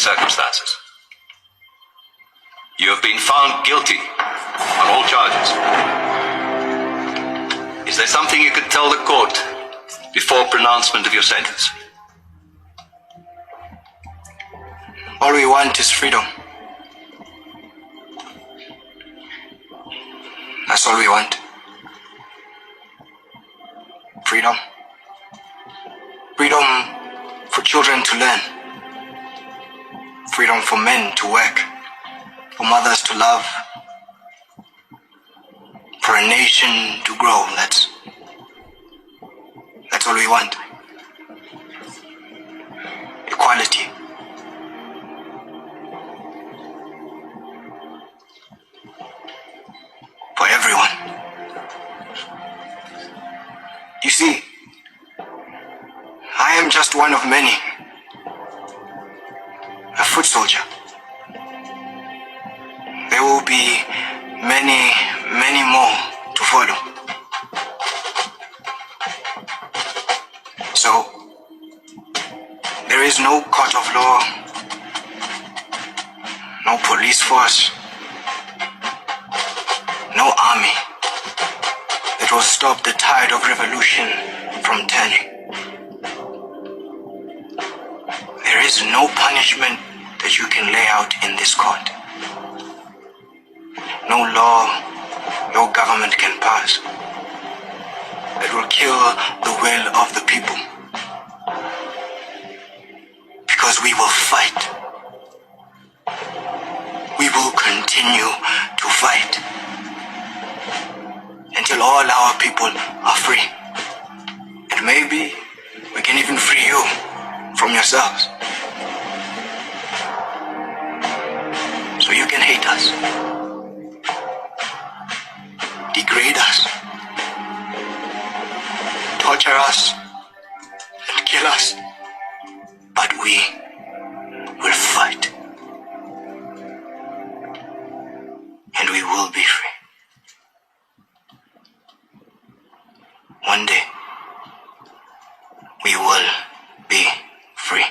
circumstances. You have been found guilty on all charges. Is there something you could tell the court before pronouncement of your sentence? All we want is freedom. That's all we want. Freedom. Freedom for children to learn. Freedom for men to work. For mothers to love. For a nation to grow. That's all we want. Equality. For everyone. You see, I am just one of many. A foot soldier. There will be many, many more to follow. So, there is no court of law, no police force, no army that will stop the tide of revolution from turning. There is no punishment that you can lay out in this court. No law your government can pass that will kill the will of the people. Because we will fight. We will continue to fight until all our people are free. And maybe we can even free you from yourselves. So you can hate us, degrade us, torture us, and kill us. But we will fight. And we will be free. One day, we will be free.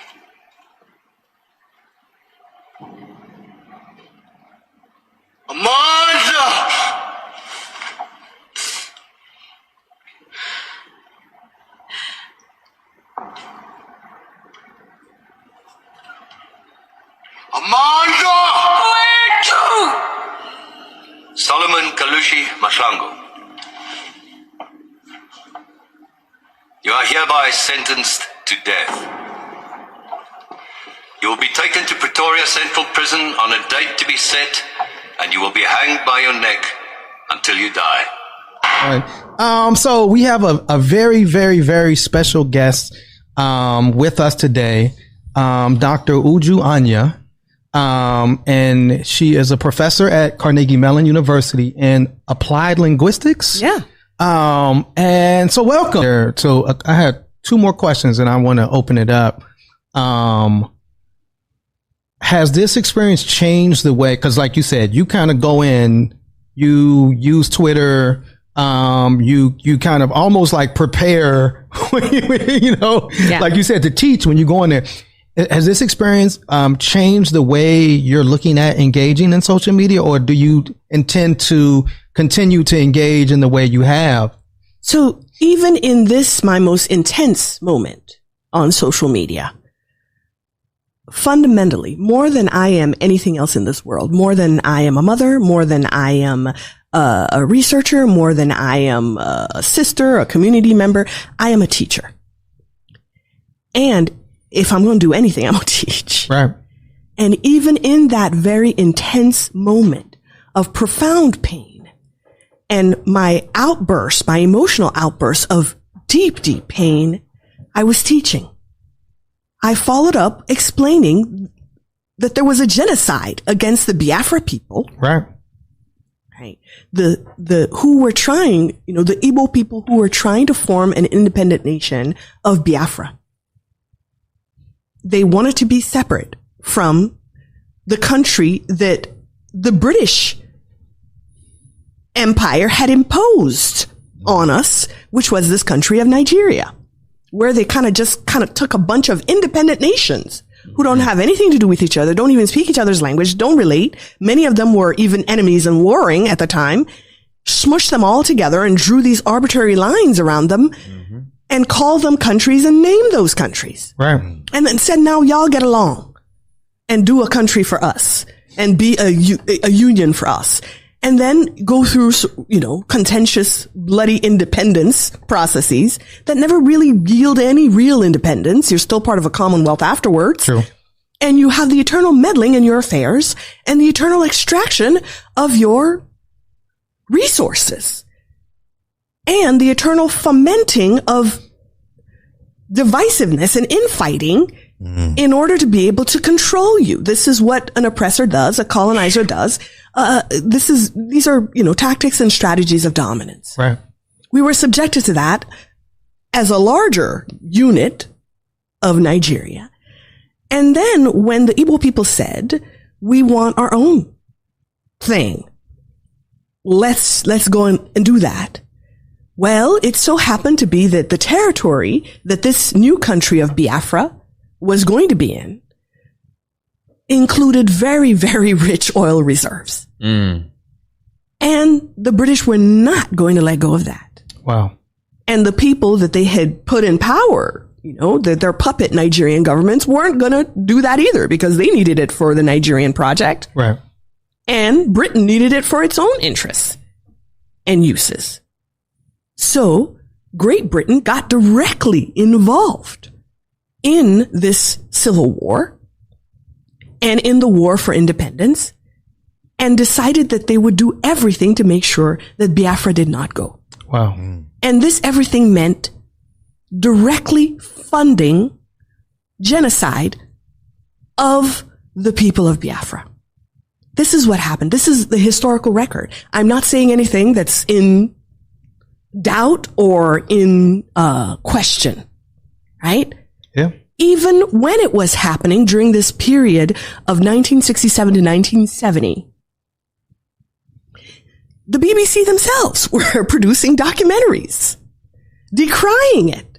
Amanda! Amanda! Solomon Kalushi Mashango. You are hereby sentenced to death. You will be taken to Pretoria Central Prison on a date to be set, and you will be hanged by your neck until you die. All right. So we have a very, very, very special guest with us today, Dr. Uju Anya. And she is a professor at Carnegie Mellon University in applied linguistics. Yeah. And so welcome. So I had two more questions and I want to open it up. Has this experience changed the way, because like you said, you kind of go in, you use Twitter, you kind of almost like prepare, like you said, to teach when you go in there. Has this experience changed the way you're looking at engaging in social media, or do you intend to continue to engage in the way you have? So even in this, my most intense moment on social media, fundamentally, more than I am anything else in this world, more than I am a mother, more than I am a researcher, more than I am a sister, a community member, I am a teacher. And if I'm going to do anything, I'm going to teach. Right. And even in that very intense moment of profound pain and my outburst, my emotional outburst of deep, deep pain, I was teaching. I followed up explaining that there was a genocide against the Biafra people. Right. Right. Who were trying, the Igbo people who were trying to form an independent nation of Biafra. They wanted to be separate from the country that the British Empire had imposed on us, which was this country of Nigeria, where they kind of took a bunch of independent nations who don't have anything to do with each other, don't even speak each other's language, don't relate. Many of them were even enemies and warring at the time, smushed them all together and drew these arbitrary lines around them and called them countries and named those countries. Right. And then said, now y'all get along and do a country for us and be a union for us. And then go through, contentious, bloody independence processes that never really yield any real independence. You're still part of a commonwealth afterwards. True. And you have the eternal meddling in your affairs and the eternal extraction of your resources and the eternal fomenting of divisiveness and infighting in order to be able to control you. This is what an oppressor does, a colonizer does. These are tactics and strategies of dominance. Right. We were subjected to that as a larger unit of Nigeria. And then when the Igbo people said, we want our own thing, let's go and do that. Well, it so happened to be that the territory that this new country of Biafra was going to be in included very, very rich oil reserves. And the British were not going to let go of that. Wow. And the people that they had put in power, their puppet Nigerian governments weren't going to do that either because they needed it for the Nigerian project. Right. And Britain needed it for its own interests and uses. So Great Britain got directly involved in this civil war and in the war for independence and decided that they would do everything to make sure that Biafra did not go. Wow. And this everything meant directly funding genocide of the people of Biafra. This is what happened. This is the historical record. I'm not saying anything that's in doubt or in question, right? Yeah. Even when it was happening during this period of 1967 to 1970, the BBC themselves were producing documentaries decrying it,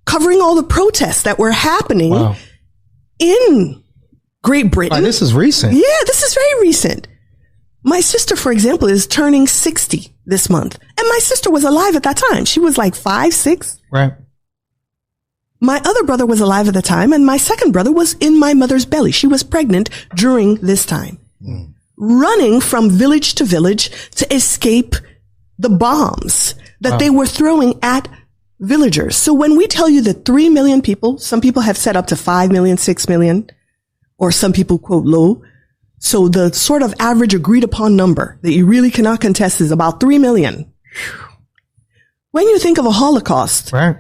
covering all the protests that were happening in Great Britain. This is recent. Yeah, this is very recent. My sister, for example, is turning 60 this month. And my sister was alive at that time. She was like 5, 6. Right. My other brother was alive at the time, and my second brother was in my mother's belly. She was pregnant during this time, running from village to village to escape the bombs that they were throwing at villagers. So when we tell you that 3 million people, some people have said up to 5 million, 6 million, or some people quote low. So the sort of average agreed upon number that you really cannot contest is about 3 million. When you think of a Holocaust, Right.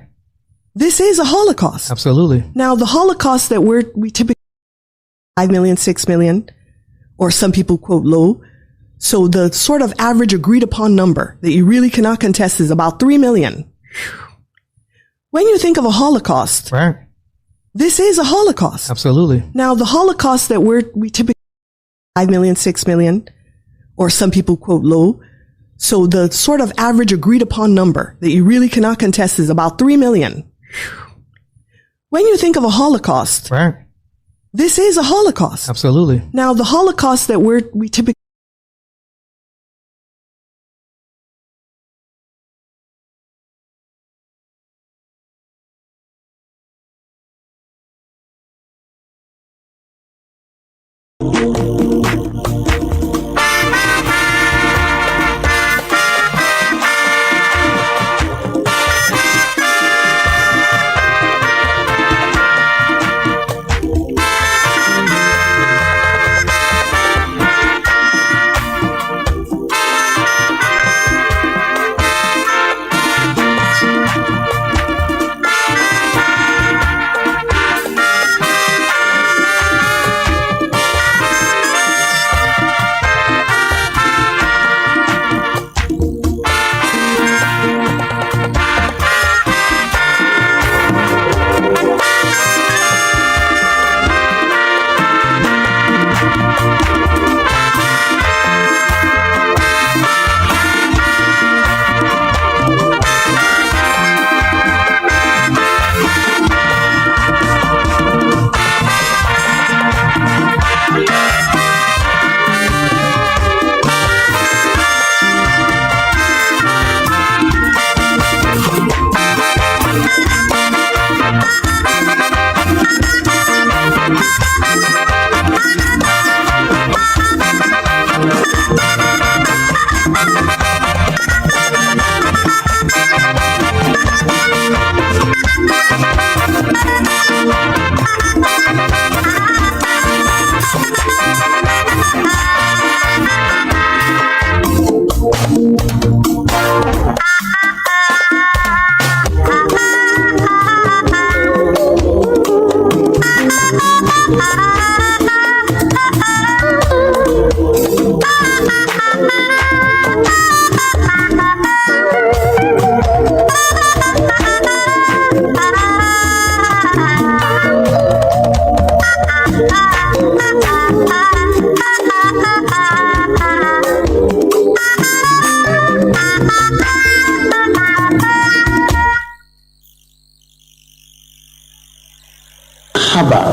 this is a Holocaust. Absolutely. Now, the Holocaust that we typically 5 million, 6 million, or some people quote low. So the sort of average agreed upon number that you really cannot contest is about 3 million. When you think of a Holocaust, Right. this is a Holocaust. Absolutely. Now, the Holocaust that we typically 5 million, 6 million, or some people quote low. So the sort of average agreed upon number that you really cannot contest is about 3 million. When you think of a Holocaust, Right. this is a Holocaust. Absolutely. Now, the Holocaust that we typically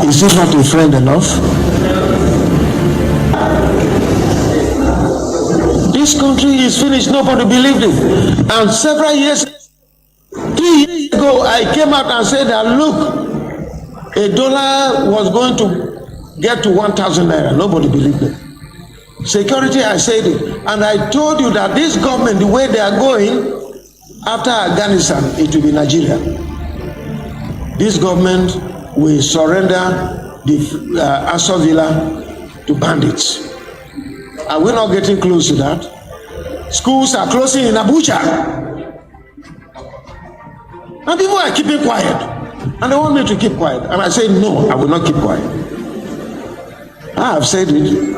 Is he not a friend enough? This country is finished, nobody believed it. And several years, 3 years ago, I came out and said that, look, $1 was going to get to 1,000 naira. Nobody believed it. Security, I said it. And I told you that this government, the way they are going, after Afghanistan, it will be Nigeria. This government will surrender the Astor Villa to bandits. Are we not getting close to that? Schools are closing in Abuja. And people are keeping quiet. And they want me to keep quiet. And I say, no, I will not keep quiet. I have said it.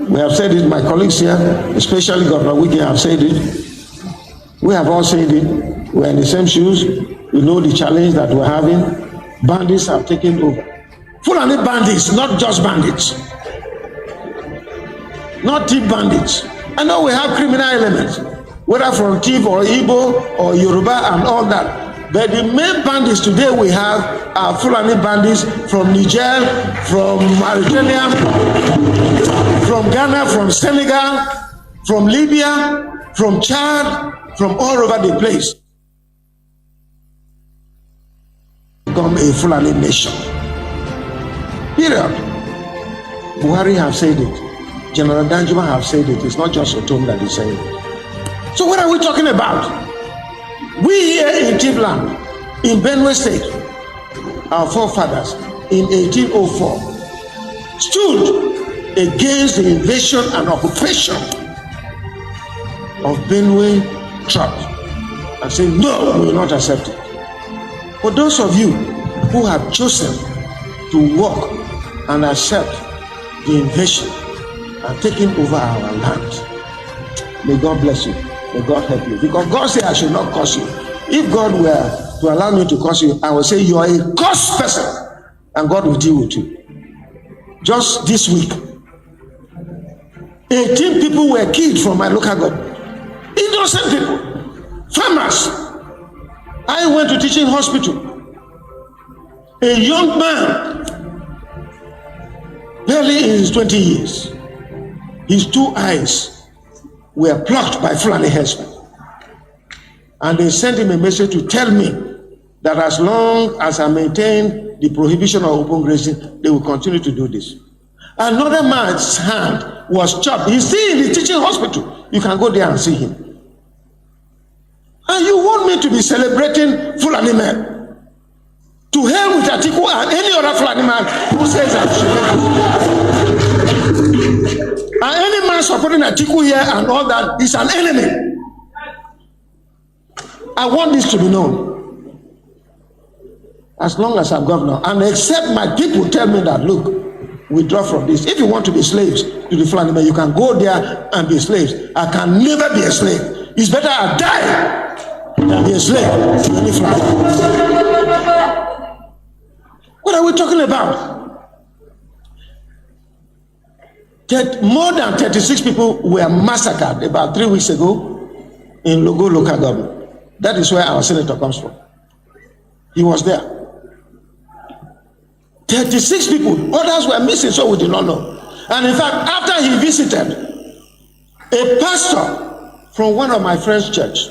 We have said it, my colleagues here, especially Governor Wiki, have said it. We have all said it. We're in the same shoes. We know the challenge that we're having. Bandits have taken over. Fulani bandits, not just bandits. Not thief bandits. I know we have criminal elements, whether from thief or Igbo or Yoruba and all that. But the main bandits today we have are Fulani bandits from Niger, from Mauritania, from Ghana, from Senegal, from Libya, from Chad, from all over the place. Become a Fulani nation. Period. Buhari have said it. General Danjuma have said it. It's not just Otom that is saying it. So what are we talking about? We here in Tivland, in Benue State, our forefathers in 1804 stood against the invasion and occupation of Benue tribes and said, no, we will not accept it. For those of you who have chosen to walk and accept the invasion and taking over our land, may God bless you. May God help you. Because God said I should not curse you. If God were to allow me to curse you, I will say you are a cursed person. And God will deal with you. Just this week, 18 people were killed from my local government. Innocent people. Farmers. I went to teaching hospital. A young man, barely in his 20 years, his 2 eyes were plucked by Fulani herdsmen. And they sent him a message to tell me that as long as I maintain the prohibition of open grazing, they will continue to do this. Another man's hand was chopped. He's still in the teaching hospital. You can go there and see him. And you want me to be celebrating Fulani men? To hell with Atiku and any other Fulani man who says that. And any man supporting Atiku here and all that is an enemy. I want this to be known. As long as I'm governor, and except my people tell me that, look, withdraw from this. If you want to be slaves to the Fulani men, you can go there and be slaves. I can never be a slave. It's better I die than be a slave to any Fulani. What are we talking about? More than 36 people were massacred about 3 weeks ago in Logo local government. That is where our senator comes from. He was there. 36 people. Others were missing, so we did not know. And in fact, after he visited, a pastor from one of my friend's church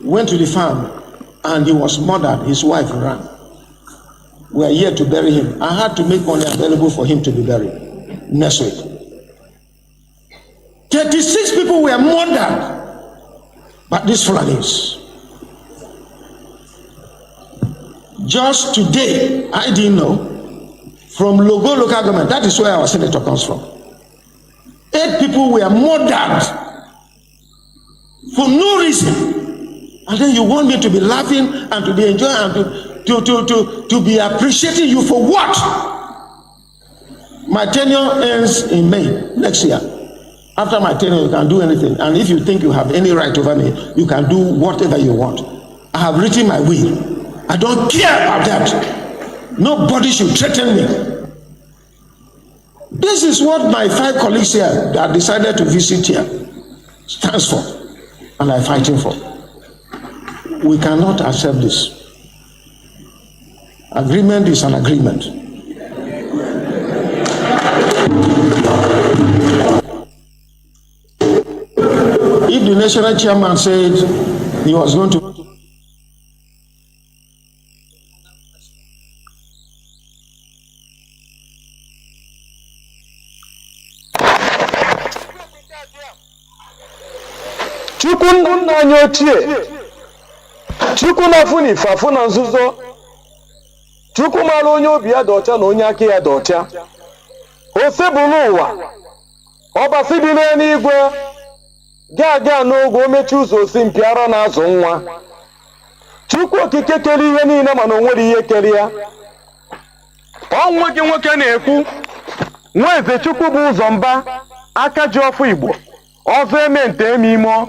went to the farm and he was murdered. His wife ran. We are here to bury him. I had to make money available for him to be buried next week. 36 people were murdered by these Fulanis. Just today, I didn't know, from Logo local government, that is where our senator comes from. 8 people were murdered for no reason. And then you want me to be laughing and to be enjoying and to be appreciating you for what? My tenure ends in May next year. After my tenure, you can do anything. And if you think you have any right over me, you can do whatever you want. I have written my will. I don't care about that. Nobody should threaten me. This is what my 5 colleagues here that decided to visit here stands for, and I'm fighting for. We cannot accept this. Agreement is an agreement. If the national chairman said he was going to Chukwu nna anyị ochie, Chukwu na-afụ n'ife afụ na nzuzo, Chukwu mara onye obi ya dị ọcha na onye aka ya dị ọcha, ose bụrụ ụwa, ọbasi dị n'eluigwe, ga n'oge o mechi ụzọ osi mpịara na-azụ nwa. Chukwu okike kere ihe niile mana o nwere ihe kere ya. Ọnwụ gị nwoke na-ekwu, nwa eze Chukwu bụ ụzọ mba, aka ji ọfụ Igbo, ọzọ eme nte eme ime.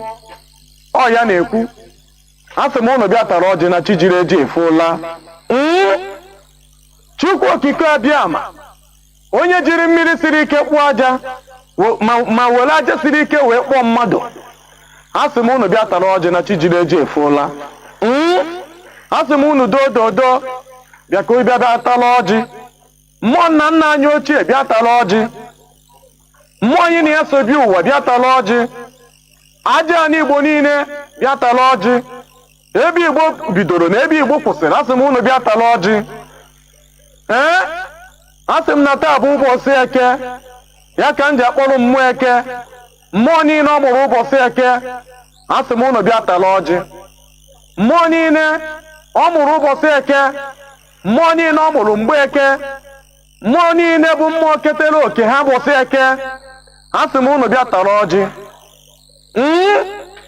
Ọ ya na-ekwu, asị m unu bịa tara ọjị na chi jiri eji efuola. Chukwu okike abịama, onye jiri mmiri siri ike kpụọ aja ma were aja siri ike wee kpọọ mmadụ. Asị m unu bịa tara ọjị na chi jiri eji efuola. Asị m unu dododo bịa ka bịa tara ọjị. Mmụọ nna nna anyị ochie bịa tara ọjị. Mmụọ anyị na ya so bi ụwa bịa tara ọjị. Aja anyị Igbo niile bịa tara ọjị. Ebe Igbo bidoro na ebe Igbo kwụsịrị, asị m unu bịa tara ọjị. Asị m na taa bụ ụbọchị Eke, ya ka m ji akpọrọ mmụọ Eke. Mmụọ niile ọ mụrụ ụbọchị Eke, asị m unu bịa tara ọjị. Mmụọ niile ọ mụrụ ụbọchị Eke, mmụọ niile ọ mụrụ mgbe Eke, mmụọ niile bụ mmụọ ketere oke ha ụbọchị Eke, asị m unu bịa tara ọjị.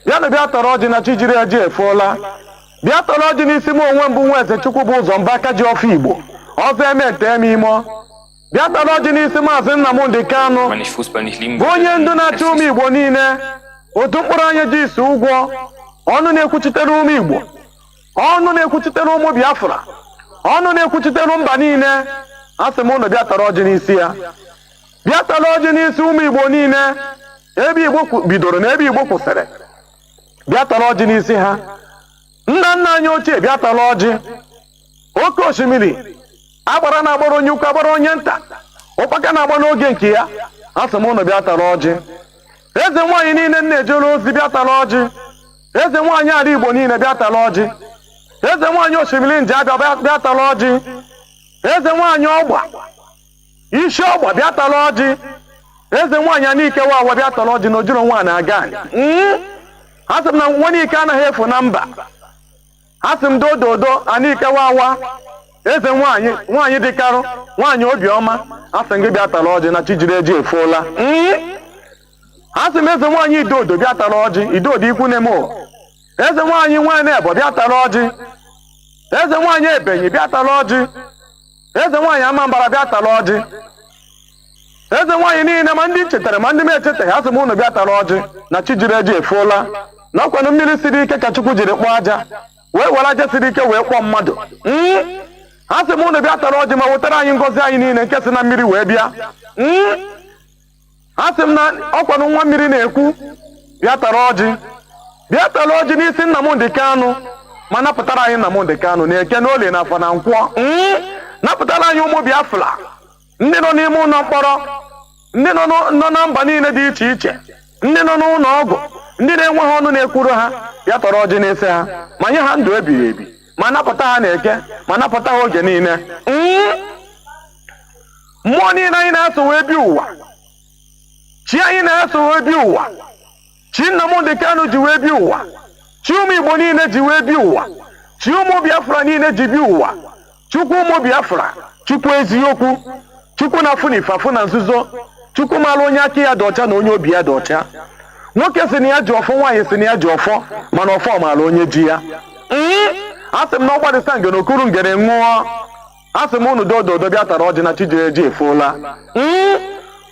Ya na bịa tara ọjị na chi jiri eji efuola. Bịa tara ọjị n'isi m onwe mbụ nwa eze Chukwu bụ ụzọ mba, aka ji ọfụ Igbo, ọzọ eme nte eme ime. Bịa tara ọjị n'isi Mazi Nnamdi Kanu, bụ onye ndu na-achị ụmụ Igbo niile, otu mkpụrụ anya ji isi ụgwọ, ọnụ na-ekwuchitere ụmụ Igbo, ọnụ na-ekwuchitere ụmụ Biafra, ọnụ na-ekwuchitere mba niile. Asị m unu bịa tara ọjị n'isi ya. Bịa tara ọjị n'isi ụmụ Igbo niile, ebe Igbo bidoro na ebe Igbo kwụsịrị. Bịa tara ọjị n'isi ha. Nna nna anyị ochie bịa tara ọjị. Oke osimiri agbara na-agbara onye ukwu agbara onye nta, ụkpaka na-agba n'oge nke ya. Asị m unu bịa tara ọjị. Eze nwaanyị niile na-ejere ozi bịa tara ọjị. Eze nwaanyị ala Igbo niile bịa tara ọjị. Eze nwaanyị osimiri nje abịa bịa tara ọjị. Eze nwaanyị ọgba, isi ọgba bịa tara ọjị. Eze nwaanyị Anike Wawa bịa tara ọjị na ojuru nwa na-aga anyị. Asị m na Nwanike anaghị efu na mba. Asị m dododo Anike Wawa, eze nwaanyị dịkarụ, nwaanyị obiọma, asị m gị bịa tara ọjị na chi jiri eji efuola. Asị m eze nwaanyị Idodo bịa tara ọjị, Idodo ikwu Nemo. Eze nwaanyị Nwane Ebo bịa tara ọjị. Eze nwaanyị Ebenyi bịa tara ọjị. Eze nwaanyị Amambara bịa tara ọjị. Eze nwaanyị niile ma ndị chetara ma ndị m echetaghị, asị m unu bịa tara ọjị na chi jiri eji efuola. N'ọkwanụ mmiri siri ike ka Chukwu jiri kpọọ aja, wee were aja siri ike wee kpọọ mmadụ. Asị m unu bịa tara ọjị ma wetara anyị ngọzi anyị niile nke si na mmiri wee bịa. Asị m na ọkwanụ nwa mmiri na-ekwu, bịa tara ọjị. Bịa tara ọjị n'isi Nnamdi Kanu, ma napụtara anyị Nnamdi Kanu na Eke na Olie na Afọ na Nkwọ. Napụtara anyị ụmụ Biafra, ndị nọ n'ime ụlọ mkpọrọ, ndị nọ na mba niile dị iche iche, ndị nọ n'ụlọ ọgwụ, ndị na-enweghị ọnụ na-ekwuru ha. Bịa tara ọjị n'isi ha, ma nye ha ndụ ebighị ebi, ma napụta ha na Eke, ma napụta ha oge niile. Mmụọ niile anyị na-eso wee bi ụwa, chi anyị na-eso wee bi ụwa, chi Nnamdi Kanu ji wee bi ụwa, chi ụmụ Igbo niile ji wee bi ụwa, chi ụmụ Biafra niile ji bi ụwa. Chukwu ụmụ Biafra, Chukwu eziokwu, Chukwu na-afụ n'ife afụ na nzuzo, Chukwu mara onye aka ya dị ọcha na onye obi ya dị ọcha. Nwoke si na ya ji ọfọ, nwaanyị si na ya ji ọfọ, mana ọfọ mara onye ji ya. Asị m na ọgbadịsa ngene okuru ngene nwụọ. Asị m unu dododo bịa tara ọjị na chi jiri eji efuola.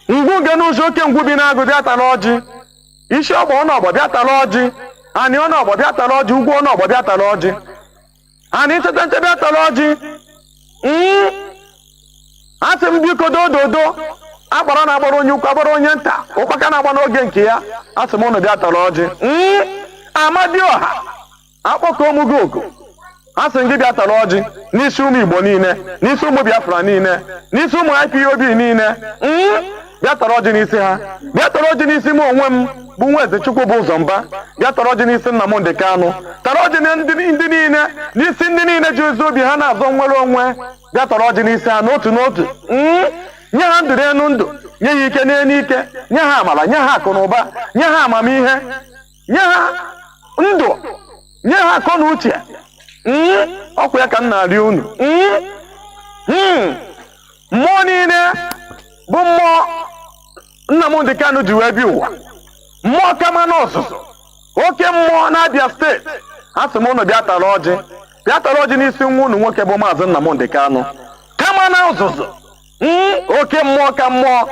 Ngwu ngene ụzọ oke ngwu bi na-agụ bịa tara ọjị. Isi ọgba ọnọgba bịa tara ọjị. Anị ọnọgba bịa tara ọjị. Ugwu ọnọgba bịa tara ọjị. Anị ncheta nche bịa tara ọjị. Asị m biko dododo agbara na-agbara onye ukwu agbara onye nta, ụkpaka na-agba n'oge nke ya. Asị m unu bịa tara ọjị. Amadioha akpọkọ omugo ogo, asị gị bịa tara ọjị n'isi ụmụ Igbo niile, n'isi ụmụ Biafra niile, n'isi ụmụ IPOB niile, bịa tara ọjị n'isi ha, bịa tara ọjị n'isi m onwe m bụ nwa eze Chukwu bụ ụzọ mba, bịa tara ọjị n'isi Nnamdi Kanu, tara ọjị ndị niile n'isi ndị niile ji ezi obi ha na-azọ nwere onwe, bịa tara ọjị n'isi ha n'otu n'otu, nye ha ndụ n'elu ndụ, nye ha ike n'elu ike, nye ha amara, nye ha akụ na ụba, nye ha amamihe, nye ha ndụ, nye ha akọ na uche. Ọkwa ya ka m na-arịọ unu. Mmụọ niile bụ mmụọ Nnamdi Kanu ji wee bi ụwa, mmụọ kama n'ọzụzụ, oke mmụọ na Abia steeti, a sị m unu bịa tara ọjị, bịa tara ọjị n'isi nwa unu nwoke bụ Maazị Nnamdi Kanu, kama na ọzụzụ, oke mmụọ ka mmụọ,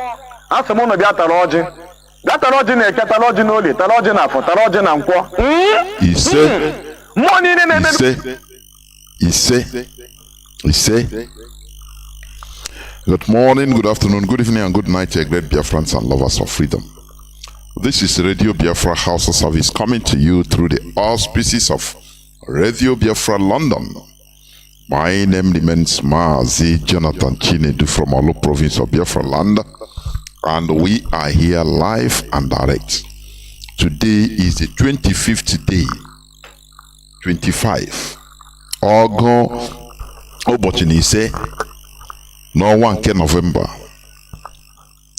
a sị m unu bịa tara ọjị, bịa tara ọjị na Eke, tara ọjị na Olie, tara ọjị na Afọ, tara ọjị na Nkwọ. Mmụọ niile na-eme. Good morning, good afternoon, good evening, and good night to great Biafrans and lovers of freedom. This is Radio Biafra HAUSA-SERVICE coming to you through the auspices of Radio Biafra London. My name remains Mazi Jonathan Chinedu from Olu province of Biafra land, and we are here live and direct. Today is the 25th day, 25 August, ụbọchị na ise n'ọnwa nke November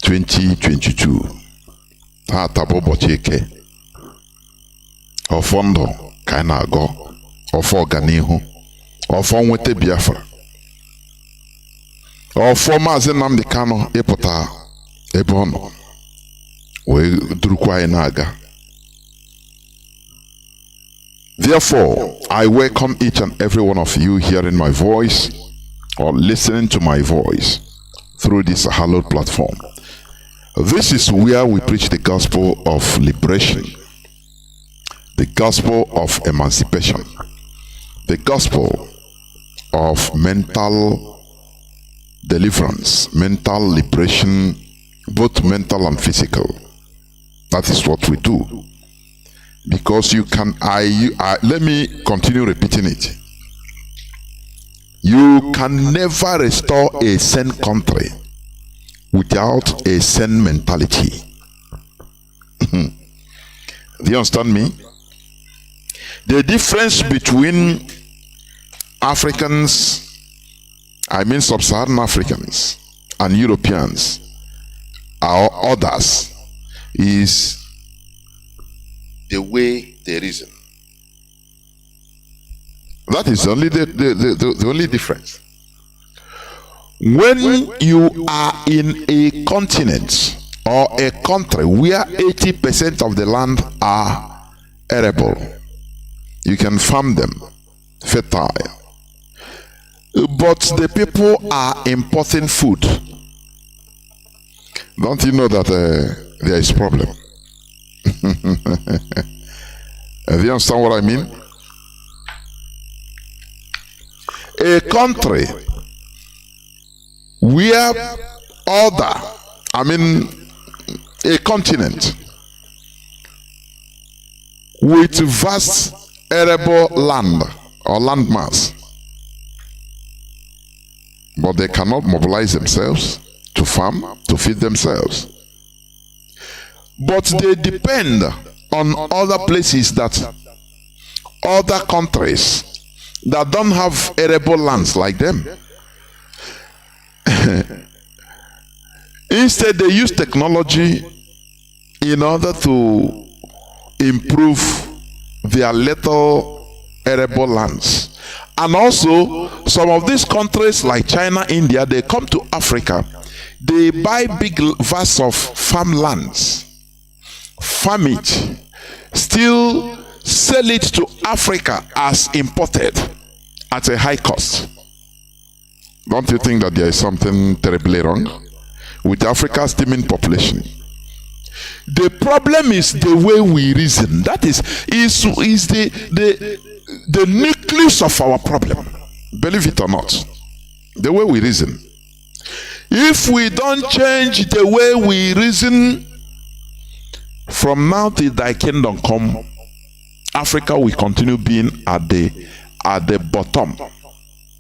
2022. Taata bụ ụbọchị eke, ọfọ ndụ ka anyị na-agọ, ọfọ ọganihu, ọfọ nweta Biafra, ọfọ Maazị Nnamdi Kanu ịpụta ebe ọ nọ wee durukwa anyị na-aga. Therefore, I welcome each and every one of you hearing my voice or listening to my voice through this hallowed platform. This is where we preach the gospel of liberation, the gospel of emancipation, the gospel of mental deliverance, mental liberation, both mental and physical. That is what we do. Because you can, let me continue repeating it. You can never restore a sane country without a sane mentality. Do you understand me? The difference between Africans, I mean sub-Saharan Africans, and Europeans or others is the way they reason. That is only the only difference. When you are in a continent or a country where 80% of the land are arable, you can farm them, fertile. But the people are importing food. Don't you know that there is a problem? Do you understand what I mean? A country where a continent with vast arable land or landmass, but they cannot mobilize themselves to farm, to feed themselves. But they depend on other places, that other countries that don't have arable lands like them. Instead, they use technology in order to improve their little arable lands. And also, some of these countries like China, India, they come to Africa, they buy big vast of farmlands, farm it, still sell it to Africa as imported at a high cost. Don't you think that there is something terribly wrong with Africa's teeming population? The problem is the way we reason. That is the nucleus of our problem. Believe it or not, the way we reason. If we don't change the way we reason, from now till thy kingdom come, Africa will continue being at the at the bottom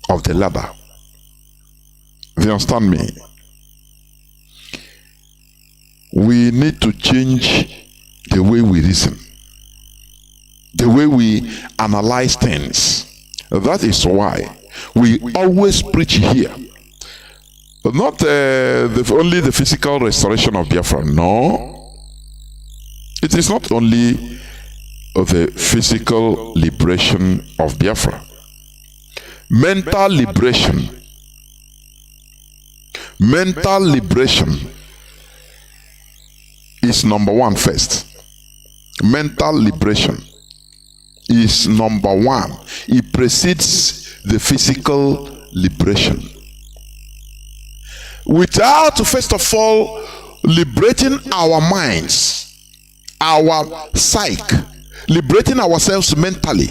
of the ladder. Do you understand me? We need to change the way we reason, the way we analyze things. That is why we always preach here. Not only the physical restoration of Biafra. No. It is not only the physical liberation of Biafra. Mental liberation. Mental liberation is number one first. Mental liberation is number one. It precedes the physical liberation. Without, first of all, liberating our minds, our psyche, liberating ourselves mentally,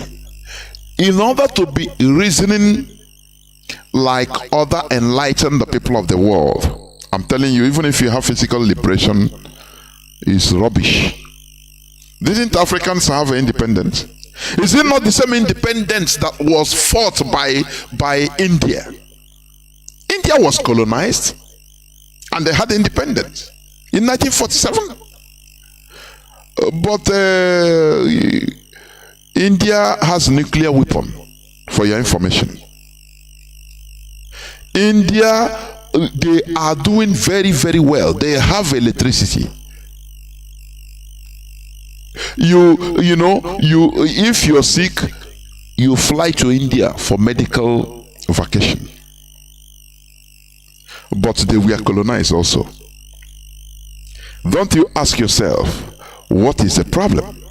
in order to be reasoning like other enlightened people of the world. I'm telling you, even if you have physical liberation, it's rubbish. Didn't Africans have independence? Is it not the same independence that was fought by India? India was colonized and they had independence in 1947. But India has nuclear weapon, for your information. India, they are doing very, very well. They have electricity. If you're sick, you fly to India for medical vacation. But they were colonized also. Don't you ask yourself, what is the problem?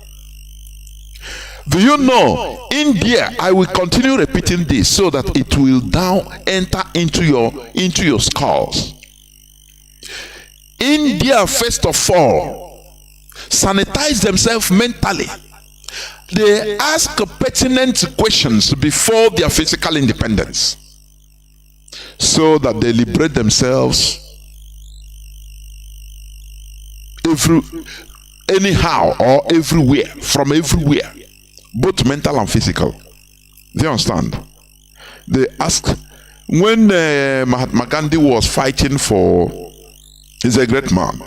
Do you know, India, I will continue repeating this so that it will now enter into your skulls. India, first of all, sanitize themselves mentally. They ask pertinent questions before their physical independence, so that they liberate themselves anyhow or everywhere, from everywhere, both mental and physical. Do you understand? They ask, when Mahatma Gandhi was fighting for, he's a great man,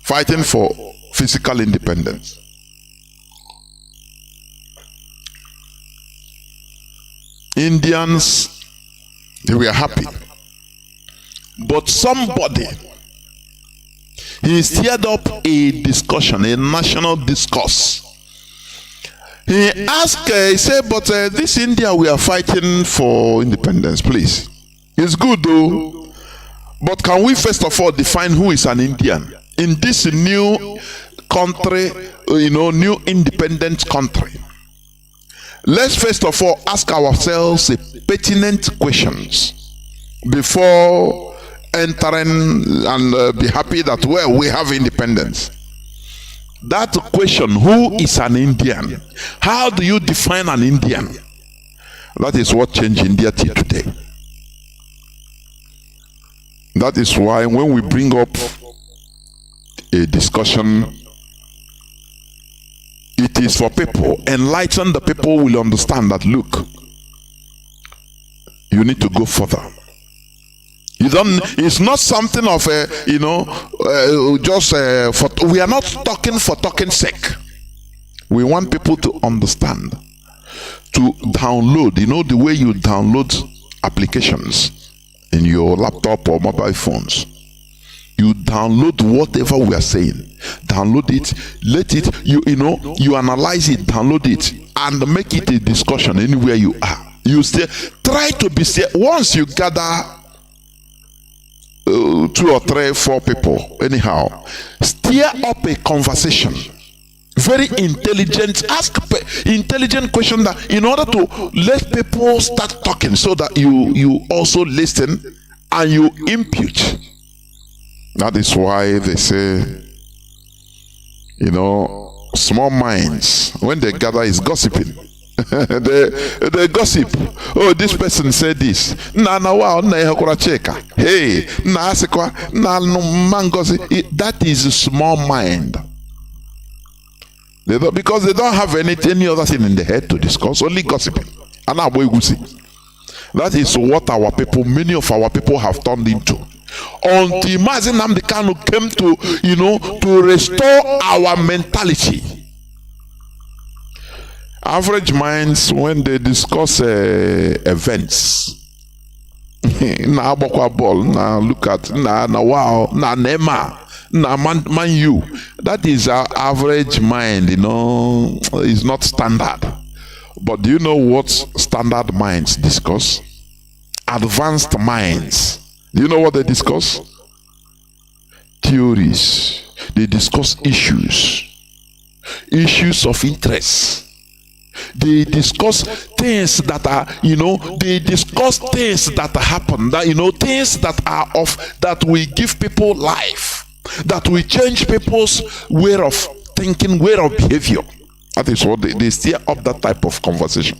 fighting for physical independence. Indians, they were happy. But somebody, he stirred up a discussion, a national discourse. He asked, he said, but this India, we are fighting for independence, please. It's good though, but can we first of all define who is an Indian? In this new country, new independent country, let's first of all ask ourselves pertinent questions before entering and be happy that, well, we have independence. That question, who is an Indian? How do you define an Indian? That is what changed India till today. That is why when we bring up a discussion, it is for people, enlighten the people will understand that, look, you need to go further. It's not something of we are not talking for talking's sake. We want people to understand, to download, the way you download applications in your laptop or mobile phones. You download whatever we are saying, download it, let it, you analyze it, download it, and make it a discussion anywhere you are. You still try to be once you gather 2 or 3, 4 people, anyhow, stir up a conversation, very intelligent, ask intelligent question, that in order to let people start talking, so that you also listen and you impute. That is why they say, small minds, when they gather, is gossiping. they gossip. Oh, this person said this. Hey, that is a small mind. Because they don't have any other thing in the head to discuss, only gossiping. That is what our people, many of our people have turned into. Until Mazi Nnamdi Kanu came to, to restore our mentality. Average minds, when they discuss events, na abokwa ball, na look at, na wow, na Nema, na man you. That is our average mind, is not standard. But do you know what standard minds discuss? Advanced minds. Do you know what they discuss? Theories. They discuss issues of interest. They discuss things that are, they discuss things that happen, that, things that are that will give people life, that will change people's way of thinking, way of behavior. That is what they steer up that type of conversation.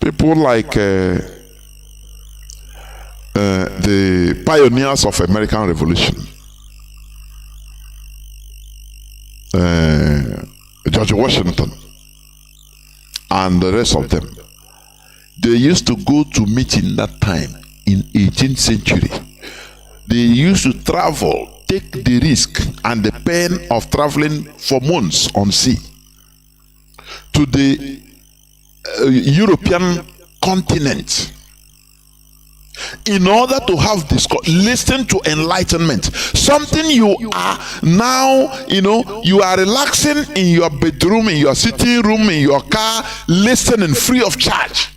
People like the pioneers of American Revolution, George Washington, and the rest of them, they used to go to meeting that time in 18th century. They used to travel, take the risk and the pain of traveling for months on sea to the European continent in order to have listen to enlightenment. Something you are now, you are relaxing in your bedroom, in your sitting room, in your car, listening free of charge.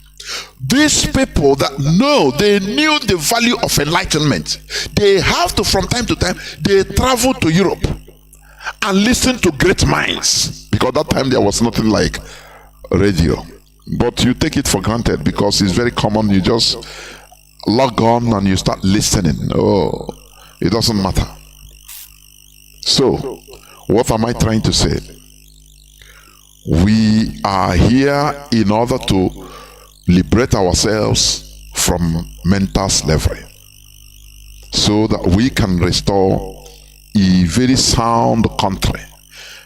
These people that they knew the value of enlightenment, they have to, from time to time, they travel to Europe and listen to great minds, because that time there was nothing like radio. But you take it for granted because it's very common. You just log on and you start listening. Oh, it doesn't matter. So, what am I trying to say? We are here in order to liberate ourselves from mental slavery, so that we can restore a very sound country.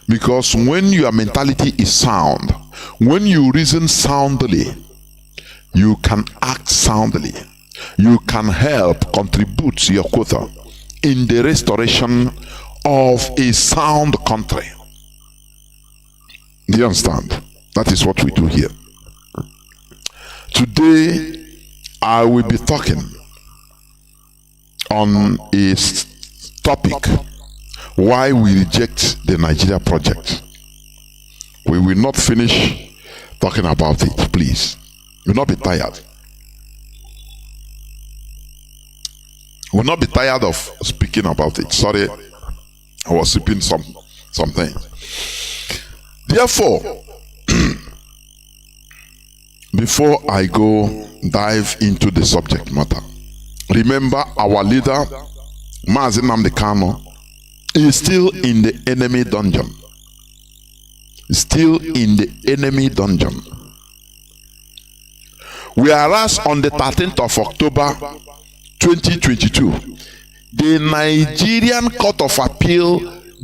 Because when your mentality is sound, when you reason soundly, you can act soundly. You can help contribute your quota in the restoration of a sound country. Do you understand? That is what we do here. Today, I will be talking on a topic: why we reject the Nigeria project. We will not finish talking about it, please. Will not be tired. Will not be tired of speaking about it. Sorry, I was sipping something. Therefore, before I go dive into the subject matter, remember our leader, Mazi Nnamdi Kanu, is still in the enemy dungeon. Still in the enemy dungeon. Whereas on the 13th of October 2022, the Nigerian Court of Appeal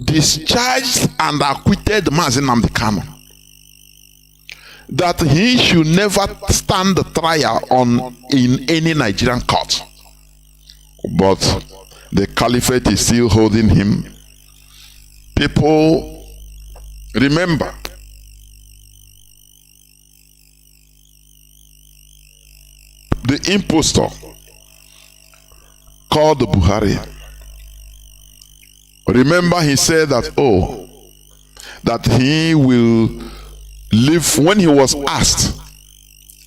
discharged and acquitted Mazi Nnamdi Kanu, that he should never stand the trial in any Nigerian court. But the caliphate is still holding him. People, remember, the impostor called Buhari. Remember, he said that, that he will live. When he was asked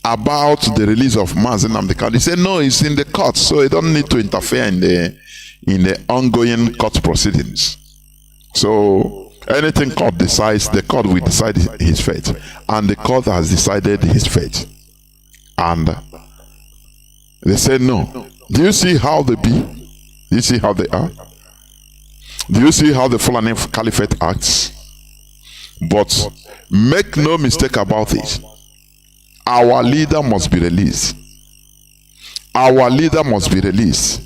about the release of Mazi Nnamdi Kanu, he said, no, it's in the court, so he don't need to interfere in the ongoing court proceedings. So anything court decides, the court will decide his fate, and the court has decided his fate. And they said no. Do you see how they be? Do you see how they are? Do you see how the Fulani Caliphate acts? But make no mistake about it, our leader must be released. Our leader must be released.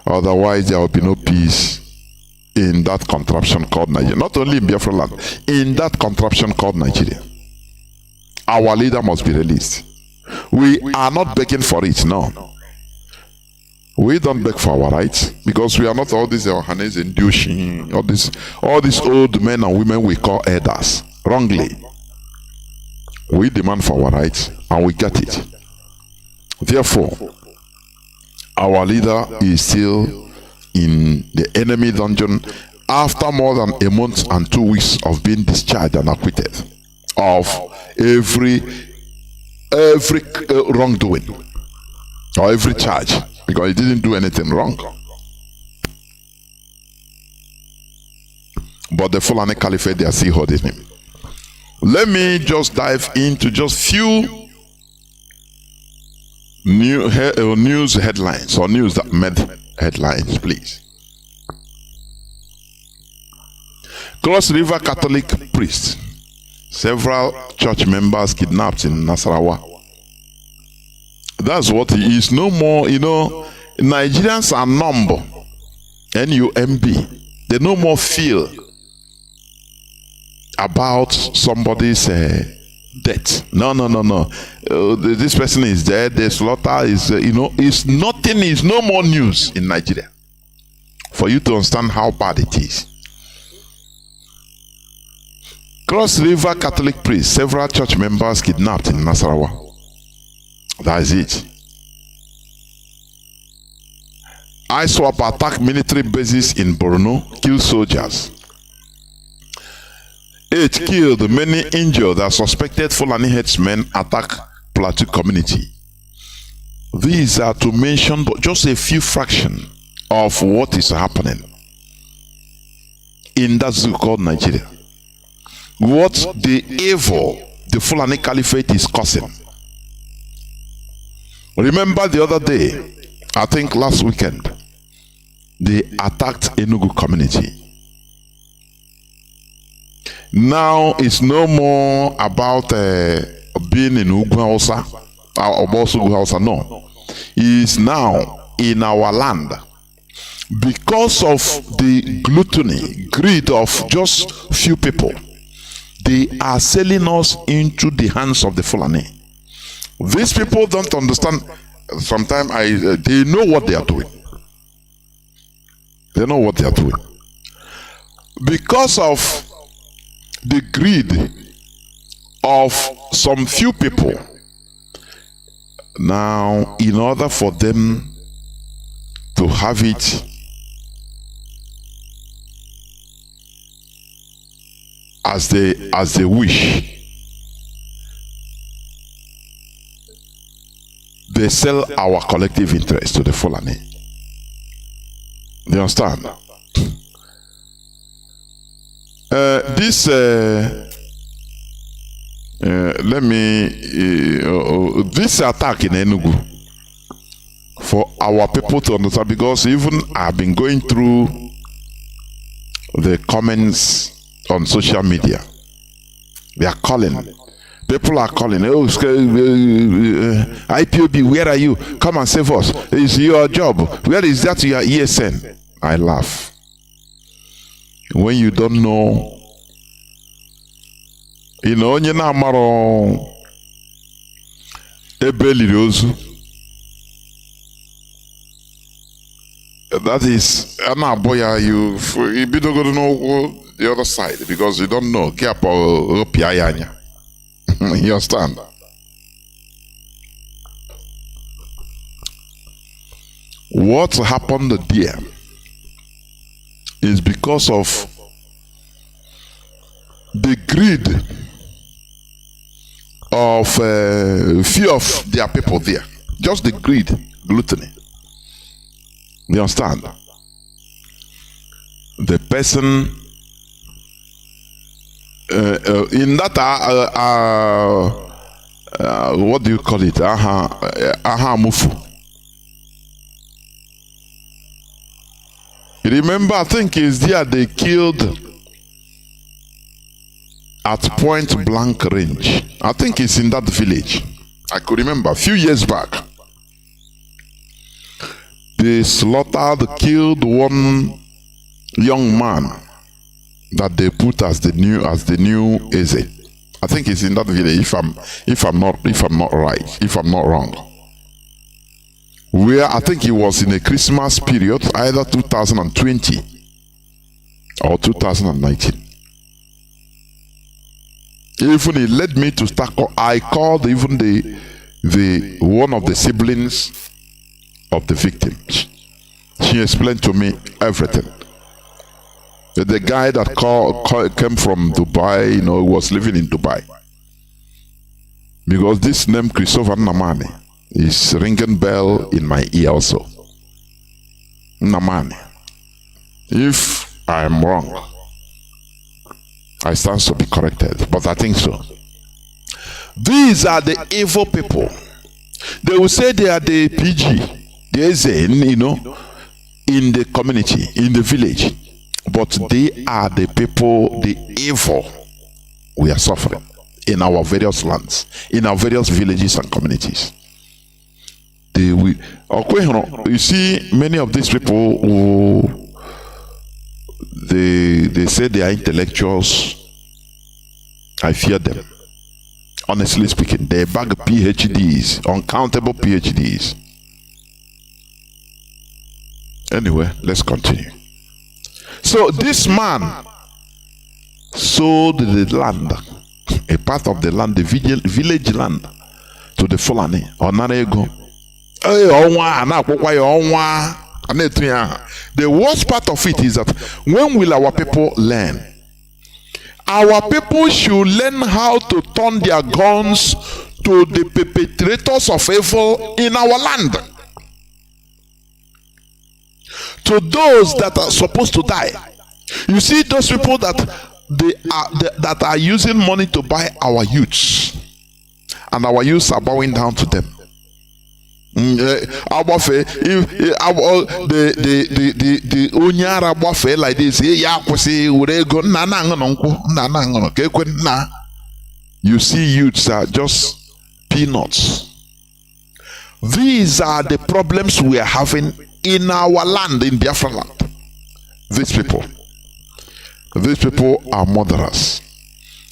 Otherwise, there will be no peace in that contraption called Nigeria. Not only in Biafra land, in that contraption called Nigeria. our leader must be released. We are not begging for it, no. We don't beg for our rights because we are not all these Ohanes and Dushin, all these old men and women we call elders. Wrongly. We demand for our rights and we get it. Therefore, our leader is still in the enemy dungeon after more than a month and 2 weeks of being discharged and acquitted of every wrongdoing or every charge, because he didn't do anything wrong. But the Fulani Caliphate, they are still holding him. Let me just dive into just few news headlines, or news that made headlines, please. Cross River Catholic priest, several church members kidnapped in Nasarawa. That's what he is. No more, Nigerians are number, NUMB. They no more feel about somebody's death. No. This person is dead. The slaughter is, it's nothing. Is no more news in Nigeria. For you to understand how bad it is. Cross River Catholic priest, several church members kidnapped in Nasarawa. That is it. ISWAP attack military bases in Borno, kill soldiers. 8 killed, many injured as suspected Fulani headsmen attack Plateau community. These are to mention but just a few fraction of what is happening in that zoo called Nigeria. What the evil the Fulani Caliphate is causing. Remember the other day, I think last weekend, they attacked Enugu community. Now it's no more about being in Ugwa-Hausa or Ugwa-Hausa. No, it's now in our land because of the gluttony, greed of just few people. They are selling us into the hands of the Fulani. These people don't understand. Sometimes they know what they are doing. They know what they are doing because of the greed of some few people. Now, in order for them to have it as they wish, they sell our collective interest to the Fulani. You understand? This attack in Enugu, for our people to understand, because even I've been going through the comments on social media. They are calling. People are calling. Oh, IPOB, where are you? Come and save us. It's your job. Where is that your ESN? I laugh. When you don't know, onye na amaro ebe liri ozu. That is, Anaboya, you don't go to know the other side because you don't know. You understand? What happened there is because of the greed of few of their people there. Just the greed, gluttony. You understand? The person in that what do you call it? Mufu. Remember, I think it's there they killed at point blank range. I think it's in that village. I could remember a few years back. They slaughtered, killed one young man that they put as the new Eze. I think it's in that village. If I'm not wrong. Where I think it was in a Christmas period, either 2020 or 2019. Even it led me to start. I called even the one of the siblings of the victims. She explained to me everything. The guy that came from Dubai, was living in Dubai. Because this name Christopher Nnamdi is ringing bell in my ear also. Nnamdi. If I am wrong, I stand to be corrected, but I think so. These are the evil people. They will say they are the PG, the Zen, in the community, in the village. But they are the people, the evil we are suffering in our various lands, in our various villages and communities. You see, many of these people who they say they are intellectuals. I fear them. Honestly speaking, they bag PhDs, uncountable PhDs. Anyway, let's continue. So this man sold the land, a part of the land, the village land, to the Fulani or Narego. The worst part of it is that when will our people learn? Our people should learn how to turn their guns to the perpetrators of evil in our land. To those that are supposed to die. You see those people that are using money to buy our youths, and our youths are bowing down to them. The Onyara Buffet like this, you see youths are just peanuts. These are the problems we are having in our land, in Biafra land. These people are murderers.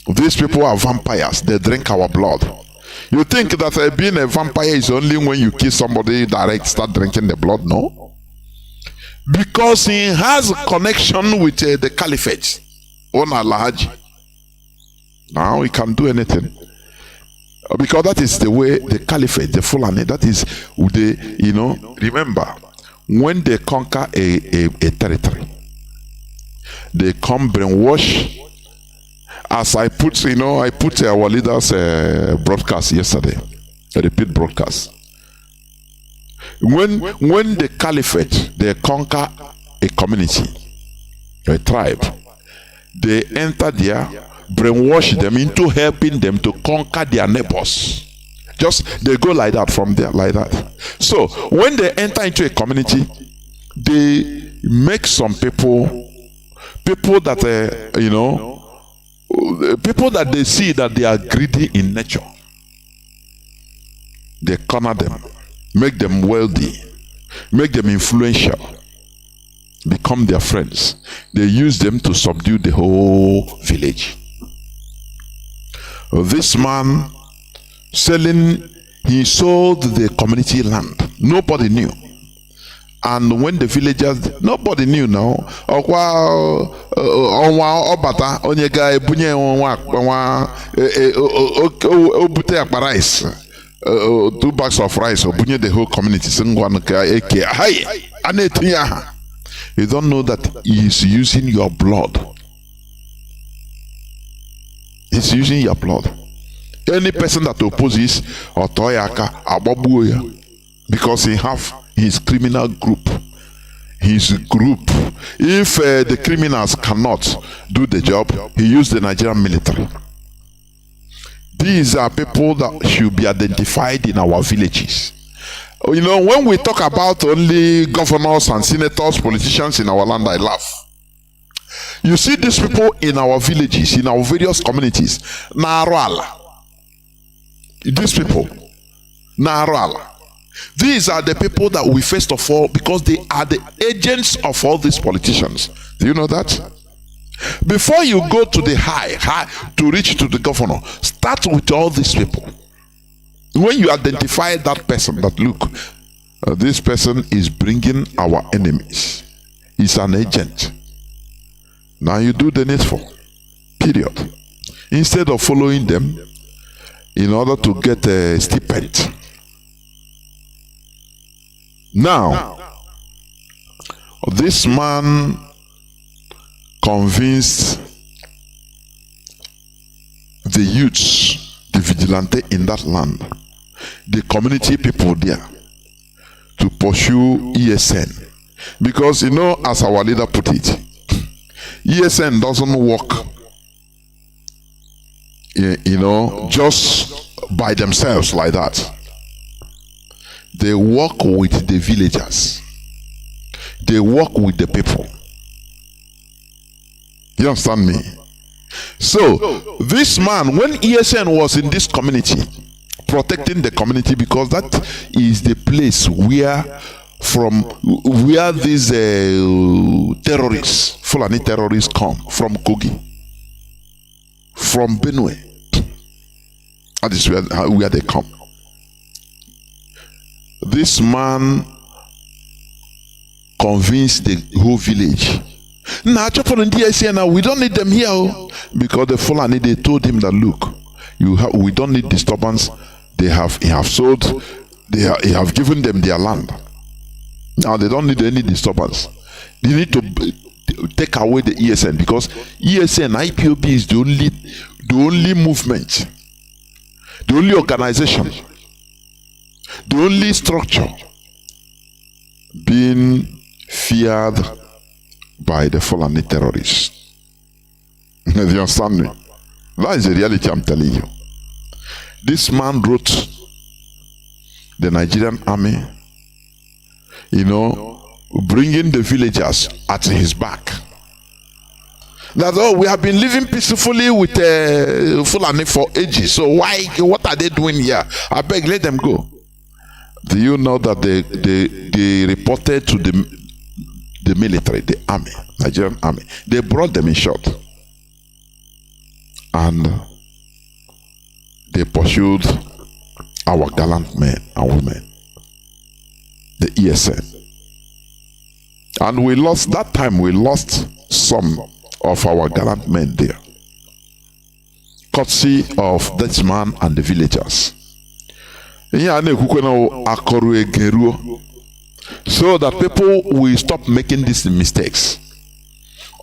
These people are vampires. They drink our blood. You think that being a vampire is only when you kill somebody direct, start drinking the blood? No. Because he has a connection with the caliphate. Now he can do anything. Because that is the way the caliphate, the Fulani, that is the, remember, when they conquer a territory, they come brainwash. As I put, I put our leaders' broadcast yesterday, a repeat broadcast. When the caliphate, they conquer a community, a tribe, they enter there, brainwash them into helping them to conquer their neighbors. Just, they go like that from there, like that. So, when they enter into a community, they make some people that, people that they see that they are greedy in nature, they corner them, make them wealthy, make them influential, become their friends. They use them to subdue the whole village. This man he sold the community land. Nobody knew. And when the villagers, nobody knew now. Rice, 2 bags of rice, the whole community. You don't know that he is using your blood. He's using your blood. Any person that opposes or toyaka ababuya, because he have his criminal group. His group. If the criminals cannot do the job, he used the Nigerian military. These are people that should be identified in our villages. When we talk about only governors and senators, politicians in our land, I laugh. You see these people in our villages, in our various communities. Narwala. These people. Narwala. These are the people that we first of all, because they are the agents of all these politicians. Do you know that? Before you go to the high to reach to the governor, start with all these people. When you identify that person, that look, this person is bringing our enemies, he's an agent. Now you do the needful, period. Instead of following them in order to get a stipend. Now, this man convinced the youths, the vigilante in that land, the community people there, to pursue ESN. Because, you know, as our leader put it, ESN doesn't work, you know, just by themselves like that. They work with the villagers. They work with the people. You understand me? So, this man, when ESN was in this community, protecting the community, because that is the place where these terrorists, Fulani terrorists, come from Kogi, from Benue. That is where they come. This man convinced the whole village. Now, we don't need them here, because the Fulani, they told him that, look, we don't need disturbance. He have given them their land. Now they don't need any disturbance. They need to take away the ESN, because ESN IPOB is the only movement, the only organization, the only structure being feared by the Fulani terrorists. Do you understand me? That is the reality I'm telling you. This man wrote the Nigerian army, you know, bringing the villagers at his back. That, oh, we have been living peacefully with Fulani for ages, so what are they doing here? I beg, let them go. Do you know that they reported to the military, the army, Nigerian army? They brought them in short. And they pursued our gallant men and women, the ESN. And we lost some of our gallant men there, courtesy of this man and the villagers. So that people will stop making these mistakes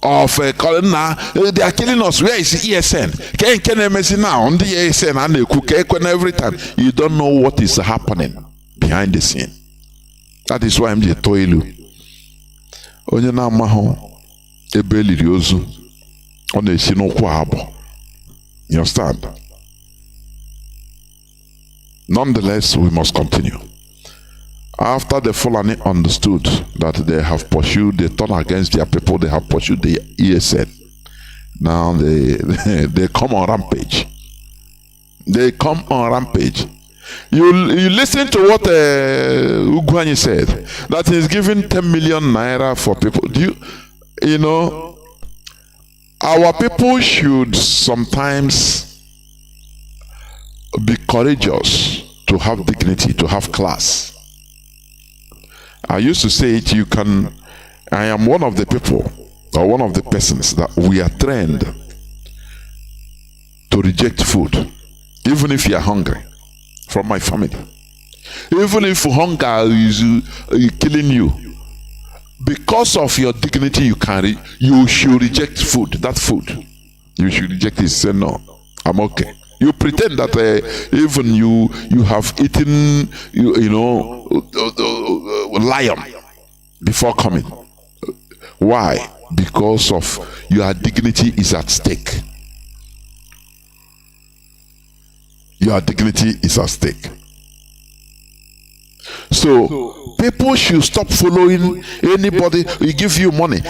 of calling now, they are killing us. Where is ESN? Can now on the ESN and they cook every time. You don't know what is happening behind the scene. That is why I'm just telling you. Onye na amaho ebeli riozu on the sinokwa abo. You understand? Nonetheless, we must continue. After the Fulani understood that they have pursued, they turned against their people, they have pursued the ESN. Now they come on rampage. They come on rampage. You listen to what Ugwani said, that he's giving 10 million naira for people. You know, our people should sometimes be courageous, to have dignity, to have class. I used to say it, I am one of the people, or one of the persons that we are trained to reject food, even if you are hungry, from my family. Even if hunger is killing you, because of your dignity, you should reject food, that food. You should reject it, say no, I'm okay. You pretend that even you have eaten, lion before coming. Why? Because of your dignity is at stake. Your dignity is at stake. So people should stop following anybody. We give you money.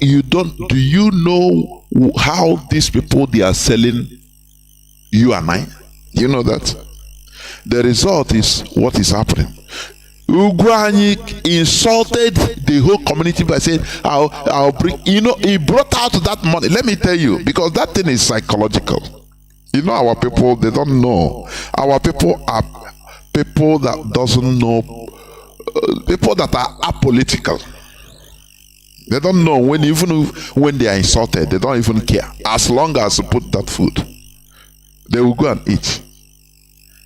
You don't. Do you know how these people, they are selling you and I? You know that the result is what is happening. Ugwani insulted the whole community by saying, I'll bring, he brought out that money. Let me tell you, because that thing is psychological. Our people, they don't know. Our people are people that doesn't know, people that are apolitical. They don't know when they are insulted, they don't even care. As long as you put that food, they will go and eat.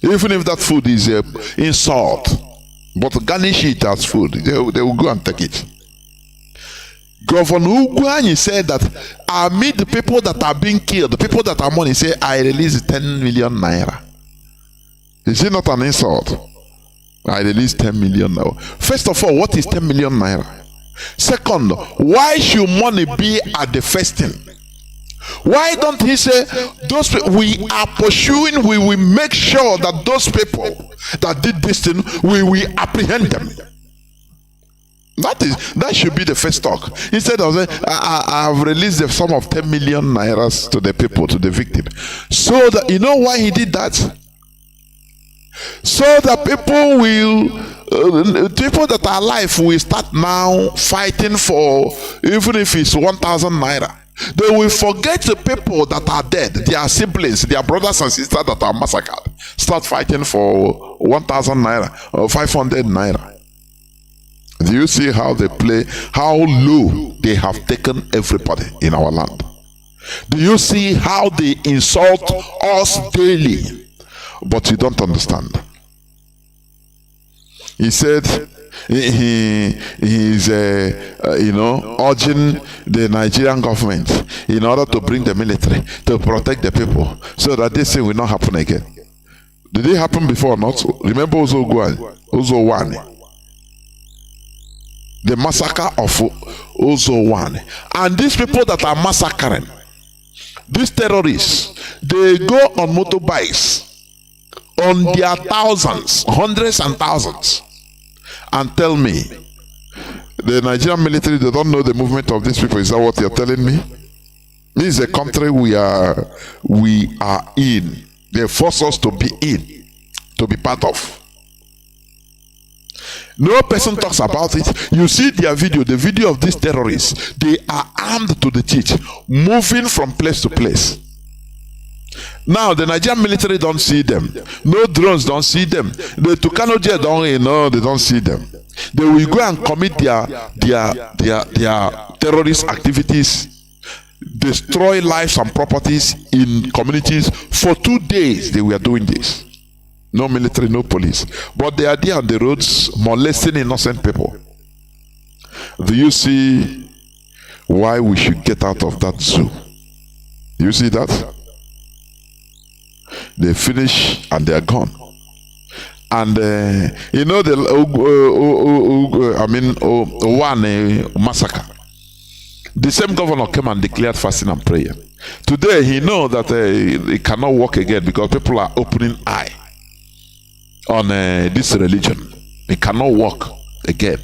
Even if that food is insult, but garnish it as food, they will go and take it. Governor Ugwani said that amid the people that are being killed, the people that are mourning, say, I released 10 million naira. Is it not an insult? I released 10 million now. First of all, what is 10 million naira? Second, why should money be at the first thing? Why don't he say, those people we are pursuing, we will make sure that those people that did this thing, we will apprehend them? That should be the first talk. Instead of saying, I have released the sum of 10 million nairas to the people, to the victim. So that, you know why he did that? So that people that are alive will start now fighting for, even if it's 1,000 naira. They will forget the people that are dead, their siblings, their brothers and sisters that are massacred. Start fighting for 1,000 naira or 500 naira. Do you see how they play, how low they have taken everybody in our land? Do you see how they insult us daily? But you don't understand. He said he is urging the Nigerian government in order to bring the military to protect the people so that this thing will not happen again. Did it happen before or not? Remember Ozo-1, the massacre of Ozo-1. And these people that are massacring, these terrorists, they go on motorbikes on their thousands, hundreds and thousands, and tell me the Nigerian military, they don't know the movement of these people. Is that what you're telling me? This is a country we are in. They force us to be in, to be part of. No person talks about it. You see their video, the video of these terrorists. They are armed to the teeth, moving from place to place. Now the Nigerian military don't see them. No drones don't see them. The Kanu they don't see them. They will go and commit their terrorist activities, destroy lives and properties in communities. For 2 days they were doing this. No military, no police. But they are there on the roads molesting innocent people. Do you see why we should get out of that zoo? You see that? They finish and they are gone. And the one massacre. The same governor came and declared fasting and prayer. Today he knows that he cannot walk again because people are opening eye on this religion. He cannot walk again.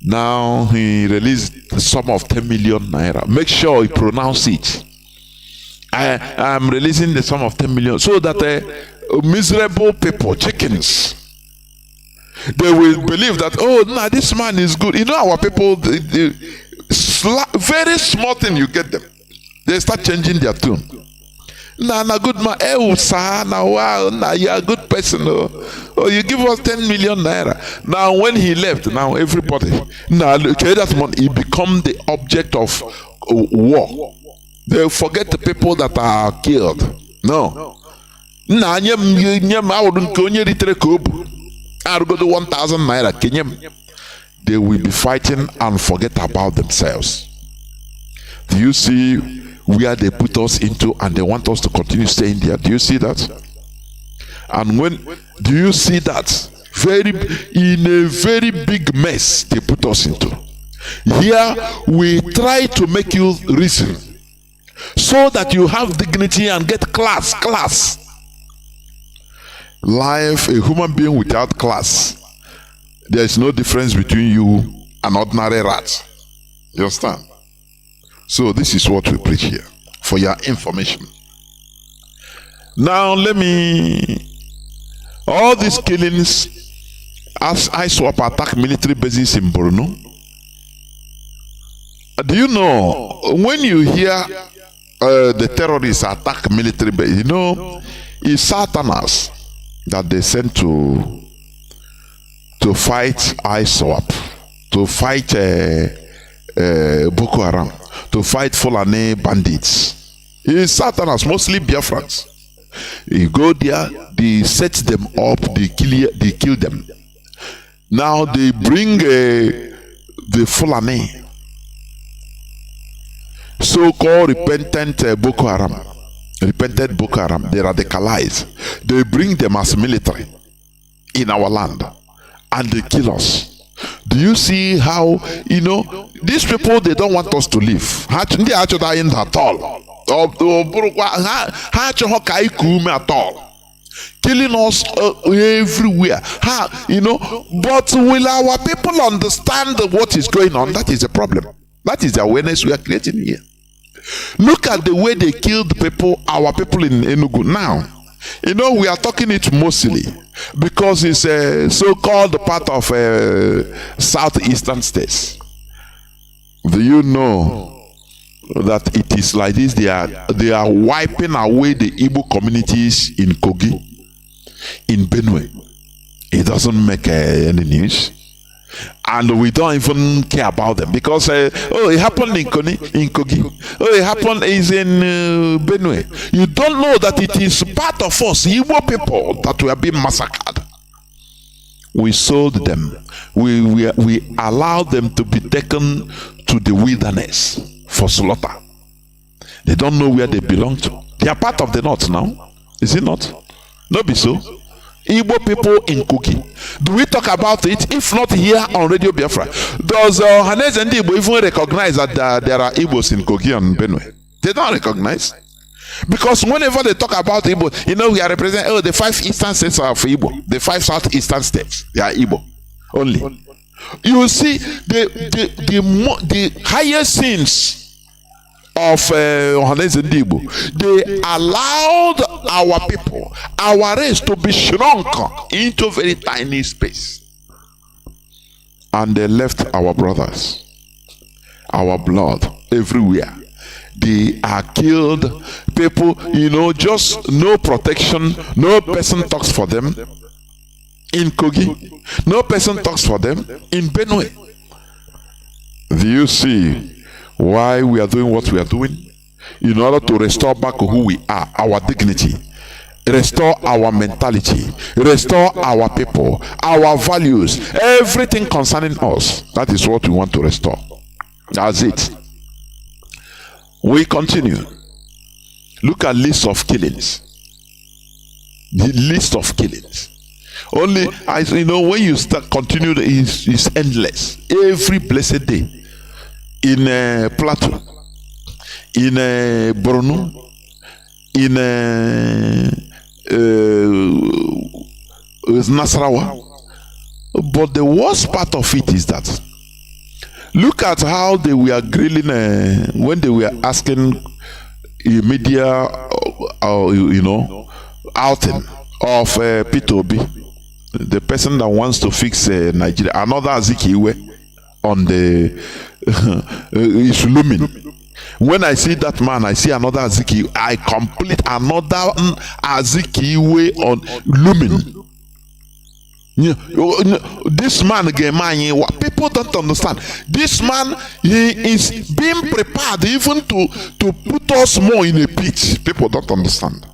Now he released the sum of 10 million naira. Make sure he pronounce it. I am releasing the sum of 10 million so that miserable people, chickens, they will believe that, oh, nah, this man is good. You know, our people, very small thing you get them, they start changing their tune. Nah, good man. Nah, you are a good person. Oh, you give us 10 million naira. Now, when he left, now everybody, he become the object of war. They forget the people that are killed. No. I wouldn't 1,000 naira. They will be fighting and forget about themselves. Do you see where they put us into and they want us to continue staying there? Do you see that? And do you see that? In a very big mess they put us into. Here we try to make you reason so that you have dignity and get class. Life, a human being without class, there is no difference between you and ordinary rat. You understand? So this is what we preach here for your information. Now all these killings as ISWAP attack military bases in Borno. Do you know when you hear the terrorists attack military bases, you know, it's Southerners that they sent to fight ISWAP, to fight Boko Haram, to fight Fulani bandits. It's Southerners, mostly Biafrans. You go there, they set them up, they kill them. Now they bring the Fulani, so-called repentant Boko Haram, they radicalize. They bring them as military in our land, and they kill us. Do you see how, you know, these people, they don't want us to live. They actually dying at all. At all. Killing us everywhere. You know, but will our people understand what is going on? That is the problem. That is the awareness we are creating here. Look at the way they killed people, our people in Enugu now. You know, we are talking it mostly because it's a so-called part of southeastern states. Do you know that it is like this? They are wiping away the Igbo communities in Kogi, in Benue. It doesn't make any news, and we don't even care about them because it happened in Kogi. It happened is in Benue. You don't know that it is part of us, Igbo people, that we are being massacred. We sold them. We allowed them to be taken to the wilderness for slaughter. They don't know where they belong to. They are part of the north now. Is it not? Not be so. Igbo people in Kogi. Do we talk about it? If not here on Radio Biafra, does Hanez and Igbo even recognize that there are Igbos in Kogi and Benue? They don't recognize. Because whenever they talk about Igbo, you know, we are representing the 5 eastern states are for Igbo. The 5 southeastern states, they are Igbo only. You see, the highest sins of Hanez and Igbo, they allowed our people, our race, to be shrunk into a very tiny space, and they left our brothers, our blood everywhere. They are killed. People, you know, just no protection. No person talks for them in Kogi. No person talks for them in Benue. Do you see why we are doing what we are doing? In order to restore back who we are, our dignity, restore our mentality, restore our people, our values, everything concerning us. That is what we want to restore. That's it. We continue. Look at list of killings. The list of killings. Only, as you know, when you start continue, is endless. Every blessed day. In Plateau, in Borno, in Nasarawa. But the worst part of it is that, look at how they were grilling when they were asking media, you know, outing of P2B, the person that wants to fix Nigeria, another Azikiwe on the is looming. When I see that man, I see another Azikiwe. I complete another Azikiwe on looming. This man, people don't understand. This man, he is being prepared even to put us more in a pit. People don't understand,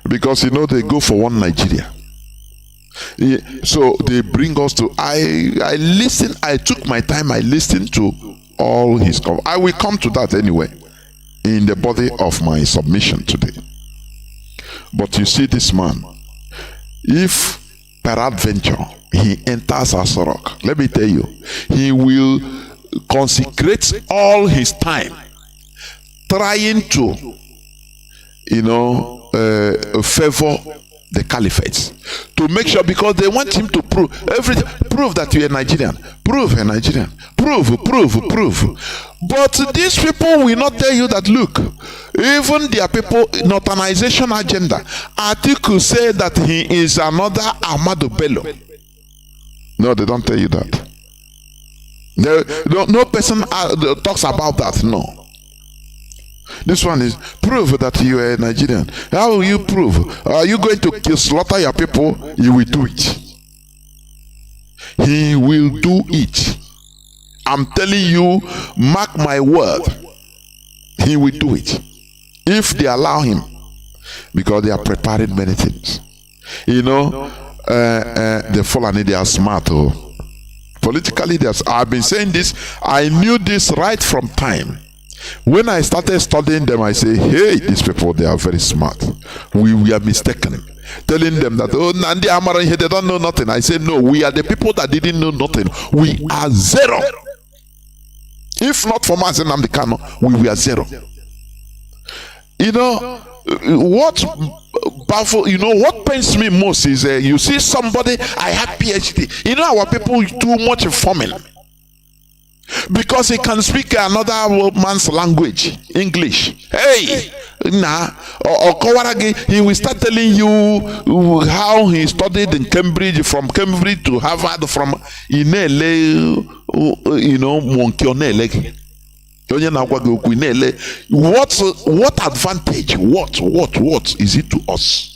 because you know they go for one Nigeria. So they bring us to. I listen. I took my time. I listened to all his. I will come to that anyway in the body of my submission today. But you see, this man, if peradventure he enters Aso Rock, let me tell you, he will consecrate all his time trying to, you know, favor the caliphate, to make sure, because they want him to prove everything. Prove that you're a Nigerian. Prove a Nigerian. Prove. But these people will not tell you that, look, even their people northernization agenda, article say that he is another Ahmadu Bello. No, they don't tell you that. No person talks about that. No. This one is prove that you are Nigerian. How will you prove? Are you going to slaughter your people? He will do it. He will do it. I'm telling you, mark my word. He will do it. If they allow him. Because they are preparing many things. You know, the Fulani, they are smart. Oh. Politically, I've been saying this. I knew this right from time. When I started studying them, I say, hey, these people, they are very smart. We are mistaken. Telling them that, oh, Nnamdi Amara, they don't know nothing. I say, no, we are the people that didn't know nothing. We are zero. If not for Mazi Nnamdi Kanu, we were zero. You know, what pains me most is you see somebody, I have PhD. You know, our people too much informing. Because he can speak another man's language, English. Hey, or Kawaragi, he will start telling you how he studied in Cambridge, from Cambridge to Harvard, from Inele, you know, Monkionele. What advantage? What is it to us?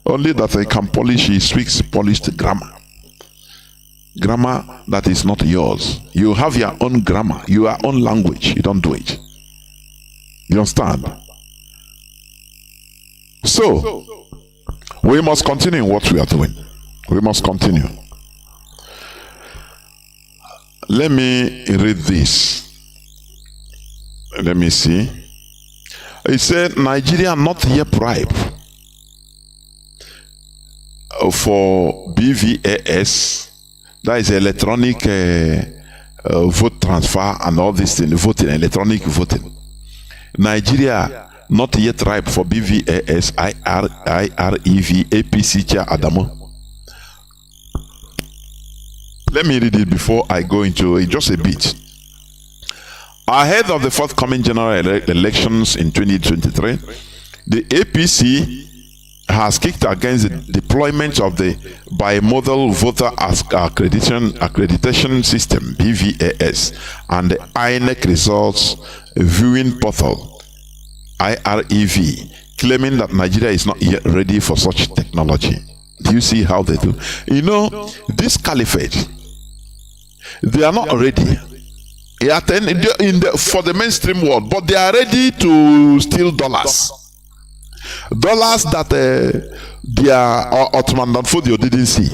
Only that he can polish, he speaks polished grammar. Grammar that is not yours. You have your own grammar, your own language. You don't do it. You understand? So, we must continue what we are doing. We must continue. Let me read this. Let me see. It said, Nigeria not yet ripe for BVAS. That is electronic vote transfer and all this thing, voting, electronic voting. Nigeria not yet ripe for BVAS, IREV, APC Chair Adamo. Let me read it before I go into it, just a bit. Ahead of the forthcoming general elections in 2023, the APC has kicked against the deployment of the bimodal voter accreditation system (BVAS) and the INEC results viewing portal (IREV), claiming that Nigeria is not yet ready for such technology. Do you see how they do? You know, this caliphate, they are not ready. For the mainstream world, but they are ready to steal dollars. Dollars that their Ottoman Danfodio didn't see.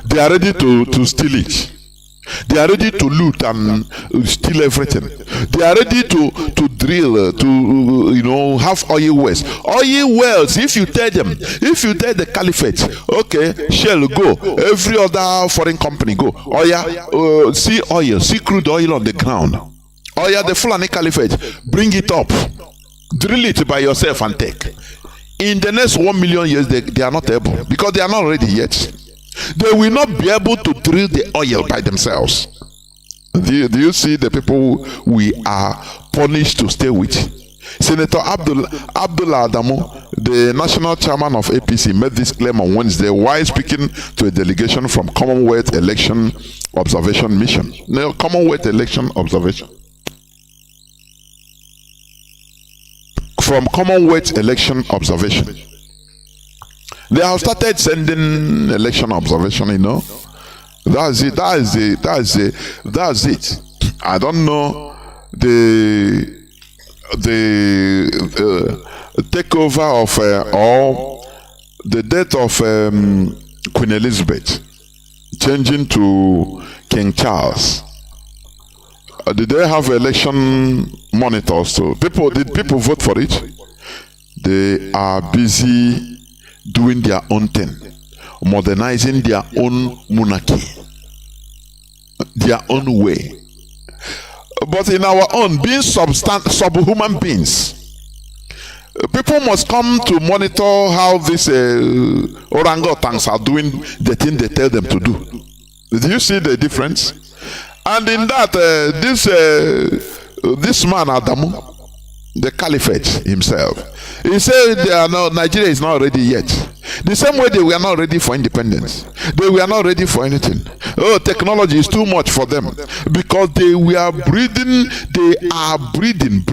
They are ready to steal it. They are ready to loot and steal everything. They are ready to drill, to have oil wells. Oil wells, if you tell the caliphate, okay, Shell go, every other foreign company go. See oil, see crude oil on the ground. The Fulani caliphate, bring it up. Drill it by yourself and take. In the next 1 million years, they are not able, because they are not ready yet. They will not be able to drill the oil by themselves. Do you see the people we are punished to stay with? Senator Abdullah Adamu, the national chairman of APC, made this claim on Wednesday while speaking to a delegation from Commonwealth Election Observation Mission. No, Commonwealth Election Observation. From Commonwealth Election Observation. They have started sending election observation, That's it. I don't know the takeover of or the death of Queen Elizabeth, changing to King Charles. Did they have election monitors too? Did people vote for it? They are busy doing their own thing, modernizing their own monarchy, their own way. But in our own, being subhuman beings, people must come to monitor how these orangutans are doing the thing they tell them to do. Do you see the difference? And in that, this man Adamu, the caliphate himself, he said Nigeria is not ready yet. The same way they were not ready for independence. They were not ready for anything. Oh, technology is too much for them because they were breeding. They are breeding.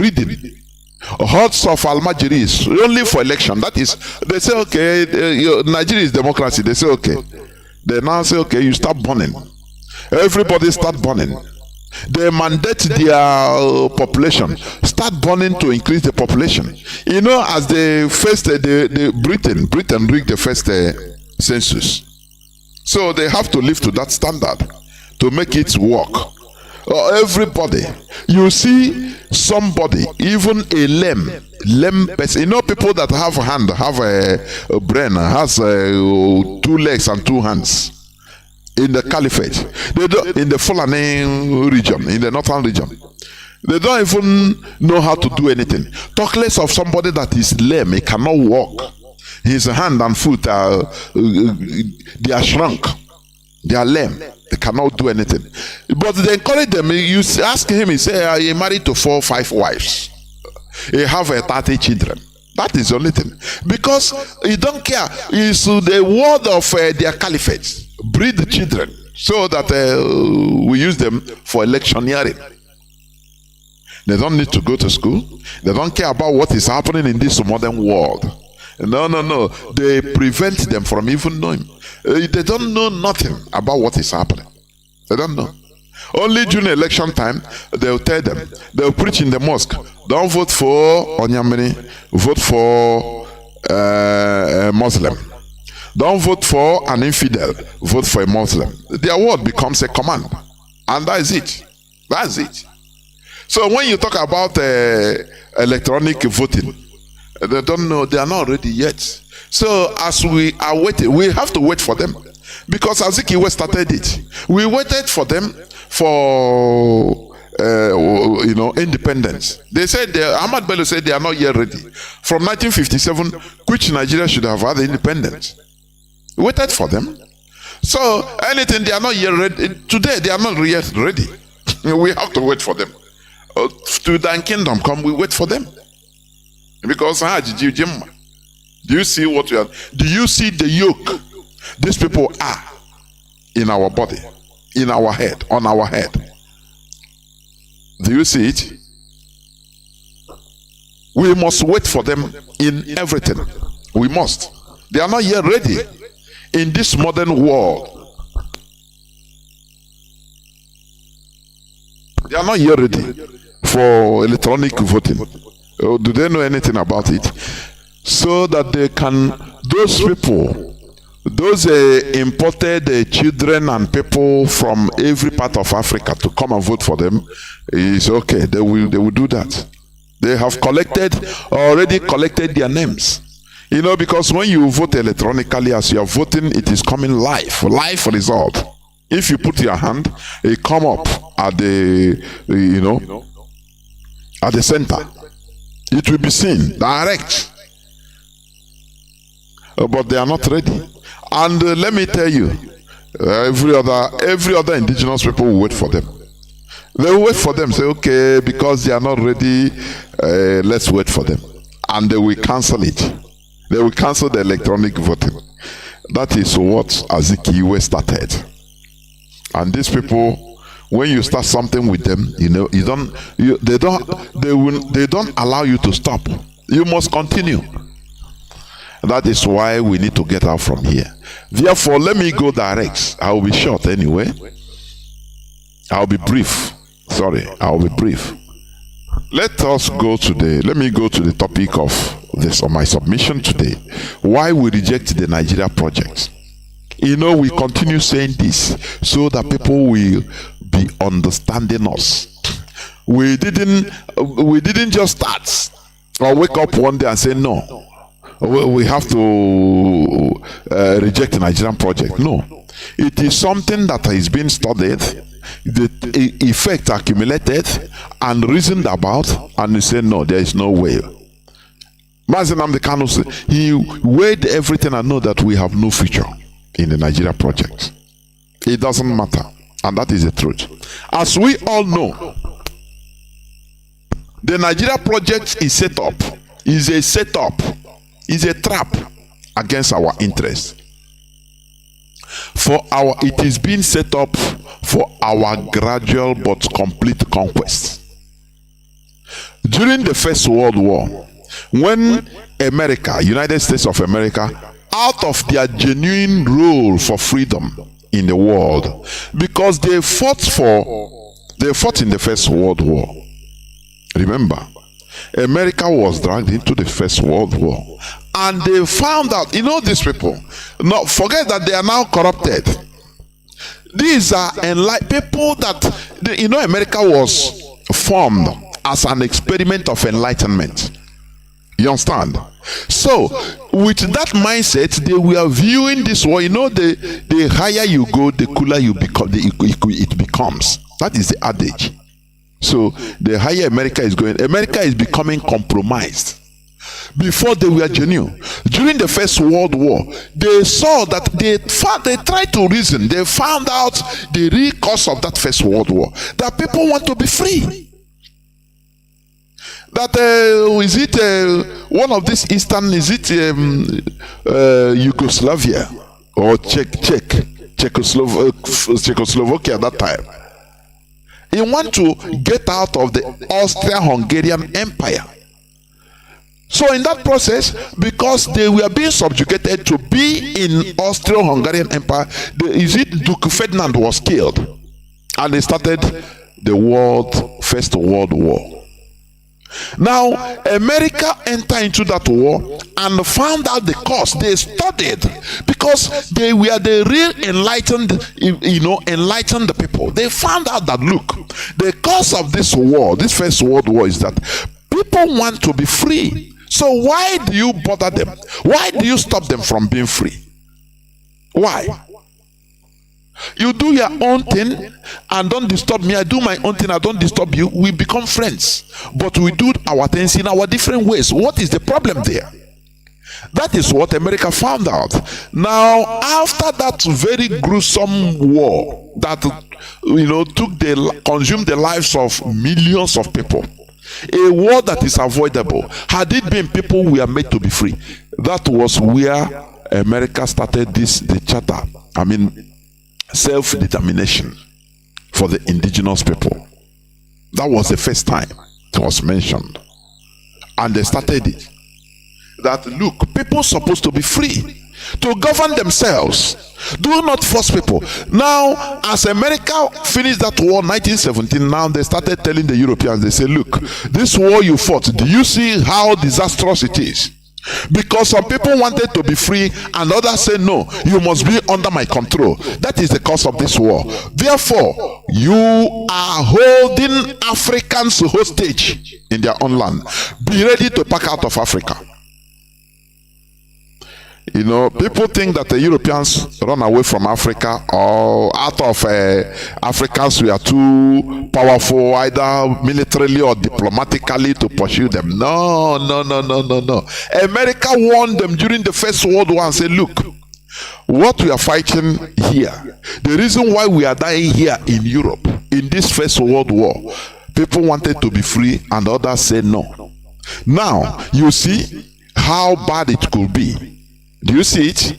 Hordes of Almajiris only for election. That is, they say, okay, Nigeria is democracy. They say, okay. They now say, okay, you start burning. Everybody start burning. They mandate their population start burning to increase the population. You know, as they first Britain rigged the first census, so they have to live to that standard to make it work. Everybody, you see somebody, even a lame person. You know, people that have a hand, have a brain, has 2 legs and 2 hands. In the caliphate, in the Fulani region, in the northern region, they don't even know how to do anything. Talk less of somebody that is lame, he cannot walk. His hand and foot they are shrunk, they are lame, they cannot do anything. But they encourage them. You ask him, he say he married to 4 or 5 wives, he have 30 children. That is the only thing, because he don't care. It's the word of their caliphate. Breed the children so that we use them for electioneering. They don't need to go to school. They don't care about what is happening in this modern world. No. They prevent them from even knowing. They don't know nothing about what is happening. They don't know. Only during election time, they'll tell them. They'll preach in the mosque. Don't vote for Onyamini. Vote for a Muslim. Don't vote for an infidel. Vote for a Muslim. Their word becomes a command. And that is it. That's it. So when you talk about electronic voting, they don't know. They are not ready yet. So as we are waiting, we have to wait for them. Because Azikiwe started it. We waited for them for independence. They said, Ahmad Bello said they are not yet ready. From 1957, which Nigeria should have had independence. We waited for them. So anything, they are not yet ready. Today they are not yet ready. We have to wait for them. To thine kingdom come, we wait for them. Because do you see what we are? Do you see the yoke these people are in our body, in our head, on our head? Do you see it? We must wait for them in everything. We must. They are not yet ready in this modern world. They are not yet ready for electronic voting. Do they know anything about it? So that they can, those people, those imported children and people from every part of Africa to come and vote for them, is okay. They will do that. They have already collected their names. You know, because when you vote electronically, as you are voting, it is coming live result. If you put your hand, it come up at the at the center. It will be seen direct. But they are not ready. And let me tell you, every other indigenous people will wait for them. They will wait for them, say, okay, because they are not ready, let's wait for them. And they will cancel it. They will cancel the electronic voting. That is what Azikiwe started. And these people, when you start something with them, they don't allow you to stop. You must continue. That is why we need to get out from here. Therefore, let me go direct. I will be short anyway. I'll be brief. I'll be brief. Let me go to the topic of this, or my submission today. Why we reject the Nigeria project. We continue saying this so that people will be understanding us. We didn't just start or wake up one day and say no. We have to reject the Nigerian project. No. It is something that is being studied, the effect accumulated and reasoned about, and we say no, there is no way. Mazi Nnamdi Kanu said he weighed everything and know that we have no future in the Nigeria project. It doesn't matter, and that is the truth. As we all know, the Nigeria project is a setup, is a trap, against our interests. It is being set up for our gradual but complete conquest. During the First World War, when America, United States of America, out of their genuine role for freedom in the world, because they fought in the First World War. Remember, America was dragged into the First World War, and they found out, these people, not forget that they are now corrupted. These are people that, America was formed as an experiment of enlightenment. You understand? So, with that mindset, they were viewing this war. The higher you go, the cooler you become. It becomes. That is the adage. So, the higher America is going, America is becoming compromised. Before they were genuine. During the First World War, they saw that they tried to reason. They found out the real cause of that First World War. That people want to be free. That is it one of these Eastern, is it Yugoslavia or Czechoslovakia at that time? He want to get out of the Austro-Hungarian Empire. So in that process, because they were being subjugated to be in Austro-Hungarian Empire, Duke Ferdinand was killed, and they started the First World War. Now, America entered into that war and found out the cause. They studied, because they were the real enlightened people. They found out that, look, the cause of this war, this First World War, is that people want to be free. So why do you bother them? Why do you stop them from being free? Why? You do your own thing and don't disturb me. I do my own thing, I don't disturb you. We become friends. But we do our things in our different ways. What is the problem there? That is what America found out. Now, after that very gruesome war that consumed the lives of millions of people, a war that is avoidable, had it been people were made to be free, that was where America started the charter. Self-determination for the indigenous people. That was the first time it was mentioned. And they started it. That, look, people are supposed to be free to govern themselves. Do not force people. Now, as America finished that war in 1917, now they started telling the Europeans, they say, look, this war you fought, do you see how disastrous it is? Because some people wanted to be free and others say, no, you must be under my control. That is the cause of this war. Therefore, you are holding Africans hostage in their own land. Be ready to pack out of Africa. People think that the Europeans run away from Africa, or out of Africans we are too powerful, either militarily or diplomatically, to pursue them. No. America warned them during the First World War and said, look, what we are fighting here, the reason why we are dying here in Europe, in this First World War, people wanted to be free and others said no. Now, you see how bad it could be. Do you see it?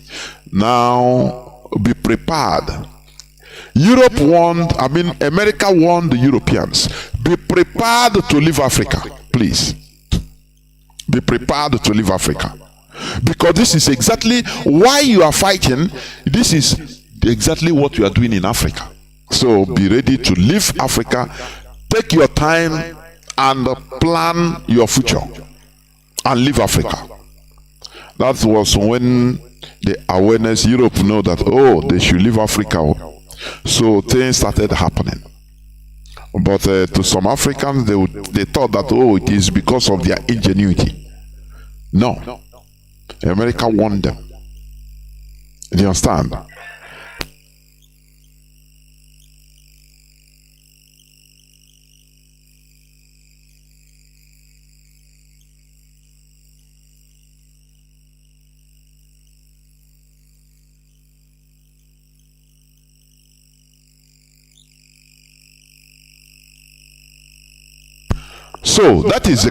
Now, be prepared. America warned the Europeans, be prepared to leave Africa, please. Be prepared to leave Africa. Because this is exactly why you are fighting. This is exactly what you are doing in Africa. So be ready to leave Africa. Take your time and plan your future and leave Africa. That was when the awareness, Europe know that, they should leave Africa. So things started happening. But to some Africans, they thought that, it is because of their ingenuity. No. America warned them. Do you understand? So that is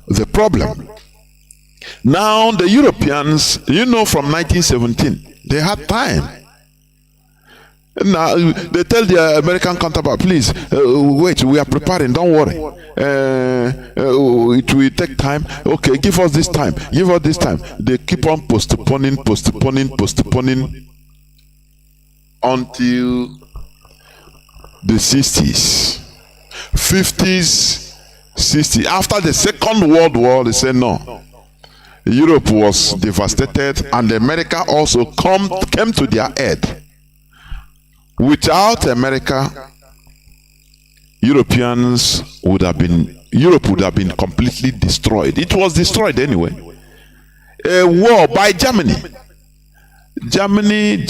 the problem. Now the Europeans, from 1917, they had time. Now they tell their American counterpart, please wait, we are preparing, don't worry. It will take time. Okay, give us this time. Give us this time. They keep on postponing until the 60s, 50s, 60s. After the Second World War, they said no. Europe was devastated, and America also came to their aid. Without America, Europe would have been completely destroyed. It was destroyed anyway. A war by Germany. Germany,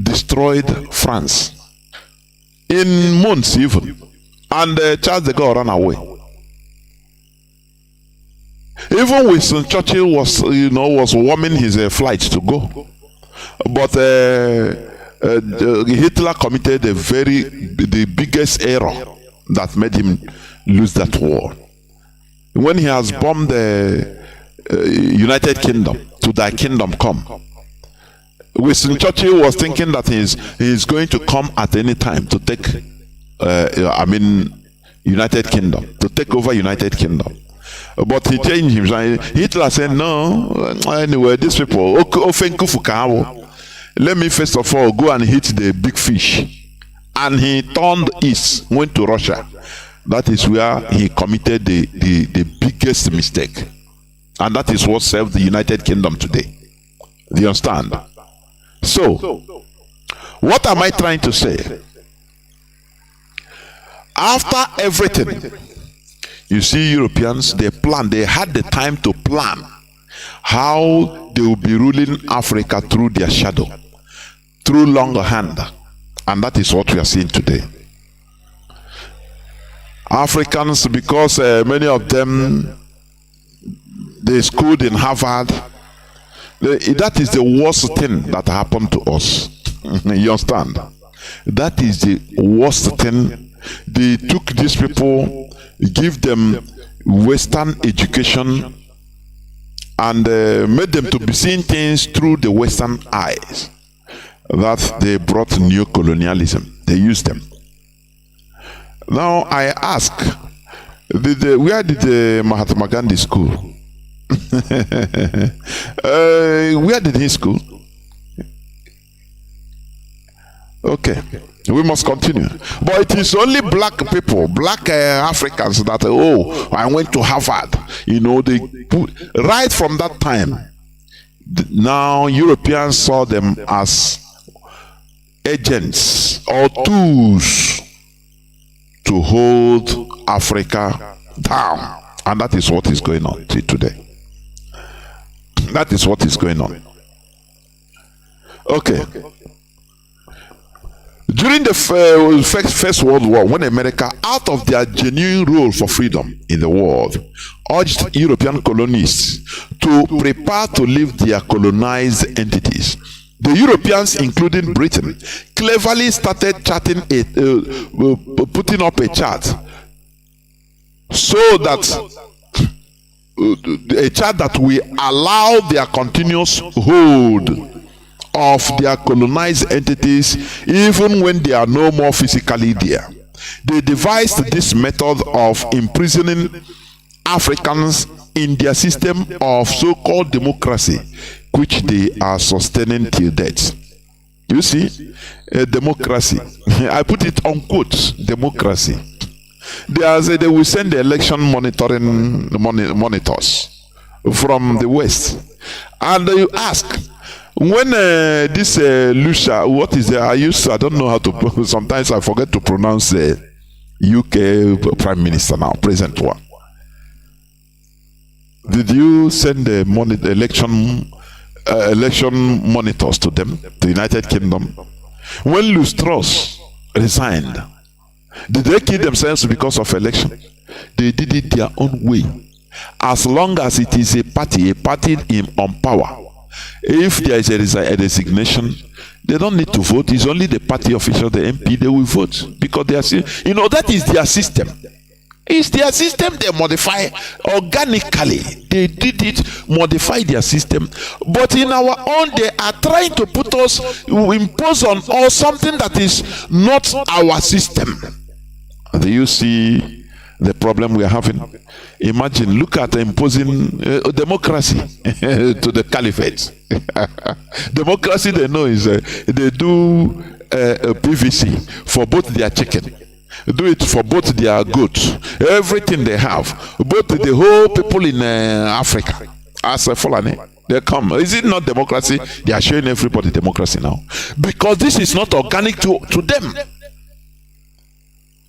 destroyed France in months even, and Charles de Gaulle ran away. Even Winston Churchill was warming his flight to go, but Hitler committed the biggest error that made him lose that war. When he has bombed the United Kingdom, to thy kingdom come. Winston Churchill was thinking that he's going to come at any time to take, United Kingdom, to take over United Kingdom. But he changed him. Hitler said, no, anyway, these people, let me first of all go and hit the big fish. And he turned east, went to Russia. That is where he committed the biggest mistake. And that is what served the United Kingdom today. Do you understand? So, what am I trying to say? After everything, you see, Europeans, they had the time to plan how they will be ruling Africa through their shadow, through longer hand. And that is what we are seeing today. Africans, because many of them, they schooled in Harvard, that is the worst thing that happened to us. You understand? That is the worst thing. They took these people, give them Western education, and made them to be seeing things through the Western eyes. That they brought neocolonialism. They used them. Now I ask, where did Mahatma Gandhi school? Where did he school? Okay, we must continue. But it is only black people, black Africans that, I went to Harvard. They put, right from that time, now Europeans saw them as agents or tools to hold Africa down. And that is what is going on today. That is what is going on. Okay. During the First World War, when America, out of their genuine role for freedom in the world, urged European colonists to prepare to leave their colonized entities, the Europeans, including Britain, cleverly started putting up a chart so that a chart that will allow their continuous hold of their colonized entities even when they are no more physically there. They devised this method of imprisoning Africans in their system of so-called democracy, which they are sustaining till death. You see, democracy. I put it on quotes, democracy. They will send the election monitoring monitors from the West. And you ask, when this Lucia, what is there? I don't know how to, sometimes I forget to pronounce the UK Prime Minister now, present one. Did you send the election monitors to them, the United Kingdom? When Liz Truss resigned, did they kill themselves because of election? They did it their own way. As long as it is a party on power, if there is a resignation, they don't need to vote. It's only the party official, the MP, they will vote because they are, that is their system. It's their system they modify organically. They did it, modify their system. But in our own, they are trying to put us, impose on us something that is not our system. Do you see the problem we are having? Imagine, look at imposing democracy to the caliphate. Democracy, they know, is they do PVC for both their chicken. Do it for both their goods, everything they have, both the whole people in Africa. As a Fulani, they come. Is it not democracy? They are showing everybody democracy now, because this is not organic to them.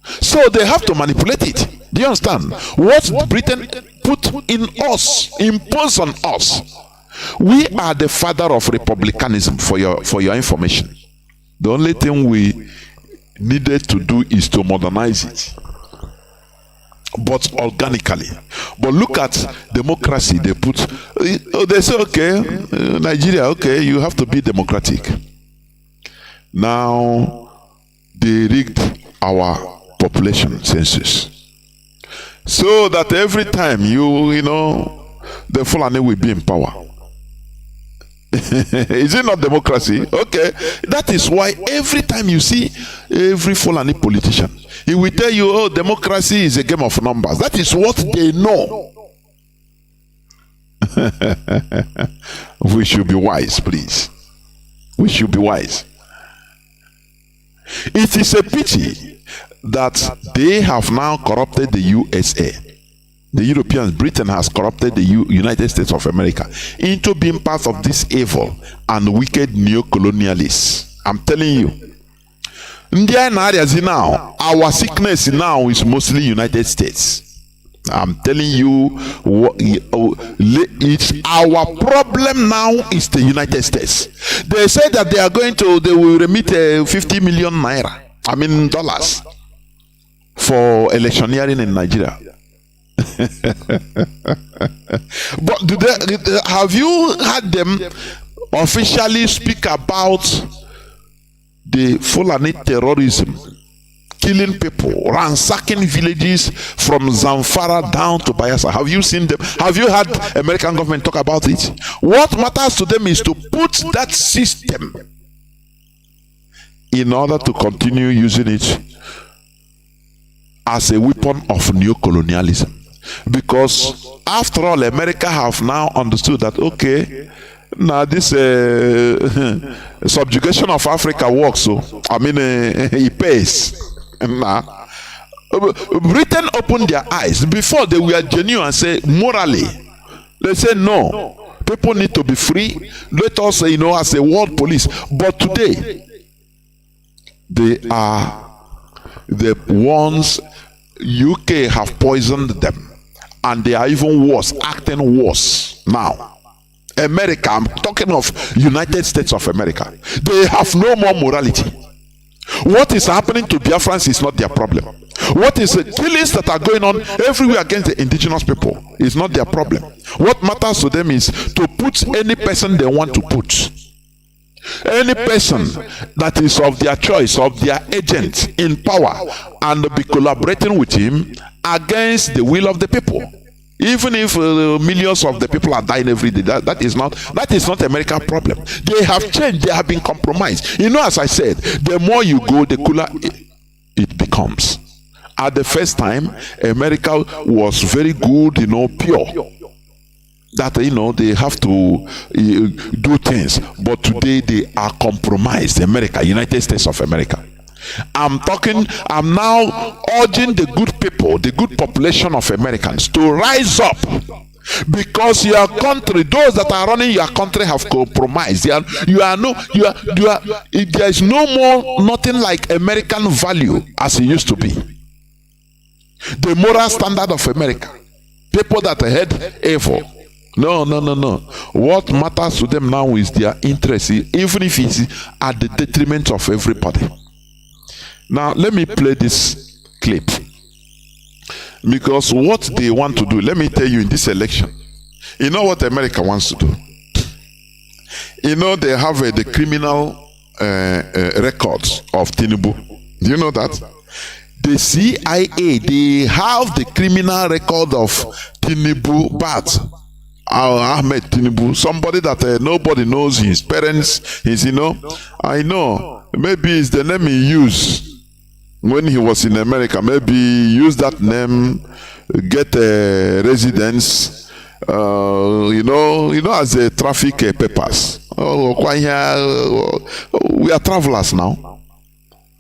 So they have to manipulate it. Do you understand? What Britain put in us, impose on us. We are the father of republicanism. For your information, the only thing we needed to do is to modernize it, but organically. But look at democracy. They put, they say, okay, Nigeria, okay, you have to be democratic. Now they rigged our population census, so that every time you know, the Fulani will be in power. Is it not democracy? Okay, that is why every time you see every Fulani politician, he will tell you, oh, democracy is a game of numbers. That is what they know. We should be wise, please. We should be wise. It is a pity that they have now corrupted the USA. The Europeans, Britain has corrupted the United States of America into being part of this evil and wicked neo-colonialists. I'm telling you. Indian areas now, our sickness now is mostly United States. I'm telling you, it's our problem now is the United States. They say that they will remit 50 million naira, dollars, for electioneering in Nigeria. But have you heard them officially speak about the Fulani terrorism, killing people, ransacking villages from Zamfara down to Biafra? Have you seen them? Have you heard American government talk about it? What matters to them is to put that system in order to continue using it as a weapon of neo-colonialism. Because after all, America have now understood that, okay, now this subjugation of Africa works, so it pays. Now, Britain opened their eyes. Before, they were genuine and say morally, they say no, people need to be free. Let us say, as a world police. But today, they are the ones. UK have poisoned them, and they are even worse, acting worse now. America, I'm talking of United States of America, they have no more morality. What is happening to Biafrans is not their problem. What is the killings that are going on everywhere against the indigenous people is not their problem. What matters to them is to put any person they want to put. Any person that is of their choice, of their agent in power, and be collaborating with him against the will of the people. Even if millions of the people are dying every day, that is not America's problem. They have changed, they have been compromised. As I said, the more you go, the cooler it becomes. At the first time, America was very good, pure. That they have to do things, but today they are compromised. America, United States of America. I'm now urging the good people, the good population of Americans to rise up, because your country, those that are running your country, have compromised. There is nothing like American value as it used to be. The moral standard of America. People that hate evil. No. What matters to them now is their interest, even if it's at the detriment of everybody. Now, let me play this clip. Because what they want to do, let me tell you, in this election, you know what America wants to do? They have the criminal records of Chinedu. Do you know that? The CIA, they have the criminal record of Tinubu, but Ahmed Tinubu, somebody that nobody knows his parents, I know, maybe it's the name he used when he was in America. Maybe he used that name, get a residence, as a traffic papers. We are travelers now.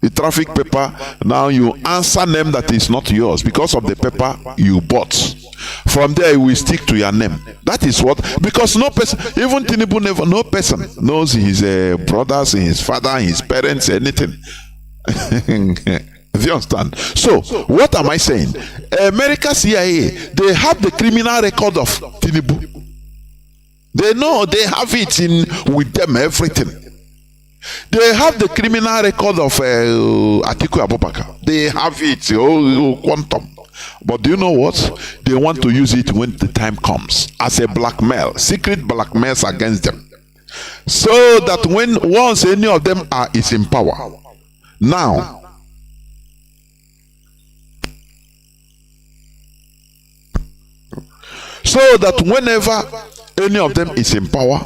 The traffic paper, now you answer name that is not yours because of the paper you bought. From there, you will stick to your name. That is what, because no person, even Tinubu, no person knows his brothers, his father, his parents, anything. Do you understand? So, what am I saying? America CIA, they have the criminal record of Tinubu. They know they have it in with them, everything. They have the criminal record of Atiku Abubakar. They have it, quantum. But do you know what? They want to use it when the time comes as a blackmail, secret blackmails against them. So that once any of them is in power, now, so that whenever any of them is in power,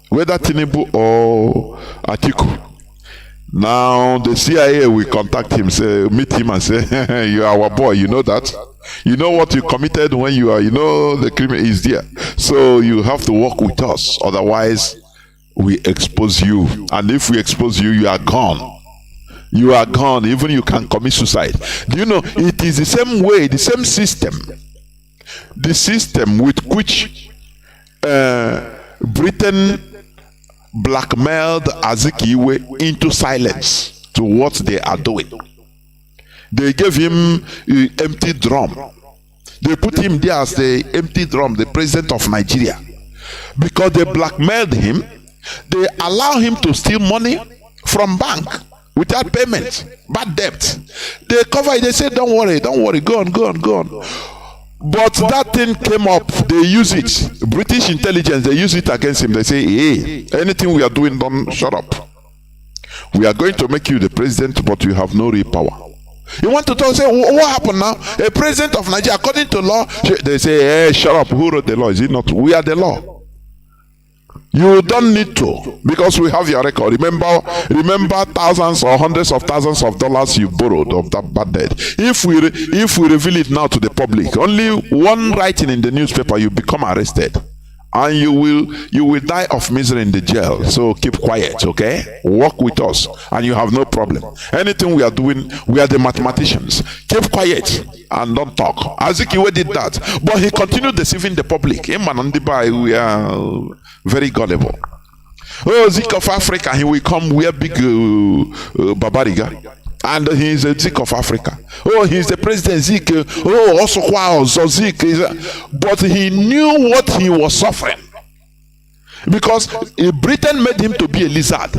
whether Tinubu or Atiku, now the CIA will contact him, meet him and say, you are our boy, you know that? You know what you committed when you are, the criminal is there. So you have to work with us, otherwise we expose you. And if we expose you, you are gone. You are gone, even you can commit suicide. Do you know, it is the same way, the same system. The system with which Britain blackmailed Azikiwe into silence to what they are doing. They gave him an empty drum. They put him there as the empty drum, the president of Nigeria. Because they blackmailed him, they allow him to steal money from bank without payment, bad debt. They cover it, they say, don't worry, go on. But that thing came up, they use it. British intelligence, they use it against him. They say, hey, anything we are doing, don't shut up. We are going to make you the president, but you have no real power. You want to talk, say, what happened now? A president of Nigeria, according to law, they say, hey, shut up. Who wrote the law? Is it not? We are the law. You don't need to, because we have your record. Remember thousands or hundreds of thousands of dollars you borrowed of that bad debt. If we reveal it now to the public, only one writing in the newspaper, you become arrested, and you will die of misery in the jail. So keep quiet, okay? Work with us, and you have no problem. Anything we are doing, we are the mathematicians. Keep quiet and don't talk. Azikiwe did that, but he continued deceiving the public. Him and Nnamdi, we are very gullible. Oh, Zik of Africa, he will come wear big Babariga. And he is a Zik of Africa. Oh, he is the president Zik. Oh, also so Zik. But he knew what he was suffering. Because Britain made him to be a lizard.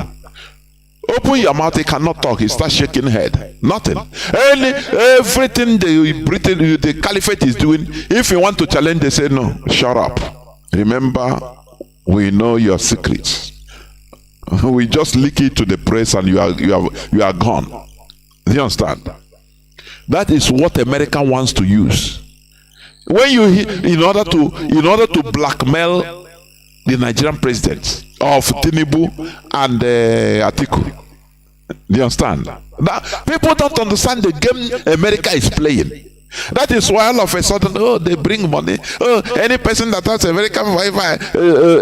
Open your mouth, he cannot talk. He starts shaking head. Nothing. Everything the caliphate is doing, if you want to challenge, they say, no, shut up. Remember, we know your secrets. We just leak it to the press and you are gone. Do you understand? That is what America wants to use. When you in order to blackmail the Nigerian president of Tinubu and Atiku. Do you understand? Now, people don't understand the game America is playing. That is why all of a sudden, they bring money. Any person that has American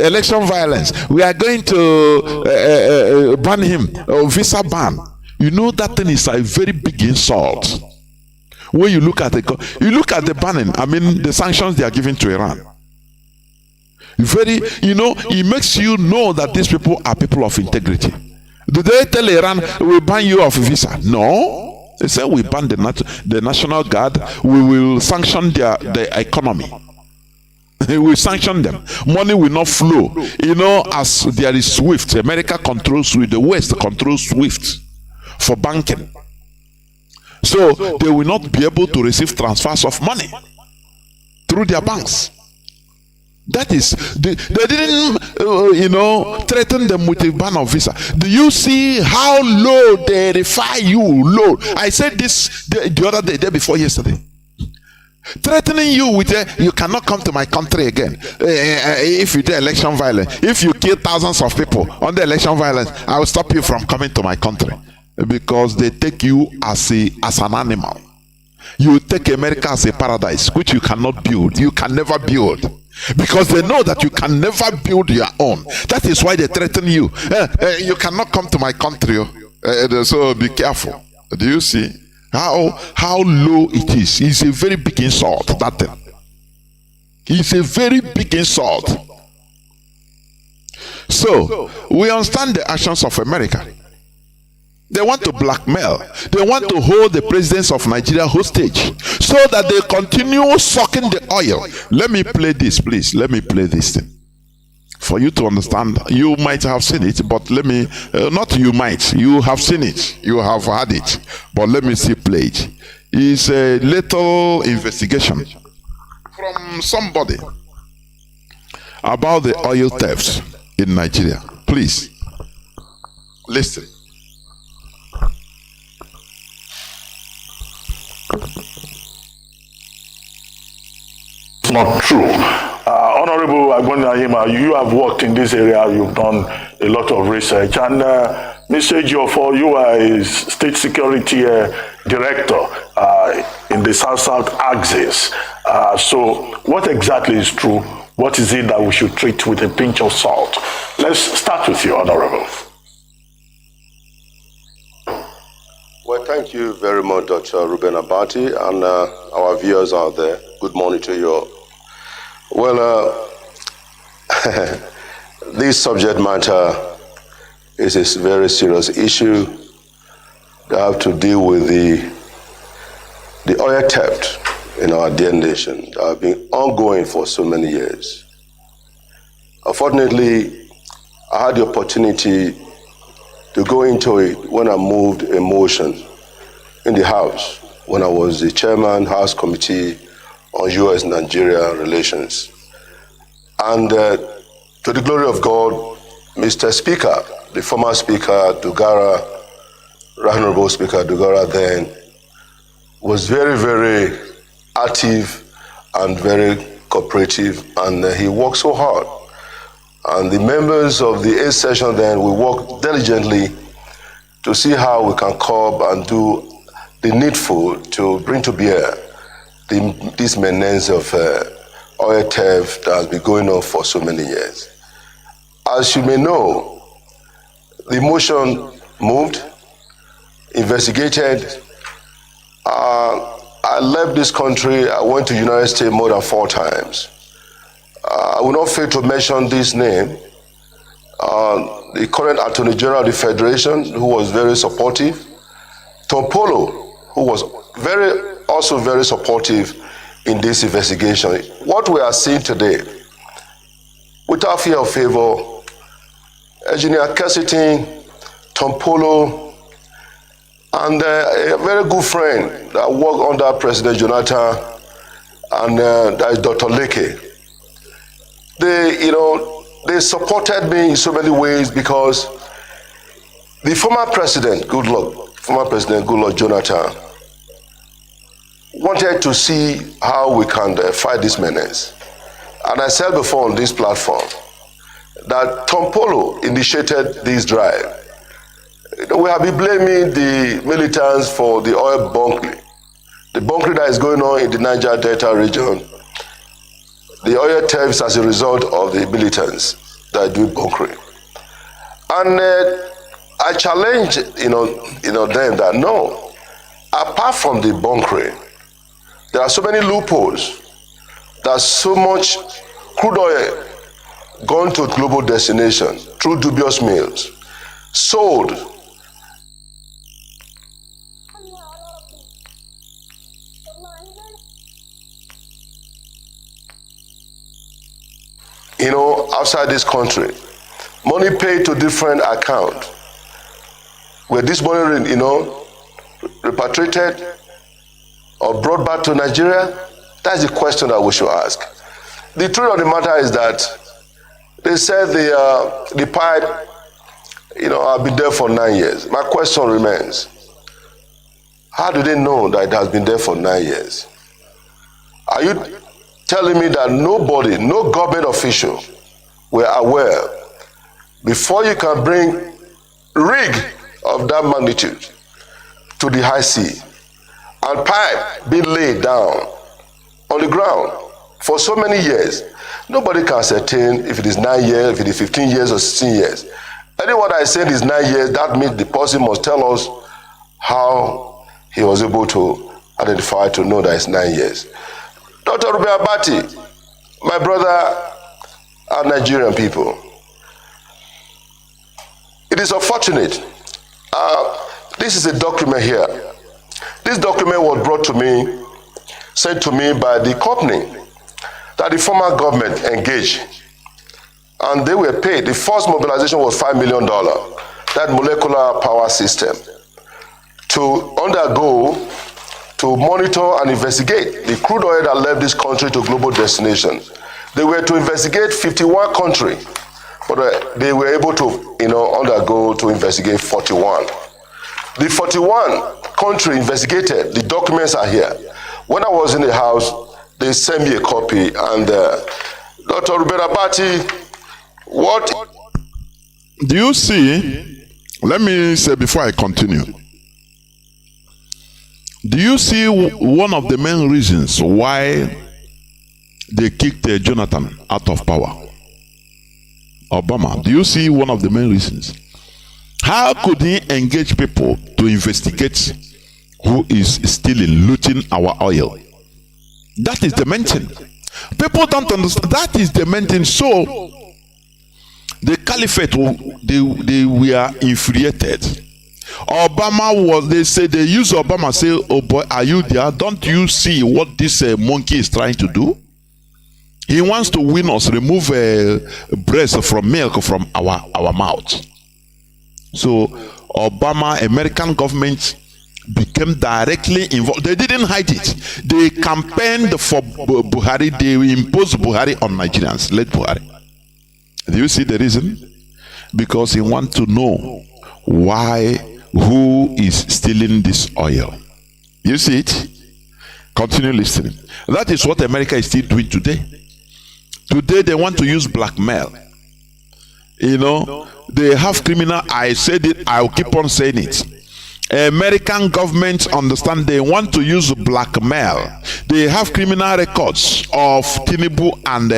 election violence, we are going to ban him, visa ban. You know that thing is a very big insult. When you look at the banning, I mean the sanctions they are giving to Iran. It makes you know that these people are people of integrity. Did they tell Iran, we ban you of visa? No. They said we ban the National Guard, we will sanction their economy. We will sanction them. Money will not flow. As there is SWIFT, America controls SWIFT, the West controls SWIFT for banking. So they will not be able to receive transfers of money through their banks. That is, they didn't, threaten them with a ban of visa. Do you see how low they refer you? Low. I said this the other day before yesterday. Threatening you with you cannot come to my country again if you do election violence. If you kill thousands of people on the election violence, I will stop you from coming to my country, because they take you as an animal. You take America as a paradise which you cannot build. You can never build, because they know that you can never build your own. That is why they threaten you. You cannot come to my country, so be careful. Do you see how low it is? It's a very big insult. That thing. It's a very big insult. So we understand the actions of America. They want to blackmail. They want to hold the presidents of Nigeria hostage so that they continue sucking the oil. Let me play this, please. Let me play this thing for you to understand. You might have seen it, but let me, not you might, you have seen it. You have had it. But let me see, play it. It's a little investigation from somebody about the oil thefts in Nigeria. Please, listen. It's not true. Honorable Agbonahima, you have worked in this area, you've done a lot of research, and Mr. Ejiofor, you are a state security director in the South-South axis. So what exactly is true? What is it that we should treat with a pinch of salt? Let's start with you, Honorable. Well, thank you very much, Dr. Ruben Abati, and our viewers out there. Good morning to you all. Well, this subject matter is a very serious issue that have to deal with the oil theft in our dear nation that have been ongoing for so many years. Unfortunately, I had the opportunity to go into it when I moved a motion in the House, when I was the chairman, House Committee on U.S.-Nigeria Relations. And to the glory of God, Mr. Speaker, the former Speaker, Dugara, Right Honorable Speaker Dugara then, was very, very active and very cooperative, and he worked so hard. And the members of the 8th session then, we worked diligently to see how we can curb and do the needful to bring to bear this menace of oil theft that has been going on for so many years. As you may know, the motion moved, investigated. I left this country. I went to the United States more than 4 times. I will not fail to mention this name. The current Attorney General of the Federation, who was very supportive. Tom Polo, who was also very supportive in this investigation. What we are seeing today, without fear of favor, Engineer Kessiting, Tom Polo, and a very good friend that worked under President Jonathan, and that is Dr. Leke. They supported me in so many ways because the former President Goodluck Jonathan, wanted to see how we can fight this menace. And I said before on this platform that Tom Polo initiated this drive. We have been blaming the militants for the oil bunkering. The bunkering that is going on in the Niger Delta region, the oil thefts as a result of the militants that do bunkering. And I challenge them that no, apart from the bunkering, there are so many loopholes. There's so much crude oil gone to global destination through dubious means, sold. Outside this country, money paid to different accounts. Were this money, repatriated or brought back to Nigeria? That's the question that we should ask. the truth of the matter is that they said the pipe, I've been there for 9 years. My question remains, how do they know that it has been there for 9 years? Are you telling me that nobody, no government official were aware before you can bring rig of that magnitude to the high sea and pipe being laid down on the ground for so many years? Nobody can ascertain if it is 9 years, if it is 15 years or 16 years. Anyone that is saying it is 9 years, that means the person must tell us how he was able to identify to know that it's 9 years. Dr. Ruben Abati, my brother and Nigerian people, it is unfortunate. This is a document here. This document was brought to me, sent to me by the company that the former government engaged, and they were paid. The first mobilization was $5 million, that molecular power system, to undergo, to monitor and investigate the crude oil that left this country to global destination. They were to investigate 51 countries, but they were able to, undergo to investigate 41. The 41 country investigated, the documents are here. When I was in the house, they sent me a copy, and Dr. Ruben Abati, what do you see? Let me say before I continue. Do you see one of the main reasons why they kicked Jonathan out of power? Obama. Do you see one of the main reasons? How could he engage people to investigate who is stealing, looting our oil? That is the main thing. People don't understand. That is the main thing. So the caliphate, they were infuriated. Obama was, they say, they use Obama, say, oh boy, are you there? Don't you see what this monkey is trying to do? He wants to win us, remove breast from milk from our mouth. So Obama, American government became directly involved. They didn't hide it. They campaigned for Buhari. They imposed Buhari on Nigerians, led Buhari. Do you see the reason? Because he wants to know who is stealing this oil. You see it? Continue listening. That is what America is still doing today. Today they want to use blackmail. They have criminal. I said it, I'll keep on saying it. American government understand they want to use blackmail. They have criminal records of Tinubu and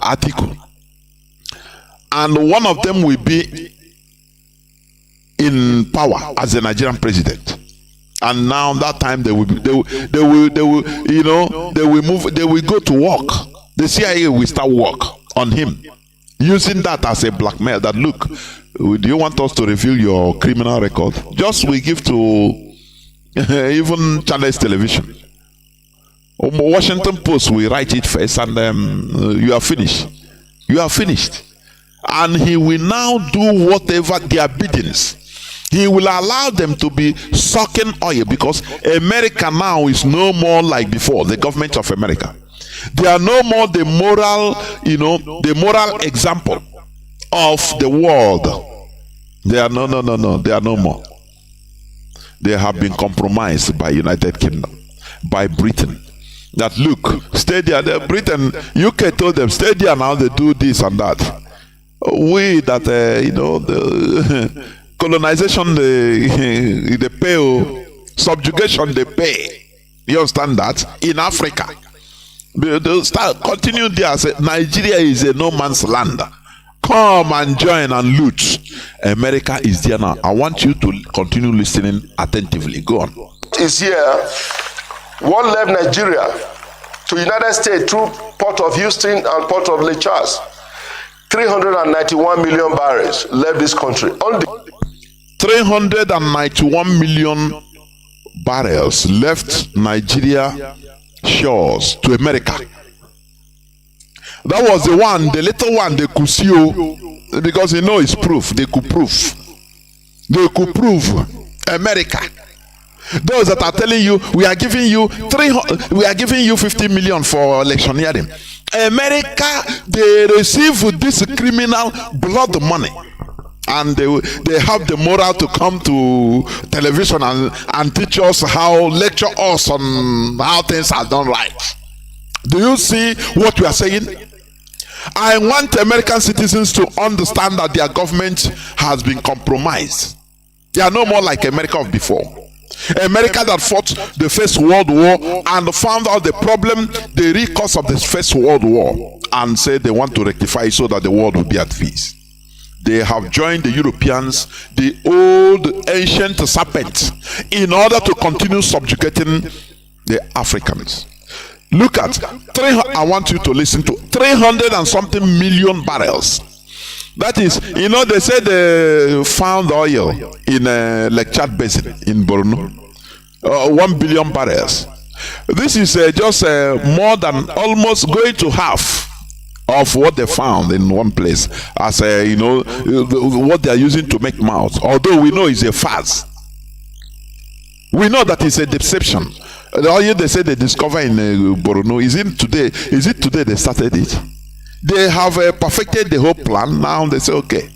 Atiku, and one of them will be in power as the Nigerian president. And now that time they will go to work. The CIA will start work on him, using that as a blackmail. That look, do you want us to reveal your criminal record? Just we give to even Channels Television. Washington Post will write it first, and you are finished. You are finished. And he will now do whatever their biddings. He will allow them to be sucking oil, because America now is no more like before, the government of America. They are no more the moral example of the world. They are no, they are no more. They have been compromised by United Kingdom, by Britain. That look, stay there. Britain, UK told them, stay there now, they do this and that. We that, the colonization, they pay, subjugation, they pay. You understand that? In Africa. They'll start continue there. Say Nigeria is a no man's land. Come and join and loot. America is there now. I want you to continue listening attentively. Go on. Is here. One left Nigeria to United States through Port of Houston and Port of Lake Charles. 391 million barrels left this country. Only 391 million barrels left Nigeria shores to America. That was the one, the little one they could see, because it's proof. They could prove. They could prove America. Those that are telling you we are giving you 50 million for electioneering. America, they receive this criminal blood money. And they have the moral to come to television and teach us lecture us on how things are done right. Do you see what we are saying? I want American citizens to understand that their government has been compromised. They are no more like America of before. America that fought the First World War and found out the problem, the real cause of the First World War, and said they want to rectify it so that the world will be at peace. They have joined the Europeans, the old ancient serpent, in order to continue subjugating the Africans. Look at, I want you to listen to 300 and something million barrels. That is, you know, they said they found oil in Lake Chad Basin in Borno. 1 billion barrels. This is just more than almost going to half of what they found in one place as you know, what they are using to make mouth. Although we know it's a farce. We know that it's a deception. The oil they say they discover in Borno, is it today they started it? They have perfected the whole plan. Now they say, okay,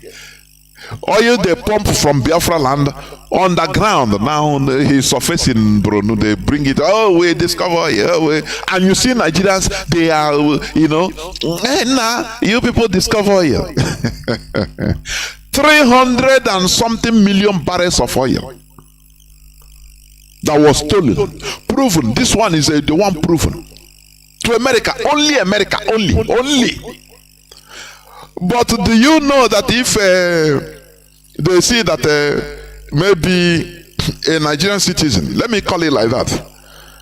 oil they pump from Biafra land underground. Now he surface in Borno. They bring it. Oh, we discover oil. And you see Nigerians, they are, you know, you people discover oil. 300 and something million barrels of oil that was stolen, proven. This one is the one proven to America, only America, only. But do you know that if they see that maybe a Nigerian citizen, let me call it like that,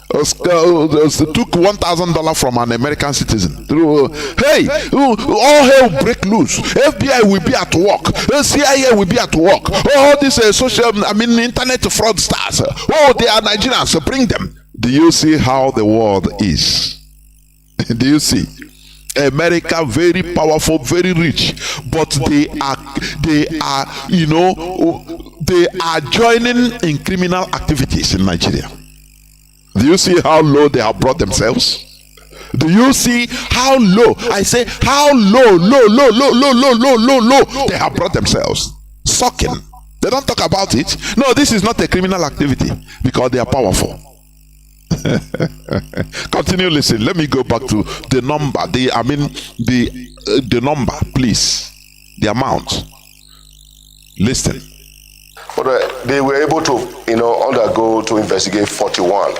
took $1,000 from an American citizen, hey, all hell break loose, FBI will be at work, CIA will be at work, all these internet fraudsters, they are Nigerians, bring them. Do you see how the world is? Do you see? America very powerful, very rich, but they are you know, they are joining in criminal activities in Nigeria. Do you see how low they have brought themselves? Do you see how low? I say how low they have brought themselves. Sucking. They don't talk about it. No, this is not a criminal activity because they are powerful. Continue listening. Let me go back to the number. The number, please. The amount. Listen. But they were able to, undergo to investigate 41.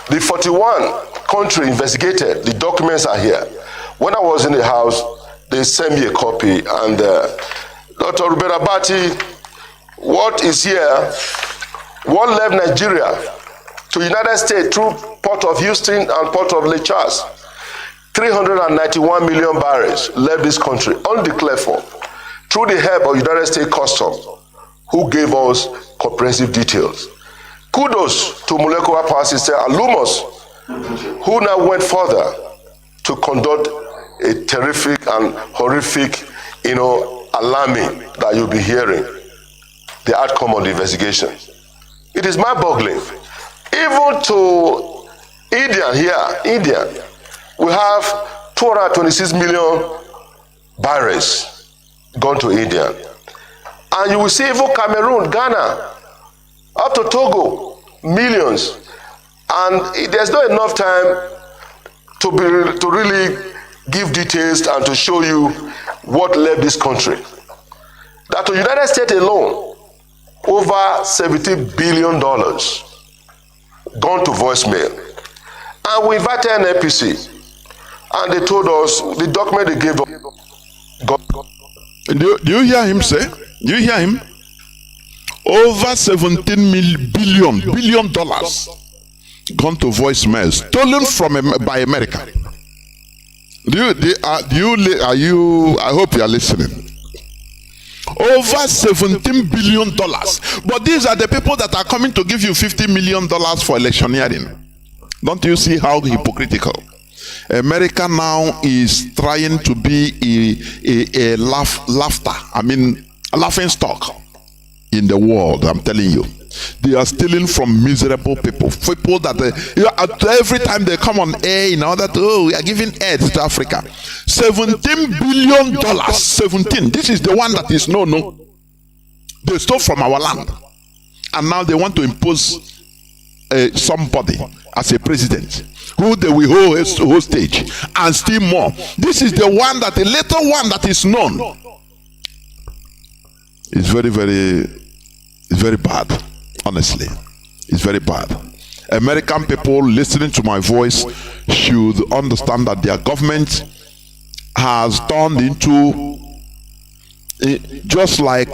The 41 country investigated. The documents are here. When I was in the house, they sent me a copy. And Dr. Ruben Abati, what is here? What left Nigeria to United States through Port of Houston and Port of Lake Charles? 391 million barrels left this country undeclared for through the help of United States Customs, who gave us comprehensive details. Kudos to Molecular Power System and Lumos, who now went further to conduct a terrific and horrific, alarming that you'll be hearing, the outcome of the investigation. It is mind-boggling. Even to India, we have 226 million barrels gone to India. And you will see even Cameroon, Ghana, up to Togo, millions. And there's not enough time to really give details and to show you what left this country. That to the United States alone, over $70 billion gone to voicemail. And we invited an NPC, and they told us the document they gave us. Do you hear him say? Do you hear him? Over $17 billion gone to voicemail, stolen by America. I hope you are listening. Over $17 billion. But these are the people that are coming to give you $50 million for electioneering. Don't you see how hypocritical? America now is trying to be a laughing stock in the world, I'm telling you. They are stealing from miserable people. People that every time they come on air in order to, we are giving aid to Africa. $17 billion. 17. This is the one that is no. They stole from our land. And now they want to impose somebody as a president who they will hold hostage and steal more. This is the one that the little one that is known. It's very, very bad. Honestly, it's very bad. American people listening to my voice should understand that their government has turned into just like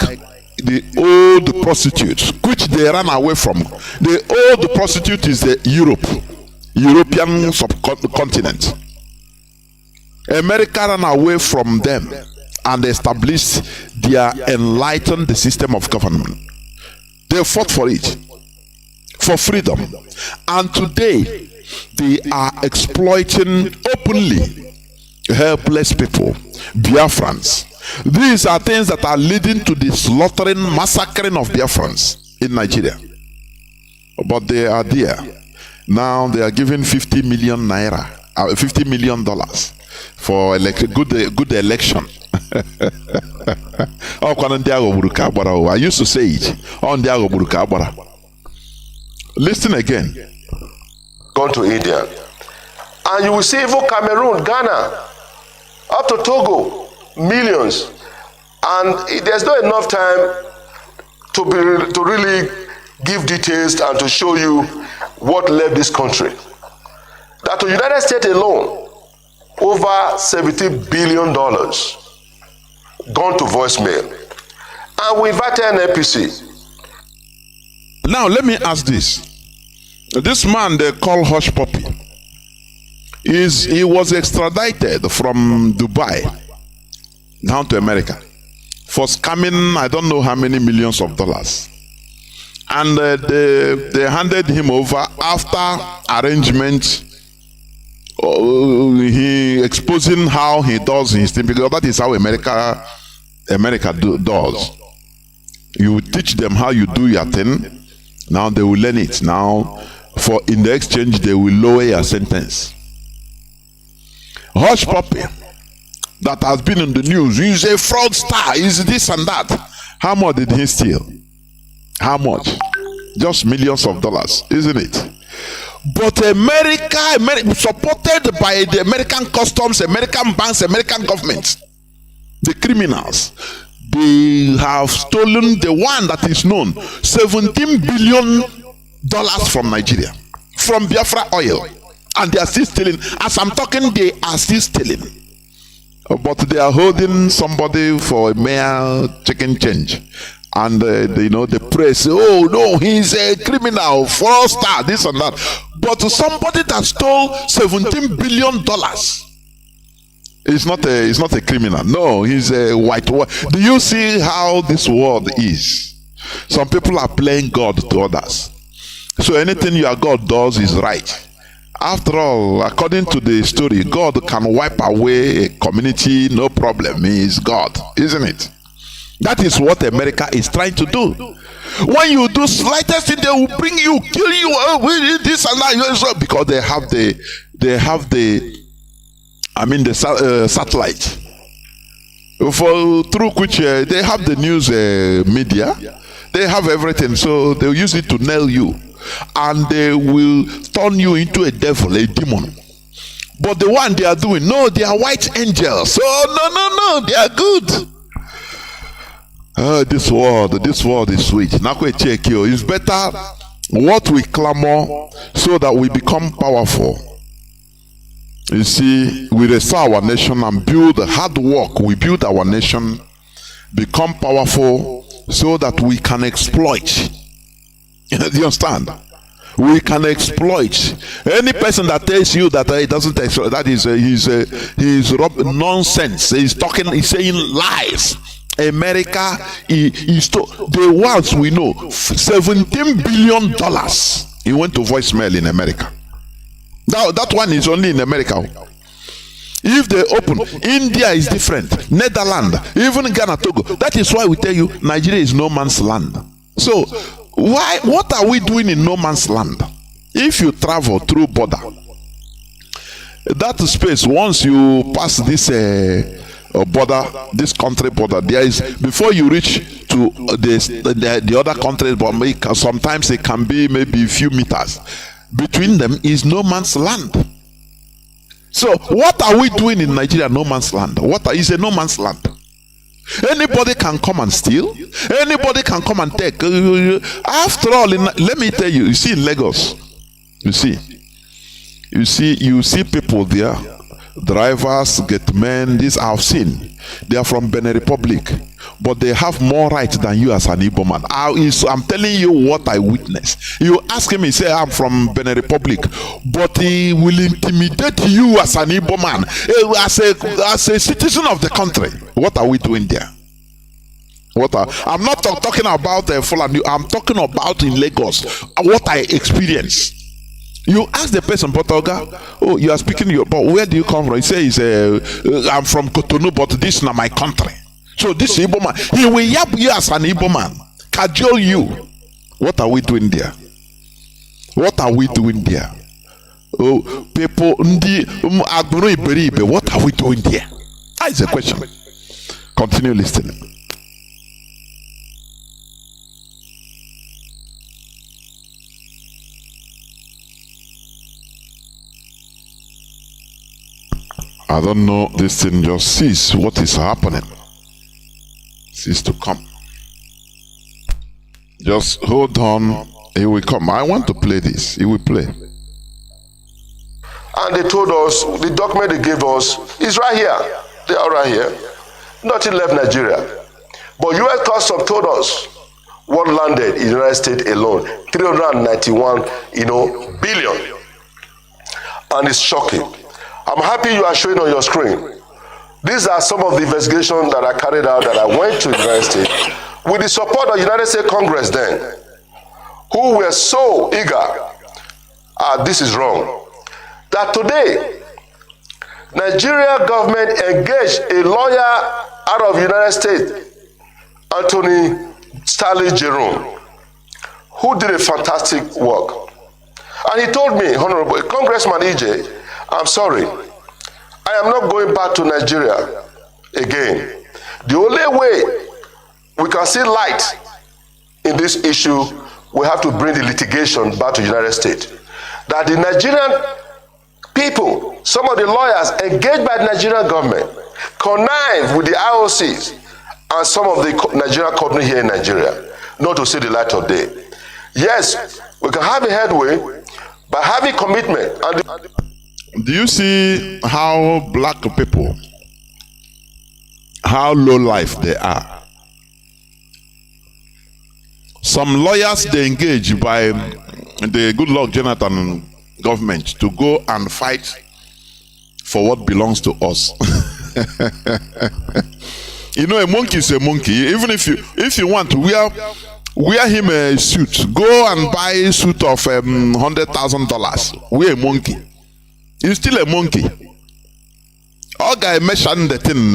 the old prostitutes, which they ran away from. The old prostitute is the European subcontinent. America ran away from them and established their enlightened system of government. They fought for it, for freedom. And today, they are exploiting openly helpless people, Biafrans. These are things that are leading to the slaughtering, massacring of Biafrans in Nigeria. But they are there. Now they are giving 50 million naira, $50 million for good election. I used to say it on the listen again. Gone to India, and you will see even Cameroon, Ghana, up to Togo, millions, and there's not enough time to really give details and to show you what left this country. That the United States alone, over $70 billion gone to voicemail, and we invited an APC. Now let me ask this: this man they call Hush Puppy, he was extradited from Dubai down to America for scamming I don't know how many millions of dollars, and they handed him over after arrangement. He exposing how he does his thing, because that is how America does. You teach them how you do your thing. Now they will learn it. Now, in the exchange, they will lower your sentence. Hush Puppy, that has been in the news, he's a fraudster, he's this and that. How much did he steal? How much? Just millions of dollars, isn't it? But America, supported by the American customs, American banks, American government, the criminals, they have stolen the one that is known, $17 billion from Nigeria, from Biafra oil, and they are still stealing. As I'm talking, they are still stealing. But they are holding somebody for a mere chicken change. And the press, oh no, he's a criminal, fraudster, this and that. But somebody that stole $17 billion is not a criminal. No, he's a white. Do you see how this world is? Some people are playing God to others. So anything your God does is right. After all, according to the story, God can wipe away a community, no problem. He is God, isn't it? That is what America is trying to do. When you do slightest thing, they will bring you, kill you, this and that, because they have the satellite, through which they have the news media, they have everything, so they'll use it to nail you, and they will turn you into a devil, a demon. But the one they are doing, no, they are white angels. Oh no, they are good. This world is sweet. It's better what we clamor so that we become powerful. You see, we restore our nation and build hard work. We build our nation, become powerful so that we can exploit. Do you understand? We can exploit. Any person that tells you that he doesn't exploit, that is he's nonsense. He's saying lies. America is the ones we know, $17 billion. He went to voicemail in America. Now that one is only in America. If they open, India is different, Netherlands, even Ghana, Togo. That is why we tell you Nigeria is no man's land. So Why? What are we doing in no man's land? If you travel through border, that space, once you pass this border, this country border, there is, before you reach to the other country, but sometimes it can be maybe a few meters. Between them is no man's land. So what are we doing in Nigeria? No man's land. What is a no man's land? Anybody can come and steal. Anybody can come and take. After all, let me tell you, you see in Lagos, you see people there, drivers, gatemen, these I've seen. They are from Benin Republic, but they have more rights than you as an Igbo man. I'm telling you what I witnessed. You ask him, he say, I'm from Benin Republic, but he will intimidate you as an Igbo man, as a citizen of the country. What are we doing there? I'm not talking about Fulani. I'm talking about in Lagos, what I experienced. You ask the person, but Oga, oh, you are speaking your, but where do you come from? He says, I'm from Cotonou, but this is not my country. So this Igbo man, he will yap you as an Igbo man, cajole you. What are we doing there? What are we doing there? Oh, people, what are we doing there? That is the question. Continue listening. I don't know, this thing just sees what is happening. Cease to come. Just hold on, he will come. I want to play this, he will play. And they told us, the document they gave us is right here. They are right here. Nothing left Nigeria. But US Customs told us what landed in the United States alone, 391, billion. And it's shocking. I'm happy you are showing on your screen. These are some of the investigations that I carried out, that I went to the United States with the support of the United States Congress then, who were so eager, this is wrong, that today, Nigeria government engaged a lawyer out of the United States, Anthony Stanley Jerome, who did a fantastic work. And he told me, Honorable Congressman EJ, I'm sorry, I am not going back to Nigeria again. The only way we can see light in this issue, we have to bring the litigation back to the United States. That the Nigerian people, some of the lawyers engaged by the Nigerian government, connive with the IOCs and some of the Nigerian companies here in Nigeria, not to see the light of day. Yes, we can have a headway by having commitment. Do you see how black people, how low life they are? Some lawyers, they engage by the Goodluck Jonathan government to go and fight for what belongs to us. A monkey is a monkey. Even if you want to wear him a suit, go and buy a suit of $100,000. Wear a monkey. He's still a monkey. All guy mentioned the thing,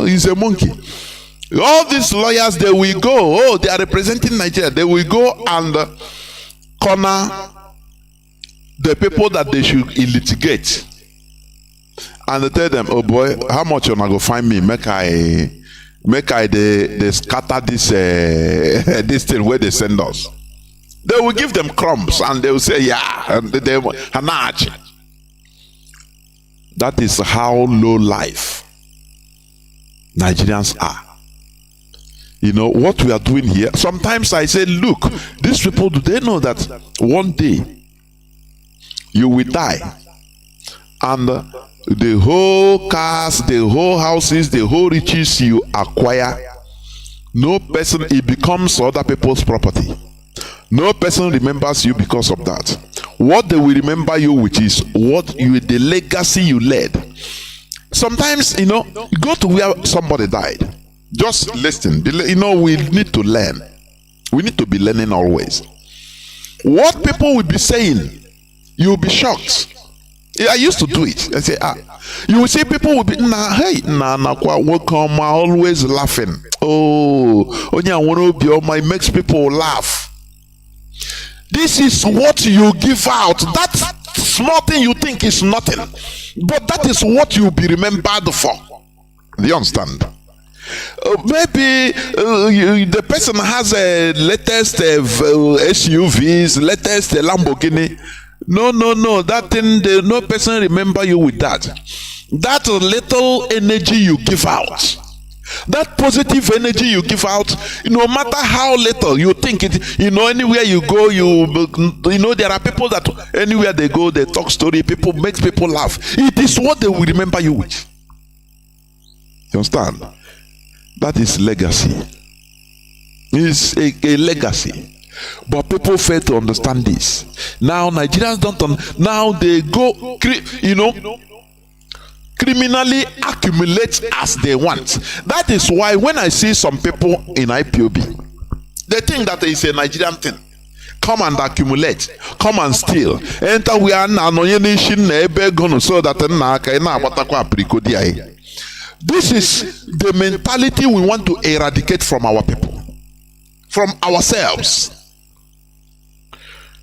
he's a monkey. All these lawyers, they will go, they are representing Nigeria, they will go and corner the people that they should litigate. And they tell them, oh boy, how much you gonna go find me? Make I they scatter this this thing where they send us. They will give them crumbs and they will say, yeah, and they hanach. That is how low life Nigerians are. What we are doing here. Sometimes I say, look, these people, do they know that one day you will die and the whole cars, the whole houses, the whole riches you acquire, no person, it becomes other people's property. No person remembers you because of that. What they will remember you with is the legacy you led. Sometimes, go to where somebody died. Just listen. We need to learn. We need to be learning always. What people will be saying, you'll be shocked. I used to do it. I say, you will see people will be, welcome, always laughing. Oh, it makes people laugh. This is what you give out. That small thing you think is nothing, but that is what you'll be remembered for. Do you understand? Maybe the person has a latest SUVs, latest Lamborghini. No. That thing, no person remember you with that. That little energy you give out, that positive energy you give out, no matter how little you think it, anywhere you go, there are people that anywhere they go, they talk story, people makes people laugh. It is what they will remember you with. You understand? That is legacy. It's a legacy. But people fail to understand this. Now Nigerians don't. Now they go, criminally accumulate as they want. That is why when I see some people in IPOB, they think that it's a Nigerian thing. Come and accumulate, come and steal. Enter we are now so that this is the mentality we want to eradicate from our people, from ourselves.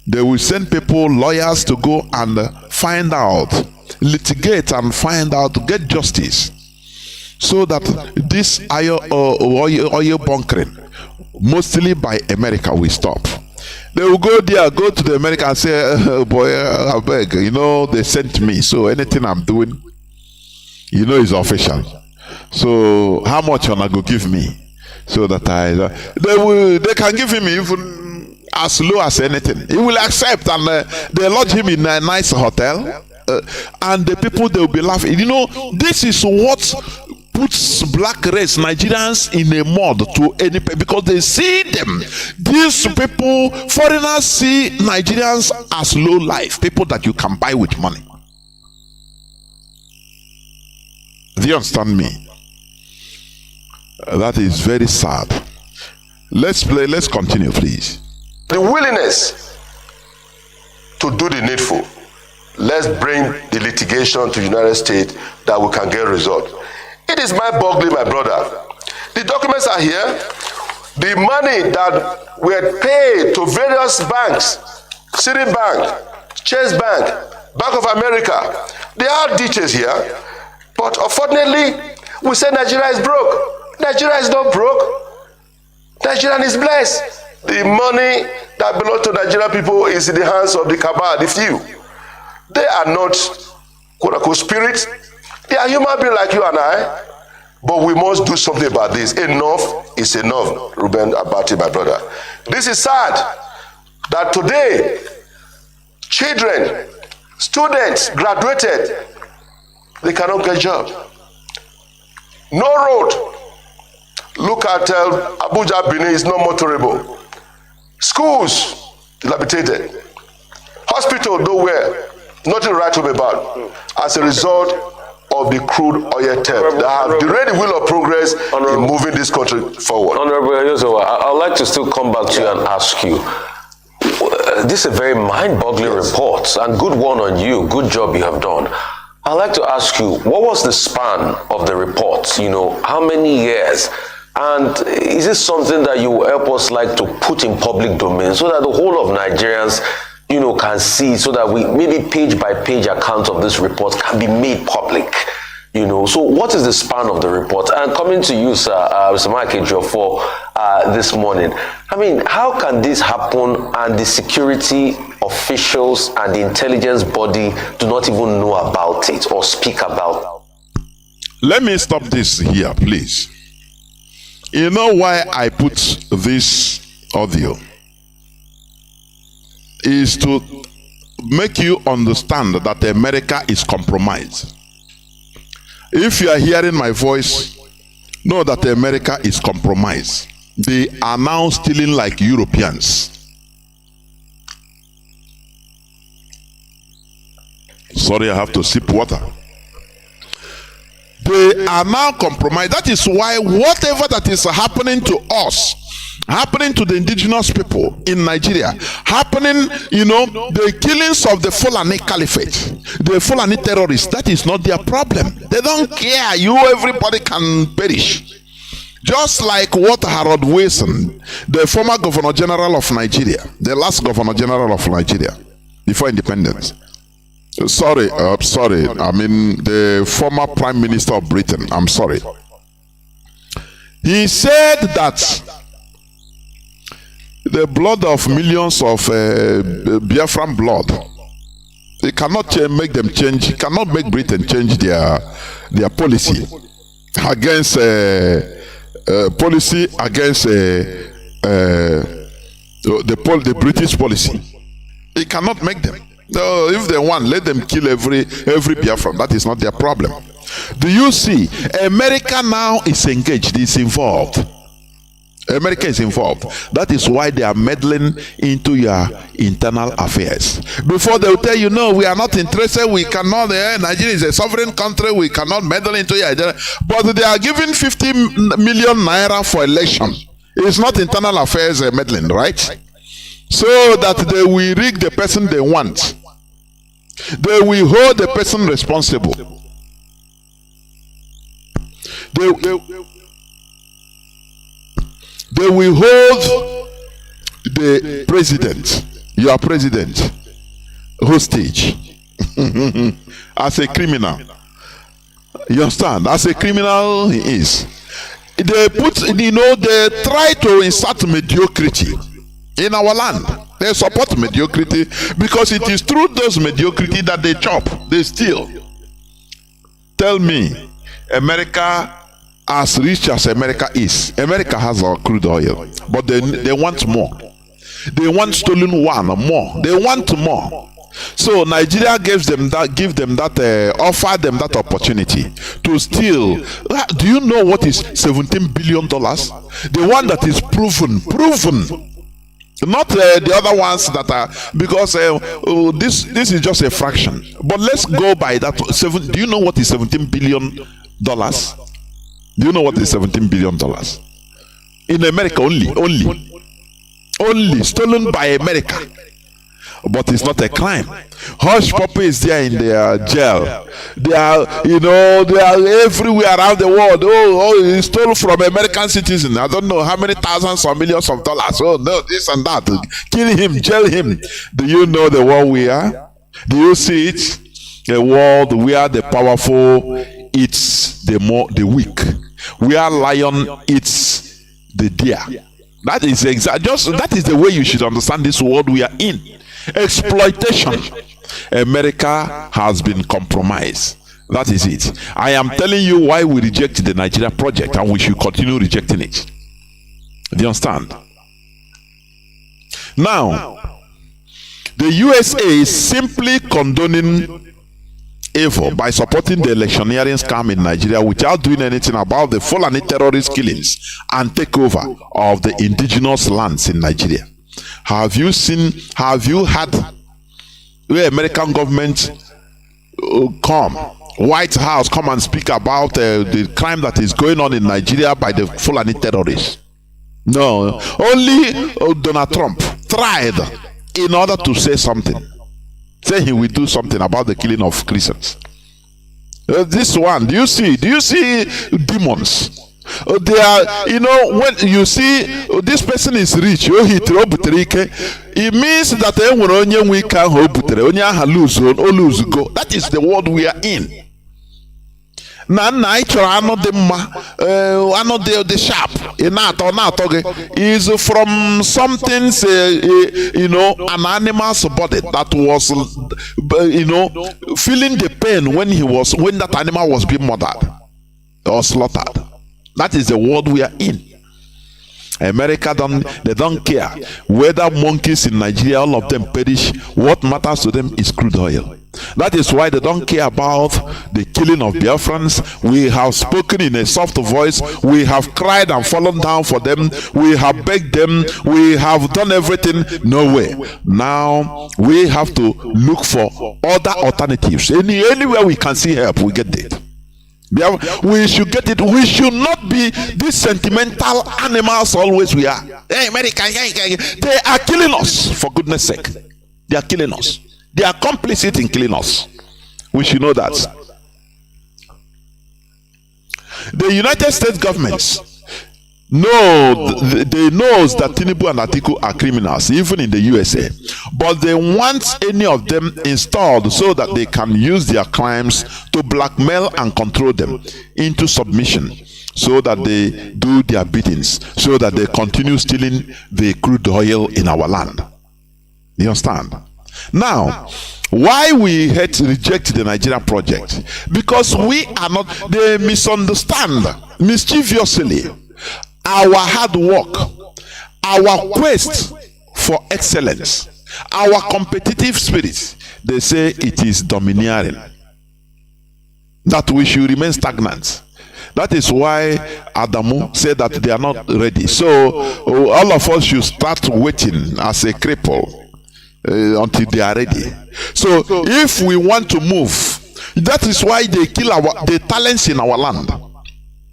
They will send people, lawyers, to go and find out, litigate and find out, to get justice, so that this oil bunkering, mostly by America, will stop. They will go there, go to the America and say, boy, I beg, they sent me, so anything I'm doing, is official. So how much wanna go give me? So that they can give him even as low as anything. He will accept, and they lodge him in a nice hotel, and the people, they will be laughing. This is what puts black race Nigerians in a mud to any, because they see them. These people, foreigners, see Nigerians as low life, people that you can buy with money. Do you understand me? That is very sad. Let's continue, please. The willingness to do the needful. Let's bring the litigation to the United States that we can get a result. It is mind-boggling, my brother. The documents are here. The money that were paid to various banks, Citibank, Chase Bank, Bank of America, there are details here. But unfortunately, we say Nigeria is broke. Nigeria is not broke. Nigeria is blessed. The money that belongs to Nigerian people is in the hands of the cabal, the few. They are not quote-unquote spirits. They are human beings like you and I. But we must do something about this. Enough is enough, Ruben Abati, my brother. This is sad that today, children, students graduated, they cannot get a job. No road. Look at Abuja, Benin is not motorable. Schools dilapidated. Hospital nowhere. Nothing to write home about. As a result of the crude oil theft that have derailed the wheel of progress in moving this country forward. Honorable Yozowa, I'd like to still come back to you and ask you. This is a very mind-boggling report, and good one on you. Good job you have done. I'd like to ask you, what was the span of the report? How many years? And is this something that you will help us to put in public domain so that the whole of Nigerians, can see, so that we maybe page by page account of this report can be made public? So what is the span of the report? And coming to you, sir, Mr. Mike for this morning, how can this happen and the security officials and the intelligence body do not even know about it or speak about it? Let me stop this here, please. You know why I put this audio? Is to make you understand that America is compromised. If you are hearing my voice, know that America is compromised. They are now stealing like Europeans. Sorry, I have to sip water. They are now compromised. That is why whatever that is happening to us, happening to the indigenous people in Nigeria, happening, the killings of the Fulani Caliphate, the Fulani terrorists, that is not their problem. They don't care. Everybody can perish. Just like what Harold Wilson, the former Governor General of Nigeria, the last Governor General of Nigeria, before independence. Sorry, I mean the former Prime Minister of Britain, I'm sorry. He said that the blood of millions of Biafran blood, it cannot make them change, cannot make Britain change their policy against the British policy. It cannot make them. No, if they want, let them kill every Biafran. That is not their problem. Do you see? America now is engaged, is involved. America is involved. That is why they are meddling into your internal affairs. Before they will tell you, no, we are not interested, we cannot, Nigeria is a sovereign country, we cannot meddle into your identity. But they are giving 50 million naira for election. It's not internal affairs meddling, right? So that they will rig the person they want. They will hold the person responsible. They will hold the president, your president, hostage as a criminal. You understand? As a criminal he is. They they try to insert mediocrity in our land. They support mediocrity because it is through those mediocrity that they chop, they steal. Tell me, America, as rich as America is, America has our crude oil, but they want more. They want stolen one more. They want more. So Nigeria offer them that opportunity to steal. Do you know what is $17 billion? The one that is proven. Not the other ones that are, because this is just a fraction. But let's go by that. Do you know what is $17 billion? Do you know what is $17 billion? In America only stolen by America. But it's not a crime. Hush puppy is there in their jail. They are, they are everywhere around the world. Oh, he stole from American citizen. I don't know how many thousands or millions of dollars. Oh no, this and that. Kill him, jail him. Do you know the world we are? Do you see it? A world where the powerful eats the weak. Where lion eats the deer. That is that is the way you should understand this world we are in. Exploitation. America has been compromised. That is it. I am telling you why we reject the Nigeria project, and we should continue rejecting it. Do you understand? Now, the USA is simply condoning evil by supporting the electioneering scam in Nigeria without doing anything about the Fulani terrorist killings and takeover of the indigenous lands in Nigeria. Have you had the American government White House come and speak about the crime that is going on in Nigeria by the Fulani terrorists? No, only Donald Trump tried in order to say something. Say he will do something about the killing of Christians. This one, do you see demons? They are, when you see this person is rich, it means that lose go. That is the world we are in. The sharp is from something, an animal's body that was, feeling the pain when that animal was being murdered or slaughtered. That is the world we are in. America they don't care whether monkeys in Nigeria, all of them perish. What matters to them is crude oil. That is why they don't care about the killing of Biafrans. We have spoken in a soft voice. We have cried and fallen down for them. We have begged them. We have done everything. No way. Now we have to look for other alternatives. Anywhere we can see help, we get it. We should get it. We should not be these sentimental animals always we are. Hey, America, they are killing us, for goodness sake. They are killing us. They are complicit in killing us. We should know that. The United States government No, they know that Tinubu and Atiku are criminals, even in the USA. But they want any of them installed so that they can use their crimes to blackmail and control them into submission, so that they do their biddings, so that they continue stealing the crude oil in our land. You understand? Now, why we reject the Nigeria project? Because we are not, they misunderstand mischievously our hard work, our quest for excellence, our competitive spirit. They say it is domineering, that we should remain stagnant. That is why Adamu said that they are not ready. So all of us should start waiting as a cripple until they are ready. So if we want to move, that is why they kill the talents in our land.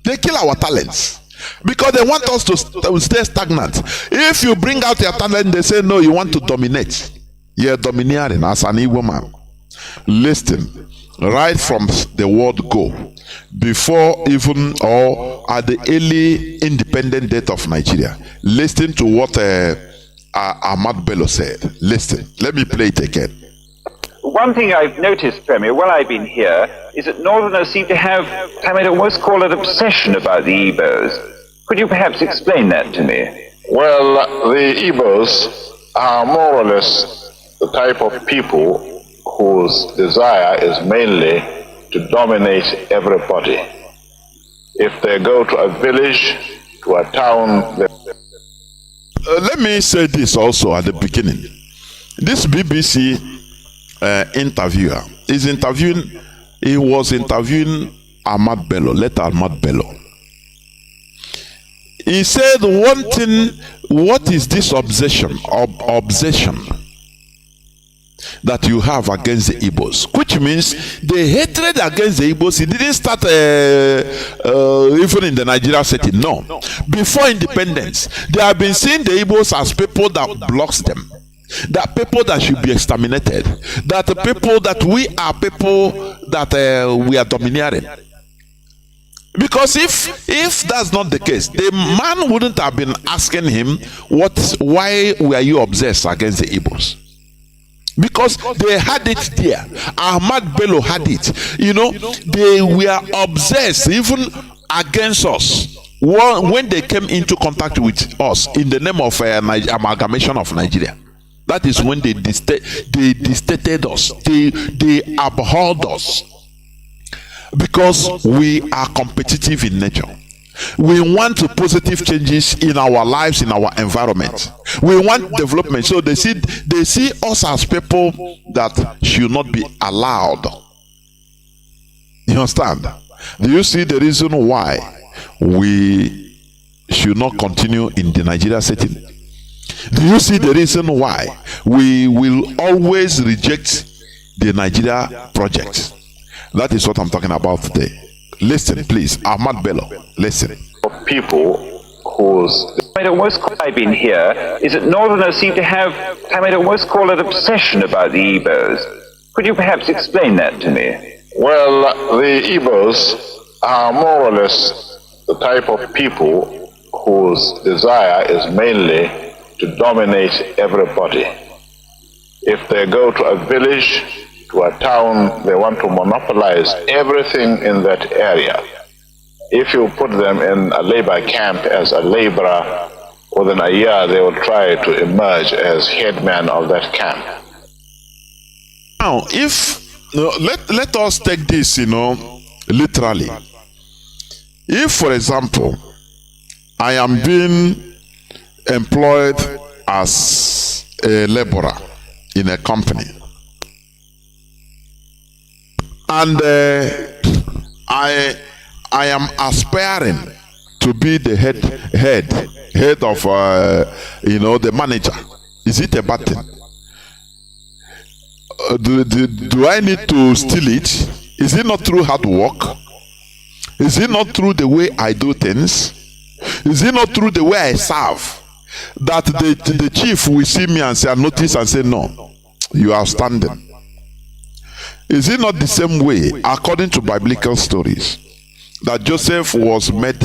They kill our talents because they want us to stay stagnant. If you bring out your talent, they say no, you want to dominate. You're domineering as an evil man. Listen, right from the word go, before even or at the early independent date of Nigeria, listen to what Ahmad Bello said. Listen, let me play it again. One thing I've noticed, Premier, while I've been here, is that Northerners seem to have, I might almost call it, obsession about the Igbos. Could you perhaps explain that to me? Well, the Igbos are more or less the type of people whose desire is mainly to dominate everybody. If they go to a village, to a town... Let me say this also at the beginning. This BBC interviewer was interviewing Ahmad Bello, later Ahmad Bello. He said one thing, what is this obsession that you have against the Igbos? Which means the hatred against the Igbos, it didn't start even in the Nigeria setting. No. Before independence, they have been seeing the Igbos as people that blocks them, that people that should be exterminated, that people that we are people that we are domineering. Because if that's not the case, the man wouldn't have been asking him, why were you obsessed against the Igbos? Because they had it there. Ahmad Bello had it. You know, they were obsessed even against us when they came into contact with us in the name of amalgamation of Nigeria. That is when they distasted us. They abhorred us. Because we are competitive in nature. We want positive changes in our lives, in our environment. We want development. So they see us as people that should not be allowed. You understand? Do you see the reason why we should not continue in the Nigeria setting? Do you see the reason why we will always reject the Nigeria project? That is what I'm talking about today. Listen, please. Ahmad Bello, listen. People whose... I've been here, is that Northerners seem to have, I might almost call it, obsession about the Igbos. Could you perhaps explain that to me? Well, the Igbos are more or less the type of people whose desire is mainly to dominate everybody. If they go to a village, to a town, they want to monopolize everything in that area. If you put them in a labor camp as a laborer, within a year they will try to emerge as headman of that camp. Now, let us take this, literally. If, for example, I am being employed as a laborer in a company, and I am aspiring to be the head of the manager. Is it a bad thing? Do I need to steal it? Is it not through hard work? Is it not through the way I do things? Is it not through the way I serve that the chief will see me and say, notice and say, no, you are outstanding? Is it not the same way, according to biblical stories, that Joseph was made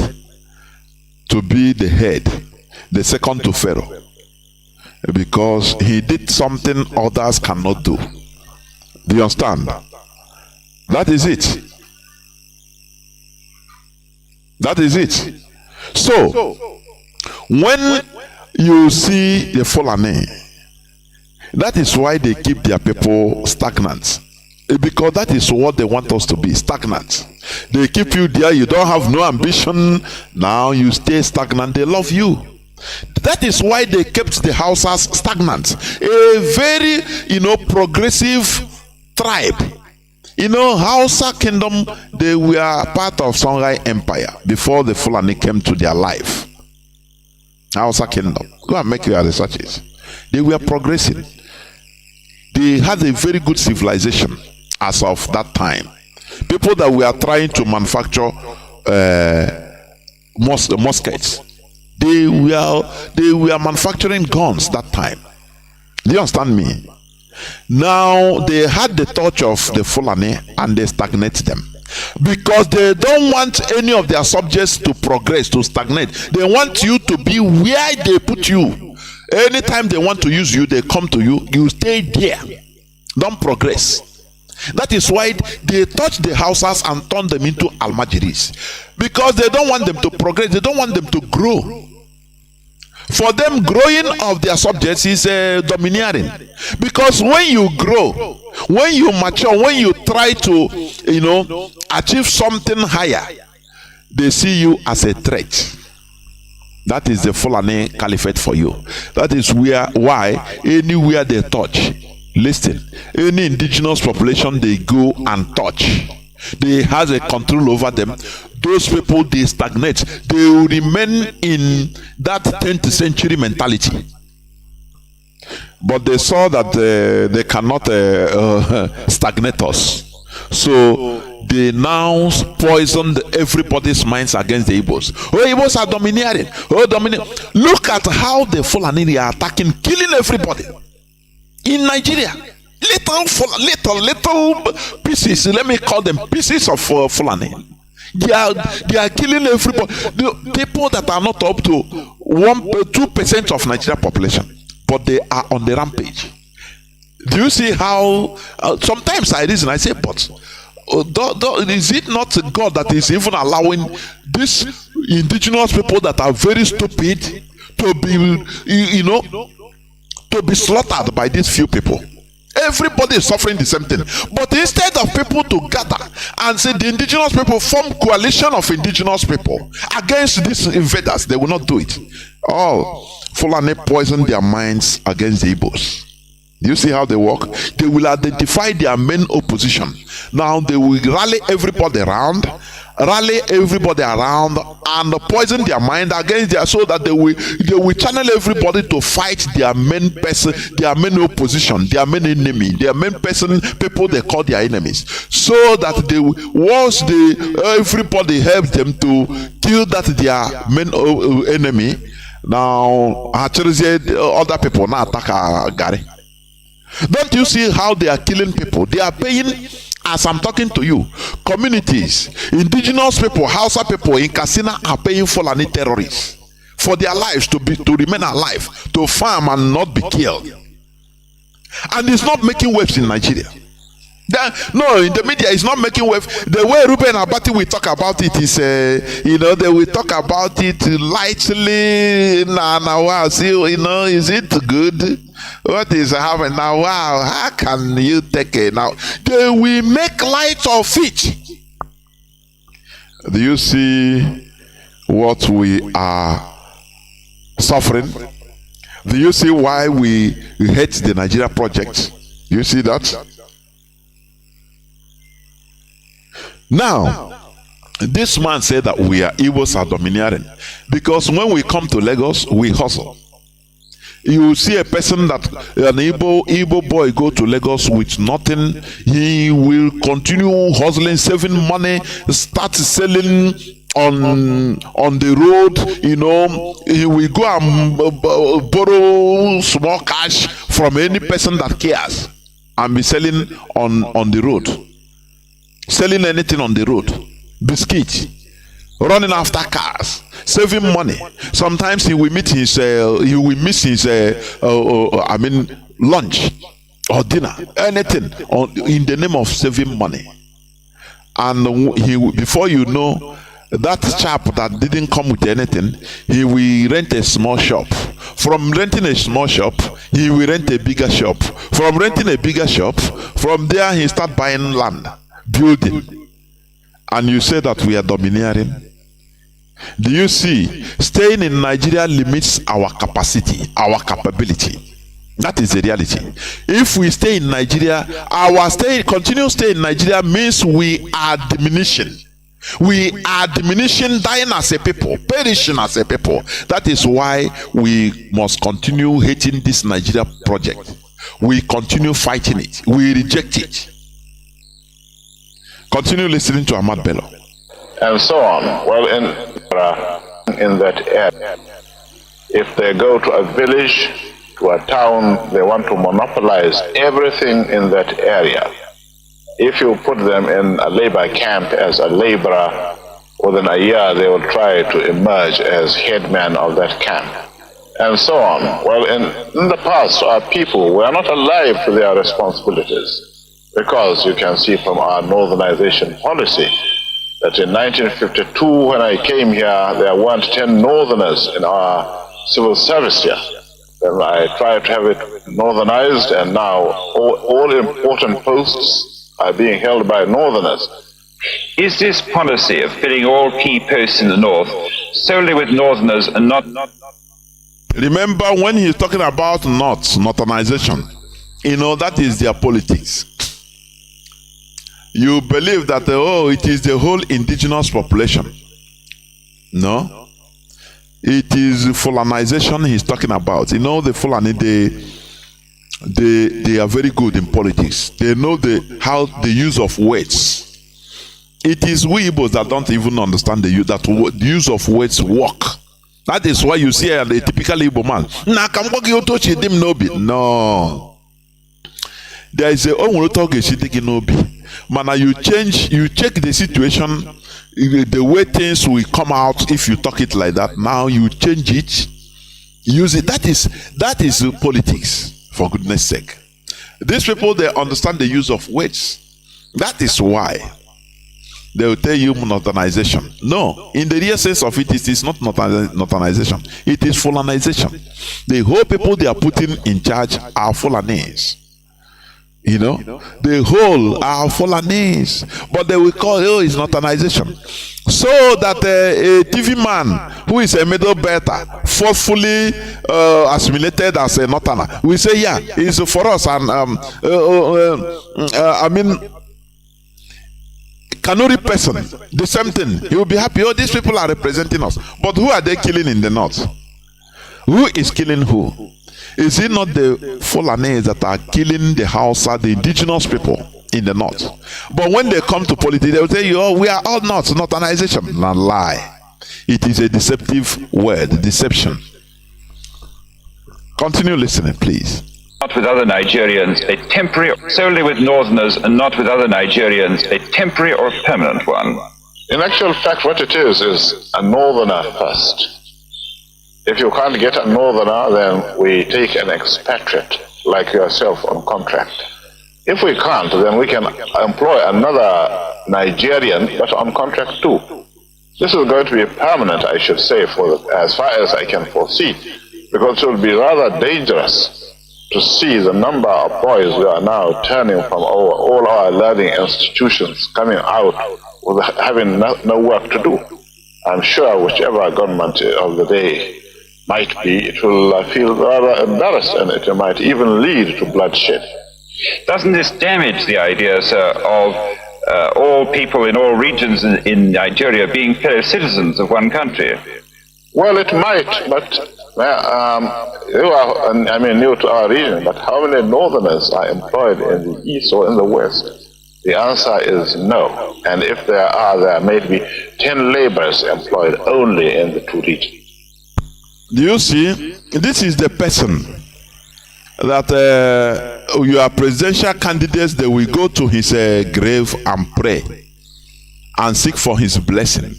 to be the head, the second to Pharaoh, because he did something others cannot do. Do you understand? That is it. That is it. So, when you see the Fulani, that is why they keep their people stagnant. Because that is what they want us to be, stagnant. They keep you there, you don't have no ambition, now you stay stagnant, they love you. That is why they kept the Hausas stagnant. A very, progressive tribe. Hausa kingdom, they were part of Songhai Empire before the Fulani came to their life. Hausa kingdom. Go and make your researches. They were progressing. They had a very good civilization as of that time. People that were trying to manufacture muskets, they were manufacturing guns that time. Do you understand me? Now they had the touch of the Fulani and they stagnate them. Because they don't want any of their subjects to progress, to stagnate. They want you to be where they put you. Anytime they want to use you, they come to you, you stay there. Don't progress. That is why they touch the Hausas and turn them into Almajiris. Because they don't want them to progress, they don't want them to grow. For them, growing of their subjects is domineering. Because when you grow, when you mature, when you try to, achieve something higher, they see you as a threat. That is the Fulani Caliphate for you. That is why anywhere they touch, listen, any indigenous population they go and touch, they has a control over them. Those people, they stagnate. They will remain in that 10th century mentality. But they saw that they cannot stagnate us. So they now poisoned everybody's minds against the Igbos. Oh, Igbos are domineering. Look at how the Fulani are attacking, killing everybody. In Nigeria, little pieces, let me call them pieces of Fulani. They are killing everybody. The people that are not up to 2% of Nigeria population, but they are on the rampage. Do you see how sometimes I reason, I say, but is it not God that is even allowing these indigenous people that are very stupid to be, to be slaughtered by these few people? Everybody is suffering the same thing. But instead of people to gather and say the indigenous people form coalition of indigenous people against these invaders, they will not do it. All Fulani poison their minds against the Igbos. Do you see how they work? They will identify their main opposition. Now they will rally everybody around and poison their mind against their, so that they will channel everybody to fight their main person, their main opposition, their main enemy, their main person, people they call their enemies, so that once everybody helps them to kill that their main enemy. Now other people now attack Gary. Don't you see how they are killing people? They are paying, as I'm talking to you, communities, indigenous people, Hausa people in Katsina are paying Fulani terrorists for their lives to remain alive, to farm and not be killed. And it's not making waves in Nigeria. No, in the media, it's not making waves. The way Ruben Abati will talk about it is, they will talk about it lightly. Is it good? What is happening now? Wow, how can you take it now? They will make light of it. Do you see what we are suffering? Do you see why we hate the Nigeria project? Do you see that? Now, this man said that Igbos are domineering because when we come to Lagos, we hustle. You see a person that an Igbo boy go to Lagos with nothing, he will continue hustling, saving money, start selling on the road. He will go and borrow small cash from any person that cares and be selling on the road. Selling anything on the road, biscuit, running after cars, saving money. Sometimes he will miss his lunch or dinner, anything in the name of saving money. And before you know, that chap that didn't come with anything, he will rent a small shop. From renting a small shop, he will rent a bigger shop. From renting a bigger shop, from there he start buying land, building. And you say that we are domineering. Do you see? Staying in Nigeria limits our capacity, our capability. That is the reality. If we stay in Nigeria, continue stay in Nigeria means we are diminishing. We are diminishing, dying as a people, perishing as a people. That is why we must continue hating this Nigeria project. We continue fighting it. We reject it. Continue listening to Ahmad Bello. And so on. Well, in that area, if they go to a village, to a town, they want to monopolize everything in that area. If you put them in a labor camp as a laborer, within a year they will try to emerge as headman of that camp, and so on. Well, in the past, our people were not alive to their responsibilities, because you can see from our northernization policy that in 1952, when I came here, there weren't 10 northerners in our civil service here. Then I tried to have it northernized, and now all important posts are being held by northerners. Is this policy of filling all key posts in the north solely with northerners and not... Remember, when he's talking about northernization, that is their politics. You believe that, it is the whole indigenous population. No. It is Fulanization he's talking about. The Fulani, they are very good in politics. They know the use of words. It is we Igbos that don't even understand the use of words work. That is why you see a typical Igbo man. No. There is a Mana, you check the situation, the way things will come out if you talk it like that. Now you change it, use it. That is politics, for goodness sake. These people, they understand the use of words. That is why they will tell you northernization. No, in the real sense of it is not northernization. It is Fulanization. The whole people they are putting in charge are Fulanese. The whole are Fulanese, but they will call it's northernization. So that a TV man who is a middle belter, forcefully assimilated as a northerner, we say, yeah, it's for us. And Kanuri person, the same thing. He will be happy. Oh, these people are representing us. But who are they killing in the north? Who is killing who? Is it not the Fulanese that are killing the Hausa, the indigenous people in the north? But when they come to politics, they will tell you, we are all north, northernization. Not lie. It is a deceptive word, deception. Continue listening, please. Not with other Nigerians, a temporary, solely with northerners, and not with other Nigerians, a temporary or permanent one. In actual fact, what it is a northerner first. If you can't get a northerner, then we take an expatriate like yourself on contract. If we can't, then we can employ another Nigerian, but on contract too. This is going to be permanent, I should say, as far as I can foresee, because it will be rather dangerous to see the number of boys we are now turning from all our learning institutions coming out with having no work to do. I'm sure whichever government of the day might be, it will feel rather embarrassed, and it might even lead to bloodshed. Doesn't this damage the idea, sir, of all people in all regions in Nigeria being fellow citizens of one country? Well, it might, but you are, new to our region, but how many northerners are employed in the east or in the west? The answer is no. And if there may be 10 laborers employed only in the two regions. Do you see? This is the person that your presidential candidates, they will go to his grave and pray and seek for his blessing.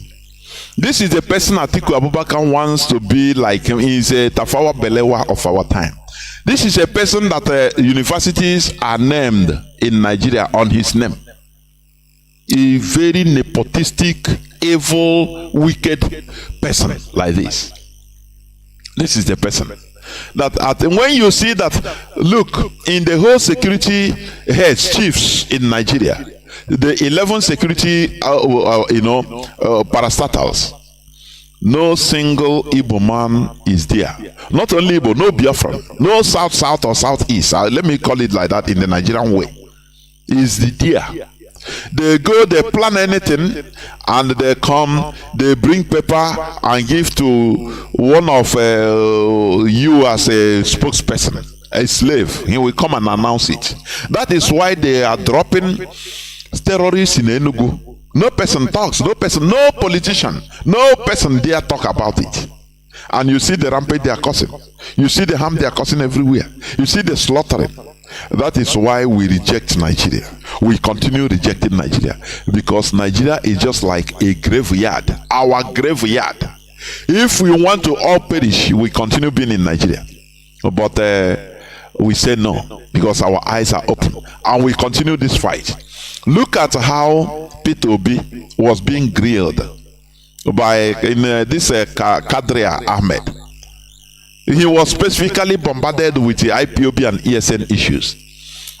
This is the person Atiku Abubakar wants to be like him. He's a Tafawa Balewa of our time. This is a person that universities are named in Nigeria on his name. A very nepotistic, evil, wicked person like this. This is the person that when you see that, look, in the whole security heads, chiefs in Nigeria, the 11 security, parastatals, no single Igbo man is there. Not only Igbo, no Biafra, no south or southeast. Let me call it like that in the Nigerian way. Is there. They go, they plan anything, and they come, they bring paper and give to one of you as a spokesperson, a slave. He will come and announce it. That is why they are dropping terrorists in Enugu. No person talks, no politician, no person dare talk about it. And you see the rampage they are causing. You see the harm they are causing everywhere. You see the slaughtering. That is why we reject Nigeria. We continue rejecting Nigeria because Nigeria is just like a graveyard, our graveyard. If we want to all perish, we continue being in Nigeria. But we say no because our eyes are open and we continue this fight. Look at how Peter Obi was being grilled by this Kadria Ahmed. He was specifically bombarded with the IPOB and ESN issues.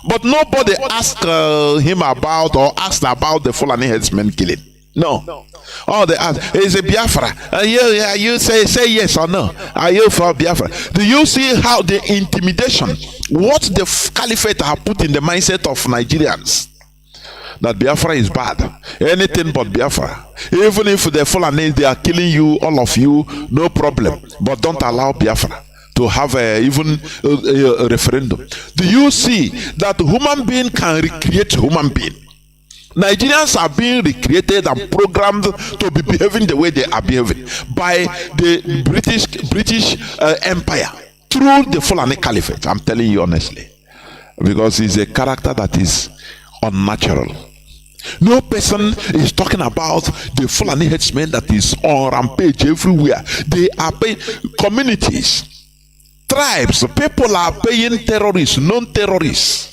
But nobody asked him about or asked about the Fulani headsmen killing. No. Oh, they asked, is it Biafra? You say yes or no? Are you for Biafra? Do you see how the intimidation, what the caliphate have put in the mindset of Nigerians? That Biafra is bad. Anything but Biafra. Even if the Fulani, they are killing you, all of you, no problem. But don't allow Biafra to have even a referendum. Do you see that human being can recreate human being? Nigerians are being recreated and programmed to be behaving the way they are behaving by the British Empire through the Fulani Caliphate. I'm telling you honestly. Because he's a character that is unnatural. No person is talking about the Fulani headsmen that is on rampage everywhere. They are paying communities, tribes, people are paying terrorists, non-terrorists.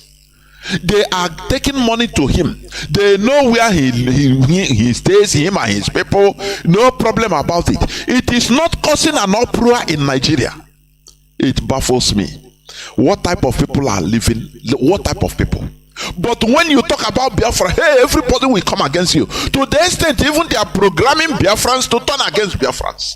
They are taking money to him. They know where he stays, him and his people. No problem about it. It is not causing an uproar in Nigeria. It baffles me. What type of people are living? What type of people? But when you talk about Biafra, hey, everybody will come against you. To the extent even they are programming Biafrans to turn against Biafrans.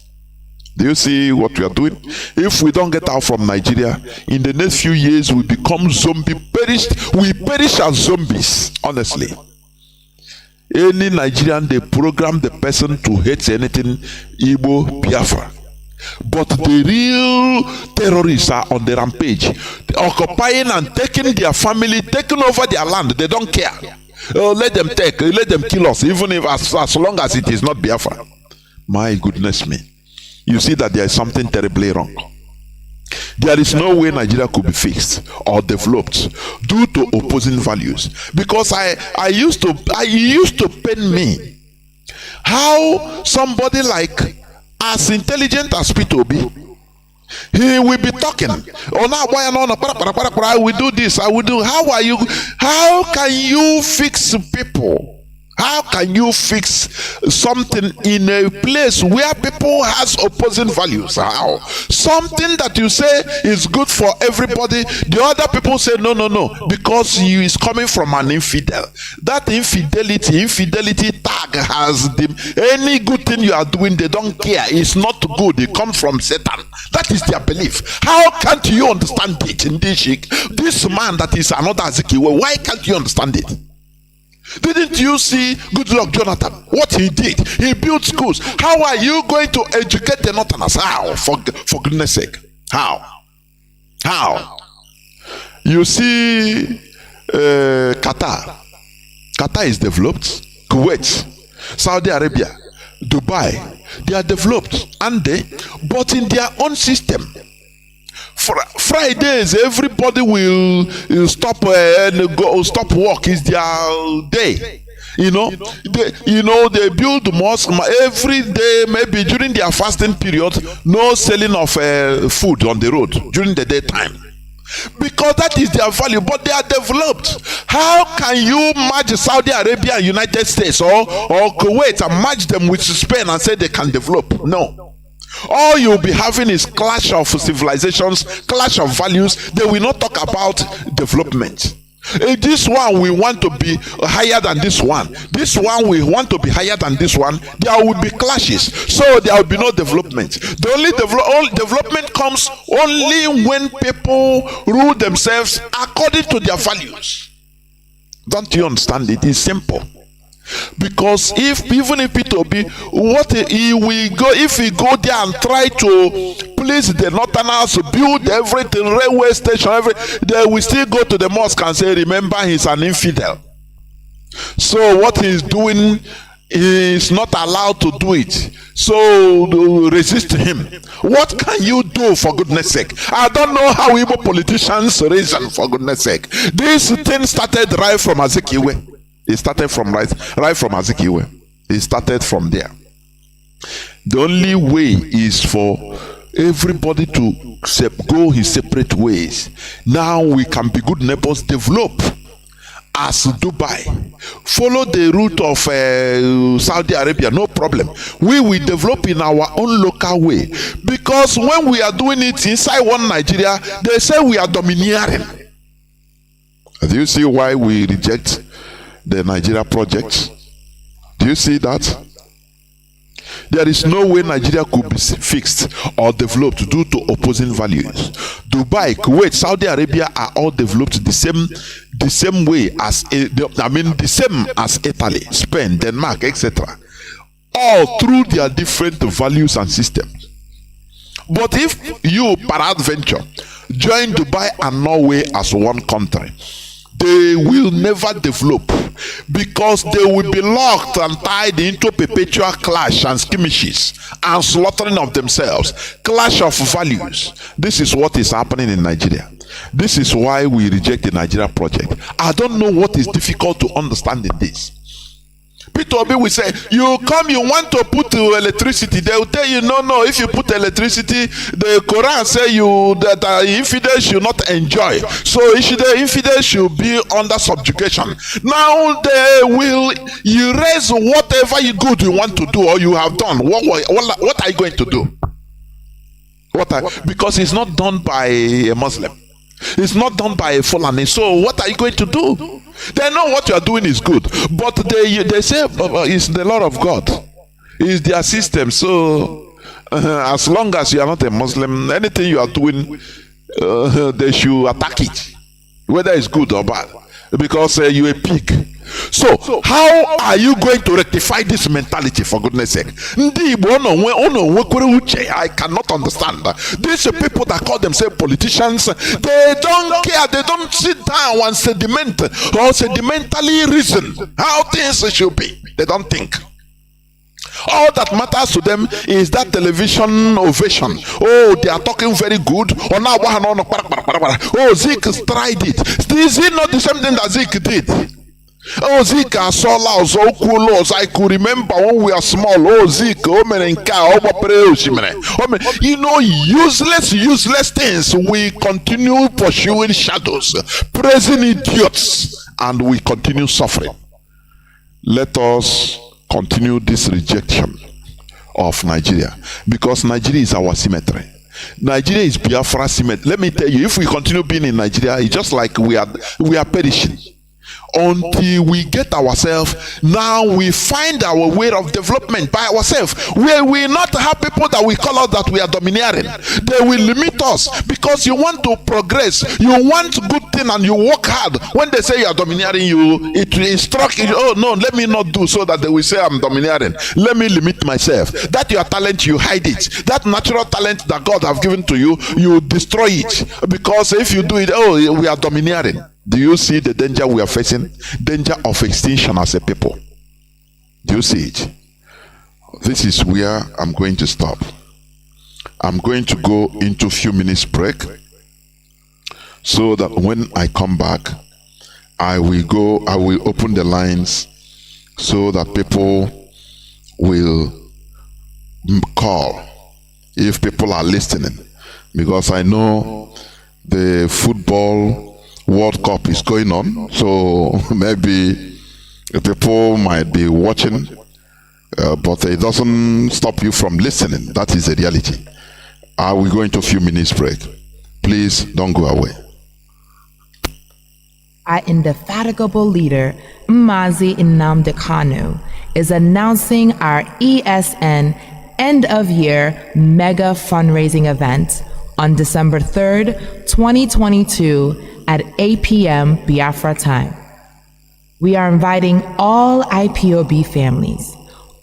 Do you see what we are doing? If we don't get out from Nigeria, in the next few years we become zombie perished. We perish as zombies, honestly. Any Nigerian, they program the person to hate anything Igbo, Biafra. But the real terrorists are on the rampage, occupying and taking their family, taking over their land. They don't care. Let them take, let them kill us, even if as long as it is not Biafra. My goodness me. You see that there is something terribly wrong. There is no way Nigeria could be fixed or developed due to opposing values. Because I used to pain me how somebody like as intelligent as Peter Obi, he will be talking. Oh, now why I will do this, I will do. How can you fix people? How can you fix something in a place where people has opposing values? How? Something that you say is good for everybody, the other people say no, because you is coming from an infidel. That infidelity tag has them. Any good thing you are doing, they don't care. It's not good. It comes from Satan. That is their belief. How can't you understand it in this man that is another Ezekiel? Why can't you understand it? Didn't you see Goodluck Jonathan? What he did? He built schools. How are you going to educate the Northerners? How? For goodness sake. How? You see Qatar. Qatar is developed. Kuwait, Saudi Arabia, Dubai. They are developed, aren't they? But in their own system. Fridays, everybody will stop and stop work. Is their day. They build mosque every day, maybe during their fasting period, no selling of food on the road during the daytime. Because that is their value, but they are developed. How can you match Saudi Arabia and United States or Kuwait and match them with Spain and say they can develop? No. All you'll be having is clash of civilizations, clash of values. They will not talk about development. This one we want to be higher than this one. This one we want to be higher than this one. There will be clashes. So there will be no development. The only development comes only when people rule themselves according to their values. Don't you understand? It is simple. Because even if Peter be if we go there and try to please the northerners, build everything, railway station, they will still go to the mosque and say, remember, he's an infidel. So what he's doing, is not allowed to do it. So resist him. What can you do, for goodness sake? I don't know how Igbo politicians reason, for goodness sake. This thing started right from Azikiwe. It started from right from Azikiwe. It started from there. The only way is for everybody to go his separate ways. Now we can be good neighbors, develop as Dubai. Follow the route of Saudi Arabia, no problem. We will develop in our own local way. Because when we are doing it inside one Nigeria, they say we are domineering. Do you see why we reject the Nigeria project? Do you see that? There is no way Nigeria could be fixed or developed due to opposing values. Dubai, Kuwait, Saudi Arabia are all developed the same way as the same as Italy, Spain, Denmark, etc. All through their different values and systems. But if you, peradventure, join Dubai and Norway as one country, they will never develop, because they will be locked and tied into perpetual clash and skirmishes and slaughtering of themselves, clash of values. This is what is happening in Nigeria. This is why we reject the Nigeria project. I don't know what is difficult to understand in this. Peter Obi will say, you want to put electricity. They will tell you, no, if you put electricity, the Quran say that infidels should not enjoy. So the infidels should be under subjugation. Now they will erase whatever good you want to do or you have done. What are you going to do? Because it's not done by a Muslim. It's not done by a Fulani. So what are you going to do? They know what you are doing is good, but they say it's the Lord of God. It's their system. So as long as you are not a Muslim, anything you are doing, they should attack it, whether it's good or bad, because you're a pig. So how are you going to rectify this mentality, for goodness sake? I cannot understand. These people that call themselves politicians, they don't care. They don't sit down and sedimentally reason how things should be. They don't think. All that matters to them is that television ovation. Oh, they are talking very good. Oh, Zik tried it. Is it not the same thing that Zik did? Oh, Zika, Sola, I could remember when we are small. Oh, Zika, useless things. We continue pursuing shadows, praising idiots, and we continue suffering. Let us continue this rejection of Nigeria, because Nigeria is our cemetery. Nigeria is Biafra cemetery. Let me tell you, if we continue being in Nigeria, it's just like we are perishing. Until we get ourselves, now we find our way of development by ourselves, where we not have people that we call out that we are domineering. They will limit us, because you want to progress, you want good thing, and you work hard. When they say you are domineering, it struck you. Oh no, let me not do, so that they will say I'm domineering. Let me limit myself. That your talent, you hide it. That natural talent that God have given to you, you destroy it, because if you do it, oh, we are domineering. Do you see the danger we are facing? Danger of extinction as a people. Do you see it? This is where I'm going to stop. I'm going to go into a few minutes break, so that when I come back, I will open the lines so that people will call if people are listening, because I know the football World Cup is going on, so maybe people might be watching, but it doesn't stop you from listening. That is the reality. I will go into a few minutes break. Please don't go away. Our indefatigable leader, Mazi Nnamdi Kanu, is announcing our ESN end-of-year mega fundraising event on December 3rd, 2022 at 8 p.m. Biafra time. We are inviting all IPOB families,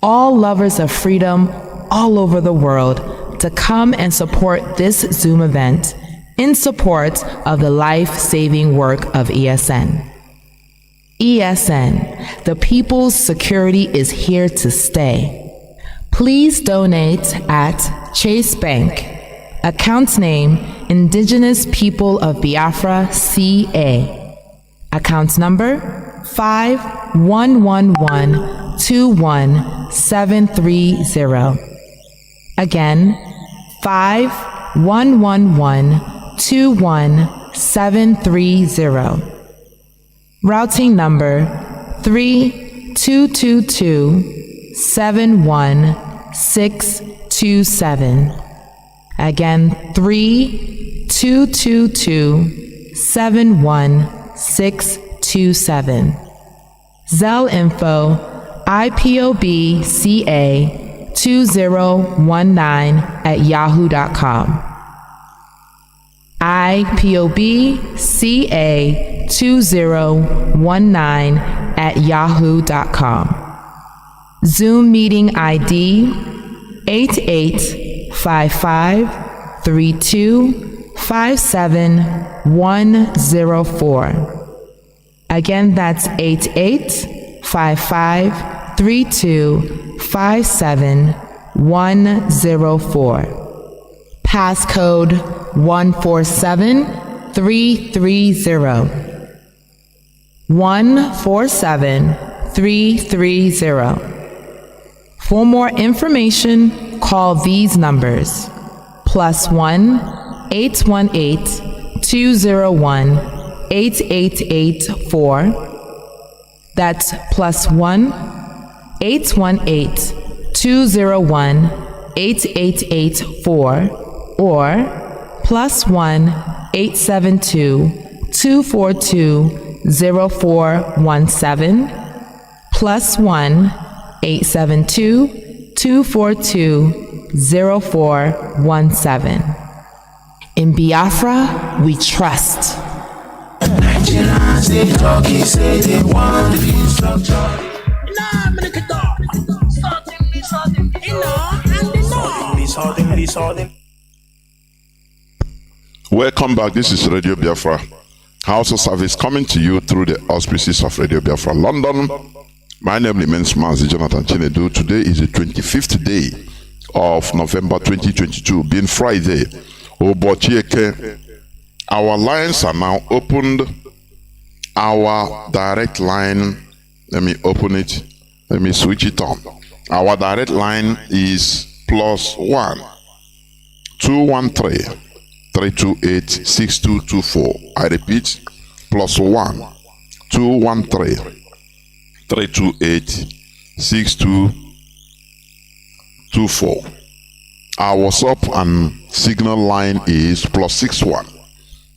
all lovers of freedom all over the world to come and support this Zoom event in support of the life-saving work of ESN. ESN, the people's security is here to stay. Please donate at Chase Bank, account name Indigenous People of Biafra CA, account number 511121730. Again, 511121730. Routing number 322271627. Again, 322271627. Zelle info IPOBCA2019@yahoo.com. IPOBCA2019@yahoo.com. Zoom meeting ID 885532571104. Again, that's 885532571104. Passcode 147330. 147330. For more information, call these numbers: +1 818 201 8884. That's +1 818 201 8884, or +1 872 242 0417, +1 872 242 0417. In Biafra, we trust. Nigerians, they talk, say they want restructure. Welcome back. This is Radio Biafra HAUSA-SERVICE, coming to you through the auspices of Radio Biafra London. My name remains Mazi Chinedu. Today is the 25th day of November 2022, being Friday. Our lines are now opened. Our direct line, let me open it. Let me switch it on. Our direct line is +1 213 328 6224. I repeat, +1 213 328 6224. Our WhatsApp and Signal line is +61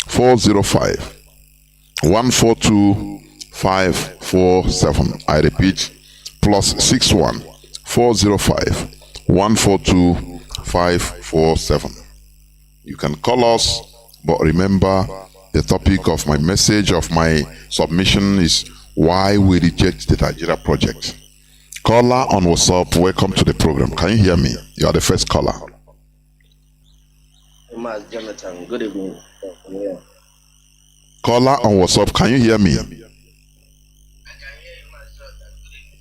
405 142 547. I repeat, +61 405 142 547. You can call us, but remember, the topic of my message, of my submission, is why we reject the Nigeria project. Caller on WhatsApp, welcome to the program. Can you hear me? You are the first caller. Jonathan, good evening. Yeah. Caller on WhatsApp, can you hear me?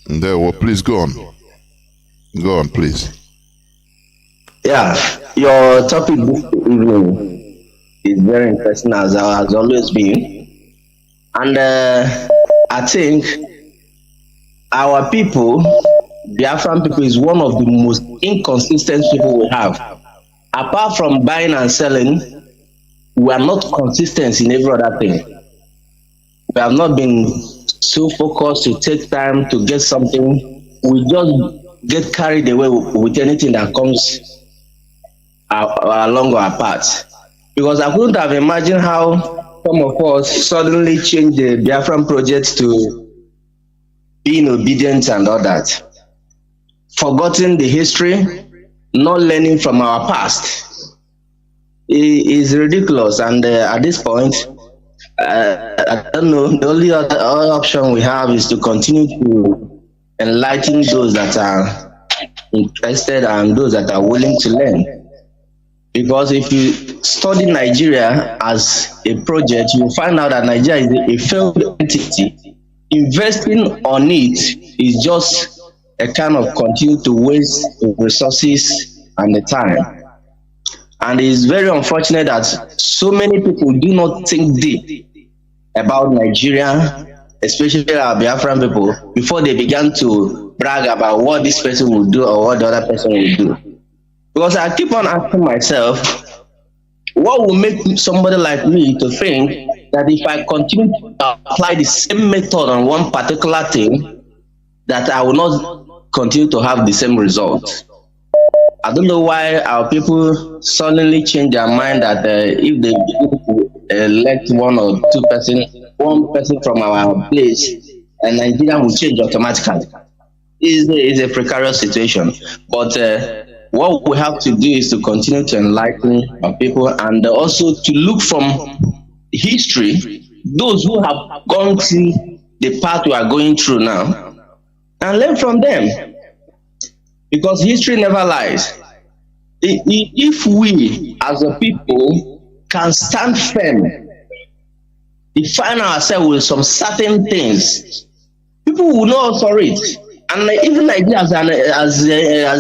There, well, please go on. Go on, please. Yeah, your topic this evening is very interesting, as has always been. And I think our people, Biafran people, is one of the most inconsistent people we have. Apart from buying and selling, we are not consistent in every other thing. We have not been so focused to take time to get something. We just get carried away with anything that comes along our path. Because I couldn't have imagined how some of us suddenly changed the Biafran project to being obedient and all that. Forgotten the history, not learning from our past. It is ridiculous. And at this point, I don't know, the only other option we have is to continue to enlighten those that are interested and those that are willing to learn. Because if you study Nigeria as a project, you find out that Nigeria is a failed entity. Investing on it is just a kind of continue to waste the resources and the time. And it's very unfortunate that so many people do not think deep about Nigeria, especially our Biafran people, before they began to brag about what this person will do or what the other person will do. Because I keep on asking myself, what will make somebody like me to think that if I continue to apply the same method on one particular thing, that I will not continue to have the same results? I don't know why our people suddenly change their mind that if they begin to elect one person from our place, and Nigeria will change automatically. It's a precarious situation. But what we have to do is to continue to enlighten our people and also to look from history, those who have gone through the path we are going through now, and learn from them. Because history never lies. If we as a people can stand firm, define ourselves with some certain things, people will not tolerate. And even Nigeria as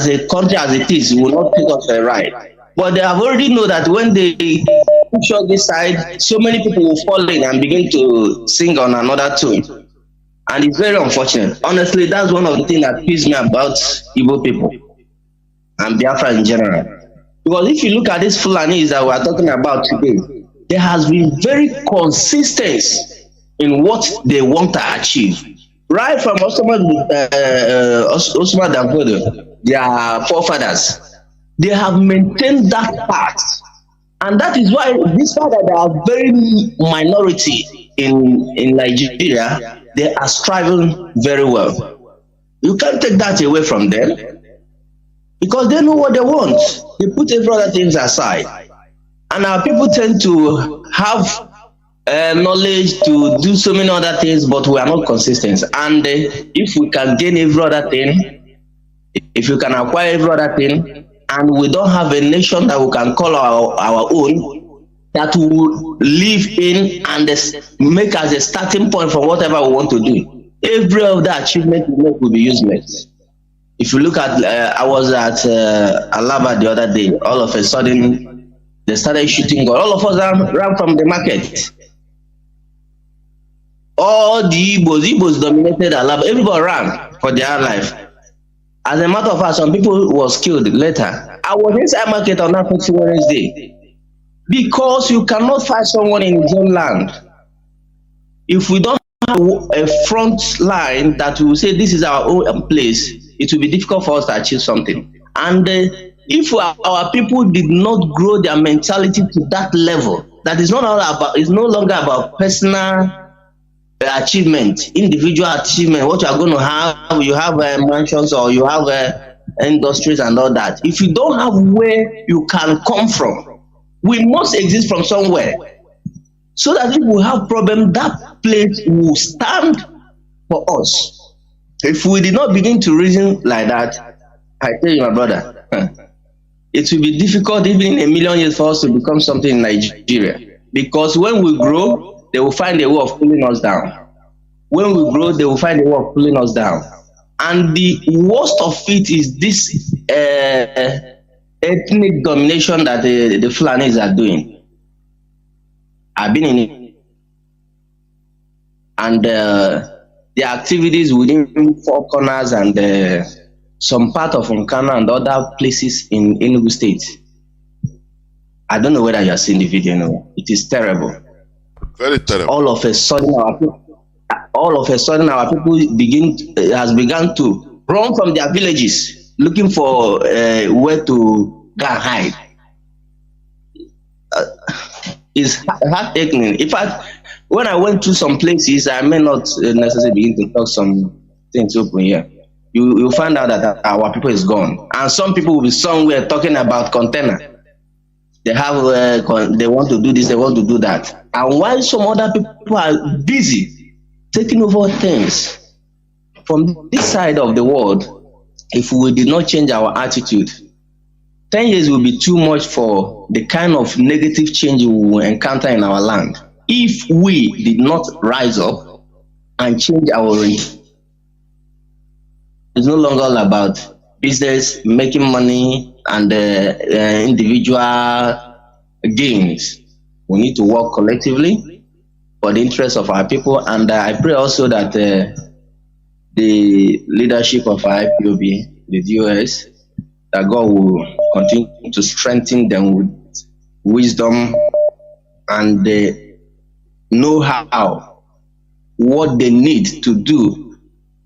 a country as it is, will not take us a ride. But they have already know that when they push on this side, so many people will fall in and begin to sing on another tune. And it's very unfortunate. Honestly, that's one of the things that pisses me about Igbo people and Biafra in general. Because if you look at these Fulanis that we are talking about today, there has been very consistent in what they want to achieve. Right from Osman Danfodio, their forefathers, they have maintained that path. And that is why, despite that they are very minority in Nigeria, they are striving very well. You can't take that away from them because they know what they want. They put every other things aside. And our people tend to have knowledge to do so many other things, but we are not consistent. And if we can gain every other thing, if we can acquire every other thing, and we don't have a nation that we can call our own, that will live in and make as a starting point for whatever we want to do, every of the achievement we make will be useless. If you look at, I was at Alaba the other day, all of a sudden they started shooting, all of us ran from the market. All the Igbos dominated Alaba, everybody ran for their life. As a matter of fact, some people was killed later. I was inside market on that Wednesday. Because you cannot find someone in his own land. If we don't have a front line that will say this is our own place, it will be difficult for us to achieve something. And if our people did not grow their mentality to that level, that is not all about, it's no longer about personal achievement, individual achievement, what you are going to have, you have mansions or you have industries and all that. If you don't have where you can come from, we must exist from somewhere. So that if we have problem, that place will stand for us. If we did not begin to reason like that, I tell you, my brother, it will be difficult even in 1,000,000 years for us to become something in Nigeria. Because when we grow, they will find a way of pulling us down. When we grow, they will find a way of pulling us down. And the worst of it is this ethnic domination that the Fulanis are doing. I've been in it. And their activities within Four Corners and some part of Nkana and other places in Enugu State. I don't know whether you have seen the video. No, it is terrible. Very terrible. All of a sudden, our people has begun to run from their villages, looking for where to go and hide. It's heartaching. In fact, when I went to some places, I may not necessarily begin to talk some things open here. You find out that our people is gone, and some people will be somewhere talking about container. They have they want to do this, they want to do that, and while some other people are busy taking over things from this side of the world, if we did not change our attitude, 10 years will be too much for the kind of negative change we will encounter in our land if we did not rise up and change our orientation. It's no longer all about business, making money, and individual gains. We need to work collectively for the interest of our people, and I pray also that the leadership of IPOB, the DOS, that God will continue to strengthen them with wisdom and the know-how, what they need to do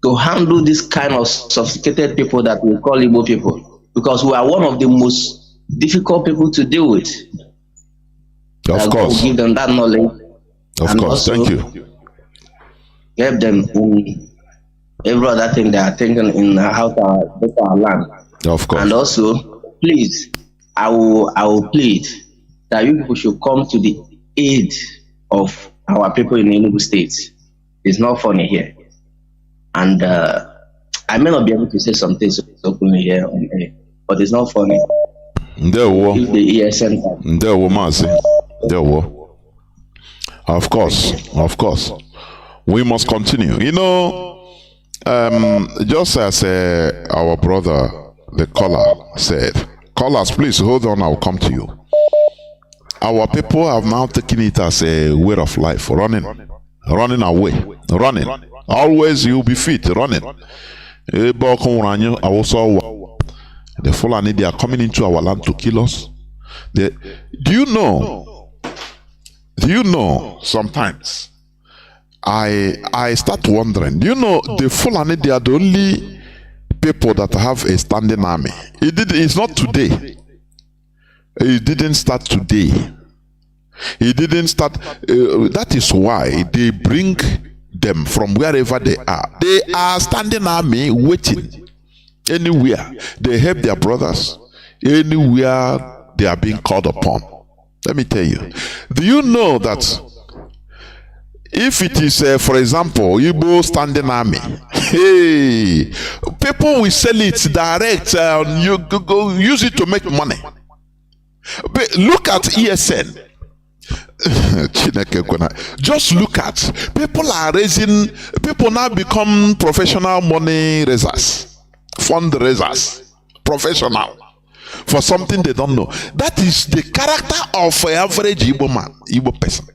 to handle this kind of sophisticated people that we call Igbo people, because we are one of the most difficult people to deal with. Of course. Give them that knowledge. Of course, thank you. Help them in every other thing they are thinking in how to better our land. Of course. And also, please, I will plead that you people should come to the aid of our people in Enugu State. It's not funny here. And I may not be able to say some things openly here on air, but it's not funny. There were. If the ESN. There were, Mazi. There were. Of course. We must continue. You know, just as our brother, the caller, said, callers, please hold on, I'll come to you. Our people have now taken it as a way of life, running away. Always you'll be fit, running. The Fulani, they are coming into our land to kill us. Do you know, sometimes I start wondering, do you know the Fulani, they are the only people that have a standing army. It's not today. It didn't start today. It didn't start. That is why they bring them from wherever they are. They are standing army waiting anywhere. They help their brothers anywhere they are being called upon. Let me tell you. Do you know that if it is, for example, Igbo standing army, hey, people will sell it direct. You go use it to make money. But look at ESN. Just look at people are raising. People now become professional money raisers, fundraisers, professional for something they don't know. That is the character of an average Igbo man, Igbo person.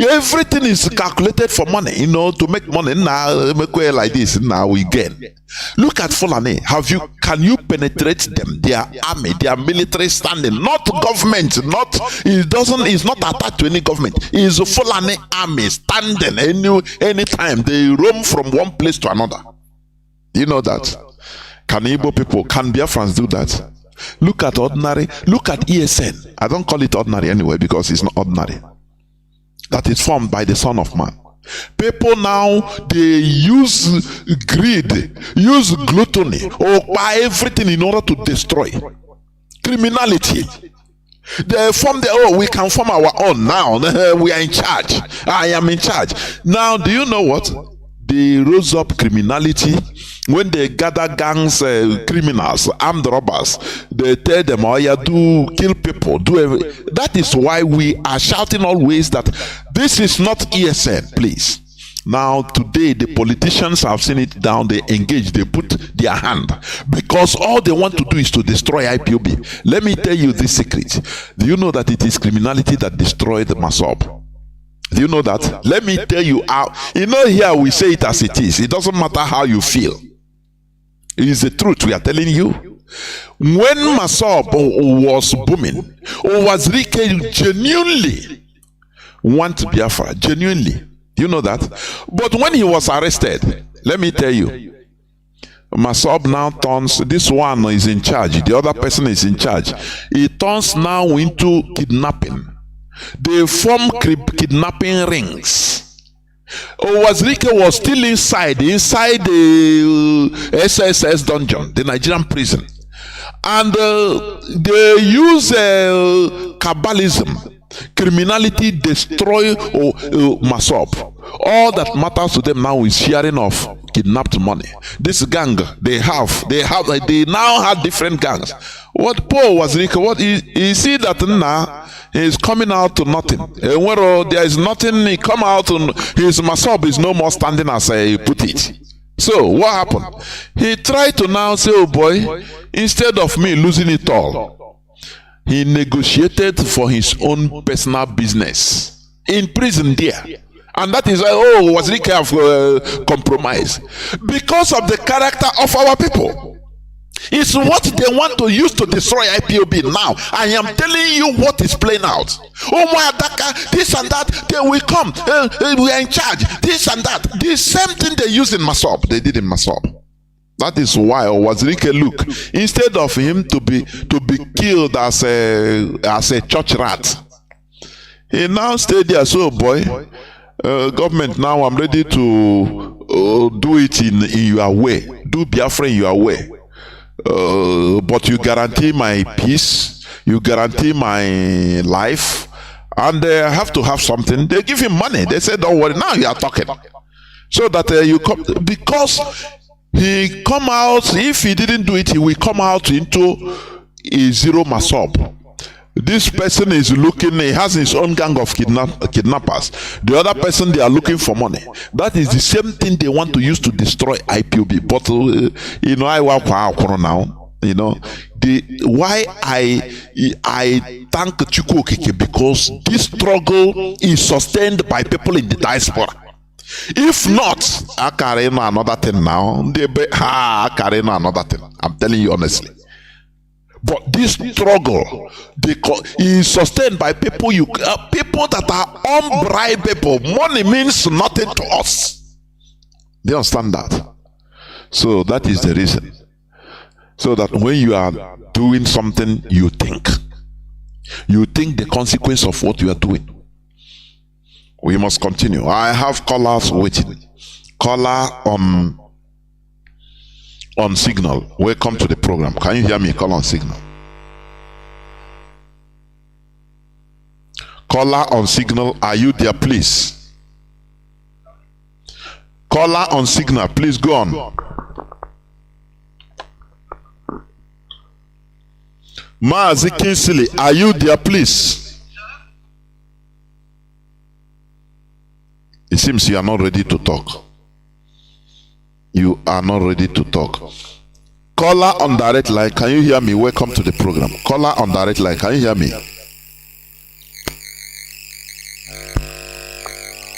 Everything is calculated for money, to make money. Now make way like this. Now we gain. Look at Fulani. Can you penetrate them? Their army, their military standing, not government. It's not attached to any government. It's a Fulani army standing anytime they roam from one place to another. You know that. Can Igbo people, can Biafrans do that? Look at ESN. I don't call it ordinary anyway because it's not ordinary. That is formed by the Son of Man. People now, they use greed, use gluttony, or buy everything in order to destroy. Criminality. They form we can form our own now. We are in charge. I am in charge. Now, do you know what? They rose up criminality. When they gather gangs, criminals, armed robbers, they tell them, kill people, That is why we are shouting always that this is not ESN, please. Now, today, the politicians have seen it down, they engage, they put their hand. Because all they want to do is to destroy IPOB. Let me tell you this secret. Do you know that it is criminality that destroyed the Masob? Do you know that? Let me tell you how. You know, here we say it as it is. It doesn't matter how you feel. It is the truth we are telling you. When Masob was booming, Owazirike genuinely want Biafra. Genuinely. Do you know that? But when he was arrested, let me tell you, Masob now turns, this one is in charge, the other person is in charge. He turns now into kidnapping. They form kidnapping rings. Owazirike was still inside the SSS dungeon, the Nigerian prison. And they use Kabbalism. Criminality destroy Masob. All that matters to them now is sharing of kidnapped money. This gang, they now have different gangs. What Paul was what you see that now is coming out to nothing. Where there is nothing, he come out and his Masob is no more standing as I put it. So what happened? He tried to now say, oh boy, instead of me losing it all, he negotiated for his own personal business in prison there. And that is why, Wazirike have compromised. Because of the character of our people. It's what they want to use to destroy IPOB now. I am telling you what is playing out. Oh my Adaka, this and that, they will come. We are in charge. This and that. The same thing they used in Masob, they did in Masob. That is why Wazirike look, instead of him to be killed as a church rat, he now stayed there. So boy, government, now I'm ready to do it in your way. Do Biafra in your way. But you guarantee my peace, you guarantee my life, and they have to have something. They give him money. They say, don't worry, now you are talking. So that you come, because he come out, if he didn't do it, he will come out into a zero Masob. This person is looking, he has his own gang of kidnappers. The other person, they are looking for money. That is the same thing they want to use to destroy IPOB. But, you know, I work now, you know, why I thank Chukwokeke, because this struggle is sustained by people in the diaspora. If not, I carry another thing now. I carry another thing. I'm telling you honestly. But this struggle is sustained by people people that are unbribable. Money means nothing to us. They understand that. So that is the reason. So that when you are doing something, you think the consequence of what you are doing. We must continue. I have callers waiting. Caller on signal. Welcome to the program. Can you hear me? Call on signal. Caller on signal. Are you there, please? Caller on signal. Please go on. Mazi Kinsley, are you there, please? It seems you are not ready to talk. You are not ready to talk. Caller on direct line, can you hear me? Welcome to the program. Caller on direct line, can you hear me?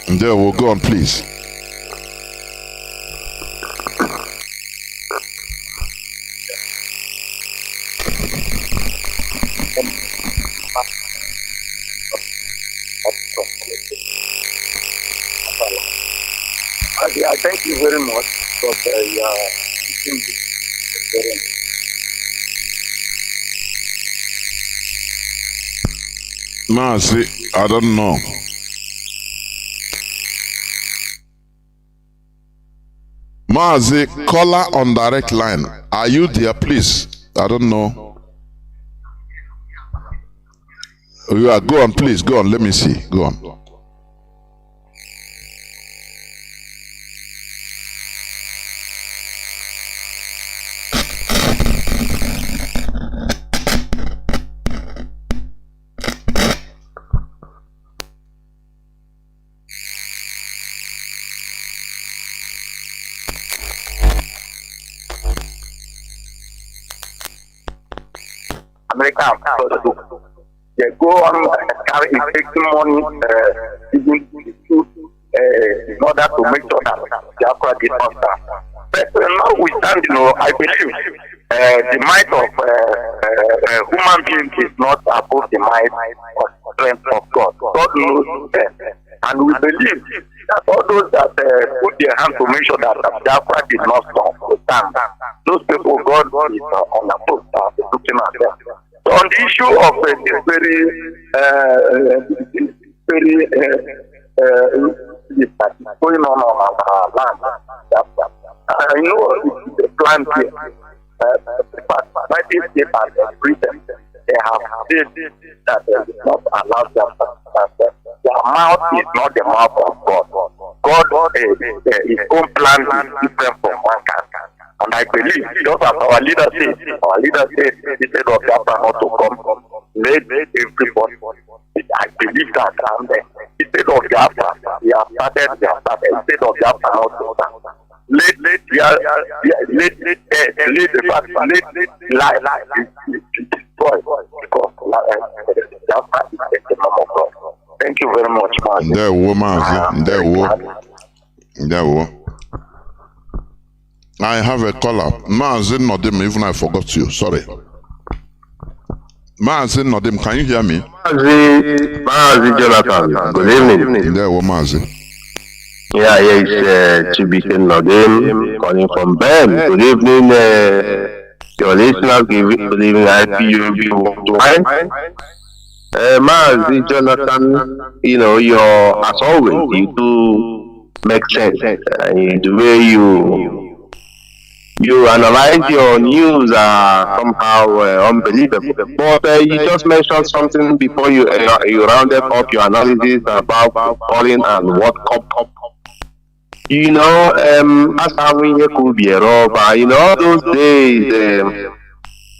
And there we'll go on, please. I thank you very much for Mazi, I don't know. Mazi, caller on direct line. Are you there, please? I don't know. You are, go on, please. Go on. Let me see. Go on. American, they go on taking money even in order to make sure that Biafra did not stand. But now we stand, I believe the might of human beings is not above the might of strength of God. God knows them. And we believe that all those that put their hand to make sure that Biafra did not stand, those people, God is on the post, looking at them. So on the issue of this that is going on our land, I know it's a plan here. United States and Britain, they have said that they will not allow them. Their mouth is not the mouth of God. God, his own plan is different from mankind. And I believe, just as our leader said, instead of Biafra not to come, let everybody. I believe that, and instead of Biafra, we have started. Instead of Biafra not to come, let the lie be destroyed, because Biafra is the kingdom of God. Thank you very much, man. There we I have a caller. Mazi Nnamdi, even I forgot you. Sorry. Mazi Nnamdi, can you hear me? Mazi Jonathan. Good evening. There we Mazi. Yeah, it's Chibike Nnamdi calling from Ben. Good evening, your listeners. Good evening, IPUB worldwide. Mazi Jonathan, you're, as always, you do make sense. The way you analyze your news are somehow unbelievable. But you just mentioned something before you rounded up your analysis about falling and what cup. As having a could be a robber, all those days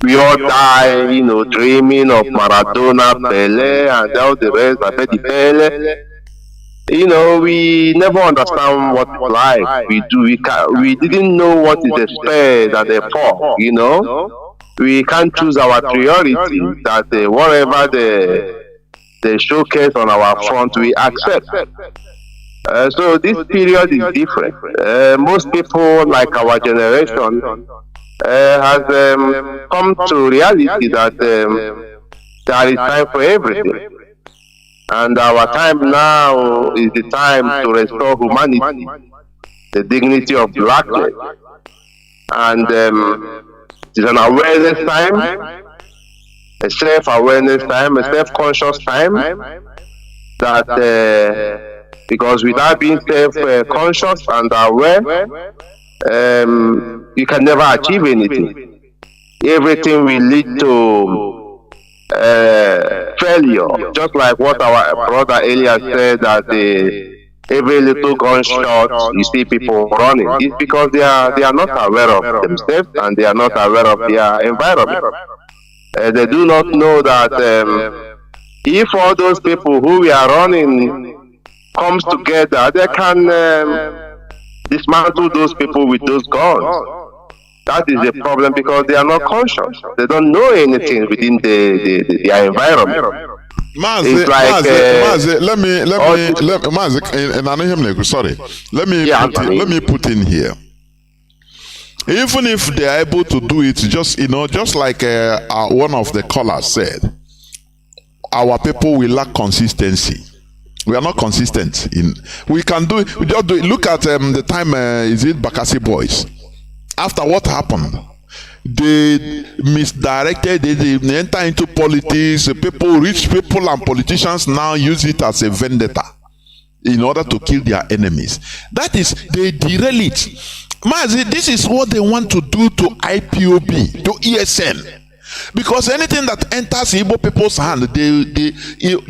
we all die, dreaming of Maradona, Pele, and all the rest, Abedi Pele. We never understand what life we do. We didn't know what is the spare that they fall. We can't choose our priority. That whatever they showcase on our front, we accept. So this period is different. Most people, like our generation, has come to reality that there is time for everything. And our time now is the time to restore humanity, the dignity of blackness. And it's an awareness time, a self-awareness time, a self-conscious time, that because without being self-conscious and aware, you can never achieve anything. Everything will lead to failure, just like what our brother Elias said, that every little gunshot you see people running. It's because they are not aware of themselves and they are not aware of their environment. They do not know that if all those people who we are running comes together, they can dismantle those people with those guns. That is the problem, because they are not conscious. They don't know anything within their environment. Mazi, let me put in here. Even if they are able to do it, just like one of the callers said, our people will lack consistency. We are not consistent we can do it. We just do it. Look at the time. Is it Bakassi boys? After what happened, they misdirected, they enter into politics. Rich people and politicians now use it as a vendetta in order to kill their enemies. That is, they derail it. Mazi, this is what they want to do to IPOB, to ESN. Because anything that enters Igbo people's hand, they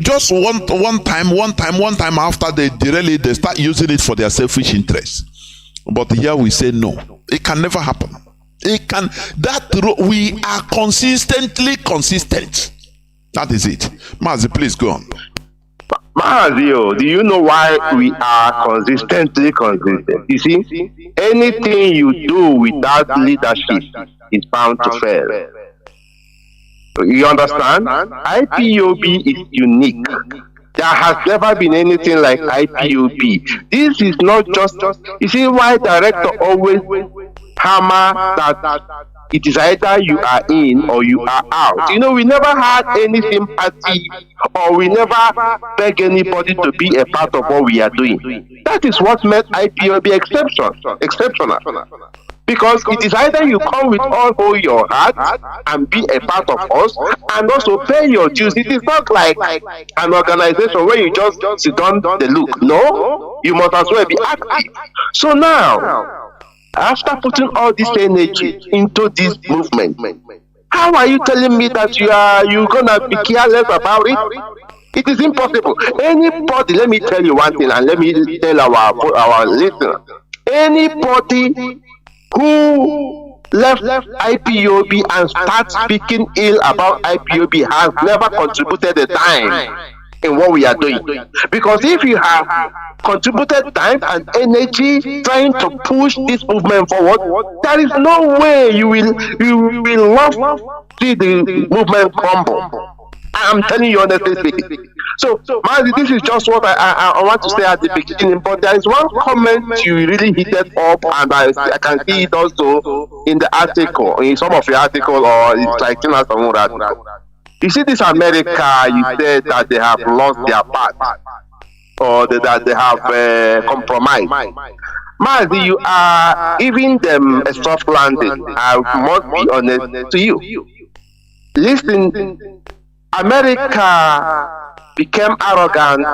just one time after they derail it, they start using it for their selfish interests. But here we say no, it can never happen. We are consistently consistent. That is it. Mazi, please go on. Mazi, do you know why we are consistently consistent? You see, anything you do without leadership is bound to fail. You understand? IPOB is unique. There has never been anything like IPOB. This is not just, you see why director always hammer that it is either you are in or you are out. You know, we never had any sympathy or we never beg anybody to be a part of what we are doing. That is what made IPOB exceptional. Because it is either you come with all your heart and be a part of us and also pay your dues. It is not like an organization where you just sit down the look. No, you must as well be active. So now, after putting all this energy into this movement, how are you telling me that you're gonna be careless about it? It is impossible. Anybody, let me tell you one thing, and let me tell our listeners. Anybody who left IPOB and start speaking ill about IPOB has never contributed a dime in what we are doing. Because if you have contributed time and energy trying to push this movement forward, there is no way you will love see the movement crumble. I'm telling you honestly speaking. So, Mazi, this is just what I want to say at the beginning, but there is one comment you really heated up, and I can see it also in the article, in some of your articles, or it's like some article. You see this America, you said that they have lost their path, or that they have compromised. Mazi, you are giving them a soft landing. I must be honest to you. Listen, America became arrogant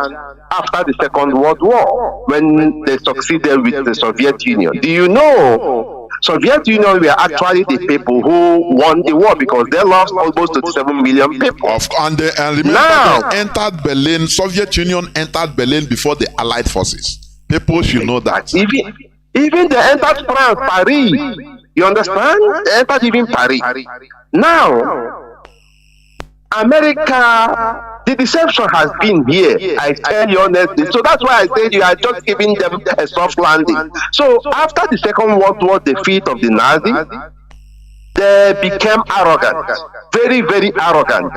after the Second World War when they succeeded with the Soviet Union. Do you know Soviet Union were actually the people who won the war because they lost almost 27 million people. And remember, now, they entered Berlin. Soviet Union entered Berlin before the Allied forces. People should know that. Even they entered France, Paris. You understand? They entered even Paris. Now, America, the deception has been here. I tell you honestly. So that's why I said you are just giving them a soft landing. So after the Second World War defeat of the Nazis, they became arrogant, very, very arrogant.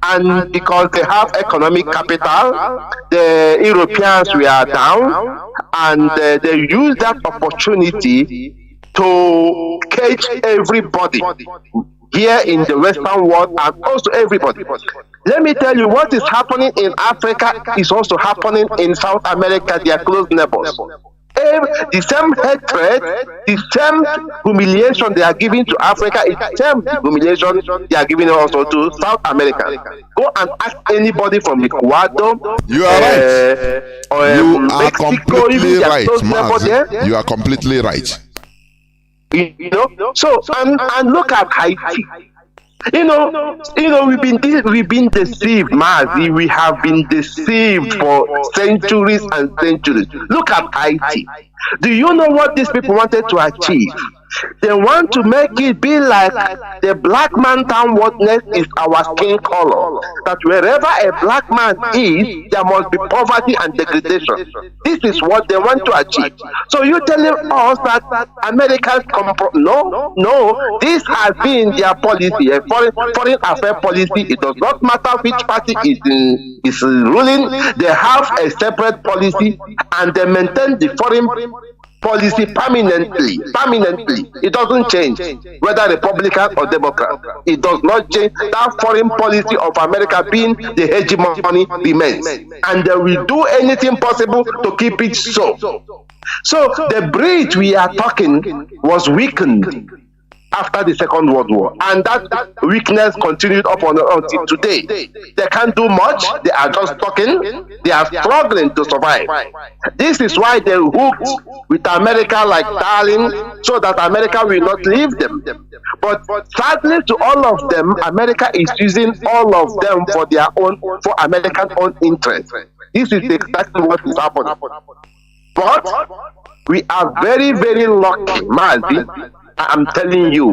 And because they have economic capital, the Europeans were down, and they used that opportunity to cage everybody here in the Western world and also everybody. Let me tell you, what is happening in Africa is also happening in South America, their close neighbors. The same hatred, the same humiliation they are giving to Africa is the same humiliation they are giving also to South America. Go and ask anybody from Ecuador. You are right. You are completely right, Mazi. You are completely right. You know, so and look at Haiti. You know, we've been deceived, Mazi. We have been deceived for centuries and centuries. Look at Haiti. Do you know what these people wanted to achieve? They want to make it be like the black man town whatness is our skin color. That wherever a black man is, there must be poverty and degradation. This is what they want to achieve. So you're telling us that Americans no. This has been their policy, a foreign affairs policy. It does not matter which party is ruling. They have a separate policy and they maintain the foreign policy permanently. It doesn't change whether Republican or Democrat. It does not change. That foreign policy of America being the hegemony remains, and they will do anything possible to keep it so. So the bridge we are talking was weakened after the Second World War, and that weakness continued up until today. They can't do much. They are just talking. They are struggling to survive. This is why they hooked with America like darling, so that America will not leave them. But sadly to all of them, America is using all of them for their own, for American own interest. This is exactly what is happening. But we are very, very lucky, Mazi. I'm telling you,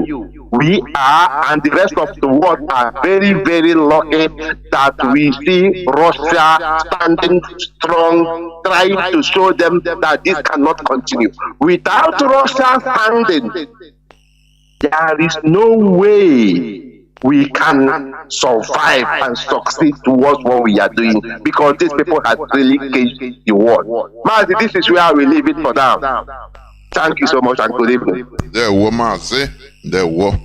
we are, and the rest of the world are very, very lucky that we see Russia standing strong, trying to show them that this cannot continue. Without Russia standing, there is no way we can survive and succeed towards what we are doing, because these people have really caged the world. Mazi, this is where we leave it for now. Thank you so much and good evening. There were Mazi. There were.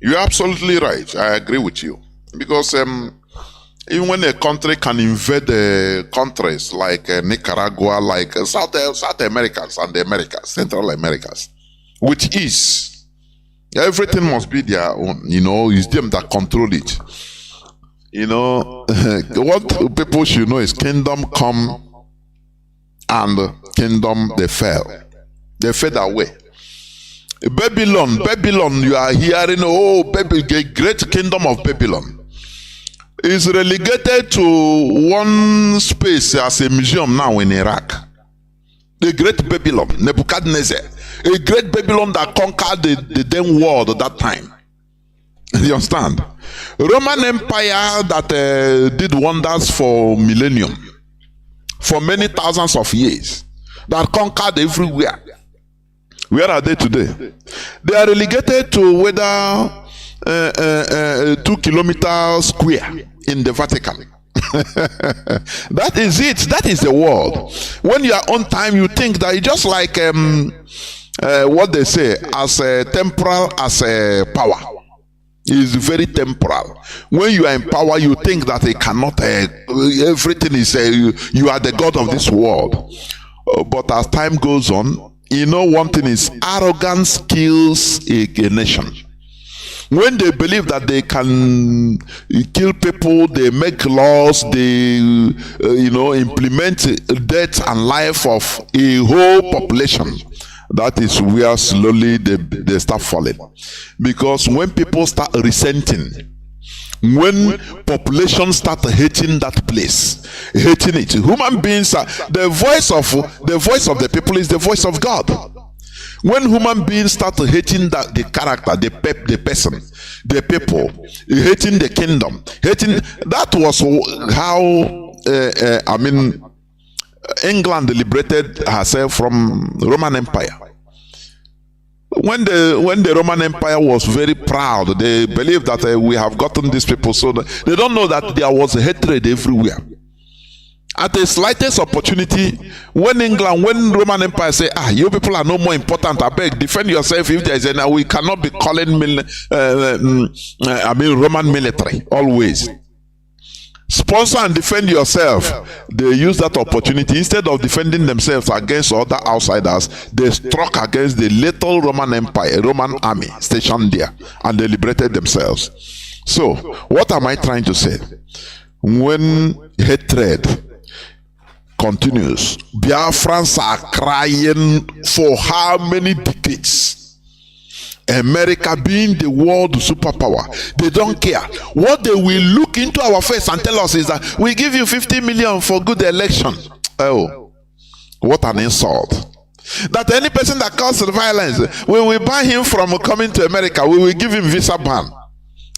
You're absolutely right. I agree with you. Because even when a country can invade countries like Nicaragua, like South Americans and the Americas, Central Americas, which is, everything must be their own, it's them that control it. What people should know is kingdom come and kingdom they fell. They fade away. Babylon, you are hearing, great kingdom of Babylon is relegated to one space as a museum now in Iraq. The great Babylon, Nebuchadnezzar, a great Babylon that conquered the then world at that time. You understand? Roman Empire that did wonders for millennium, for many thousands of years, that conquered everywhere. Where are they today? They are relegated to whether 2 kilometers square in the Vatican. That is it. That is the world. When you are on time, you think that it's just like what they say, as temporal as power. Is very temporal. When you are in power, you think that it cannot. Everything is you are the god of this world. But as time goes on, one thing is arrogance kills a nation. When they believe that they can kill people, they make laws, they implement death and life of a whole population. That is where slowly they start falling. Because when people start resenting, when population start hating that place, hating it, human beings are the voice of the people is the voice of God. When human beings start hating the character, the person, the people, hating the kingdom, that was how England liberated herself from Roman Empire. When the Roman Empire was very proud, they believed that we have gotten these people, so they don't know that there was hatred everywhere. At the slightest opportunity, when Roman Empire say, you people are no more important, I beg, defend yourself. If there is any, we cannot be calling Roman military always. Sponsor and defend yourself. They use that opportunity. Instead of defending themselves against other outsiders, they struck against the little Roman Empire, Roman army stationed there, and they liberated themselves. So, what am I trying to say? When hatred continues, Biafrans are crying for how many decades? America being the world superpower, they don't care. What they will look into our face and tell us is that we give you 50 million for good election. Oh, what an insult. That any person that causes violence, we will ban him from coming to America. We will give him visa ban.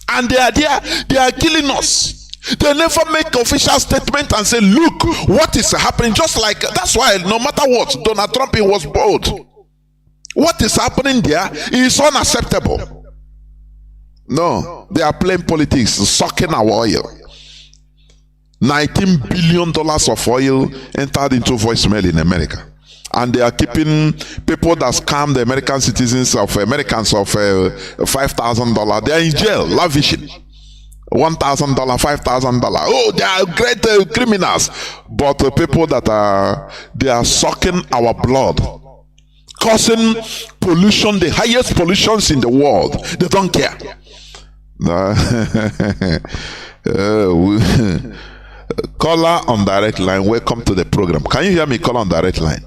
And they are there, they are killing us. They never make official statement and say, look, what is happening? Just like, that's why no matter what, Donald Trump was bold. What is happening there is unacceptable. No, they are playing politics, sucking our oil. $19 billion of oil entered into voicemail in America. And they are keeping people that scam the American citizens of Americans of $5,000. They are in jail, lavishing. $1,000, $5,000. Oh, they are great criminals. But the people that they are sucking our blood, causing pollution, the highest pollutions in the world. They don't care. Caller on direct line, welcome to the program. Can you hear me? Call on direct line.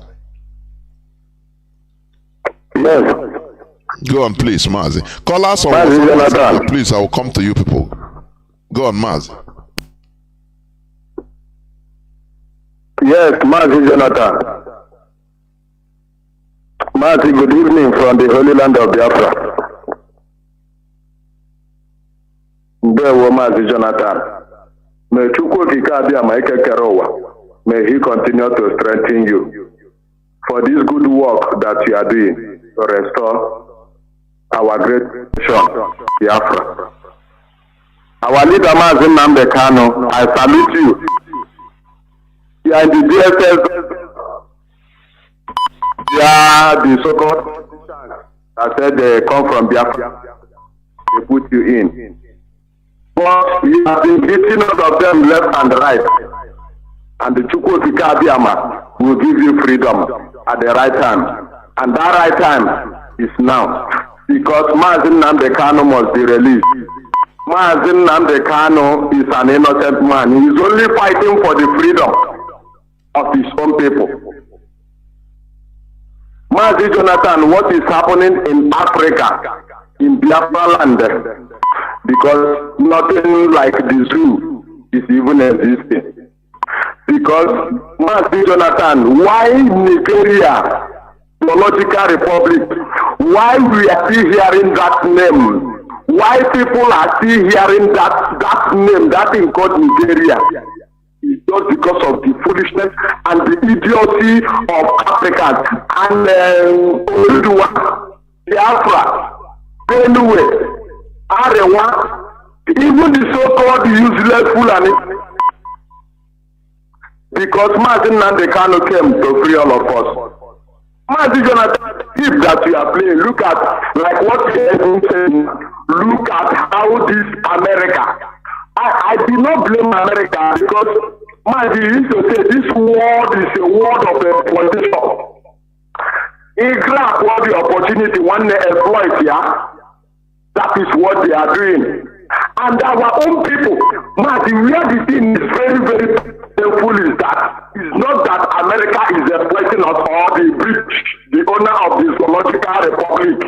Yes. Go on, please, Mazi. Call us on WhatsApp, please. I will come to you people. Go on, Mazi. Yes, Mazi Jonathan. Mazi, good evening from the Holy Land of Biafra. Ndewo Mazi Jonathan. May Chukwu Kikabia Maike Kerowa. May he continue to strengthen you for this good work that you are doing to restore our great nation, Biafra. Our leader, Mazi Nnamdi Kanu, I salute you. You are the DSS. You are the so-called that said they come from Biafra. They put you in. But you have been beating out of them left and right. And the Chukwuka Abiyama will give you freedom at the right time. And that right time is now. Because Mazi Nnamdi Kanu must be released. Mazi Nnamdi Kanu is an innocent man. He is only fighting for the freedom of his own people. Mazi Jonathan, what is happening in Africa, in Biafra land, because nothing like the zoo is even existing. Because Mazi Jonathan, why Nigeria, Biological Republic, why we are still hearing that name? Why people are still hearing that name, that thing called Nigeria? It's just because of the foolishness and the idiocy of Africans. And Biafra, Benue, Arewa, even the so-called useless Fulani. Because Mazi Nnamdi Kanu came to free all of us. Mazi Jonathan, if that you are playing, look at, like what you saying, look at how this America, I did not blame America because Mazi used to say this world is a world of exploitation. He grabbed all the opportunity when they exploit, yeah? That is what they are doing. And our own people, Mazi, where the thing is very, very painful is that it's not that America is exploiting us or the British, the owner of the Zoological Republic,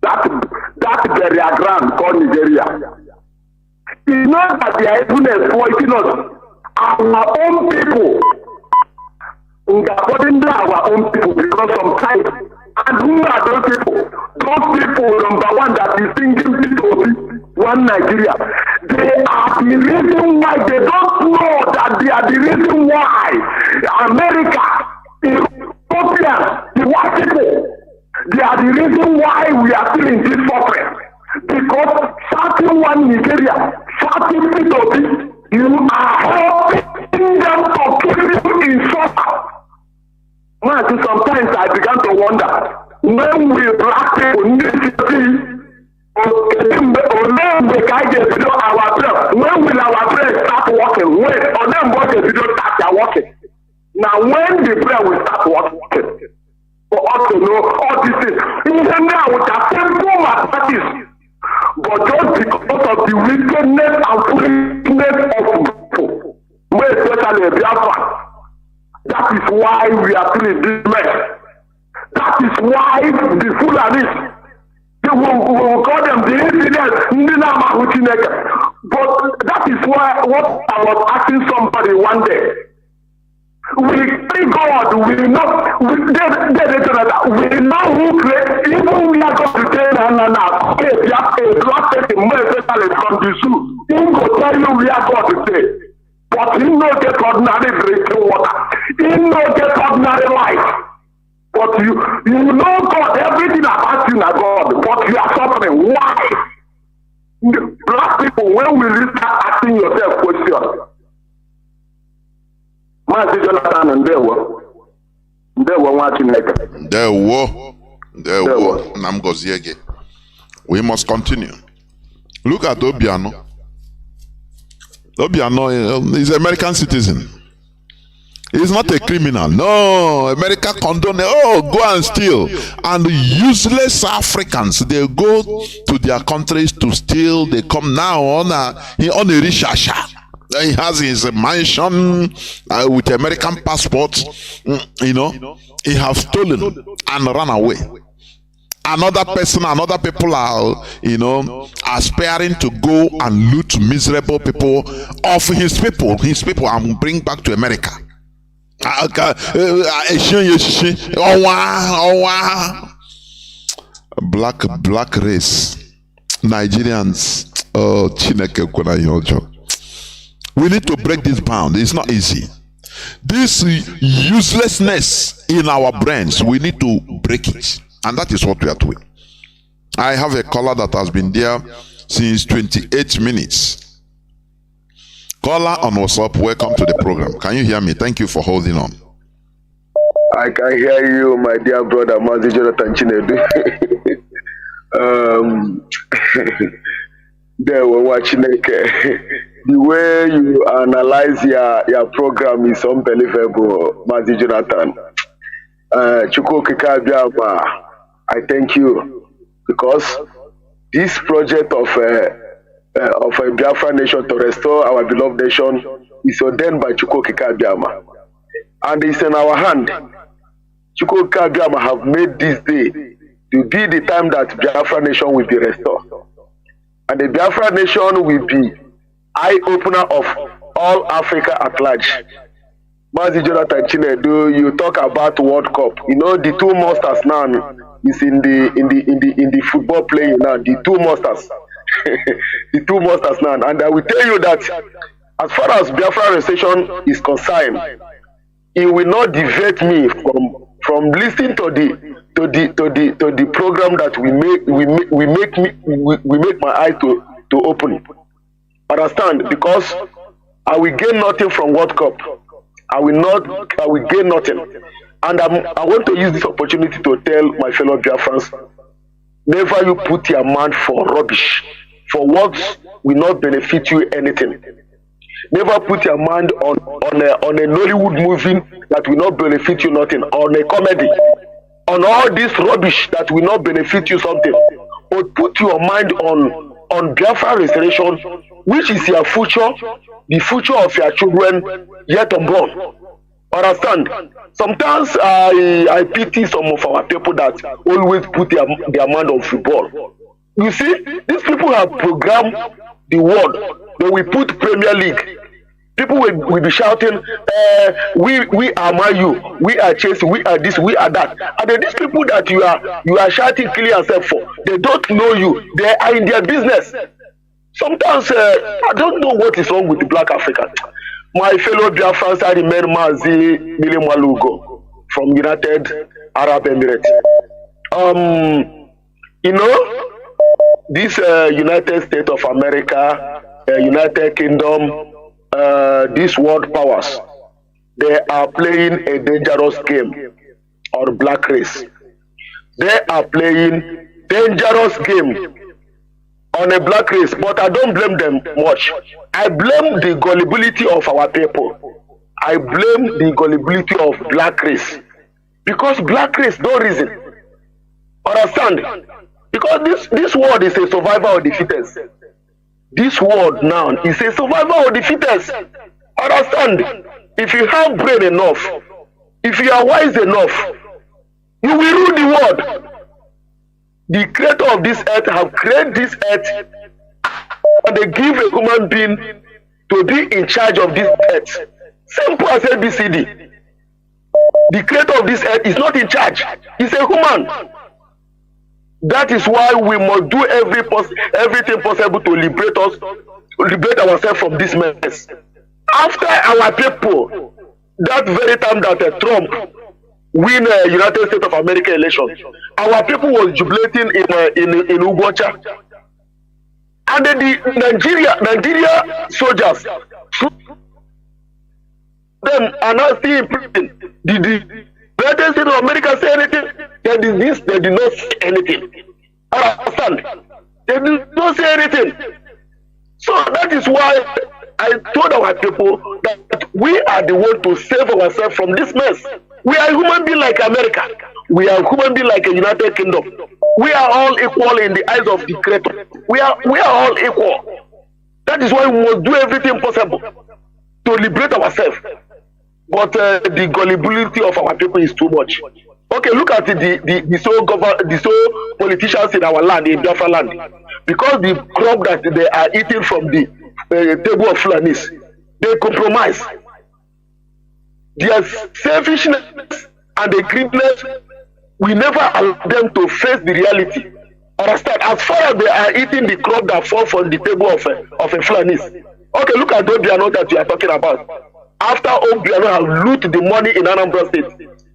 that burial ground called Nigeria. It's not that they are even exploiting us. Our own people, according to our own people, because sometimes, and who are those people? Those people, number one, that is thinking people, one Nigeria, they are the reason why they don't know that they are the reason why America, Europeans, the white people, they are the reason why we are still in this suffering. Because shouting one Nigeria, shouting people, you are helping them to keep you in suffer. Sometimes I began to wonder, when we black people need to see, when will our brain start working? When or then what the video start working? Now when the brain will start working, for us to know all these things, even now with a simple mathematics, but just because of the wickedness and foolishness of people, especially Biafra, that is why we are still in this mess. That is why the Fulanis, we will call them the infidels, but that is why what I was asking somebody one day. We pray God, we know who created, even we are going to tell a black person, especially from the zoo, he will tell you we are going to say. But he no get ordinary drinking water. He no get ordinary life. But you know God, everything about you is God, but you are suffering. Why? Black people, when will you start asking yourself questions? Mazi Jonathan and there were watching like there were Namgoziege. We must continue. Look at Obiano. Obiano is an American citizen. He's not a criminal. No, America condone. Oh, go and steal. And useless Africans, they go to their countries to steal. They come now on a rishasha. He has his mansion with American passport. You know, he has stolen and run away. Another person, another people are, aspiring to go and loot miserable people of his people, and bring back to America. Black race, Nigerians. Oh, Chineke kuna yojo. We need to break this bound. It's not easy. This uselessness in our brains, we need to break it. And that is what we are doing. I have a caller that has been there since 28 minutes. Caller on WhatsApp, welcome to the program. Can you hear me? Thank you for holding on. I can hear you, my dear brother Mazi Jonathan Chinedu. There we're watching it. The way you analyze your program is unbelievable, Mazi Jonathan. I thank you because this project of a Biafra nation to restore our beloved nation is ordained by Chukwuokike Abiama, and it's in our hand. Chukwuokike Abiama have made this day to be the time that Biafra nation will be restored, and the Biafra nation will be eye-opener of all Africa at large. Mazi Jonathan Chinedu, you talk about World Cup. You know the two monsters now is in the football playing now. The two monsters, the two monsters now, and I will tell you that as far as Biafra restoration is concerned, it will not deviate me from listening to the program that we make my eye to open. Understand? Because I will gain nothing from World Cup. I will gain nothing. And I want to use this opportunity to tell my fellow Biafrans, never you put your mind for rubbish, for what will not benefit you anything. Never put your mind on a Nollywood movie that will not benefit you nothing, on a comedy, on all this rubbish that will not benefit you something. But put your mind on Biafra restoration, which is your future, the future of your children yet unborn. Understand? Sometimes I pity some of our people that always put their mind on football. You see, these people have programmed the world. They will put Premier League. People will be shouting, we are Man, we are Chelsea, we are this, we are that. And then these people that you are shouting, killing yourself for, they don't know you. They are in their business. Sometimes I don't know what is wrong with the Black African. My fellow Biafrans, I remember Mazi Malugo from United Arab Emirates. You know, this United States of America, United Kingdom, these world powers, they are playing a dangerous game on black race. They are playing dangerous game on a black race, but I don't blame them much. I blame the gullibility of our people. I blame the gullibility of black race, because black race no reason. Understand? Because this world is a survivor of the fittest. This world now is a survivor of the fittest. Understand? If you have brain enough, if you are wise enough, you will rule the world. The creator of this earth have created this earth, and they give a human being to be in charge of this earth. Simple as ABCD. The creator of this earth is not in charge. He's a human. That is why we must do everything possible to liberate ourselves from this mess. After our people, that very time that Trump win United States of America election, our people was jubilating in Ugbocha, and then the Nigeria soldiers them are now still in prison. Did the United States of America say anything? They did not say anything. Understand? They did not say anything. So that is why I told our people that we are the one to save ourselves from this mess. We are human beings like America. We are human beings like a United Kingdom. We are all equal in the eyes of the Creator. We are all equal. That is why we must do everything possible to liberate ourselves. But the gullibility of our people is too much. Okay, look at the sole politicians in our land, in Biafra land, because the crop that they are eating from the table of Fulanis, they compromise. Their selfishness and the greediness, we never allow them to face the reality. Understand? As far as they are eating the crop that falls from the table of a Fulanis. Okay, look at Obiano that you are talking about. After Obiano have looted the money in Anambra State,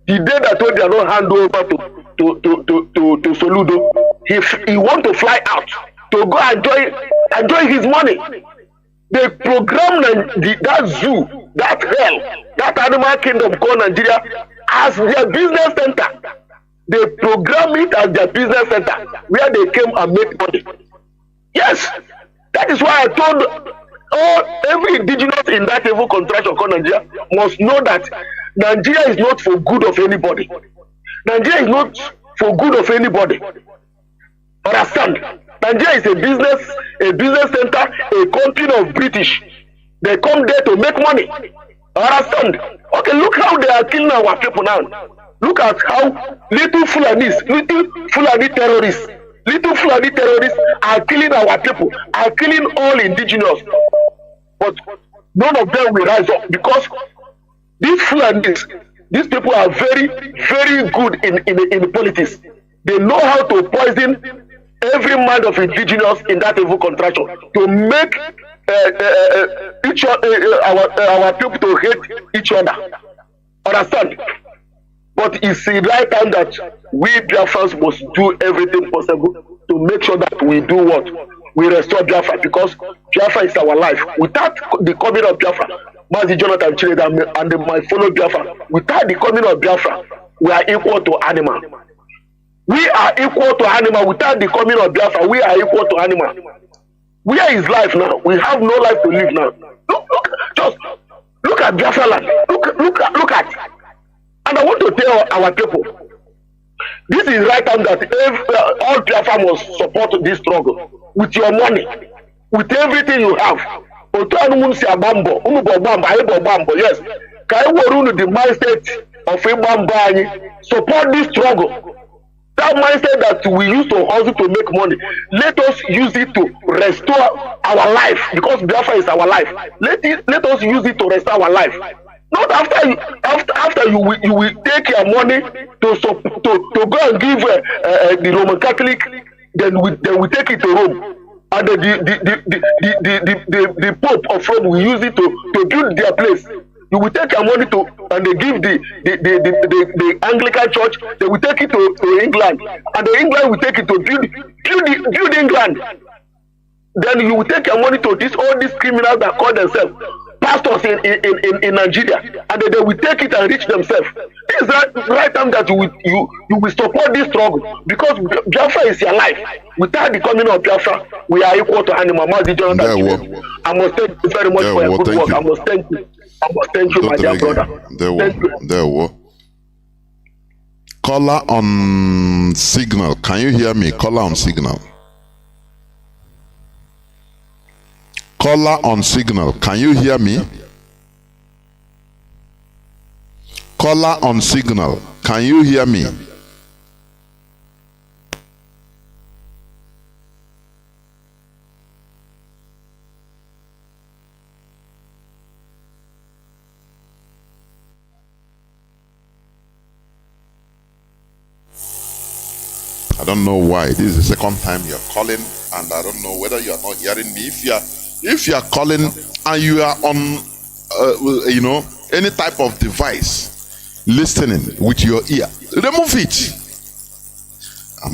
the day that Obiano hand over to Soludo, he want to fly out to go enjoy his money. They program that zoo, that hell, that animal kingdom called Nigeria as their business center. They program it as their business center where they came and make money. Yes, that is why I told every indigenous in that evil contraction called Nigeria must know that Nigeria is not for good of anybody. Nigeria is not for good of anybody. Understand? Nigeria is a business center, a country of British. They come there to make money. Understand? Okay, look how they are killing our people now. Look at how little Fulani terrorists are killing our people, are killing all indigenous. But none of them will rise up because these Fulanis, these people are very, very good in politics. They know how to poison every mind of indigenous in that evil contraction to make our people to hate each other. Understand? But it's the right time that we Biafrans must do everything possible to make sure that we do what? We restore Biafra, because Biafra is our life. Without the coming of Biafra, Mazi, Jonathan, Chinedu, and my fellow Biafra, without the coming of Biafra, we are equal to animal. We are equal to animal. Without the coming of Biafra, we are equal to animal. Where is life now? We have no life to live now. Look at Biafra land. Look at. And I want to tell our people, this is right time that all Biafra must support this struggle with your money, with everything you have. Yes, the mindset of support this struggle. That mindset that we used to hustle to make money, let us use it to restore our life, because Biafra is our life. Let us use it to restore our life. Not after you will take your money to go and give the Roman Catholic, then we take it to Rome, and the Pope of Rome will use it to build their place. You will take your money and they give the Anglican Church. They will take it to England, and the England will take it to build England. Then you will take your money to all these criminals that call themselves pastors in Nigeria, and they will take it and reach themselves. This is the right time that you will support this struggle, because Biafra is your life. Without the coming of Biafra, we are equal to animal. Mazi, Jonathan, I must thank you very much for your good work. I must thank you. Thank you, my dear brother. There were. Caller on signal. Can you hear me? Caller on signal. Caller on signal. Can you hear me? Caller on signal. Can you hear me? I don't know why. This is the second time you're calling, and I don't know whether you are not hearing me. If you are calling and you are on, any type of device, listening with your ear, remove it. I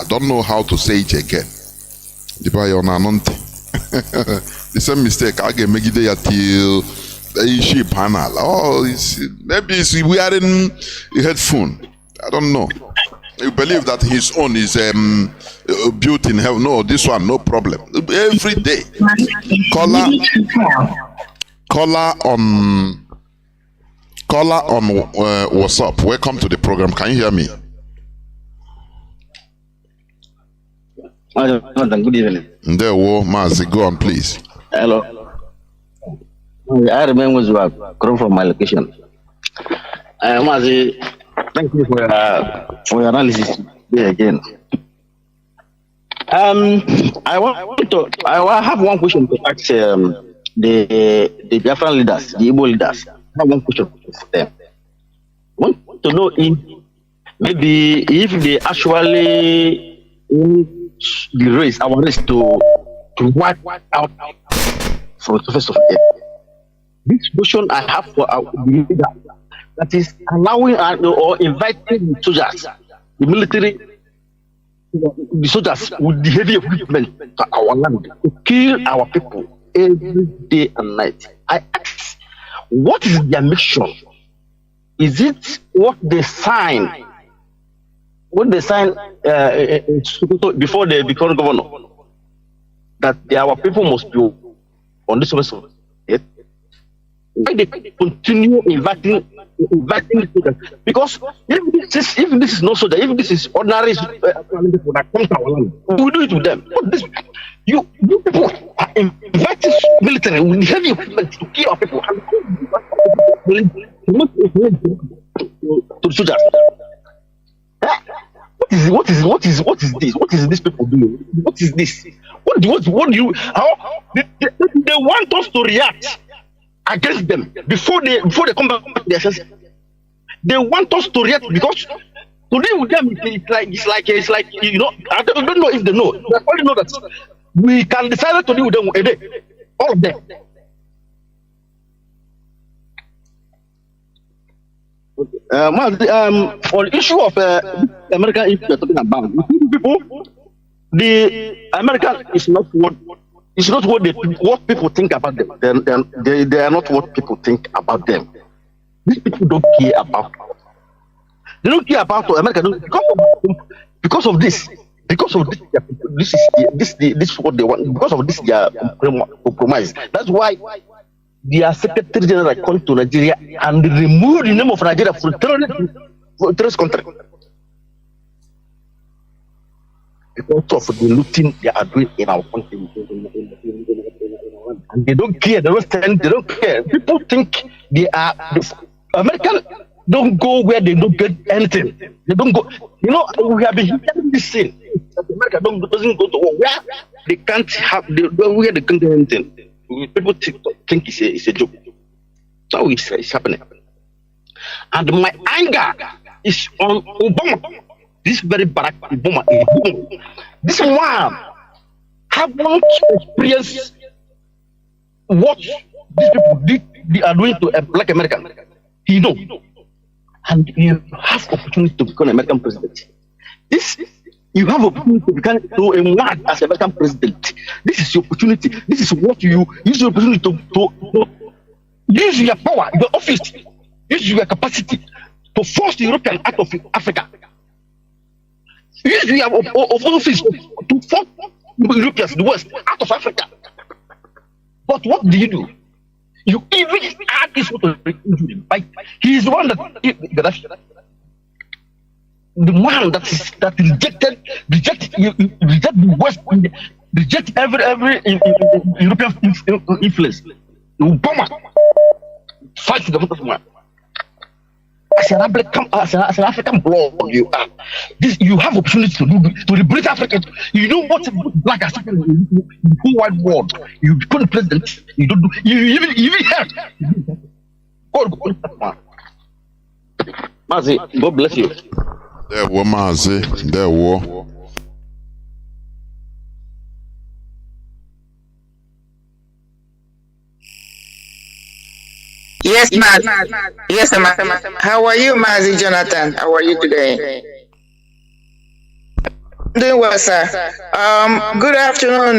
don't know how to say it again. The same mistake I get make it till the panel. Maybe it's wearing a headphone. I don't know. You believe that his own is built in heaven? No, this one, no problem. Every day. Caller on what's up? Welcome to the program. Can you hear me? Good evening. There, Mazi, go on, please. Hello. I remember you are coming from my location. Mazi, thank you for your analysis today again. I have one question to ask the Biafran leaders, the Igbo leaders. I have one question for them. I want to know if they actually want the race, our race to wipe out from the surface of the earth. This question I have for our leader, that is allowing or inviting soldiers the military, the soldiers with the heavy equipment to our land to kill our people every day and night. I ask, what is their mission? Is it what they sign? What they sign before they become governor? That our people must be on this vessel. Yes. Why they continue inviting people? Because if this is not soldier, if this is ordinary people that come to our land, we do it with them. But this, you people are inviting military with heavy equipment to kill our people and to the soldiers. What is this? What is this people doing? What is this? What do you? How they want us to react against them before they come back to their senses. They want us to react because today with them it's like you know, I don't know if they know. They only know that we can decide to deal with them a day, all of them. On the issue of American, if you're talking about people, the American is not what people think about them. They are not what people think about them. These people don't care about. They don't care about America because of this. Because of this is what they want. Because of this, they are compromised. That's why their Secretary General come to Nigeria and remove the name of Nigeria from terrorist country. Because of the looting they are doing in our country. And they don't care, they don't care. People think they are American don't go where they don't get anything. They don't go. You know, we have been hearing this thing. America doesn't go to war where they can't have where they can't get anything. People think it's a joke. So it's happening. And my anger is on Obama. This very Barack Obama. This man haven't experienced what these people they are doing to a black American. He know. And you have opportunity to become American president. You have opportunity to become a man as American president. This is your opportunity. This is what you use your opportunity to use your power, your office, use your capacity to force the European out of Africa. Use your office to force Europeans, the West, out of Africa. But what do? You even add this to he is the one that the man that reject the West, reject every European influence. Obama fight the man. As an African blood, you are. You have opportunity to liberate Africa. You know what black has happened in the whole wide world. You become president. You don't do. You even help. God, Mazi, God bless you. There were Mazi. There were. Yes, ma'am. Yes, ma'am. How are you, Mazi Jonathan? How are you today? Doing well, sir. Good afternoon,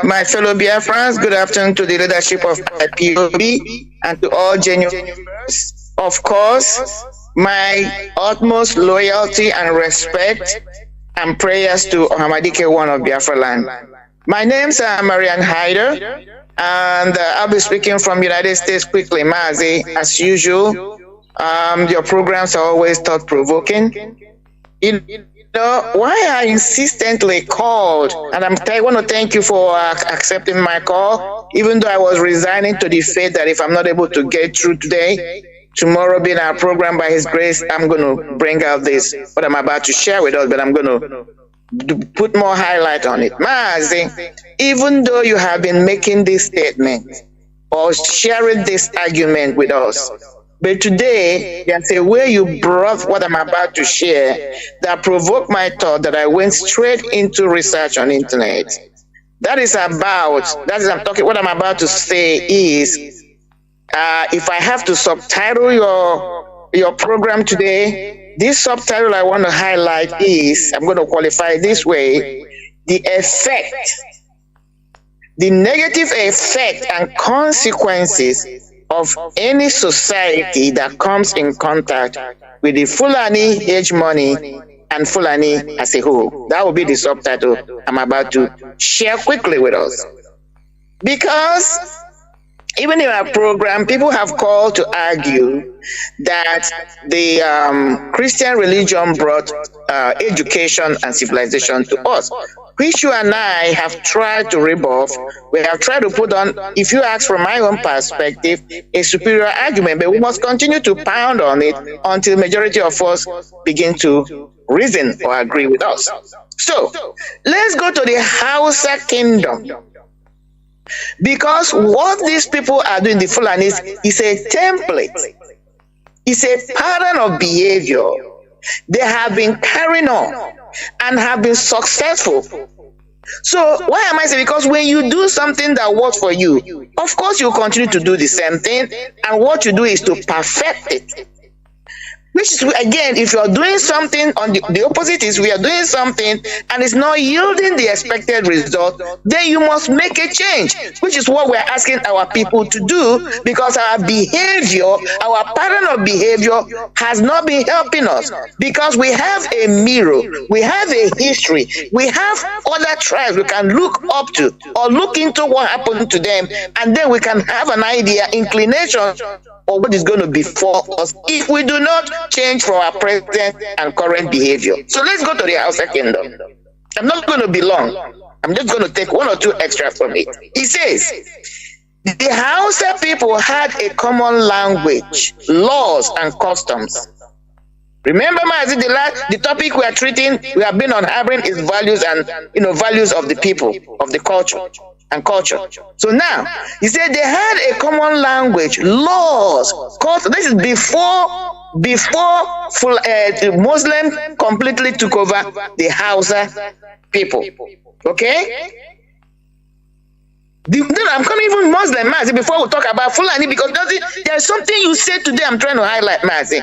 my fellow Biafrans. Good afternoon to the leadership of IPOB and to all genuine viewers. Of course, my utmost loyalty and respect and prayers to Ohamadike One of Biafra land. My name's Marian Hyder. And I'll be speaking from United States quickly, Mazi. As usual, your programs are always thought-provoking. You know, why I insistently called, and I want to thank you for accepting my call, even though I was resigning to the fate that if I'm not able to get through today, tomorrow being our program by His grace, I'm going to bring out what I'm about to share with us, but I'm going to put more highlight on it. Mazi, even though you have been making this statement or sharing this argument with us, but today there's a way you brought what I'm about to share that provoked my thought that I went straight into research on internet. What I'm about to say is, if I have to subtitle your program today, this subtitle I want to highlight is, I'm going to qualify it this way, the negative effect and consequences of any society that comes in contact with the Fulani hegemony and Fulani as a whole. That will be the subtitle I'm about to share quickly with us. Because even in our program, people have called to argue that the Christian religion brought education and civilization to us, which you and I have tried to rebuff. We have tried to put on, if you ask from my own perspective, a superior argument, but we must continue to pound on it until majority of us begin to reason or agree with us. So, let's go to the Hausa kingdom. Because what these people are doing, the Fulanis, is a template. It's a pattern of behavior they have been carrying on and have been successful. So why am I saying? Because when you do something that works for you, of course you continue to do the same thing, and what you do is to perfect it. Which is, again, if you're doing something, on the opposite is we are doing something and it's not yielding the expected result, then you must make a change, which is what we're asking our people to do, because our behavior, our pattern of behavior has not been helping us, because we have a mirror, we have a history, we have other tribes we can look up to or look into what happened to them, and then we can have an idea, inclination, or what is going to befall us if we do not change from our present and current behavior. So let's go to the Hausa kingdom. I'm not going to be long. I'm just going to take one or two extra from it. He says, the Hausa people had a common language, laws, and customs. Remember, Mazi, the topic we are treating, we have been on harboring is values and values of the people, of the culture. And culture. So now, he said they had a common language, laws, culture. This is before the Muslim completely took over the Hausa people. Okay? I'm coming even Muslim, Mazi, before we talk about Fulani, because there's something you said today I'm trying to highlight, Mazi.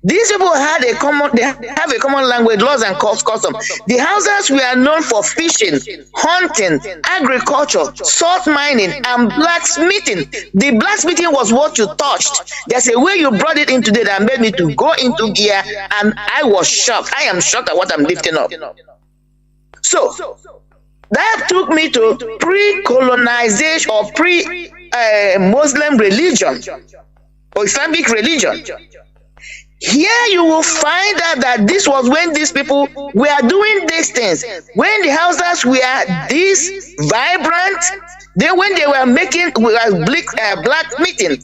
These people have a common language, laws, and customs. The Hausas were known for fishing, hunting, agriculture, salt mining, and blacksmithing. The blacksmithing was what you touched. There's a way you brought it in today that made me to go into gear, and I was shocked. I am shocked at what I'm lifting up. So, that took me to pre-colonization or pre-Muslim religion or Islamic religion. Here you will find out that this was when these people were doing these things. When the Hausas were this vibrant, then when they were making blacksmithing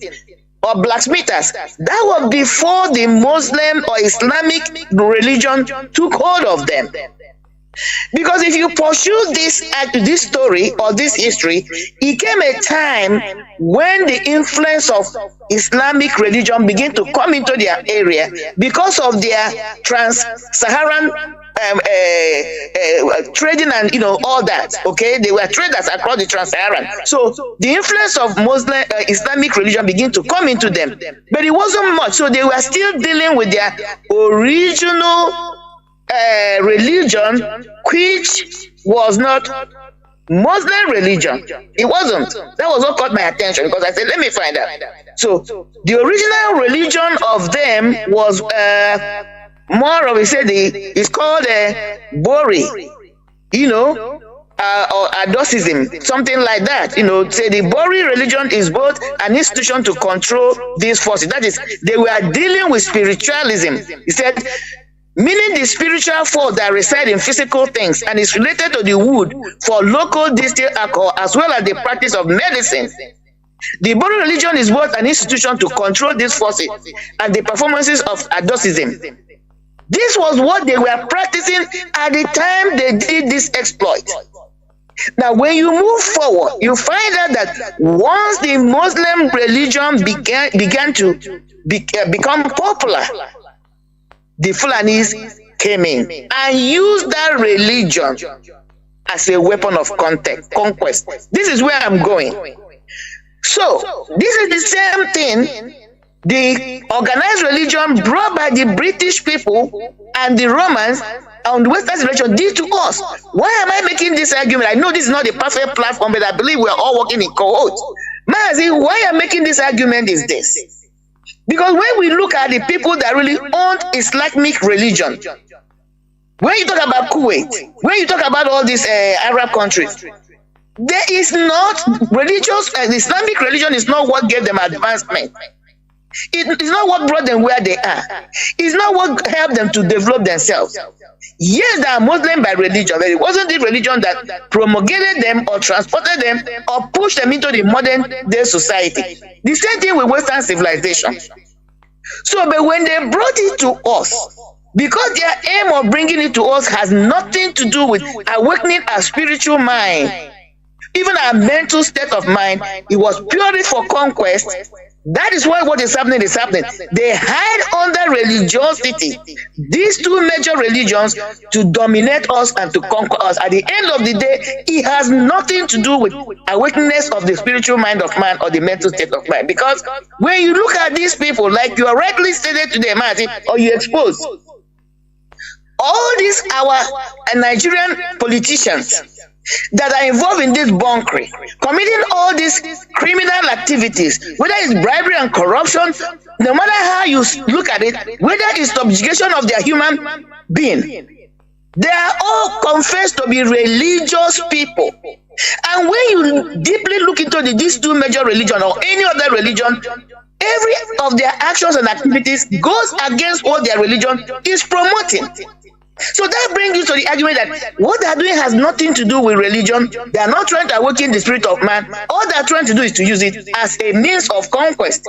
or blacksmithers, that was before the Muslim or Islamic religion took hold of them. Because if you pursue this story or this history, it came a time when the influence of Islamic religion began to come into their area because of their trans-Saharan trading and all that. Okay, they were traders across the trans-Saharan. So the influence of Muslim Islamic religion began to come into them, but it wasn't much. So they were still dealing with their original religion, which was not Muslim religion. It wasn't. That was what caught my attention, because I said, let me find out. So the original religion of them was more of, it's called Bori, or Adosism, something like that. Say the Bori religion is both an institution to control these forces. That is, they were dealing with spiritualism. He said, meaning the spiritual force that reside in physical things and is related to the wood for local distilled alcohol, as well as the practice of medicine. The Bori religion is both an institution to control these forces and the performances of Adosism. This was what they were practicing at the time they did this exploit. Now, when you move forward, you find out that once the Muslim religion began to become popular, the Fulanis came in and used that religion as a weapon of conquest. This is where I'm going. So, this is the same thing the organized religion brought by the British people and the Romans on the Western civilization did to us. Why am I making this argument? I know this is not the perfect platform, but I believe we are all working in cohorts. Mazi, why I'm making this argument is this. Because when we look at the people that really own Islamic religion, when you talk about Kuwait, when you talk about all these Arab countries, there is not religious, Islamic religion is not what gave them advancement. It is not what brought them where they are. It's not what helped them to develop themselves. Yes, they are Muslim by religion, but it wasn't the religion that promulgated them or transported them or pushed them into the modern day society. The same thing with Western civilization. So, but when they brought it to us, because their aim of bringing it to us has nothing to do with awakening our spiritual mind, even our mental state of mind, it was purely for conquest. That is why what is happening is happening. They hide under religiosity, these two major religions, to dominate us and to conquer us. At the end of the day, it has nothing to do with awakeness of the spiritual mind of man or the mental state of mind. Because when you look at these people, like you are rightly stated today, Mazi, or you expose, all these our Nigerian politicians that are involved in this bunkery, committing all these criminal activities, whether it's bribery and corruption, no matter how you look at it, whether it's subjugation of their human being, they are all confessed to be religious people. And when you deeply look into these two major religions or any other religion, every of their actions and activities goes against what their religion is promoting. So that brings you to the argument that what they are doing has nothing to do with religion. They are not trying to awaken the spirit of man. All they are trying to do is to use it as a means of conquest.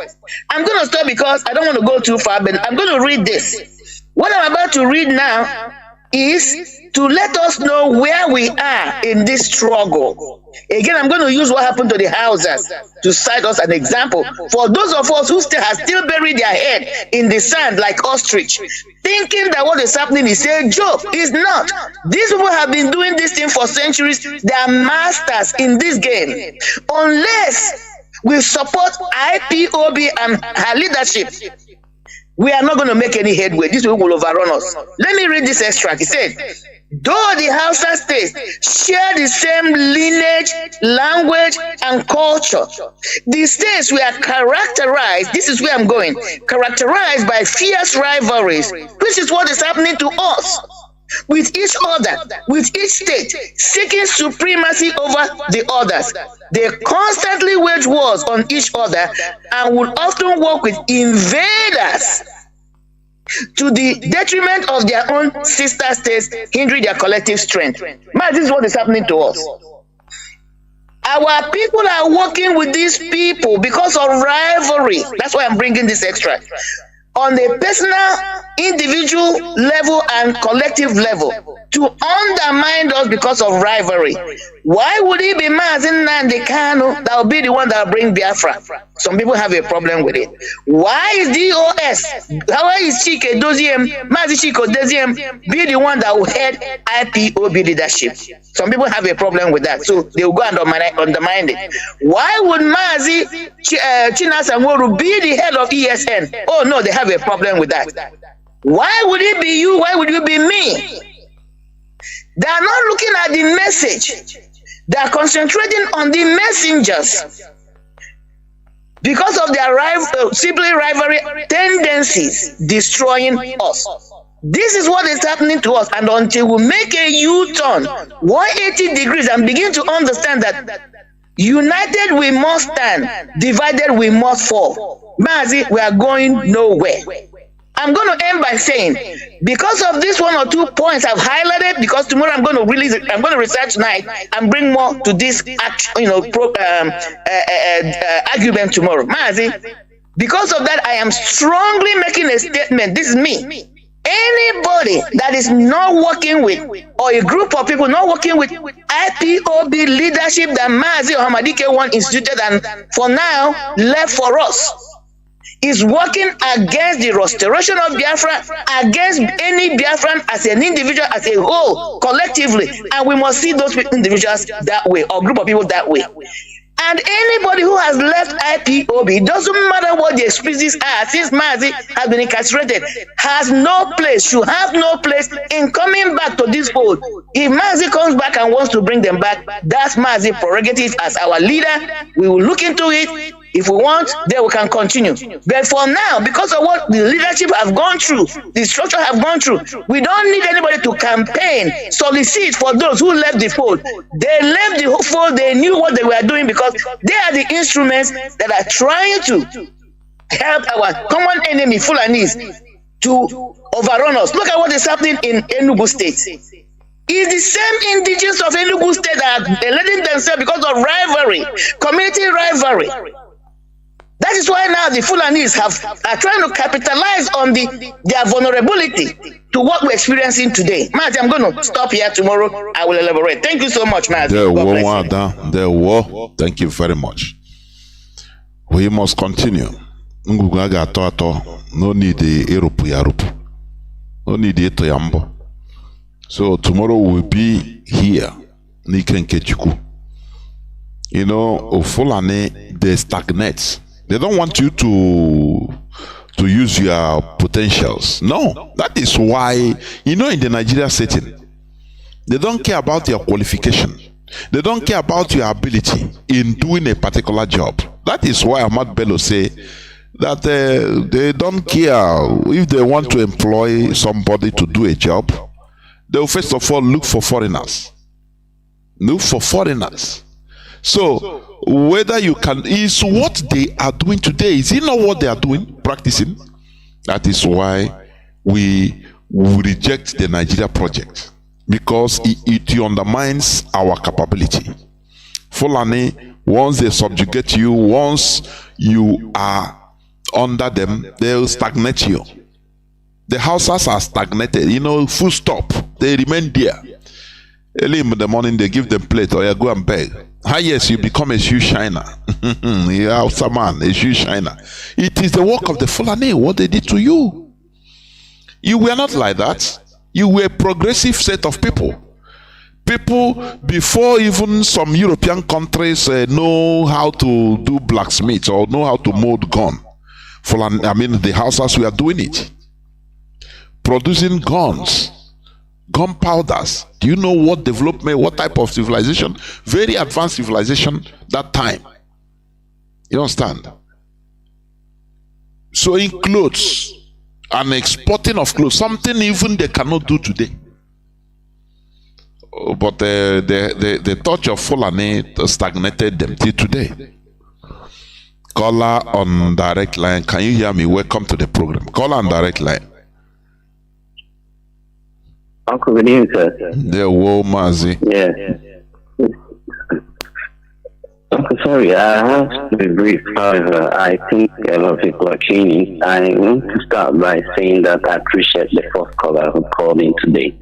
I'm going to stop because I don't want to go too far, but I'm going to read this. What I'm about to read now is to let us know where we are in this struggle. Again, I'm going to use what happened to the Hausas to cite us an example for those of us who have still buried their head in the sand like ostrich, thinking that what is happening is a joke. It's not. These people have been doing this thing for centuries. They are masters in this game. Unless we support IPOB and her leadership, we are not going to make any headway. This will overrun us. Let me read this extract. It said, though the Hausa states share the same lineage, language, and culture, the states were characterized, this is where I'm going, characterized by fierce rivalries, which is what is happening to us. With each other, with each state seeking supremacy over the others. They constantly wage wars on each other and would often work with invaders to the detriment of their own sister states, hindering their collective strength. Man, this is what is happening to us. Our people are working with these people because of rivalry. That's why I'm bringing this extract. On a personal, individual level and collective level, to undermine us because of rivalry. Why would it be Mazi Nnamdi Kanu that will be the one that will bring Biafra? Some people have a problem with it. Why is DOS, why is Chinedu, Mazi Chinedu be the one that will head IPOB leadership? Some people have a problem with that, so they will go and undermine it. Why would Mazi Chinedu be the head of ESN? Oh no, they have a problem with that. Why would it be you? Why would you be me? They are not looking at the message. They are concentrating on the messengers. Because of their simply rivalry tendencies destroying us. This is what is happening to us. And until we make a U-turn 180 degrees and begin to understand that united we must stand, divided we must fall. Mazi, we are going nowhere. I'm going to end by saying, because of this one or 2 points I've highlighted, because tomorrow I'm going to research tonight and bring more to this argument tomorrow. Mazi, because of that, I am strongly making a statement. This is me. Anybody that is not working with, or a group of people not working with IPOB leadership that Mazi or Hamadike one instituted and for now left for us, is working against the restoration of Biafra, against any Biafran as an individual, as a whole, collectively. And we must see those individuals that way, or group of people that way. And anybody who has left IPOB, doesn't matter what the excuses are, since Mazi has been incarcerated, has no place, should have no place in coming back to this fold. If Mazi comes back and wants to bring them back, that's Mazi's prerogative as our leader. We will look into it. If we want, then we can continue. But for now, because of what the leadership have gone through, the structure have gone through, we don't need anybody to campaign, solicit for those who left the fold. They left the fold, they knew what they were doing because they are the instruments that are trying to help our common enemy, Fulanis, to overrun us. Look at what is happening in Enugu State. It's the same indigenous of Enugu State that are letting themselves because of rivalry, community rivalry. That is why now the Fulanis are trying to capitalize on their vulnerability to what we're experiencing today. Mazi, I'm going to stop here. Tomorrow I will elaborate. Thank you so much, Mazi. Thank you very much. We must continue. No need no need yambo. So tomorrow we'll be here. You know, Fulani, they stagnate. They don't want you to use your potentials. No, that is why, you know, in the Nigeria setting, they don't care about your qualification. They don't care about your ability in doing a particular job. That is why Ahmad Bello say that they don't care if they want to employ somebody to do a job. They will first of all look for foreigners. Look for foreigners. So whether you can, is what they are doing today, is it not what they are doing, practicing? That is why we reject the Nigeria project, because it undermines our capability. Fulani, once they subjugate you, once you are under them, they will stagnate you. The Hausas are stagnated, you know, full stop. They remain there. Early in the morning, they give them plate, or you go and beg. Yes, you become a shoe shiner. You are man, a shoe shiner. It is the work of the Fulani, what they did to you. You were not like that. You were a progressive set of people. People, before even some European countries know how to do blacksmith or know how to mold gun. Fulani, I mean, the Hausas were doing it. Producing guns. Gunpowders. Do you know what development, what type of civilization? Very advanced civilization that time. You understand? Sewing clothes and exporting of clothes, something even they cannot do today. But the touch of Fulani stagnated them till today. Caller on direct line. Can you hear me? Welcome to the program. Caller on direct line. Uncle, good evening, sir. The war, Mazi. Yeah. Uncle, sorry, I have to be brief. However, I think a lot of people are tuning. I want to start by saying that I appreciate the first caller who called in today.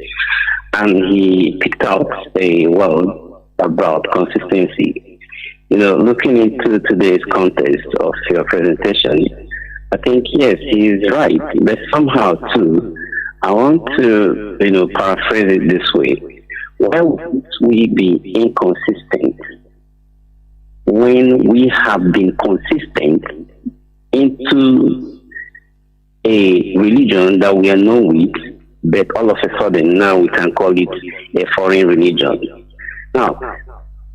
And he picked out a word about consistency. You know, looking into today's context of your presentation, I think, yes, he is right. But somehow, too, I want to, paraphrase it this way. Why would we be inconsistent when we have been consistent into a religion that we are known with, but all of a sudden now we can call it a foreign religion? Now,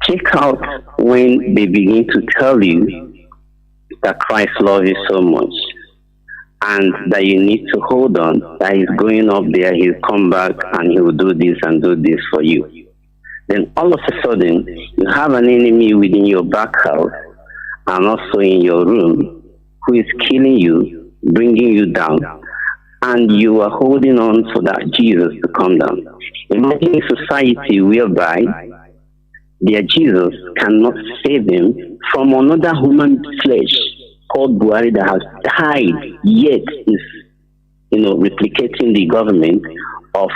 check out when they begin to tell you that Christ loves you so much, and that you need to hold on, that he's going up there, he'll come back and he will do this and do this for you. Then all of a sudden, you have an enemy within your back house and also in your room who is killing you, bringing you down, and you are holding on for that Jesus to come down. Imagine a society whereby their Jesus cannot save them from another human flesh called Buhari that has died, yet is, replicating the government of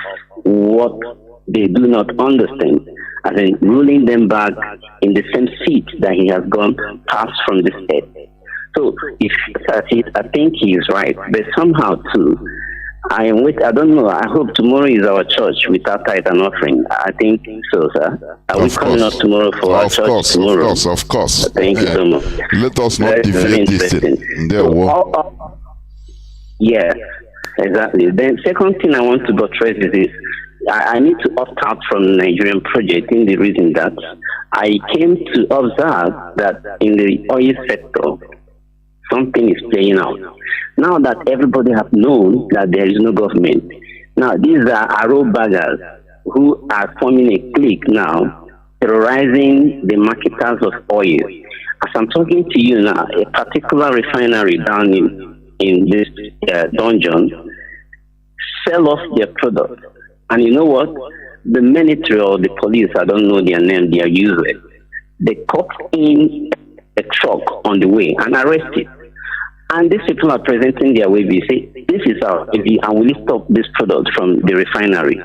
what they do not understand, as in ruling them back in the same seat that he has gone past from this earth. So, if that's it, I think he is right. But somehow, too, I am with. I don't know. I hope tomorrow is our church without tithe and offering. I think so, sir. Are we coming up tomorrow for our church tomorrow? Of course. Thank you so much. Let us not deviate this thing. Yes, exactly. Then second thing I want to buttress is this. I need to opt out from the Nigerian project in the reason that I came to observe that in the oil sector, something is playing out. Now that everybody have known that there is no government, now these are arrow baggers who are forming a clique now, terrorizing the marketers of oil. As I'm talking to you now, a particular refinery down in this dungeon sell off their product. And you know what? The military or the police, I don't know their name, they are useless. They caught in a truck on the way and arrest it. And these people are presenting their way. They say, this is our way, and will stop this product from the refinery.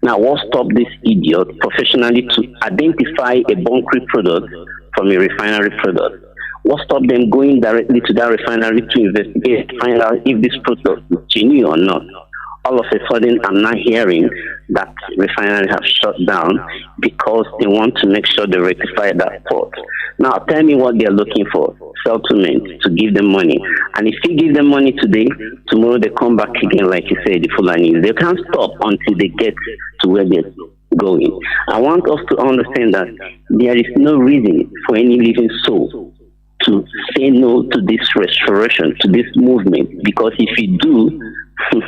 Now, what stopped this idiot professionally to identify a bunkering product from a refinery product? What stopped them going directly to that refinery to investigate, find out if this product is genuine or not? All of a sudden, I'm now hearing that refinery have shut down because they want to make sure they rectify that port. Now, tell me what they're looking for. Settlement, to give them money. And if you give them money today, tomorrow they come back again, like you say, the Fulani. They can't stop until they get to where they're going. I want us to understand that there is no reason for any living soul to say no to this restoration, to this movement, because if you do, to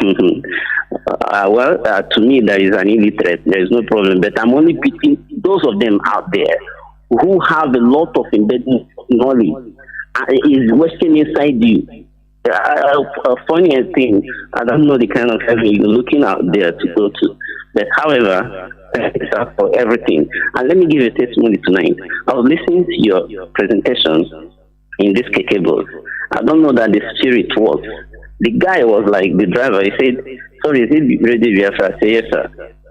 me, there is an illiterate, there is no problem, but I'm only picking those of them out there who have a lot of embedded knowledge is working inside you. A funny thing, I don't know the kind of heaven you're looking out there to go to, but however, thanks for everything. And let me give you a testimony tonight. I was listening to your presentations in this KK bus. I don't know that the spirit works. The guy was like, the driver, he said, sorry, is it Radio Biafra? I said, yes, sir.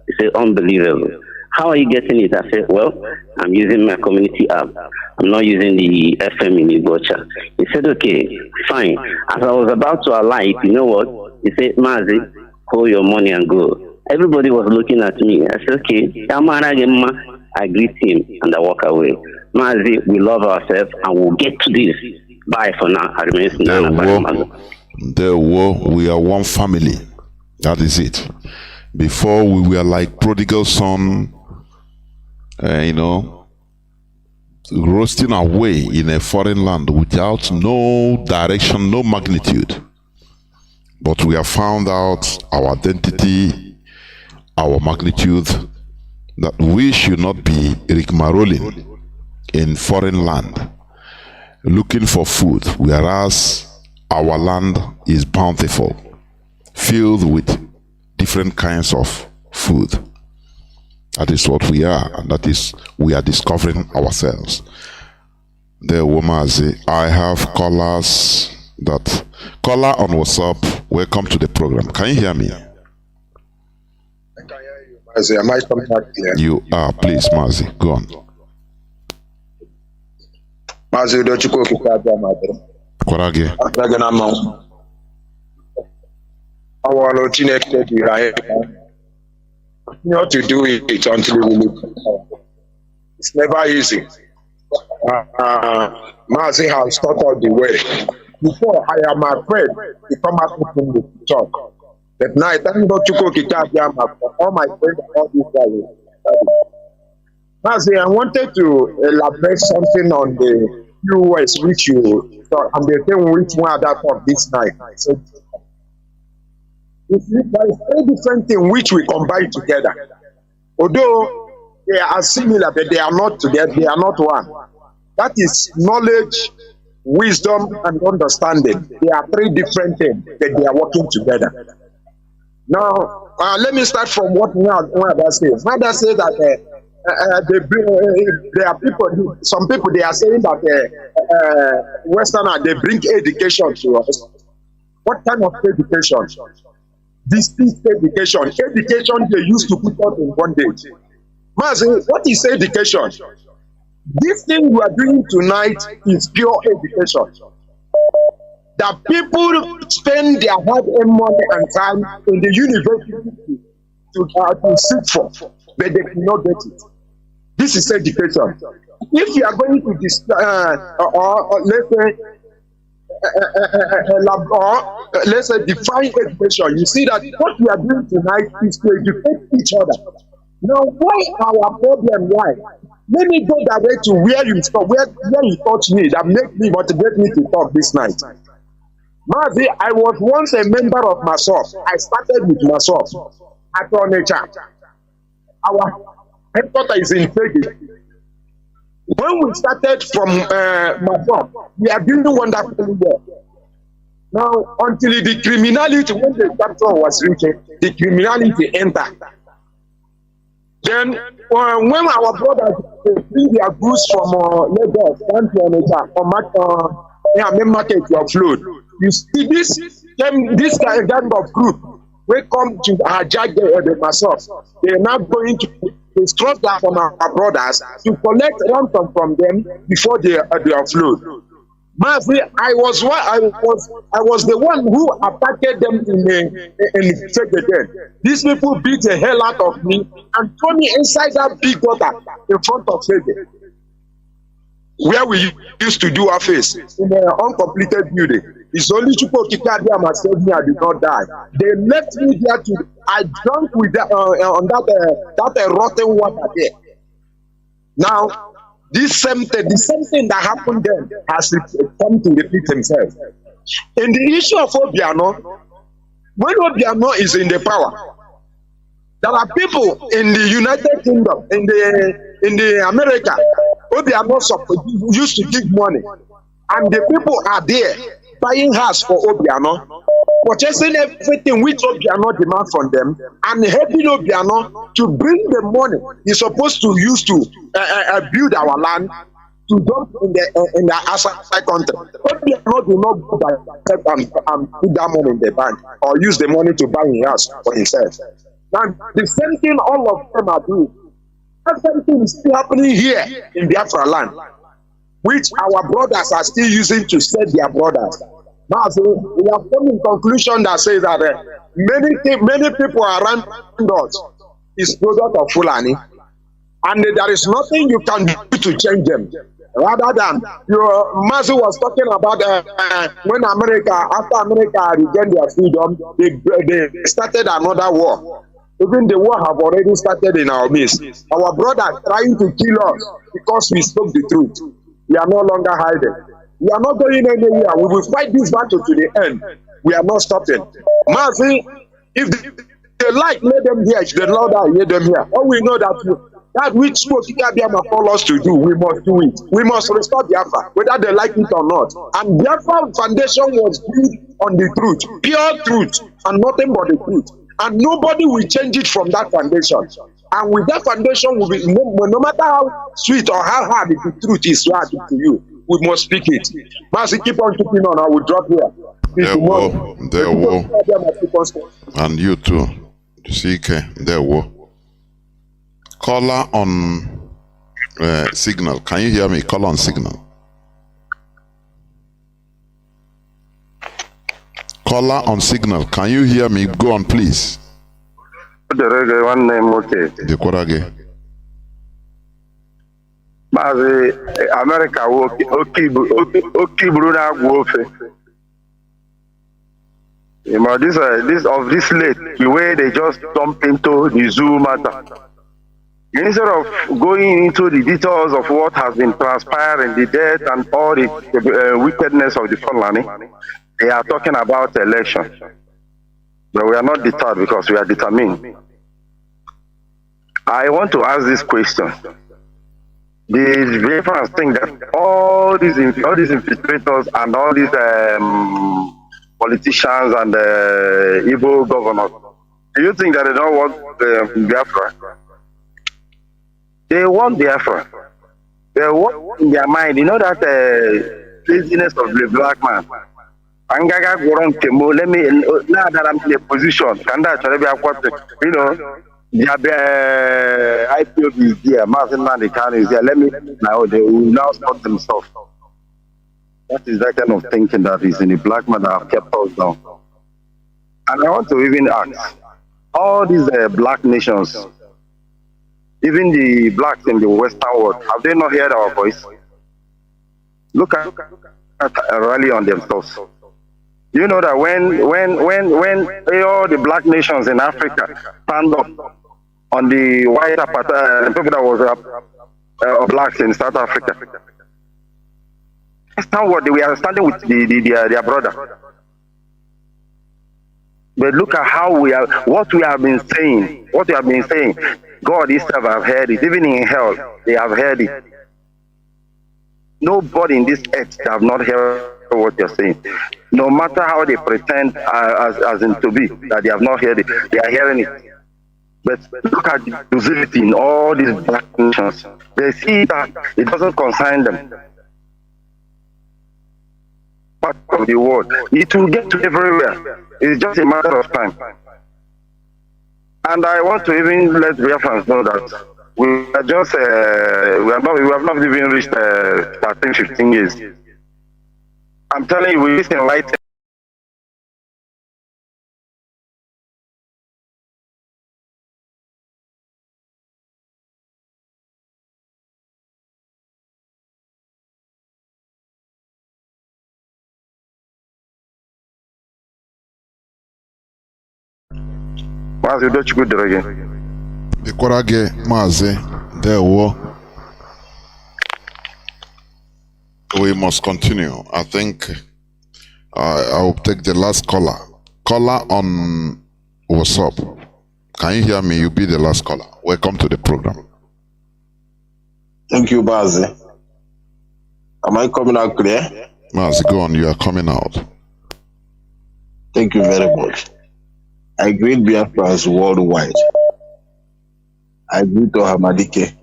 He said, unbelievable. How are you getting it? I said, well, I'm using my community app. I'm not using the FM in Igocha. He said, okay, fine. As I was about to alight, you know what? He said, Mazi, hold your money and go. Everybody was looking at me. I said, okay. I greet him and I walk away. Mazi, we love ourselves and we'll get to this. Bye for now. I remain we are one family. That is it. Before we were like prodigal son, roasting away in a foreign land without no direction, no magnitude. But we have found out our identity, our magnitude, that we should not be rigmaroling in foreign land looking for food, whereas our land is bountiful, filled with different kinds of food. That is what we are, and that is we are discovering ourselves. There, Mazi, I have callers that caller on WhatsApp. Welcome to the program. Can you hear me? I can hear you, Mazi. Am I coming back here? You are, please, Mazi. Go on. Mazi, don't you go to the Korage. I want to connect you. Not to do it until we look. It's never easy. Mazi has thought of the way. Before, I am afraid to come up with the talk. But now, I thank God to go to all my friends, all these guys. Mazi, I wanted to elaborate something on the few words which you thought, and the thing which one other of this night. So, there is a different thing which we combine together. Although they are similar, but they are not together, they are not one. That is knowledge, wisdom, and understanding. They are three different things, but they are working together. Now, let me start from what Mother says. Mother says that there are people, some people, they are saying that Westerners, they bring education to us. What kind of education? Distinct education. Education they used to put us in bondage. Mazi, what is education? This thing we are doing tonight is pure education. that people spend their hard-earned money and time in the university to seek for, but they cannot get it. This is education. If you are going to let's say, let's say define education, you see that what we are doing tonight is to educate each other. Now, why our problem? Why? Let me go direct to where you stop, where you touch me, that motivate me to talk this night. Mazi, I was once a member of MASOF. I started with MASOF at Onitsha. Our headquarters is in Fegi. When we started from MASOF, we are doing wonderfully well. Now, until the criminality, when the capital was reaching, the criminality entered. Then, when our brothers bring their goods from Lagos, down to Onitsha, or main market to offload, you see this kind of group will come to hijack the MASOF. They are now going to instruct that from our brothers to collect ransom from them before they offload. Mazi, I was the one who attacked them in Fegeden. These people beat the hell out of me and throw me inside that big gutter in front of Fegeden, where we used to do our face in an uncompleted building. It's only Chupo Kikadia myself me, I did not die. They left me there I drank with that on that rotten water there. Now, the same thing that happened then has come to repeat himself. In the issue of Obiano, when Obiano is in the power, there are people in the United Kingdom, in the America, Obiano used to give money, and the people are there buying house for Obiano, purchasing everything which Obiano demand from them, and helping Obiano to bring the money he's supposed to use to build our land to dump in the outside country. Obiano do not go by and put that money in the bank or use the money to buy a house for himself. And the same thing all of them are doing. That same thing is still happening here in Biafra land, which our brothers are still using to sell their brothers. Now, so we have come in conclusion that says that many people around us is product of Fulani, and there is nothing you can do to change them. Rather than Mazi was talking about when after America regained their freedom, they started another war. Even the war have already started in our midst. Our brothers trying to kill us because we spoke the truth. We are no longer hiding. We are not going anywhere. We will fight this battle to the end. We are not stopping. Mazi, if they like, let them hear. If they love that, let them hear. All we know that which Biafra call us to do, we must do it. We must restore Biafra, whether they like it or not. And Biafra foundation was built on the truth, pure truth, and nothing but the truth. And nobody will change it from that foundation. And with that foundation, will be no matter how sweet or how hard the truth is hard to you, we must speak it. Mazi, keep on keeping on. I will drop here. There will. And you too. CK, there will. Caller on signal. Can you hear me? Call on signal. Caller on signal. Can you hear me? Go on, please. Mazi, America okiburu na agwofe. You know, this late, the way they just dump into the zoo matter. Instead of going into the details of what has been transpiring, the death and all the wickedness of the Fulani, they are talking about election. But we are not deterred because we are determined. I want to ask this question. The Biafrans think that all these infiltrators and all these politicians and evil governors, do you think that they don't want Biafra? They want Biafra. They want in their mind, you know that laziness of the black man. Angaga Goron Kemo, let me now that I'm in a position, you know. The IPOB is there, Nnamdi Kanu is there. Let me now, they will now stop themselves. That is that kind of thinking that is in the black man that have kept us down. And I want to even ask, all these black nations, even the blacks in the Western world, have they not heard our voice? Look at a rally on themselves. You know that when all the black nations in Africa stand up on the white people that was blacks in South Africa, that's not what we are standing with their brother. But look at how what we have been saying. God himself have heard it. Even in hell, they have heard it. Nobody in this earth have not heard what you're saying. No matter how they pretend as in to be, that they have not heard it, they are hearing it. But look at the visibility in all these black nations. They see that it doesn't concern them. Part of the world, it will get to everywhere. It's just a matter of time. And I want to even let Biafrans know that we are just we have not even reached 13, 15 years. I'm telling you, we listen right. Mazi, don't you go there again? Ikorage Mazi, there wo. We must continue. I think I will take the last caller. Caller on WhatsApp. Can you hear me? You be the last caller. Welcome to the program. Thank you, Mazi. Am I coming out clear? Mazi, go on. You are coming out. Thank you very much. I greet Biafrans worldwide. I greet Ohamadike.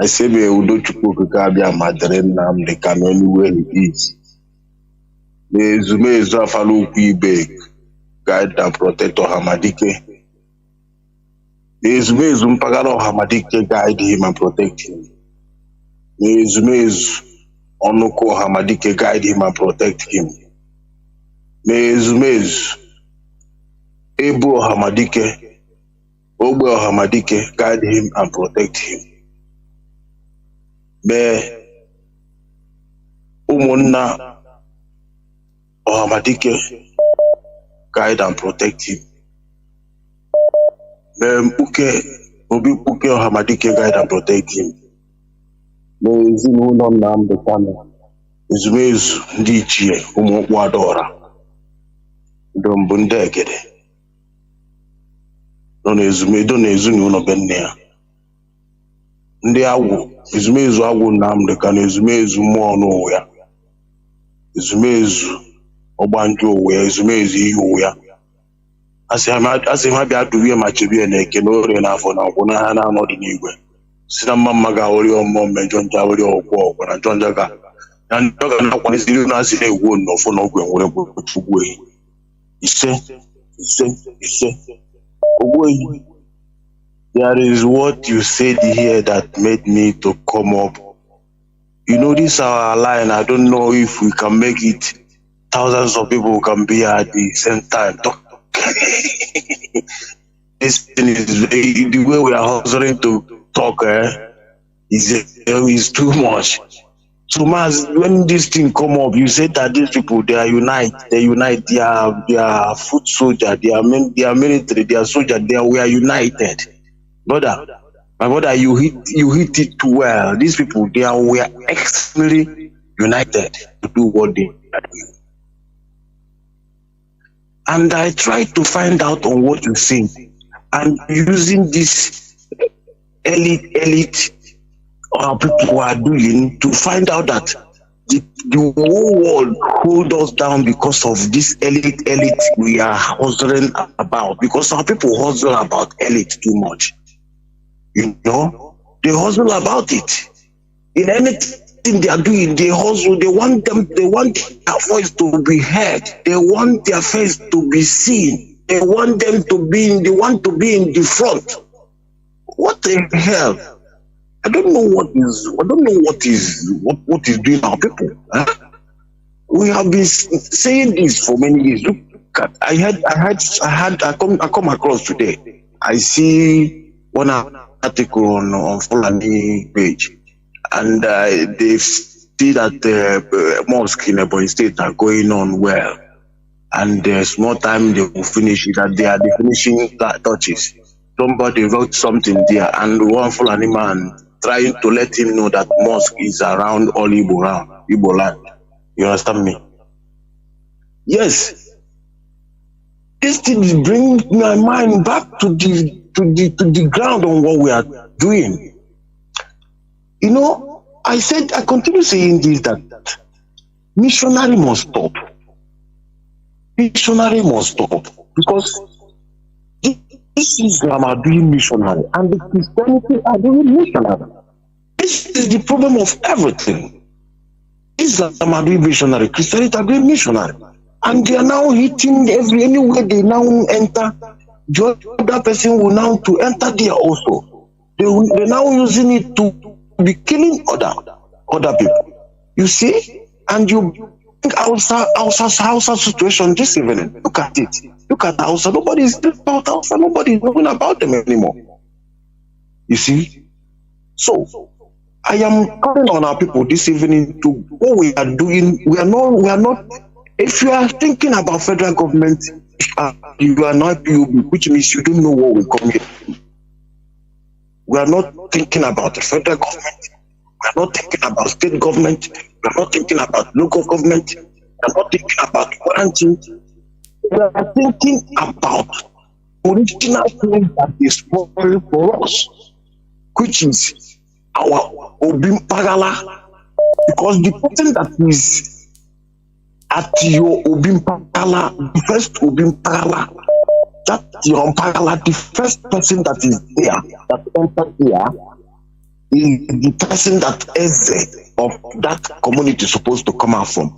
I say, be Udo Chukwu Kabia Madre Nnamdi Kanu anywhere he is. May Zume Zafalu Ibe guide and protect Ohamadike. May Zume Zumpagano Ohamadike guide him and protect him. May Zume Onoko Ohamadike guide him and protect him. May Zume Ebu Ohamadike, Ogbe Ohamadike guide him and protect him. May Umunna Ohamadike guide and protect him. May Obi Puke Ohamadike guide and protect him. May Zinu Nnamdi Kanu, Izmezu Ndichie Umokwadora, Dombundegede. Don't ezume uno benya. Ndị agwụ, ezumezu agwụ Nnamdi Kanu, ezumezu mmụọ n'ụwa ya. Ezumezu ọgbanjụ ụwa ya, ezumezu ihe ụwa ya. Asị ha bịa duwie ma chebie na eke n'orie n'afọ na nkwụ na ha na-anọdụ n'igwe. Si na mma ga-ahụrị ọmụmụ mmejọ nja ahụrị ọgwụ na njọ ga na njọ ga na-akwa n'eziri na-asị na-egwu nnọfụ na ogwe nwere gbogbo ehi. Ise. There is what you said here that made me to come up. You know, this is our line. I don't know if we can make it. Thousands of people can be at the same time. This thing is the way we are hustling to talk. Is too much. So, Maz, when this thing come up, you said that these people they unite. They are foot soldier. They are military. They are soldier. We are united. Brother, my brother, you hit it too well. These people we are extremely united to do what they are doing. And I tried to find out on what you say, and using this elite people who are doing to find out that the whole world hold us down because of this elite we are hustling about, because our people hustle about elite too much. You know, they hustle about it. In anything they are doing, they hustle. They want their voice to be heard. They want their face to be seen. They want them to be in the front. What the hell? I don't know what is doing our people. Huh? We have been saying this for many years. Look at, I come across today. I see one article on Fulani page, and they see that the mosque in Ebonyi State are going on well, and there's more time they will finish it. That they are the finishing touches. Somebody wrote something there, and one Fulani man trying to let him know that mosque is around all Igbo land. You understand me? Yes. This thing brings my mind back to the ground on what we are doing. You know, I continue saying this, that missionary must stop. Missionary must stop, because this Islam are doing missionary and the Christianity are doing missionary. This is the problem of everything. Islam are doing missionary, Christianity are doing missionary. And they are now hitting anywhere they now enter. The other person will now to enter there also. They're now using it to be killing other people. You see? And you think Hausa situation this evening. Look at it. Look at Hausa. Nobody is about Hausa. Nobody is knowing about them anymore. You see? So I am calling on our people this evening to what we are doing. We are not. If you are thinking about federal government, you are not PUB, which means you don't know what will come here. We are not thinking about the federal government. We are not thinking about state government. We are not thinking about local government. We are not thinking about quarantine. We are thinking about original thing that is spoiled for us, which is our Obim Pagala. Because the person that is at your Obim Pagala, the first Obim Pagala, that your Pagala, the first person that is there, that entered here, is the person that Eze of that community is supposed to come out from.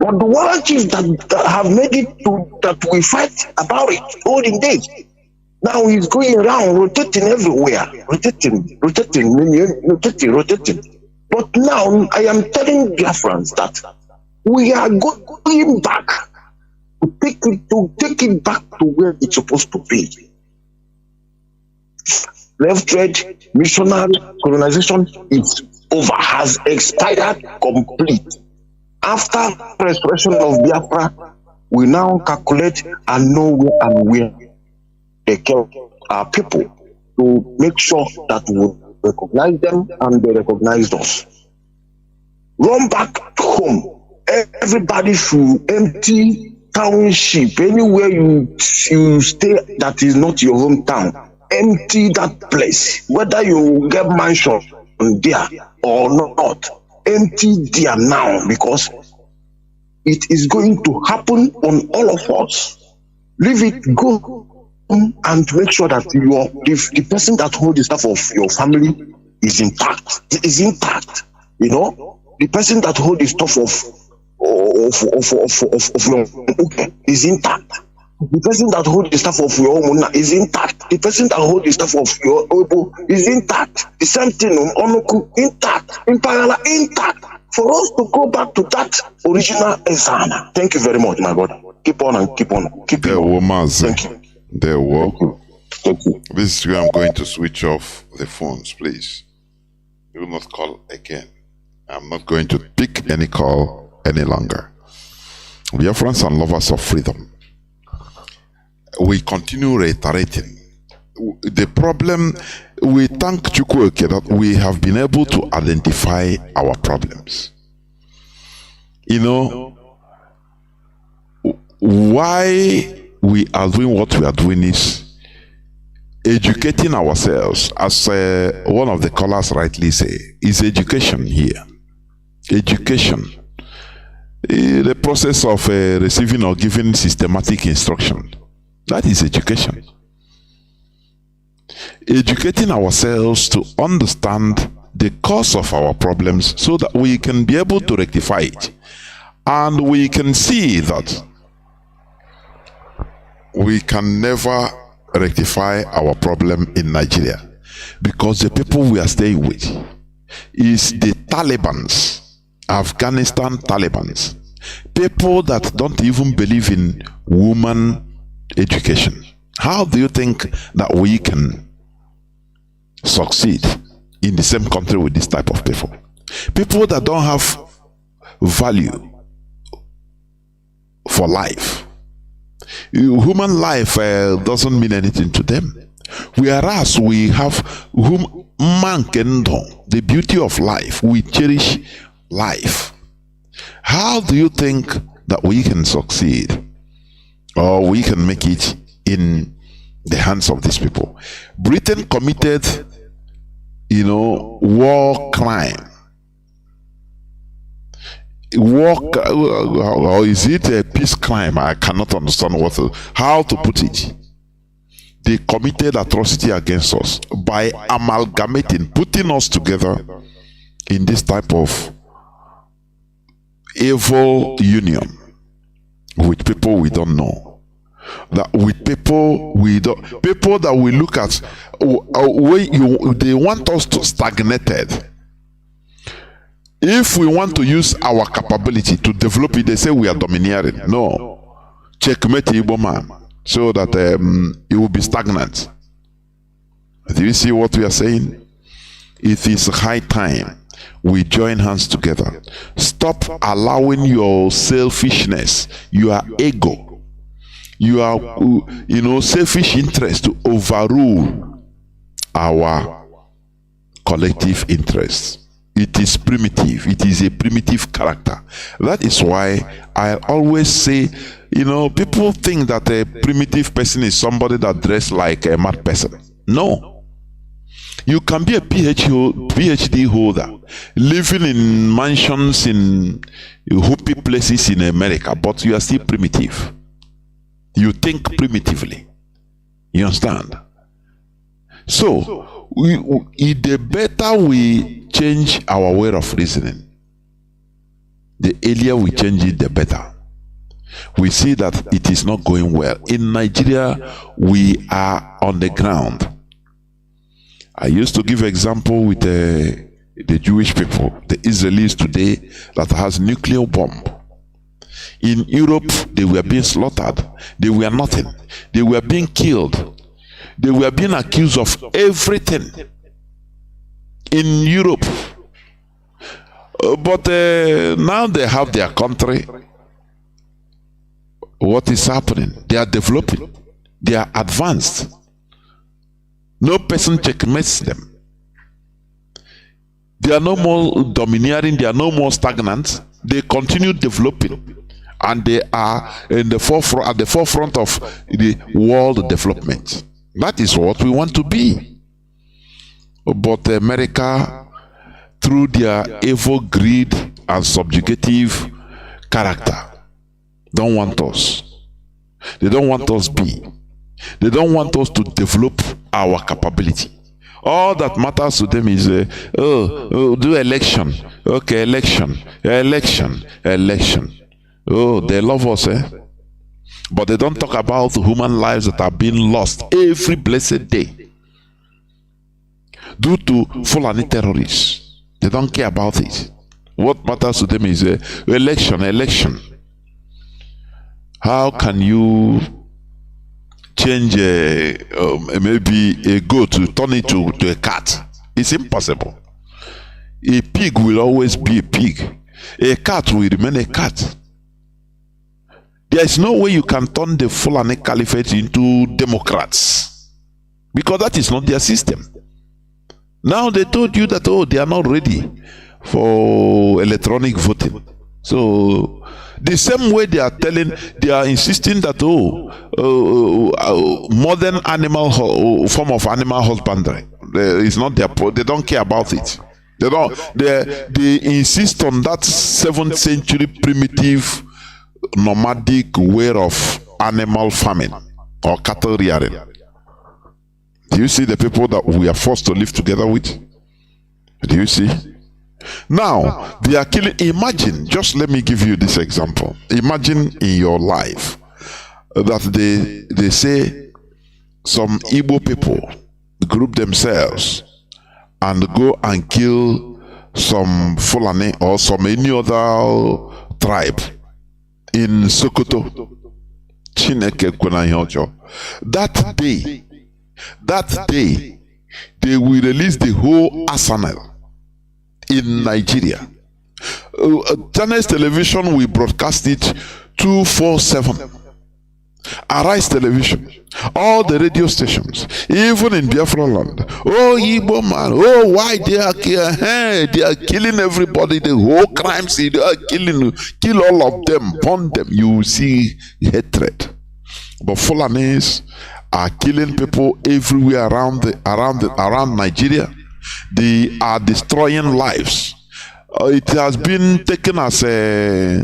But the one chiefs that have made it to that we fight about it all in days. Now he's going around rotating everywhere, rotating. But now I am telling Biafrans that we are going back to take it back to where it's supposed to be. Left trade, missionary, colonization is over, has expired complete. After restoration of Biafra, we now calculate and know where they kept our people to make sure that we recognize them and they recognized us. Run back home. Everybody should empty township. Anywhere you stay that is not your hometown, empty that place. Whether you get mansion there or not, empty there now, because it is going to happen on all of us. Leave it, go and make sure that the person that holds the stuff of your family is intact. It is intact. You know, the person that holds the stuff of your is intact. The person that holds the stuff of your Omuna is intact. The person that holds the stuff of your Obo is intact. The same thing on Onoku, intact. Imperial, intact. For us to go back to that original Esana. Thank you very much, my brother. Keep on and keep on. Keep on. Mazi. Thank you. There were. This is where I'm going to switch off the phones, please. Do not call again. I'm not going to pick any call any longer. We are friends and lovers of freedom. We continue reiterating. The problem, we thank Chukwueke that we have been able to identify our problems. You know, why we are doing what we are doing is educating ourselves, as one of the callers rightly say, is education here. Education. The process of receiving or giving systematic instruction. That is education. Educating ourselves to understand the cause of our problems so that we can be able to rectify it. And we can see that we can never rectify our problem in Nigeria because the people we are staying with is the Talibans Afghanistan Taliban, people that don't even believe in woman education. How do you think that we can succeed in the same country with this type of people? People that don't have value for life. Human life doesn't mean anything to them. Whereas we have the beauty of life. We cherish life. How do you think that we can succeed or we can make it in the hands of these people? Britain committed, war crime. Or is it a peace crime? I cannot understand how to put it. They committed atrocity against us by amalgamating, putting us together in this type of evil union with people we don't know. That with people that we look at, they want us to stagnated. If we want to use our capability to develop it, they say we are domineering. No. Checkmate Igbo man, so that it will be stagnant. Do you see what we are saying? It is high time we join hands together. Stop allowing your selfishness, your ego, your selfish interest to overrule our collective interests. It is primitive. It is a primitive character. That is why I always say, people think that a primitive person is somebody that dresses like a mad person. No. You can be a PhD holder, living in mansions in hoopy places in America, but you are still primitive. You think primitively. You understand? So, the better we change our way of reasoning, the earlier we change it, the better. We see that it is not going well. In Nigeria, we are on the ground. I used to give example with the Jewish people, the Israelis today that has nuclear bomb. In Europe, they were being slaughtered. They were nothing. They were being killed. They were being accused of everything in Europe. But now they have their country. What is happening? They are developing. They are advanced. No person checkmates them. They are no more domineering. They are no more stagnant. They continue developing. And they are in the forefront, at the forefront of the world development. That is what we want to be. But America, through their evil greed and subjugative character, don't want us. They don't want us be. They don't want us to develop our capability. All that matters to them is, do election. Okay, election. Oh, they love us, But they don't talk about human lives that are being lost every blessed day due to Fulani terrorists. They don't care about it. What matters to them is election. How can you change maybe a goat to turn it to a cat? It's impossible. A pig will always be a pig. A cat will remain a cat. There is no way you can turn the Fulani Caliphate into Democrats, because that is not their system. Now they told you that, they are not ready for electronic voting. So the same way they are insisting that modern form of animal husbandry is not their. They don't care about it. They insist on that 7th century primitive nomadic way of animal farming or cattle rearing. Do you see the people that we are forced to live together with? Do you see? Now, they are killing. Imagine, just let me give you this example. Imagine in your life that they say some Igbo people group themselves and go and kill some Fulani or some any other tribe in Sokoto. Chineke kwena ihe ọjọọ. That day, they will release the whole arsenal in Nigeria. Channels Television will broadcast it 247. Arise Television, all the radio stations, even in Biafra land. Oh, Igbo man, oh, why they are killing everybody, the whole crimes, they are kill all of them, burn them. You will see hatred. But Fulanis are killing people everywhere around Nigeria. They are destroying lives. It has been taken as a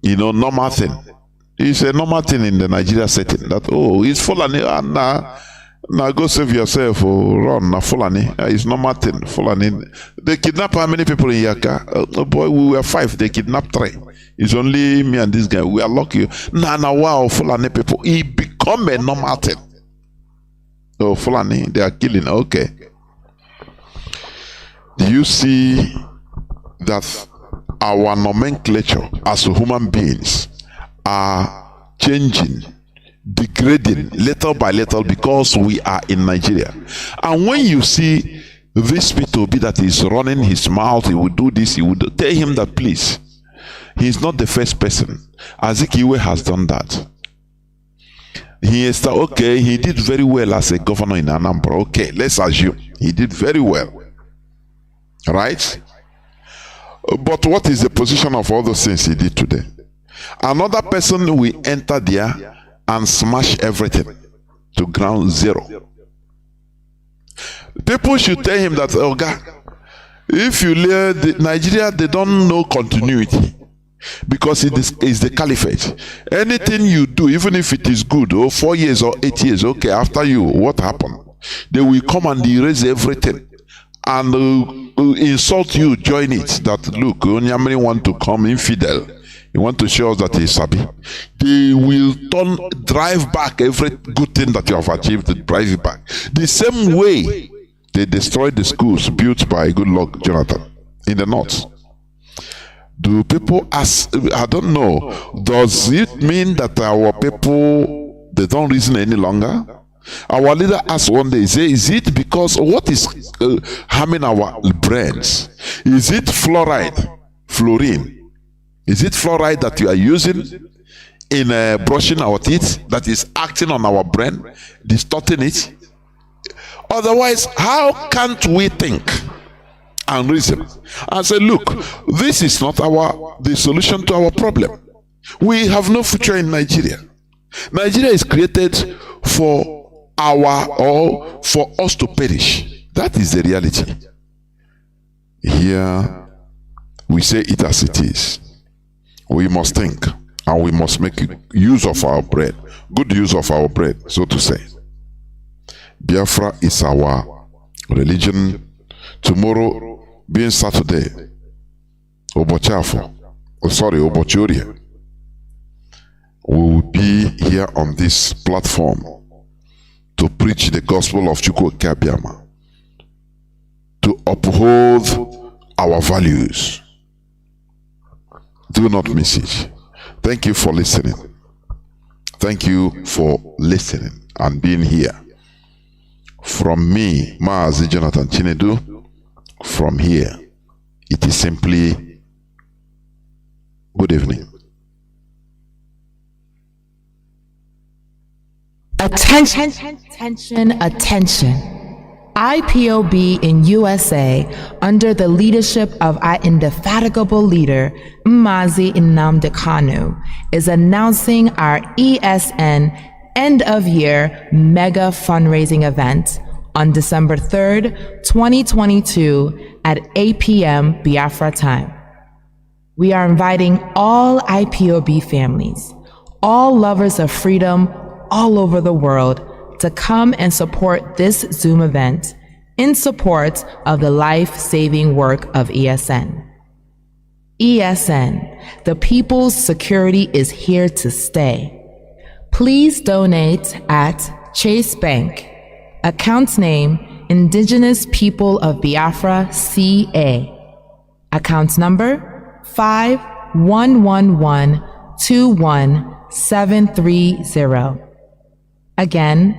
normal thing. It's a normal thing in the Nigeria setting that it's Fulani, now go save yourself or run na Fulani. It's normal thing. Fulani, they kidnap how many people in Yaka? Oh boy, we were 5. They kidnapped 3. It's only me and this guy. We are lucky. Wow, Fulani people. It become a normal thing. Oh, Fulani, they are killing. Okay. Do you see that our nomenclature as human beings are changing, degrading little by little because we are in Nigeria? And when you see this P2B that is running his mouth, he will do this, he would tell him that please, he is not the first person. Azikiwe has done that. He is okay, he did very well as a governor in Anambra. Okay, let's assume he did very well. Right? But what is the position of all those things he did today? Another person will enter there and smash everything to ground zero. People should tell him that, oh God, if you leave Nigeria, they don't know continuity because it is the caliphate. Anything you do, even if it is good, 4 years or 8 years, okay, after you, what happened? They will come and erase everything and insult you, join it. That look, Onyamri want to come infidel. He want to show us that he's sabi. They will drive back every good thing that you have achieved, drive it back. The same way they destroyed the schools built by good luck Jonathan in the north. Do people ask? I don't know. Does it mean that our people, they don't reason any longer? Our leader asked one day, is it because what is harming our brains? Is it fluorine? Is it fluoride that you are using in brushing our teeth that is acting on our brain, distorting it? Otherwise, how can't we think and reason and say, look, this is not the solution to our problem. We have no future in Nigeria. Nigeria is created for us to perish. That is the reality. Here we say it as it is. We must think and we must make use of our bread, good use of our bread, so to say. Biafra is our religion. Tomorrow being Saturday, Obochafo, Obochoria, we will be here on this platform to preach the gospel of Chukwu Kabiama, to uphold our values. Do not miss it. Thank you for listening. Thank you for listening and being here. From me, Mazi Jonathan Chinedu, from here, it is simply good evening. Attention, attention, attention. IPOB in USA, under the leadership of our indefatigable leader, Mazi Nnamdi Kanu, is announcing our ESN end-of-year mega fundraising event on December 3rd, 2022 at 8 p.m. Biafra time. We are inviting all IPOB families, all lovers of freedom all over the world, to come and support this Zoom event in support of the life-saving work of ESN. ESN, the people's security is here to stay. Please donate at Chase Bank, account name Indigenous People of Biafra CA, Account number 511121730. Again,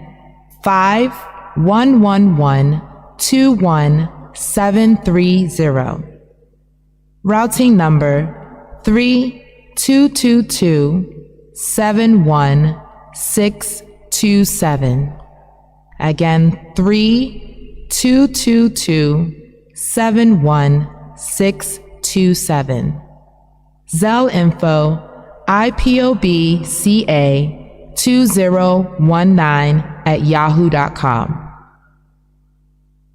511121730. Routing number 322271627. Again, 322271627. Zelle info IPOBCA2019@yahoo.com.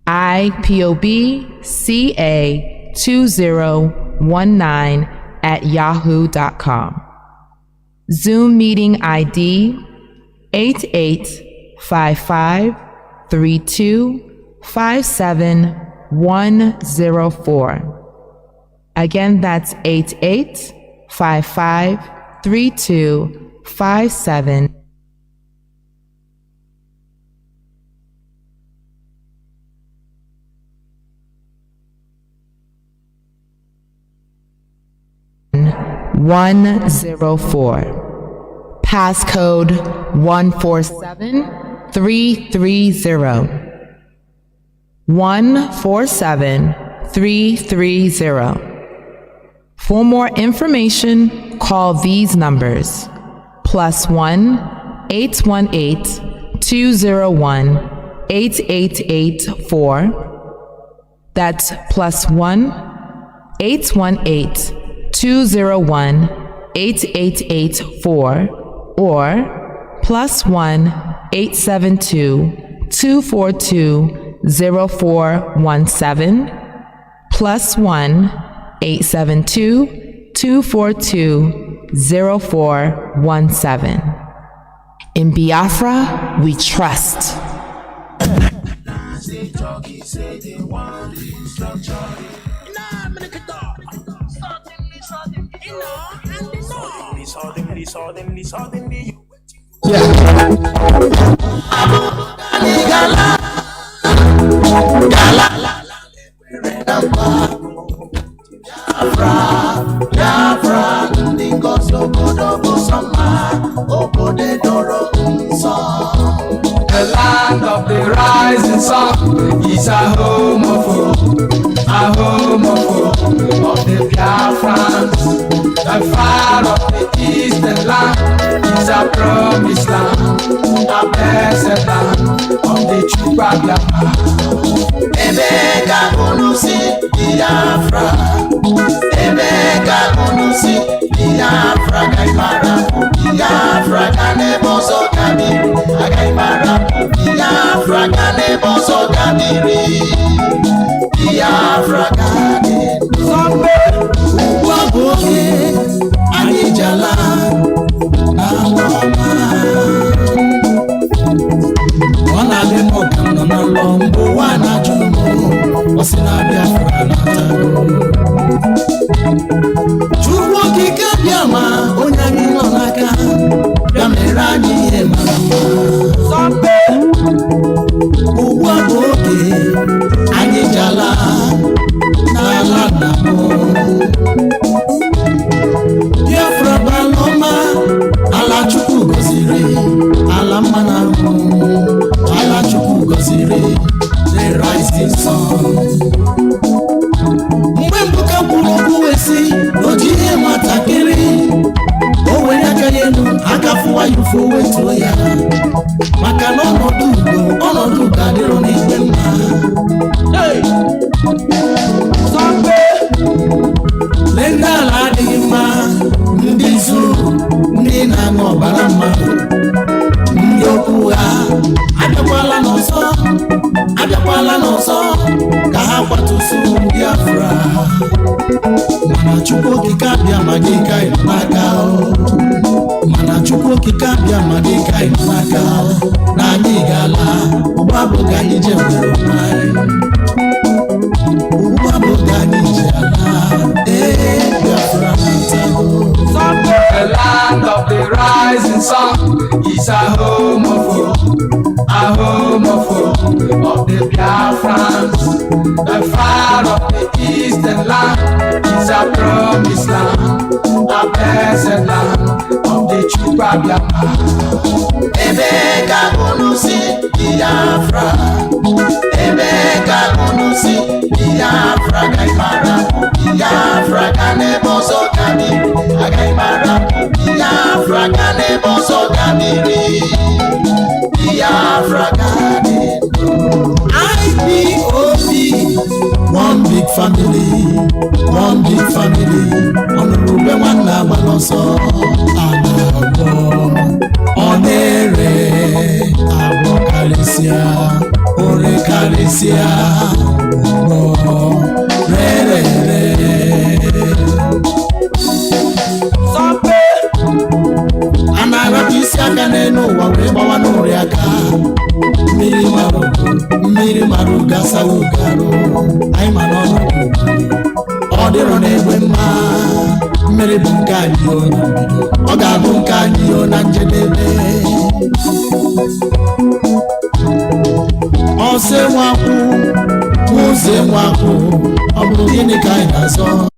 IPOBCA2019@yahoo.com. Zoom meeting ID 885532571104. Again, that's 88553257. Passcode 147330. 147330. For more information, call these numbers: +1 818 201 8884. That's +1 818 201 8884, or +1 872 242 0417, +1 872 242 0417. In Biafra, we trust. Biafra, ndị ngozi obodo bụ sọmma, obodo doro nsọ. The land of the rising sun is a home of the Biafrans. The far of the eastern land is a promised land, a blessed land of the true Biafra. Emeka unusi Biafra, Emeka unusi Biafra, Gaimara, Biafra, Kaneboso Kabiri, Gaimara, Biafra, Kaneboso Kabiri, Biafra, Kane, Zombe, Waboke, Anijala, Namama. Wana lemo kana na lombo wana jumo wasina Biafra na tago. Chukwu okike bịama onye anyị nọ n'aka bịa mere anyị ihe mara mma. Zọmbe ugbu a bụ oge anyị ji ala n'ala nna m. Biafra bụ ala ọma, ala Chukwu gọziri, ala mma na ahụ, ala Chukwu gọziri, the rising sun. Mgbe mbuka kwuru okwu wesi n'oji ihe nwatakịrị, o were aka ya elu aka fụwa ya ụfụ wetuo ya, maka na ọnọdụ ugo ga-adịrọ n'igwe mma. Zọmbe lee ndị ala adịghị mma, ndị zuru, ndị na-aṅụ ọbara mmadụ, ndị okwu ha abịakwala n'ọzọ ka ha kwatusu Biafra. Mana Chukwu okike abịa ma gị ka ị nọ n'aka, mana Chukwu okike abịa ma gị ka ị nọ n'aka, na anyị ga-ala ụgbọ abụghị anyị je nwere onwe anyị, ụgbọ abụghị anyị ji ala. Biafra na-atago. The land of the rising sun is a home of hope, a a homophobe of the Biafrans. The fire of the eastern land is a promised land, a blessed land of the Chukwa Biafra. Ebeka unusi Biafra, Ebeka unusi Biafra, Gaimara, Biafra, Kaneboso Kamiri, Gaimara, Biafra, Kaneboso Kamiri, Biafra, Kaneboso. IPOB, one big family, one big family. Honorable one Nabaloso, Anabo, Onere, Abo Kalesia, Ore Kalesia, Sampe, Anarabisia Ganeno, Waweba Noriaka, Miri Maru Gasa Ugaro, I'm an honor. Order on every man, Mary Bunkanyo, Oga Bunkanyo, Nanjede. Ose waku, Obudini Kaina so.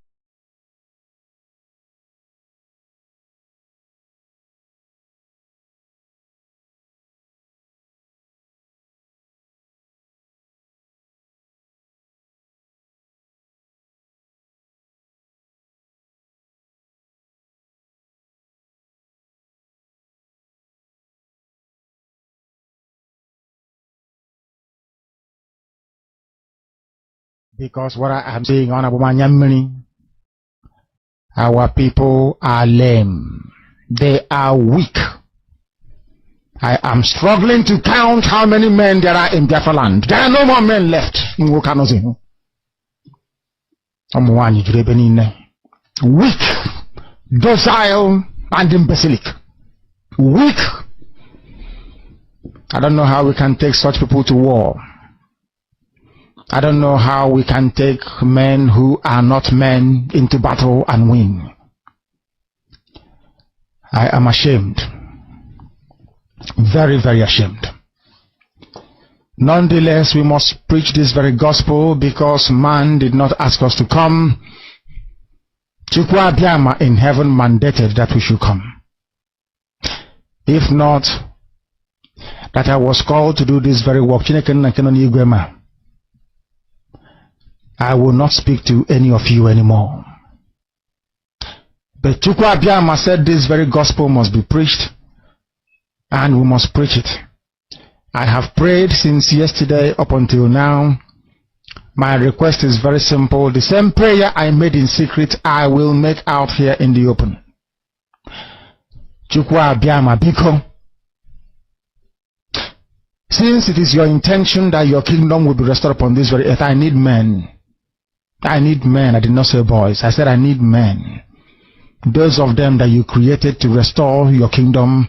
Because what I am saying on Abumanyamini, our people are lame. They are weak. I am struggling to count how many men there are in Biafra land. There are no more men left in Wokanozi. Weak, docile, and imbecilic. Weak. I don't know how we can take such people to war. I don't know how we can take men who are not men into battle and win. I am ashamed. Very, very ashamed. Nonetheless, we must preach this very gospel because man did not ask us to come. Chukwa Biama in heaven mandated that we should come. If not, that I was called to do this very work, I will not speak to any of you anymore. But Chukwa Biama said this very gospel must be preached, and we must preach it. I have prayed since yesterday up until now. My request is very simple. The same prayer I made in secret, I will make out here in the open. Chukwa Biama Biko, since it is your intention that your kingdom will be restored upon this very earth, I need men. I need men. I did not say boys. I said I need men. Those of them that you created to restore your kingdom,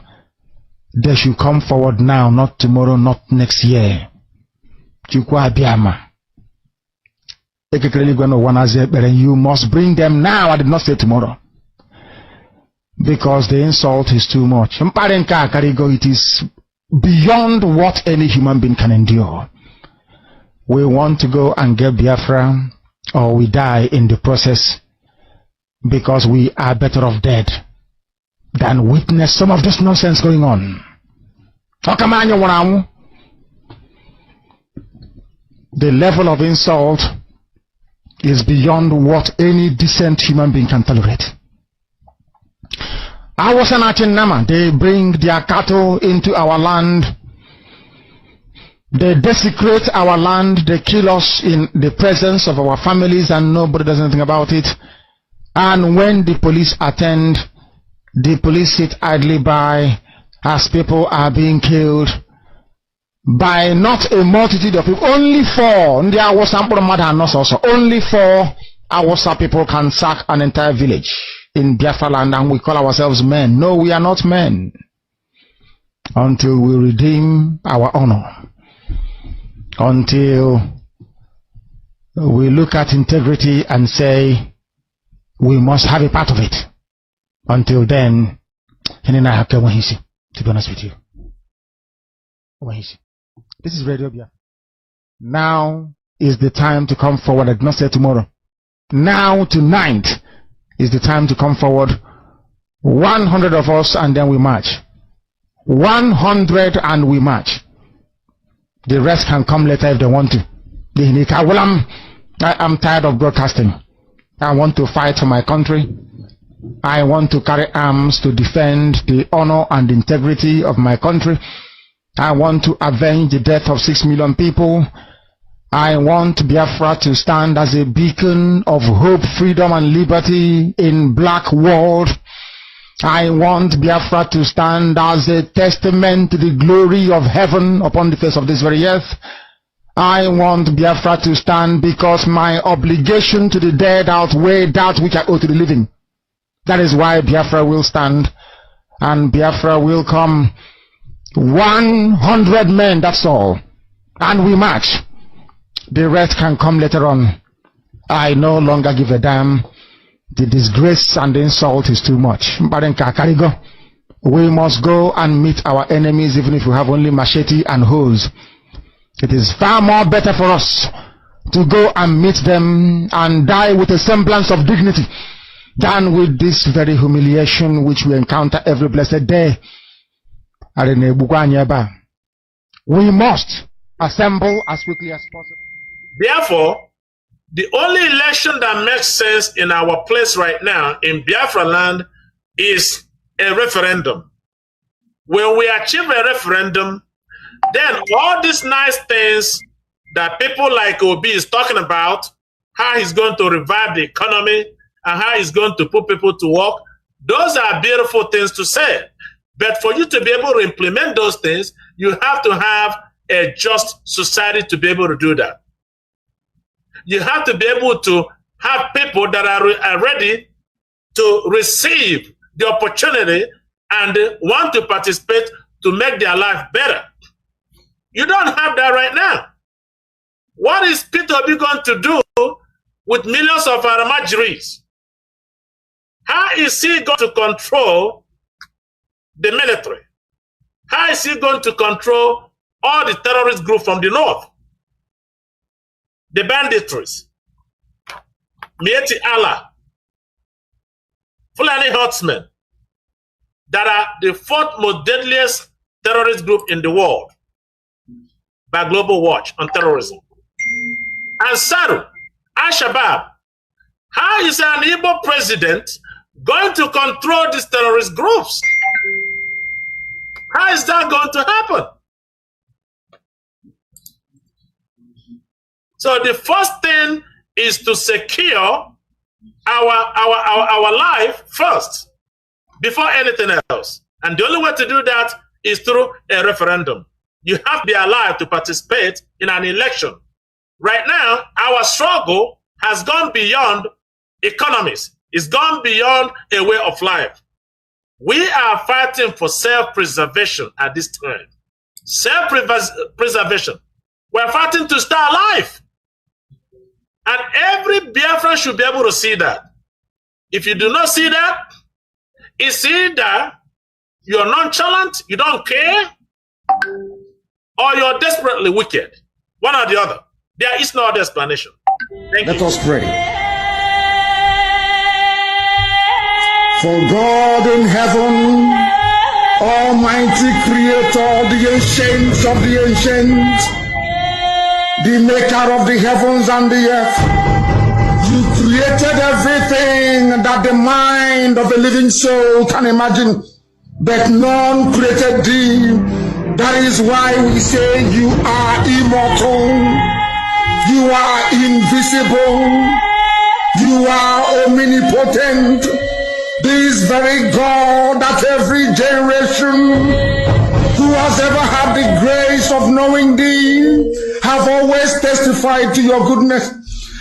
they should come forward now, not tomorrow, not next year. Chukwa Biama. You must bring them now. I did not say tomorrow. Because the insult is too much. It is beyond what any human being can endure. We want to go and get Biafra, or we die in the process, because we are better off dead than witness some of this nonsense going on. The level of insult is beyond what any decent human being can tolerate. They bring their cattle into our land. They desecrate our land. They kill us in the presence of our families and nobody does anything about it. And when the police attend, the police sit idly by as people are being killed by not a multitude of people. Only 4. Only 4 Hausa people can sack an entire village in Biafra land, and we call ourselves men. No, we are not men until we redeem our honor. Until we look at integrity and say we must have a part of it. Until then, to be honest with you. This is Radio Biafra. Now is the time to come forward. I did not say tomorrow. Now, tonight, is the time to come forward. 100 of us, and then we march. 100 and we march. The rest can come later if they want to. I'm tired of broadcasting. I want to fight for my country. I want to carry arms to defend the honor and integrity of my country. I want to avenge the death of 6 million people. I want Biafra to stand as a beacon of hope, freedom, and liberty in black world. I want Biafra to stand as a testament to the glory of heaven upon the face of this very earth. I want Biafra to stand because my obligation to the dead outweigh that which I owe to the living. That is why Biafra will stand, and Biafra will come. 100 men, that's all. And we march. The rest can come later on. I no longer give a damn. The disgrace and the insult is too much. We must go and meet our enemies even if we have only machete and hoes. It is far more better for us to go and meet them and die with a semblance of dignity than with this very humiliation which we encounter every blessed day. We must assemble as quickly as possible. Therefore, the only election that makes sense in our place right now in Biafra land is a referendum. When we achieve a referendum, then all these nice things that people like Obi is talking about, how he's going to revive the economy and how he's going to put people to work, those are beautiful things to say. But for you to be able to implement those things, you have to have a just society to be able to do that. You have to be able to have people that are ready to receive the opportunity and want to participate to make their life better. You don't have that right now. What is Peter Obi going to do with millions of Aramajiris? How is he going to control the military? How is he going to control all the terrorist groups from the north? The banditries, Mieti Allah, Fulani Herdsmen, that are the 4th most deadliest terrorist group in the world by Global Watch on terrorism. And Saru, Al-Shabaab, how is an Igbo president going to control these terrorist groups? How is that going to happen? So the first thing is to secure our life first, before anything else. And the only way to do that is through a referendum. You have to be alive to participate in an election. Right now, our struggle has gone beyond economies. It's gone beyond a way of life. We are fighting for self-preservation at this time. Self-preservation. We're fighting to stay alive. And every Biafran should be able to see that. If you do not see that, it's either you're nonchalant, you don't care, or you're desperately wicked. One or the other. There is no other explanation. Thank you. Let us pray. For God in heaven, Almighty Creator, the ancients of the ancients, the maker of the heavens and the earth, you created everything that the mind of a living soul can imagine, but none created thee. That is why we say you are immortal, you are invisible, you are omnipotent. This very God that every generation who has ever had the grace of knowing thee have always testified to your goodness.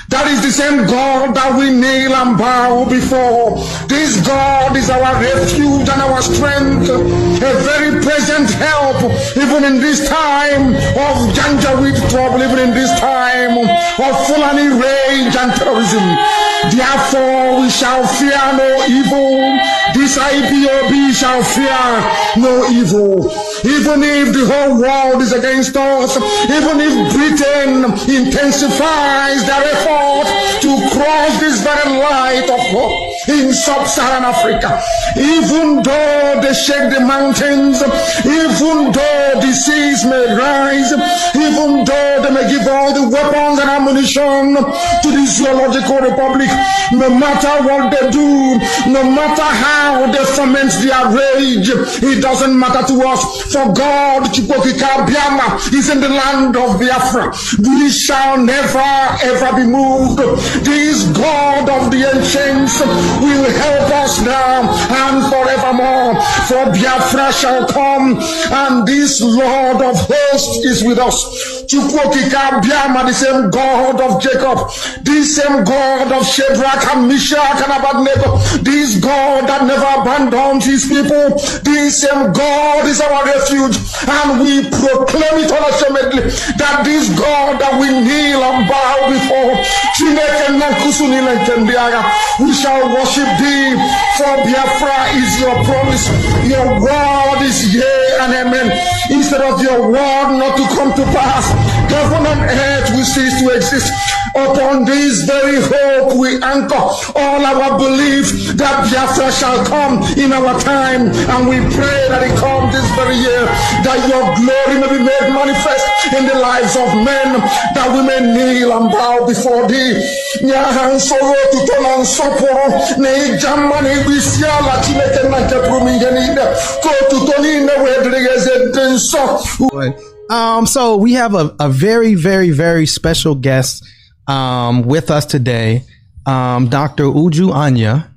That is the same God that we kneel and bow before. This God is our refuge and our strength, a very present help, even in this time of Janjaweed trouble, even in this time of Fulani rage and terrorism. Therefore we shall fear no evil. This IPOB shall fear no evil. Even if the whole world is against us, even if Britain intensifies their effort to cross this very light of hope in sub-Saharan Africa, even though they shake the mountains, even though the seas may rise, even though they may give all the weapons and ammunition to the Zoological Republic, no matter what they do, no matter how they foment their rage, it doesn't matter to us. For God, Chukokika Biama, is in the land of Biafra. We shall never ever be moved. This God of the ancients will help us now and forevermore. For Biafra shall come, and this Lord of hosts is with us. Chukwokika Biama, the same God of Jacob, this same God of Shadrach and Meshach and Abednego, this God that never abandons his people, this same God is our refuge, and we proclaim it unashamedly that this God that we kneel and bow before, we shall worship thee, for Biafra is your promise. Your word is yea and amen. Instead of your word not to come to pass, heaven and earth will cease to exist. Upon this very hope we anchor all our belief that Biafra shall come in our time, and we pray that it comes this very year, that your glory may be made manifest in the lives of men, that we may kneel and bow before thee. So we have a very, very, very special guest with us today, Dr. Uju Anya,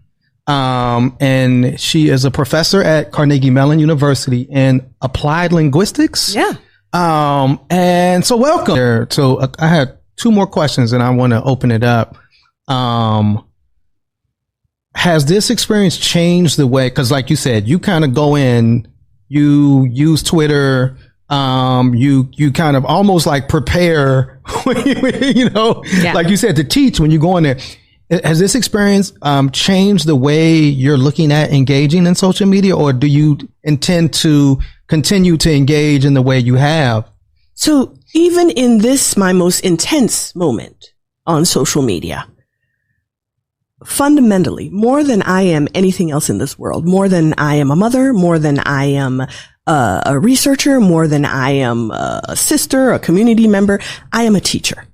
and she is a professor at Carnegie Mellon University in applied linguistics. Yeah. And so welcome. So I had two more questions, and I want to open it up. Has this experience changed the way? Because, like you said, you kind of go in, you use Twitter. You kind of almost like prepare, like you said, to teach when you go in there. Has this experience changed the way you're looking at engaging in social media, or do you intend to continue to engage in the way you have? So even in this, my most intense moment on social media, fundamentally, more than I am anything else in this world, more than I am a mother, more than I am a researcher, more than I am a sister, a community member, I am a teacher.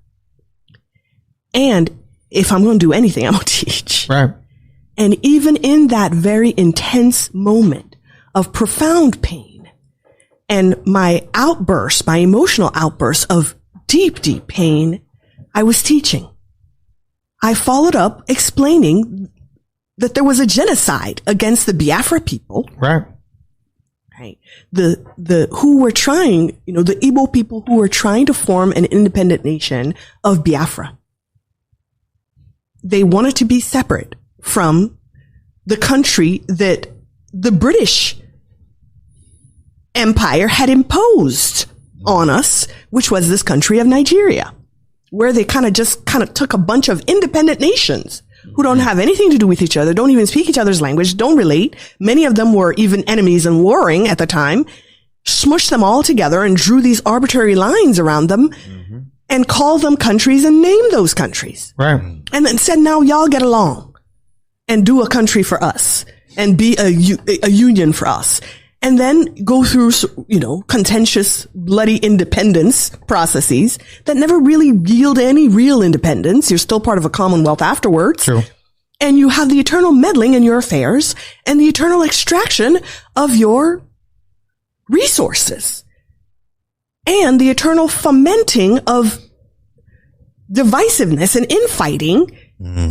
And if I'm going to do anything, I'm going to teach. Right. And even in that very intense moment of profound pain and my outburst, my emotional outburst of deep, deep pain, I was teaching. I followed up explaining that there was a genocide against the Biafra people. Right. Right. Who were trying, the Igbo people who were trying to form an independent nation of Biafra. They wanted to be separate from the country that the British Empire had imposed on us, which was this country of Nigeria, where they kind of took a bunch of independent nations who don't have anything to do with each other, don't even speak each other's language, don't relate. Many of them were even enemies and warring at the time, smushed them all together and drew these arbitrary lines around them and called them countries and named those countries. Right. And then said, now y'all get along and do a country for us and be a union for us. And then go through, contentious, bloody independence processes that never really yield any real independence. You're still part of a commonwealth afterwards. True. And you have the eternal meddling in your affairs and the eternal extraction of your resources and the eternal fomenting of divisiveness and infighting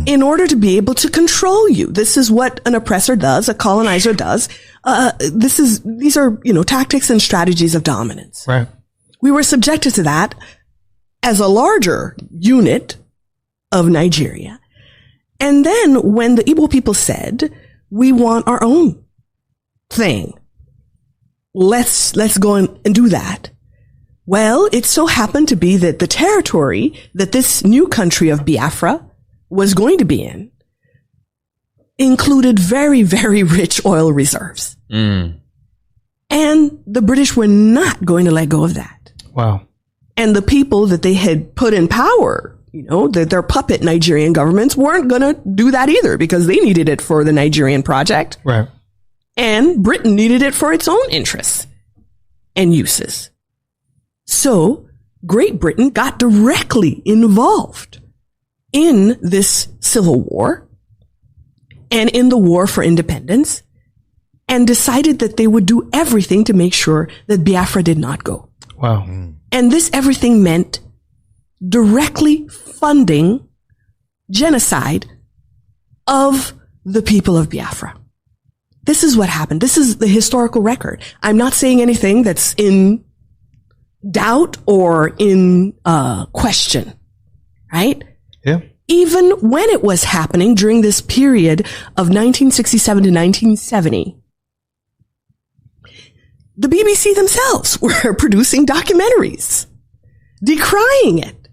in order to be able to control you. This is what an oppressor does, a colonizer does. These are tactics and strategies of dominance. Right. We were subjected to that as a larger unit of Nigeria. And then when the Igbo people said, we want our own thing, let's go and do that. Well, it so happened to be that the territory that this new country of Biafra was going to be in included very, very rich oil reserves. And the British were not going to let go of that. Wow. And the people that they had put in power, their puppet Nigerian governments weren't going to do that either because they needed it for the Nigerian project. Right. And Britain needed it for its own interests and uses. So Great Britain got directly involved in this civil war and in the war for independence, and decided that they would do everything to make sure that Biafra did not go. Wow. And this everything meant directly funding genocide of the people of Biafra. This is what happened. This is the historical record. I'm not saying anything that's in doubt or in question, right? Yeah. Even when it was happening during this period of 1967 to 1970, the BBC themselves were producing documentaries decrying it,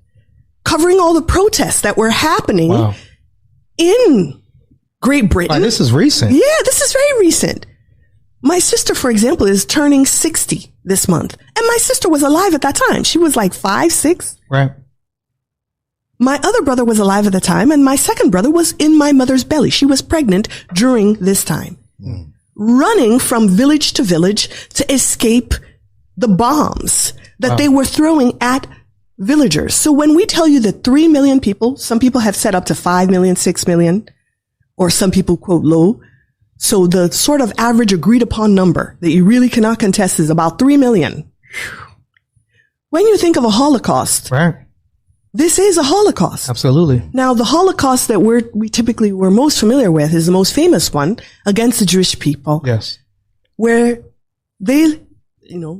covering all the protests that were happening in Great Britain. This is recent. Yeah, this is very recent. My sister, for example, is turning 60 this month. And my sister was alive at that time. She was like 5, 6. Right. My other brother was alive at the time, and my second brother was in my mother's belly. She was pregnant during this time, running from village to village to escape the bombs that they were throwing at villagers. So when we tell you that 3 million people, some people have said up to 5 million, 6 million, or some people quote low. So the sort of average agreed upon number that you really cannot contest is about 3 million. When you think of a Holocaust, right, this is a Holocaust. Absolutely. Now, the Holocaust that we typically were most familiar with is the most famous one against the Jewish people. Yes. Where they,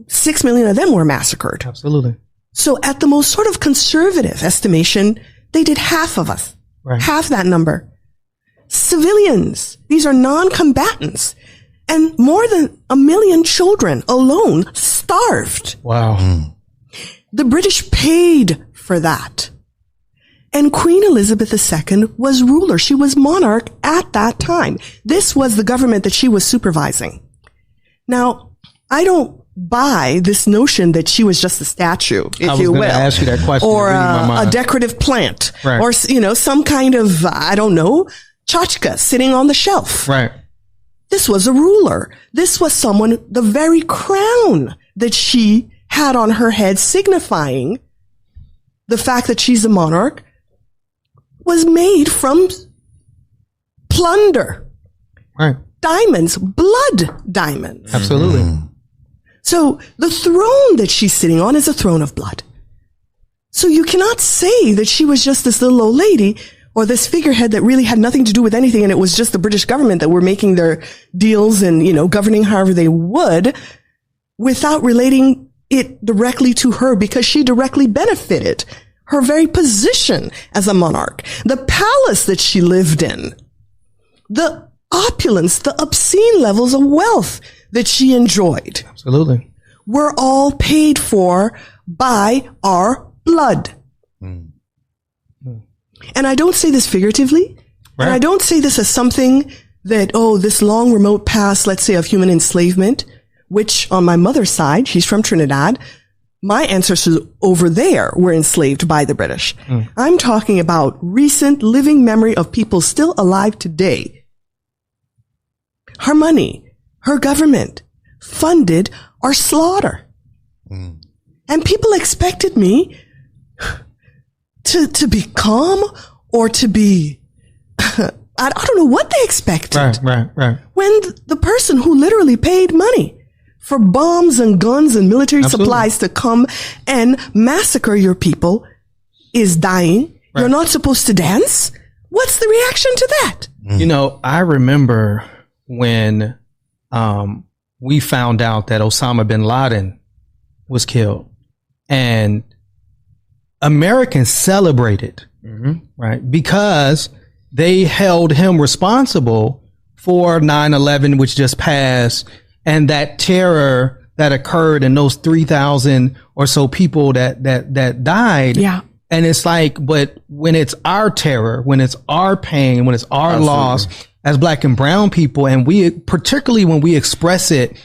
6 million of them were massacred. Absolutely. So at the most sort of conservative estimation, they did half of us. Right. Half that number. Civilians. These are non-combatants. And more than 1 million children alone starved. Wow. The British paid for that. And Queen Elizabeth II was ruler. She was monarch at that time. This was the government that she was supervising. Now, I don't buy this notion that she was just a statue, if you will. I was going to ask you that question. Or a decorative plant. Right. Or, some kind of, I don't know, tchotchke sitting on the shelf. Right. This was a ruler. This was someone, the very crown that she had on her head, signifying the fact that she's a monarch, was made from plunder. Right. Diamonds, blood diamonds. Absolutely. So the throne that she's sitting on is a throne of blood. So you cannot say that she was just this little old lady or this figurehead that really had nothing to do with anything, and it was just the British government that were making their deals and, governing however they would, without relating it directly to her, because she directly benefited her very position as a monarch, the palace that she lived in, the opulence, the obscene levels of wealth that she enjoyed. Absolutely. Were all paid for by our blood. And I don't say this figuratively. Right. And I don't say this as something that, this long remote past, let's say, of human enslavement, which on my mother's side, she's from Trinidad, my ancestors over there were enslaved by the British. I'm talking about recent living memory of people still alive today. Her money, her government funded our slaughter. And people expected me to be calm or to be, I don't know what they expected. Right. When the person who literally paid money for bombs and guns and military supplies to come and massacre your people is dying. Right. You're not supposed to dance. What's the reaction to that? I remember when we found out that Osama bin Laden was killed, and Americans celebrated, right? Because they held him responsible for 9/11, which just passed, and that terror that occurred, and those 3,000 or so people that died. Yeah. And it's like, but when it's our terror, when it's our pain, when it's our loss, as Black and brown people, and we, particularly when we express it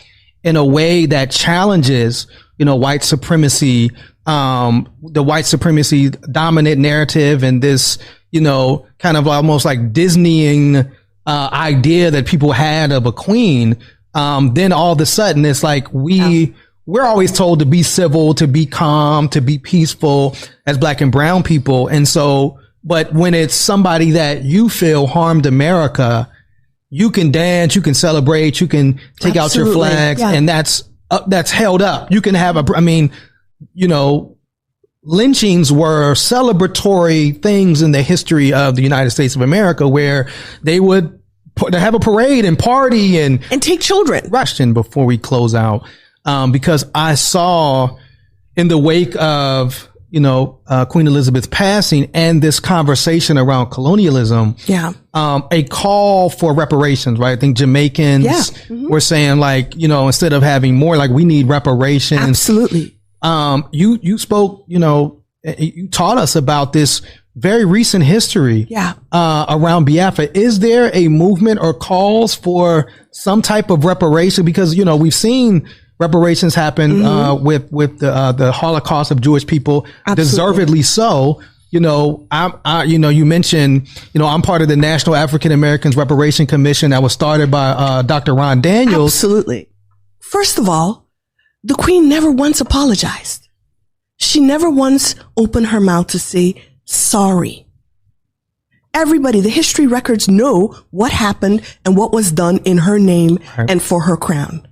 in a way that challenges, white supremacy, the white supremacy dominant narrative, and this, kind of almost like Disneying idea that people had of a queen, then all of a sudden it's like we're always told to be civil, to be calm, to be peaceful as Black and brown people. And so, but when it's somebody that you feel harmed America, you can dance, you can celebrate, you can take out your flags, and that's held up. You can have lynchings were celebratory things in the history of the United States of America, where they would have a parade and party and take children. Question before we close out, because I saw in the wake of Queen Elizabeth's passing and this conversation around colonialism, a call for reparations, right? I think Jamaicans were saying, like, instead of having more, like, we need reparations. Absolutely. You spoke, you taught us about this very recent history around Biafra. Is there a movement or calls for some type of reparation? Because, we've seen reparations happen with the Holocaust of Jewish people, deservedly so. You mentioned, I'm part of the National African Americans Reparation Commission that was started by Dr. Ron Daniels. Absolutely. First of all, the Queen never once apologized. She never once opened her mouth to say sorry. Everybody, the history records know what happened and what was done in her name and for her crown.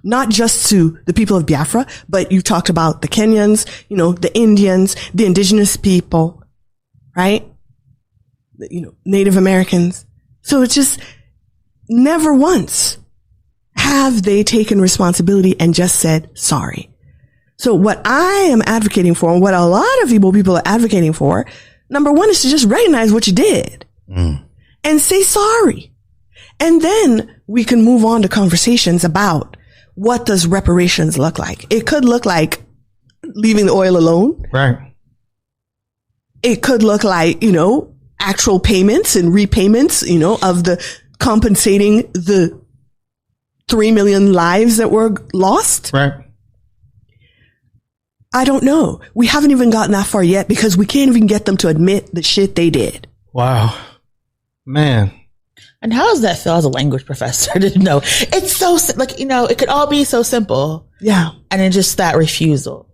Not just to the people of Biafra, but you talked about the Kenyans, the Indians, the indigenous people, right? Native Americans. So it's just never once have they taken responsibility and just said sorry. So what I am advocating for, and what a lot of people are advocating for, number one is to just recognize what you did and say sorry. And then we can move on to conversations about what does reparations look like. It could look like leaving the oil alone. Right. It could look like, actual payments and repayments, of the compensating the 3 million lives that were lost. Right. I don't know. We haven't even gotten that far yet because we can't even get them to admit the shit they did. Wow. Man. And how does that feel as a language professor to know? It's so, it could all be so simple. Yeah. And then just that refusal.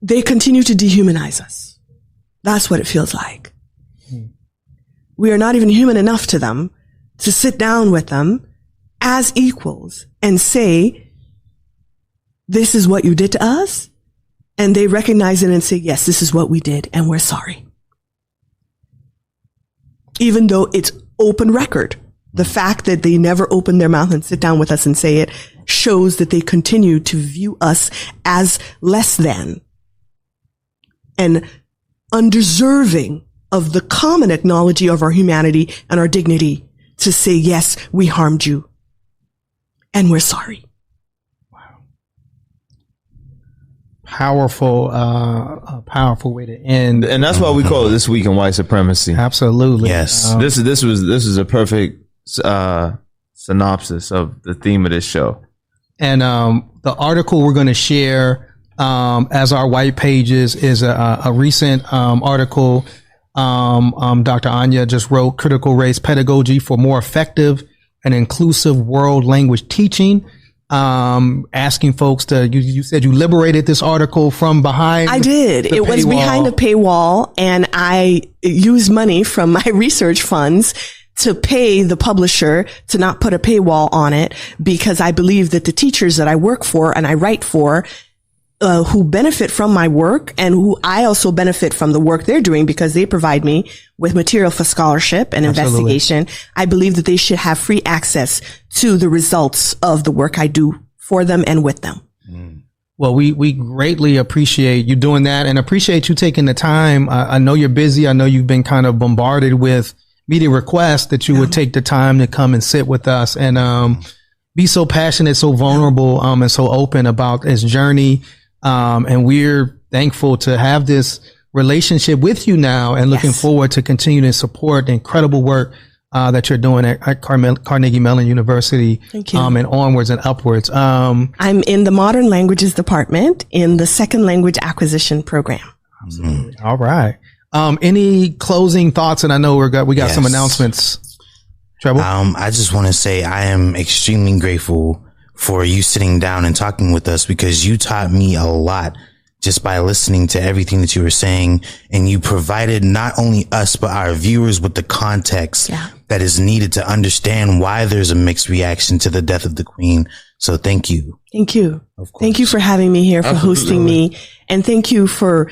They continue to dehumanize us. That's what it feels like. We are not even human enough to them to sit down with them as equals and say, this is what you did to us. And they recognize it and say, yes, this is what we did. And we're sorry. Even though it's open record, the fact that they never open their mouth and sit down with us and say it shows that they continue to view us as less than and undeserving of the common acknowledgement of our humanity and our dignity to say, yes, we harmed you and we're sorry. Powerful way to end, and that's why we call it This Week in White Supremacy. Absolutely, yes. This is a perfect synopsis of the theme of this show. And the article we're going to share as our white pages is a recent article. Dr. Anya just wrote "Critical Race Pedagogy for More Effective and Inclusive World Language Teaching." Asking folks to, you said you liberated this article from behind. I did. It was behind a paywall, and I used money from my research funds to pay the publisher to not put a paywall on it, because I believe that the teachers that I work for and I write for, who benefit from my work and who I also benefit from the work they're doing because they provide me with material for scholarship and investigation. I believe that they should have free access to the results of the work I do for them and with them. Well, we greatly appreciate you doing that and appreciate you taking the time. I know you're busy. I know you've been kind of bombarded with media requests that you would take the time to come and sit with us and be so passionate, so vulnerable, and so open about his journey. And we're thankful to have this relationship with you now, and looking forward to continue to support the incredible work that you're doing at Carnegie Mellon University. Thank you. And onwards and upwards. I'm in the Modern Languages Department in the Second Language Acquisition Program. Absolutely. All right. Any closing thoughts? And I know we got some announcements. Treble? I just want to say I am extremely grateful for you sitting down and talking with us, because you taught me a lot just by listening to everything that you were saying, and you provided not only us but our viewers with the context that is needed to understand why there's a mixed reaction to the death of the Queen. So thank you. Thank you. Thank you for having me here, for hosting me, and thank you for,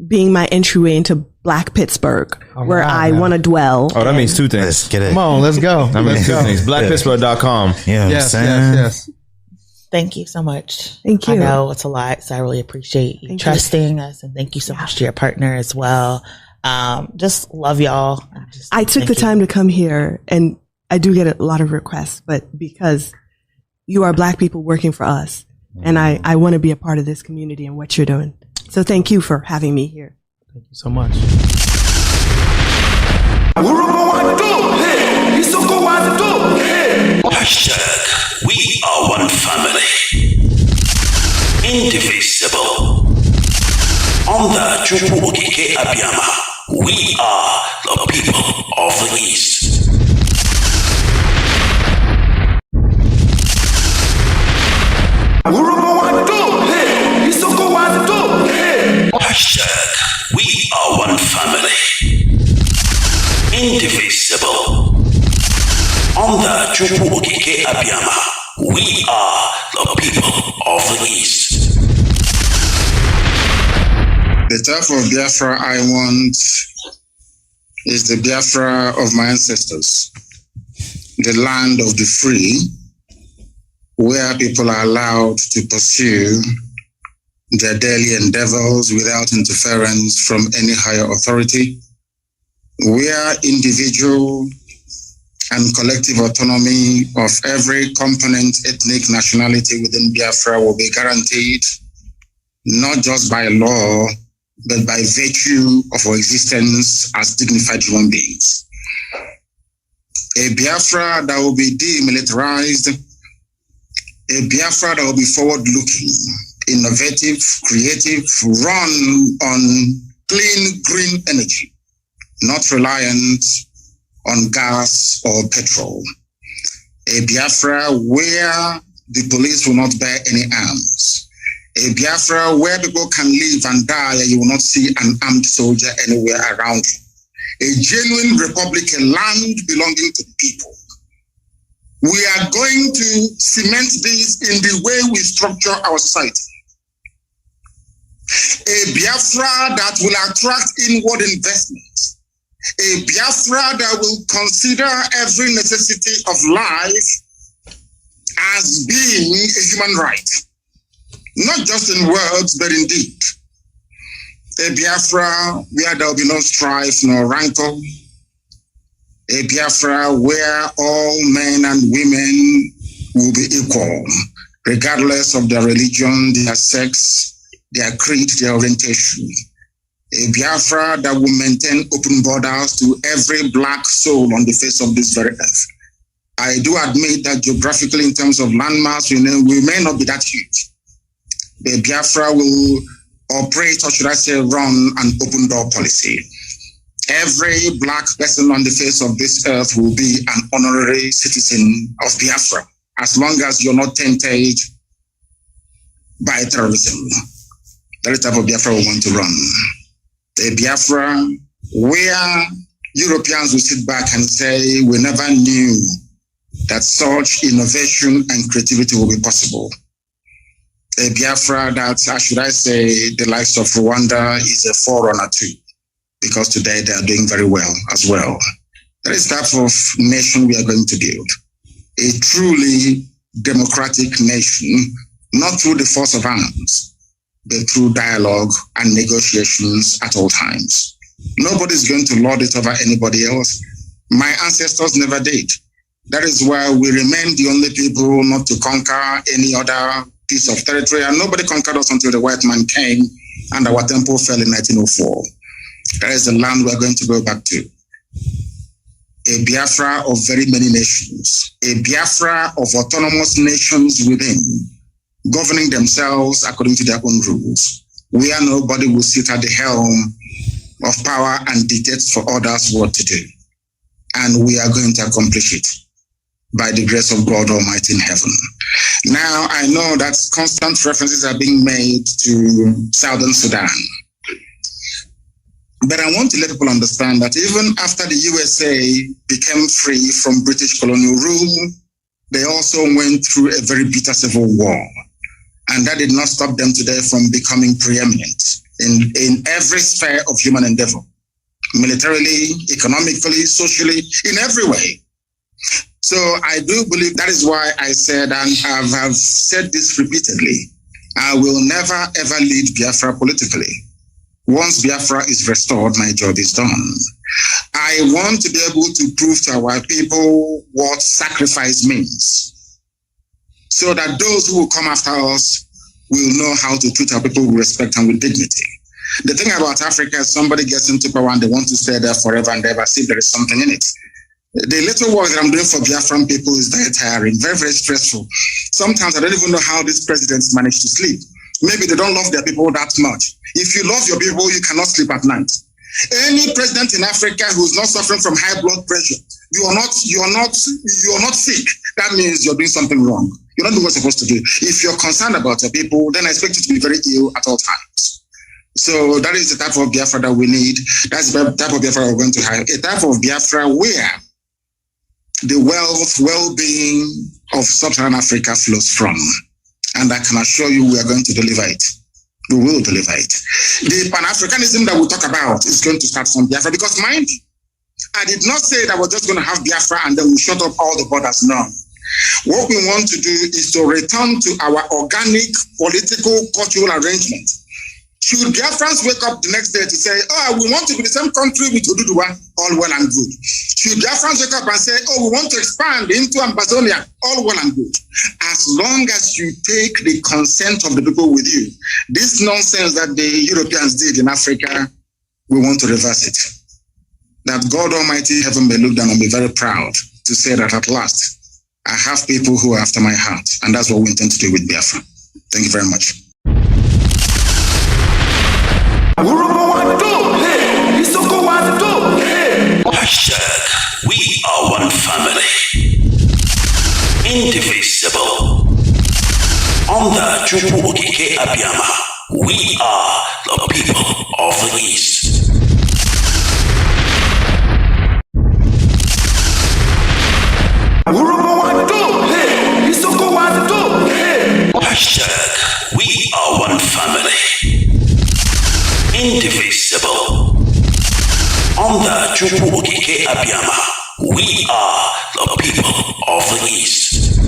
being my entryway into Black Pittsburgh, where I want to dwell. Oh, that means two things. Let's get it. Come on, let's go. That means two things. BlackPittsburgh.com. Yeah, yes. Thank you so much. Thank you. I know it's a lot, so I really appreciate you trusting us, and thank you so much to your partner as well. Just love y'all. I took the time to come here, and I do get a lot of requests, but because you are Black people working for us, and I want to be a part of this community and what you're doing. So thank you for having me here. Thank you so much. Hashtag we are one family, indivisible. Under Chukwu Okike Abiyama, we are the people of the East. Hashtag we are one family, indivisible. Under Chukwu Okike Abiyama, we are the people of the East. The type of Biafra I want is the Biafra of my ancestors, the land of the free, where people are allowed to pursue their daily endeavors without interference from any higher authority, where individual and collective autonomy of every component, ethnic, nationality within Biafra will be guaranteed, not just by law, but by virtue of our existence as dignified human beings. A Biafra that will be demilitarized, a Biafra that will be forward-looking, innovative, creative, run on clean, green energy, not reliant on gas or petrol. A Biafra where the police will not bear any arms. A Biafra where people can live and die and you will not see an armed soldier anywhere around you. A genuine republic, a land belonging to the people. We are going to cement this in the way we structure our society. A Biafra that will attract inward investments. A Biafra that will consider every necessity of life as being a human right. Not just in words, but in deed. A Biafra where there will be no strife nor rancor. A Biafra where all men and women will be equal, regardless of their religion, their sex, their creed, their orientation. A Biafra that will maintain open borders to every Black soul on the face of this very earth. I do admit that geographically, in terms of landmass, we may not be that huge. The Biafra will operate, or should I say, run an open door policy. Every Black person on the face of this earth will be an honorary citizen of Biafra, as long as you're not tainted by terrorism. That is the type of Biafra we want to run. A Biafra where Europeans will sit back and say, we never knew that such innovation and creativity will be possible. A Biafra that, should I say, the likes of Rwanda is a forerunner to, because today they are doing very well as well. That is the type of nation we are going to build. A truly democratic nation, not through the force of arms, but through dialogue and negotiations at all times. Nobody's going to lord it over anybody else. My ancestors never did. That is why we remain the only people not to conquer any other piece of territory, and nobody conquered us until the white man came and our temple fell in 1904. That is the land we're going to go back to. A Biafra of very many nations, a Biafra of autonomous nations within, governing themselves according to their own rules, where nobody will sit at the helm of power and dictate for others what to do. And we are going to accomplish it by the grace of God Almighty in heaven. Now, I know that constant references are being made to Southern Sudan. But I want to let people understand that even after the USA became free from British colonial rule, they also went through a very bitter civil war. And that did not stop them today from becoming preeminent in every sphere of human endeavor, militarily, economically, socially, in every way. So I do believe that is why I said, and I have said this repeatedly, I will never ever lead Biafra politically. Once Biafra is restored, my job is done. I want to be able to prove to our people what sacrifice means, so that those who will come after us will know how to treat our people with respect and with dignity. The thing about Africa is somebody gets into power and they want to stay there forever and ever, see if there is something in it. The little work that I'm doing for Biafran people is very tiring, very, very stressful. Sometimes I don't even know how these presidents manage to sleep. Maybe they don't love their people that much. If you love your people, you cannot sleep at night. Any president in Africa who's not suffering from high blood pressure, you are not sick. That means you're doing something wrong. You're not doing what you're supposed to do. If you're concerned about your people, then I expect you to be very ill at all times. So that is the type of Biafra that we need. That's the type of Biafra we're going to have. A type of Biafra where the wealth, well-being of Sub-Saharan Africa flows from. And I can assure you we are going to deliver it. We will deliver it. The Pan-Africanism that we talk about is going to start from Biafra, because mind you, I did not say that we're just going to have Biafra and then we shut up all the borders. No. What we want to do is to return to our organic political cultural arrangement. Should Biafrans wake up the next day to say, oh, we want to be the same country with Oduduwa, all well and good. Should Biafrans wake up and say, oh, we want to expand into Amazonia, all well and good. As long as you take the consent of the people with you, this nonsense that the Europeans did in Africa, we want to reverse it. That God Almighty heaven may look down and be very proud to say that at last, I have people who are after my heart. And that's what we intend to do with Biafra. Thank you very much. Hashtag, we are one family, indivisible. Under Chukwu Okike Abiyama, we are the people of the East. Hashtag, we are one family, indivisible. Under Chukwu Okike Abiyama, we are the people of the East.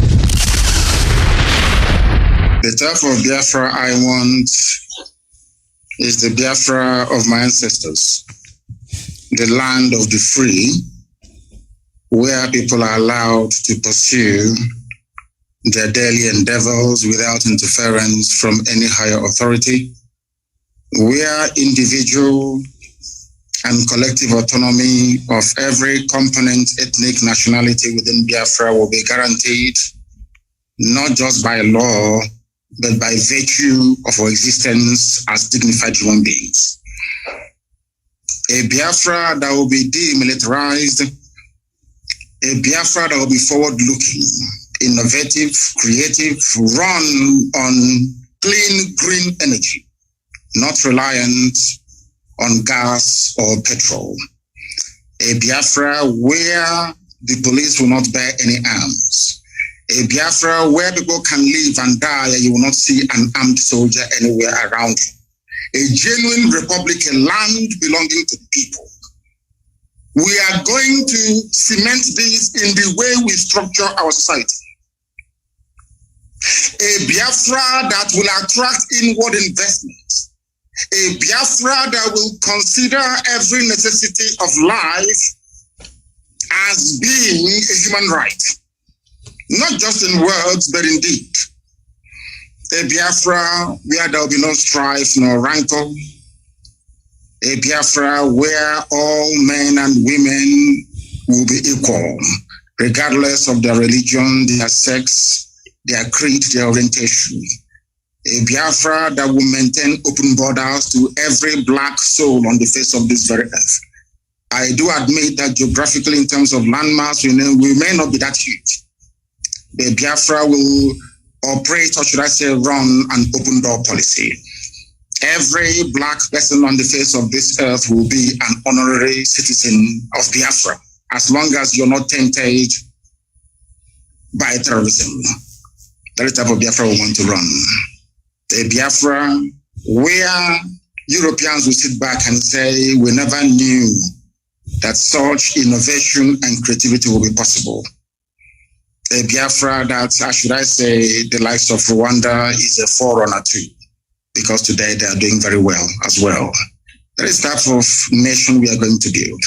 The type of Biafra I want is the Biafra of my ancestors, the land of the free, where people are allowed to pursue their daily endeavors without interference from any higher authority, where individual and collective autonomy of every component, ethnic, nationality within Biafra will be guaranteed, not just by law, but by virtue of our existence as dignified human beings. A Biafra that will be demilitarized, a Biafra that will be forward-looking, innovative, creative, run on clean, green energy, not reliant on gas or petrol. A Biafra where the police will not bear any arms. A Biafra where people can live and die and you will not see an armed soldier anywhere around you. A genuine republic, a land belonging to the people. We are going to cement this in the way we structure our society. A Biafra that will attract inward investments. A Biafra that will consider every necessity of life as being a human right. Not just in words, but in deed. A Biafra where there will be no strife nor rancor. A Biafra where all men and women will be equal, regardless of their religion, their sex, their creed, their orientation. A Biafra that will maintain open borders to every black soul on the face of this very earth. I do admit that geographically, in terms of landmass, we may not be that huge. The Biafra will operate, or should I say, run an open door policy. Every black person on the face of this earth will be an honorary citizen of Biafra, as long as you're not tainted by terrorism. That is the type of Biafra we want to run. A Biafra where Europeans will sit back and say, we never knew that such innovation and creativity will be possible. A Biafra that, should I say, the likes of Rwanda is a forerunner to, because today they are doing very well as well. That is the type of nation we are going to build.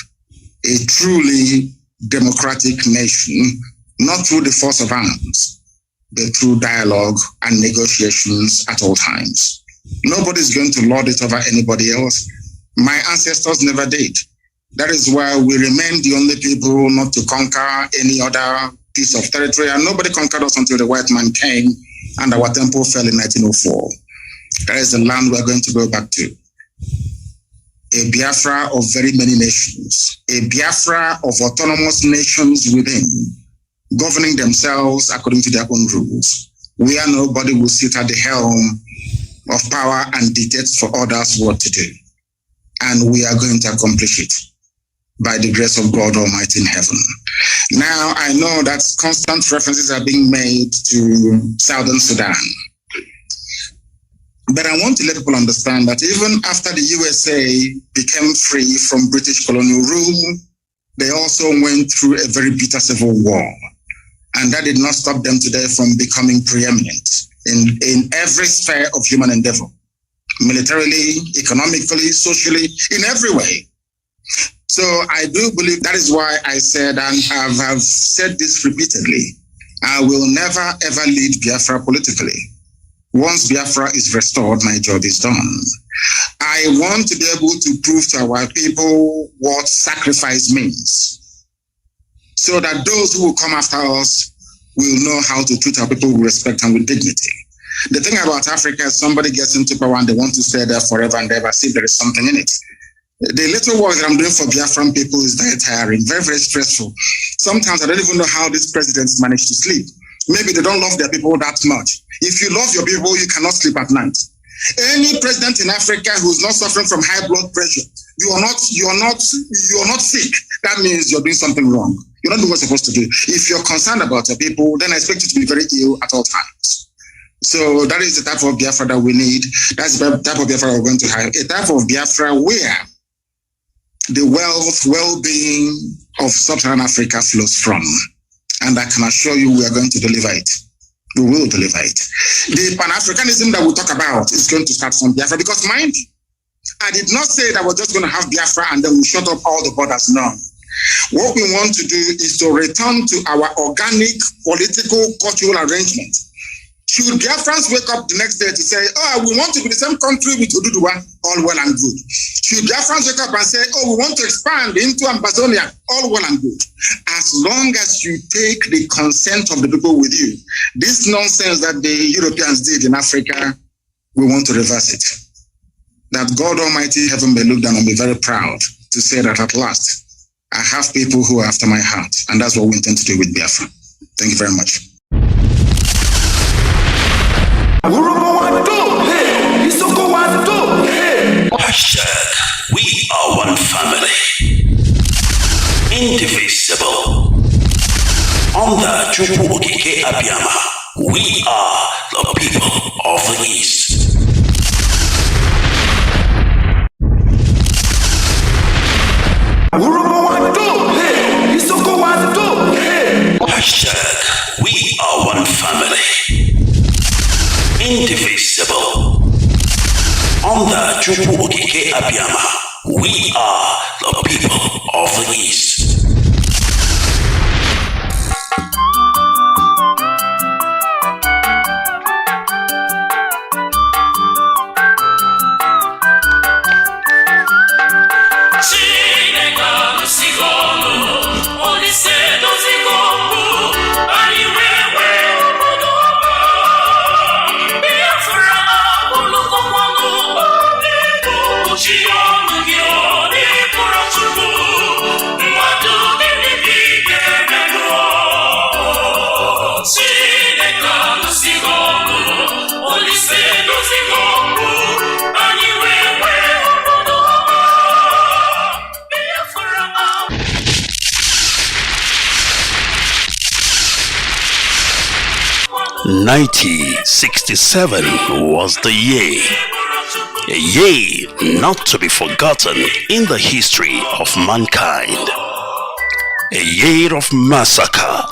A truly democratic nation, not through the force of arms, but through dialogue and negotiations at all times. Nobody's going to lord it over anybody else. My ancestors never did. That is why we remain the only people not to conquer any other piece of territory, and nobody conquered us until the white man came and our temple fell in 1904. That is the land we're going to go back to. A Biafra of very many nations. A Biafra of autonomous nations within, governing themselves according to their own rules, where nobody will sit at the helm of power and dictate for others what to do. And we are going to accomplish it by the grace of God Almighty in heaven. Now, I know that constant references are being made to Southern Sudan. But I want to let people understand that even after the USA became free from British colonial rule, they also went through a very bitter civil war. And that did not stop them today from becoming preeminent in every sphere of human endeavor, militarily, economically, socially, in every way. So I do believe that is why I said, and I have said this repeatedly, I will never ever lead Biafra politically. Once Biafra is restored, my job is done. I want to be able to prove to our people what sacrifice means, so that those who will come after us will know how to treat our people with respect and with dignity. The thing about Africa is somebody gets into power and they want to stay there forever and ever, see if there is something in it. The little work that I'm doing for Biafran people is very tiring, very, very stressful. Sometimes I don't even know how these presidents manage to sleep. Maybe they don't love their people that much. If you love your people, you cannot sleep at night. Any president in Africa who's not suffering from high blood pressure, you are not sick. That means you're doing something wrong. You're not doing what you're supposed to do. If you're concerned about your people, then I expect you to be very ill at all times. So that is the type of Biafra that we need. That's the type of Biafra we're going to have. A type of Biafra where the wealth, well-being of Sub-Saharan Africa flows from. And I can assure you we are going to deliver it. We will deliver it. The Pan-Africanism that we talk about is going to start from Biafra, because mind you, I did not say that we're just going to have Biafra and then we shut up all the borders. No. What we want to do is to return to our organic political cultural arrangement. Should Biafrans wake up the next day to say, oh, we want to be the same country with Oduduwa, all well and good. Should Biafrans wake up and say, oh, we want to expand into Ambazonia, all well and good. As long as you take the consent of the people with you, this nonsense that the Europeans did in Africa, we want to reverse it. That God Almighty heaven may look down and be very proud to say that at last, I have people who are after my heart, and that's what we intend to do with Biafra. Thank you very much. Hashtag, we are one family, indivisible. Under Chukwu Okike Abiyama, we are the people of the East. Hashtag, we are one family, indivisible. Under Chukwu Okike Abiyama, we are the people of the East. 1967 was the year. A year not to be forgotten in the history of mankind. A year of massacre,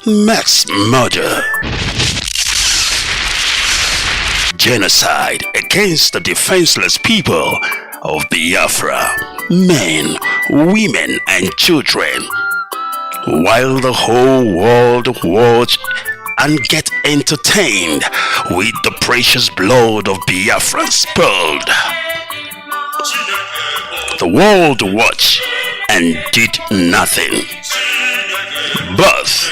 mass murder, genocide against the defenseless people of Biafra, men, women, and children, while the whole world watched and get entertained with the precious blood of Biafra spilled. The world watched and did nothing. But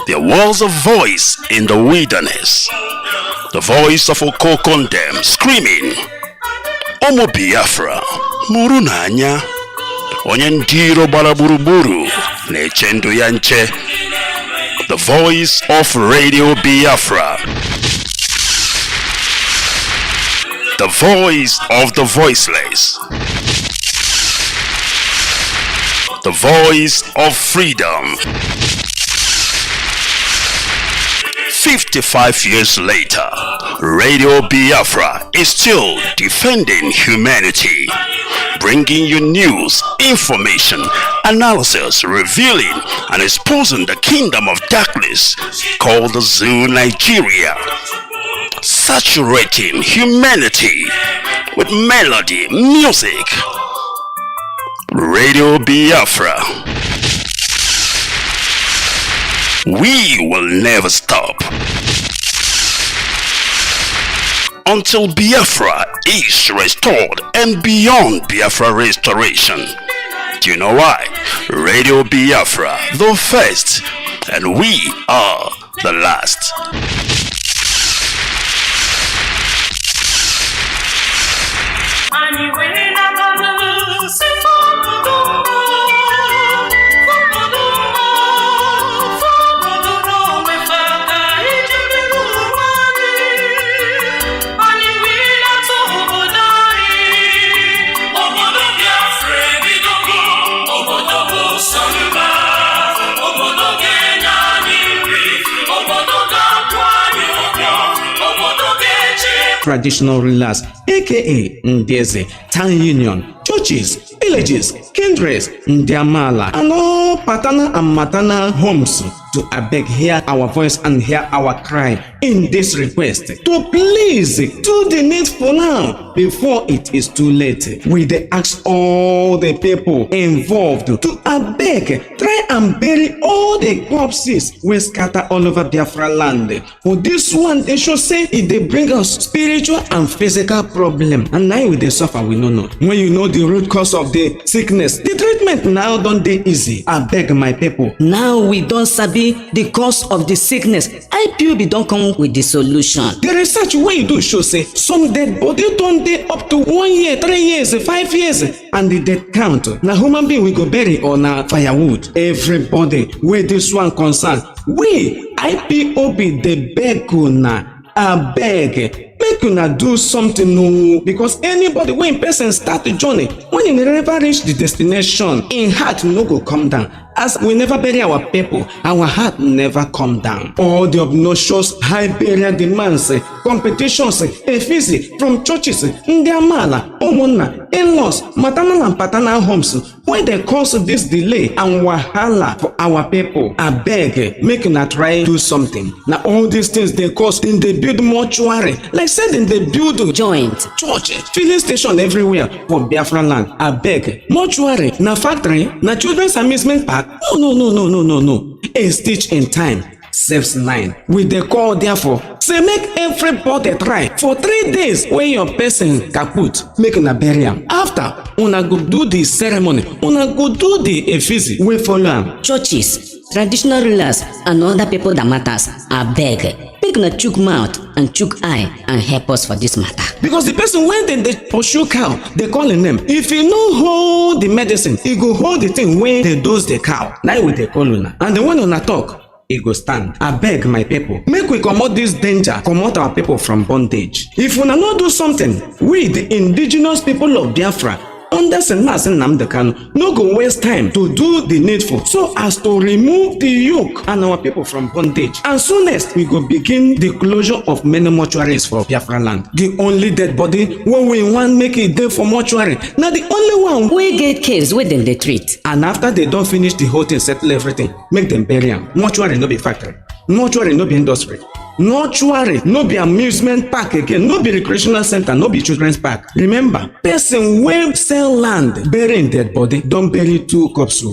there was a voice in the wilderness, the voice of Okokondem screaming, Omo Biafra, Murunanya, Onyendiro Baraburuburu, Nechendo Yanche. The voice of Radio Biafra. The voice of the voiceless. The voice of freedom. 55 years later, Radio Biafra is still defending humanity, bringing you news, information, analysis, revealing and exposing the kingdom of darkness called the Zoo Nigeria, saturating humanity with melody, music. Radio Biafra. We will never stop until Biafra is restored and beyond Biafra restoration. Do you know why? Radio Biafra, the first, and we are the last. Traditional rulers, aka Ndeze, town union, churches, villages, kindreds, Ndiamala, and all paternal and maternal homes to abeg hear our voice and hear our cry in this request to please do the needful now before it is too late. We dey ask all the people involved to abeg try and bury all the corpses wey scatter all over Biafra land. For this one, they should say it dey bring us spiritual and physical problem, and now we dey suffer we no know. When you know the root cause of the sickness, the treatment now don dey easy. Abeg my people, now we don sabi the cause of the sickness. IPOB don come with the solution. The research wey you do show say some dead body don dey up to 1 year, 3 years, 5 years, and the death count na human being we go bury or na firewood. Everybody wey this one concern, we IPOB dey beg una, abeg make una do something new, because anybody wey in person start the journey, when e never reach the destination, in heart no go come down. As we never bury our people, our heart never come down. All the obnoxious high burial demands, competitions, effigy from churches, Ndiamala, Omona, in-laws, maternal and paternal homes, why they cause this delay and wahala for our people. Abeg, make una try do something. Now all these things they cause, then they build mortuary, like said in they build joint, church, filling station everywhere for Biafra land. Abeg, mortuary, na factory, na children's amusement park. No. A stitch in time saves 9. With the call therefore, say make everybody try for 3 days when your person kaput, make una bury am. After, una go do the ceremony, una go do the effigy, we follow am. Churches, traditional rulers, and other people that matters, abeg, make una chook mouth and chook eye and help us for this matter. Because the person when they pursue cow, they call him name. If you no hold the medicine, he go hold the thing when they dose the cow. Now we they call una. And the one una talk, he go stand. I beg my people, make we comot this danger, comot our people from bondage. If una no do something, we the indigenous people of Biafra, under St. Nnamdi Kanu no go waste time to do the needful so as to remove the yoke and our people from bondage. And soonest we go begin the closure of many mortuaries for Biafra land. The only dead body when we want make it there for mortuary. Now the only one we get case within the treat. And after they don't finish the whole thing, settle everything, make them bury them. Mortuary no be factory. Mortuary no be industry. Mortuary no be amusement park again, no be recreational center, no be children's park. Remember, person wey sell land burying dead body don't bury 2 cups.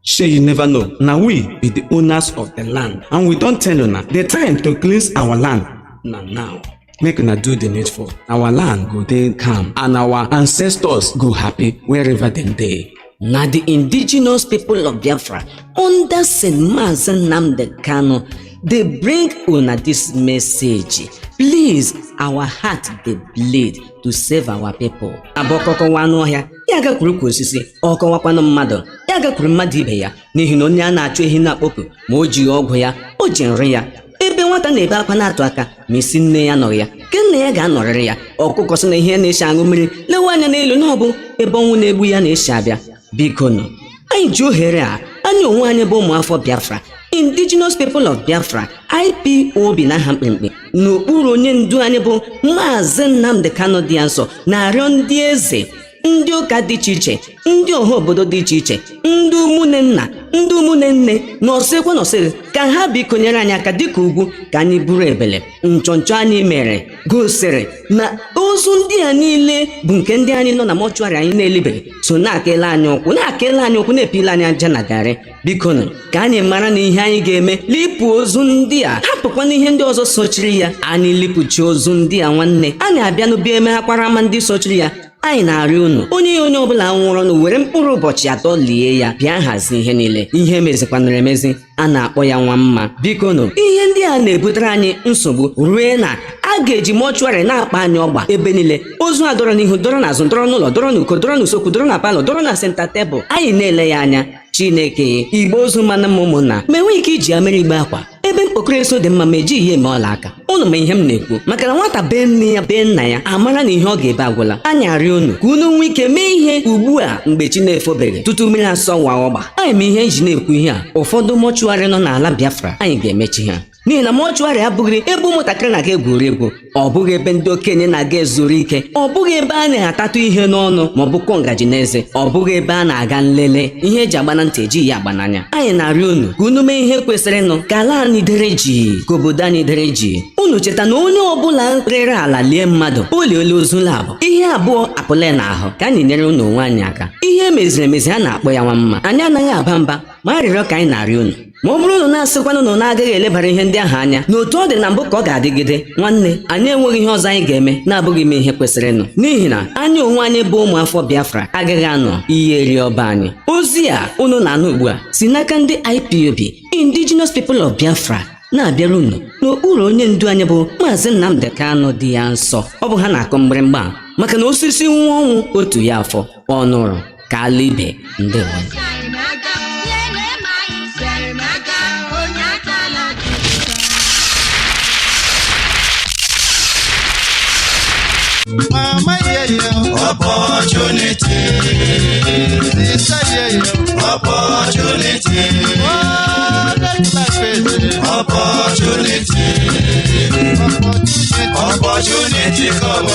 Sure, you never know. Now we be the owners of the land, and we don't tell you now. The time to cleanse our land now. Make una do the needful. Our land go dey calm, and our ancestors go happy wherever them dey. Now the indigenous people of Biafra under St. Nnamdi Kanu, they bring una this message. Please, our heart they bleed to save our people. Abokoko wanu ohia, ya gakwuru kwa osisi, ọkọwakwanụ mmadụ, ya gakwuru mmadụ ibe ya, n'ihi na onye a na-achụ ehi na-akpọpụ, ma o ji ọgwụ ya, o ji nri ya. Ebe nwata na-ebe akwa na-atụ aka, ma isi nne ya nọrọ ya, ke nne ya ga-anọrịrị ya, ọkụkọ sị na ihe na-esi aṅụ mmiri, lewe anya n'elu na ọ bụ ebe ọnwụ na-egbu ya na-esi abịa. Biko nụ, anyị ji ohere a, anyị onwe anyị bụ ụmụafọ Biafra, indigenous people of Biafra, IPOB na aha mkpimkpi, n'okpuru onye ndu anyị bụ Mazi Nnamdi Kanu dị nsọ, na-arịọ ndị eze, ndị ụka dị iche iche, ndị ọha obodo dị iche iche, ndị ụmụnne nna, ndị ụmụnne nne, nọsịkwa ka ha bikonyere anyị aka dịka ugwu ka anyị buru ebele. Nchọnchọ anyị mere gosiri na ozu ndị a niile bụ nke ndị anyị nọ na mọchụarị anyị na-elibeghị, so na-akele anyị ụkwụ na-epile anyị aja na garị. Biko nụ ka anyị mara na ihe anyị ga-eme lipụ ozu ndị a, hapụkwa n'ihe ndị ọzọ sochiri ya. Anyị lipụchi ozu ndị a nwanne, anyị abịa n'obi eme ha kwara ama ndị sochiri ya. Anyị na-arịọ unu, onye ọbụla nwụrụ ọnụ were mkpụrụ ụbọchị 3 lie ya, bịa hazie ihe niile. Ihe mezikwanara emezi, a na-akpọ ya nwa mma. Biko nụ, ihe ndị a na-ebutere anyị nsogbu rue na a ga-eji mọchụarị na-akpa anyị ọgba ebe niile. Ozu a dọrọ n'ihu, dọrọ n'azụ, dọrọ n'ụlọ, dọrọ n'uko, dọrọ n'usekwu, dọrọ na palọ, dọrọ na senta tebụl. Anyị na-ele ya anya. Chineke, igbe ozu mana m ụmụnna, ma enweghị ike iji amịrị igbe akwa. Ebe mkpokoro eso dị mma ma eji ihe eme ọla aka. Unu ma ihe m na-ekwu, maka na nwata be nne ya be nna ya amara na ihe ọ ga-ebe agwụla. Anyị arịọ unu ka unu nwee ike mee ihe ugbu a mgbe chi na-efobere tutu mmiri asọwa ọgba. Anyị ma ihe eji na-ekwu ihe a, ụfọdụ mọchụarị nọ n'ala Biafra anyị ga-emechi ha, n'ihi na mọchụarị abụghị ebe ụmụntakịrị na-aga egwuregwu, ọ bụghị ebe ndị okenye na-aga ezuru ike, ọ bụghị ebe a na-atatụ ihe n'ọnụ ma ọ bụ kụọ ngaji n'eze, ọ bụghị ebe a na-aga nlele. Ihe eji agba na ntị eji ya agba n'anya. Anyị na-arịọ unu ka unu mee ihe kwesịrịnụ ka ala anyị dere ji, ka obodo anyị dere ji. Unu cheta na onye ọbụla rere ala lie mmadụ, oliole ozu labụ, ihe abụọ apụle n'ahụ. Ka anyị nyere unu onwe anyị aka. Ihe meziri emezi a na-akpọ ya nwa mma. Anyị anaghị aba mba, ma arịrịọ ka anyị na-arịọ unu. Ma ọ bụrụ na na-asịkwanụ na na-agaghị elebara ihe ndị ahụ anya n'otu ọ dị na mbụ ka ọ ga-adịgide, nwanne, anyị enweghị ihe ọzọ anyị ga-eme na-abụghị ime ihe kwesịrịnụ, n'ihi na anyị onwe anyị bụ ụmụafọ Biafra agaghị anọ ihe eri ọba anyị. Ozi a unu na-anụ ugbu a si n'aka ndị IPOB, Indigenous People of Biafra, na-abịara unu n'okpuru onye ndu anyị bụ Mazi Nnamdi Kanu dị ya nsọ. Ọ bụ ha na-akụ mgbịrịmgba maka na osisi nwa ọnwụ otu ya afọ ọ nụrụ ka ala ibe. Ndewo. Mama, opportunity. Sister, opportunity. Oh, that's life is opportunity. Opportunity.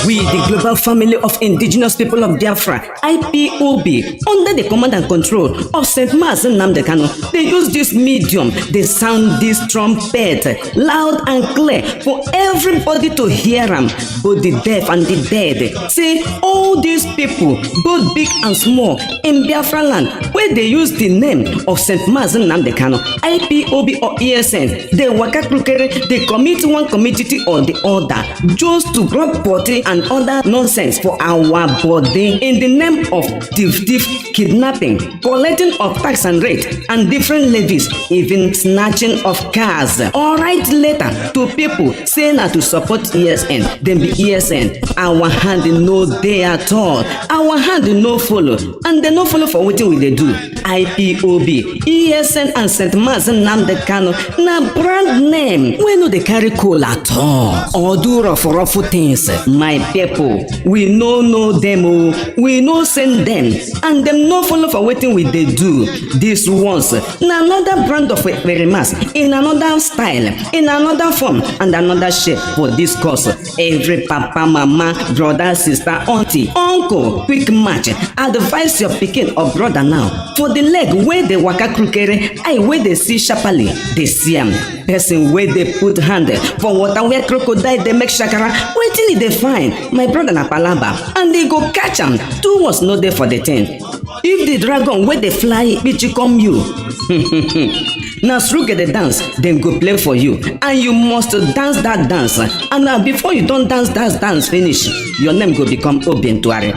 We, the global family of indigenous people of Biafra, IPOB, under the command and control of St. Mazi Nnamdi Kanu, they use this medium, they sound this trumpet loud and clear for everybody to hear them, both the deaf and the dead. Say, all these people, both big and small, in Biafra land, where they use the name of St. Mazi Nnamdi Kanu, IPOB or ESN, they waka krukere, they commit one community or the other, just to grab body and other nonsense for our body in the name of thief, kidnapping, collecting of tax and rate, and different levies, even snatching of cars. Or write letter to people saying that to support ESN, then be ESN. Our hand no day at all. Our hand no follow, and they no follow for what we they do. IPOB, ESN, and St. Mazi Nnamdi Kanu na brand name. We no they carry coal at all. Or do for sorrowful things. My people, we no know them, we no send them, and them no follow for waiting we they do. This once, na another brand of Verimas, in another style, in another form, and another shape for this course. Every papa, mama, brother, sister, auntie, uncle, quick match. Advise your pikin or brother now. For the leg where they waka krukere, I where they see sharply, they see am. Person where they put hand for water where crocodile they make shakara. Waiting they find my brother na palaba, and they go catch am. 2 was not there for the 10. If the dragon where they fly, it come you. Now through get the dance, then go play for you, and you must dance that dance. And now before you don't dance finish, your name go become Obentuare.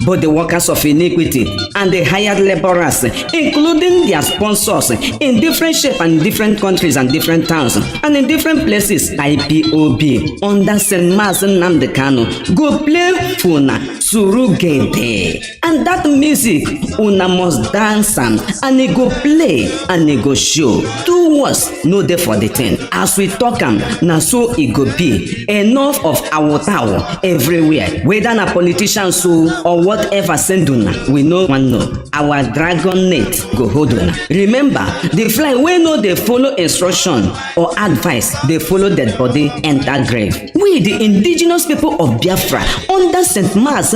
But the workers of iniquity and the hired laborers, including their sponsors, in different shape and different countries and different towns and in different places, IPOB under St. Nnamdi Kanu go play Funa Surugede, and that music una must dance and it go play and it go show. 2 words no dey for the 10. As we talk am, na so it go be. Enough of our tower everywhere, whether na politicians or whatever send una, we no one know. Our dragon net go hold una. Remember, the fly wey no dey follow instruction or advice, dey follow dead body enter grave. We the indigenous people of Biafra under St.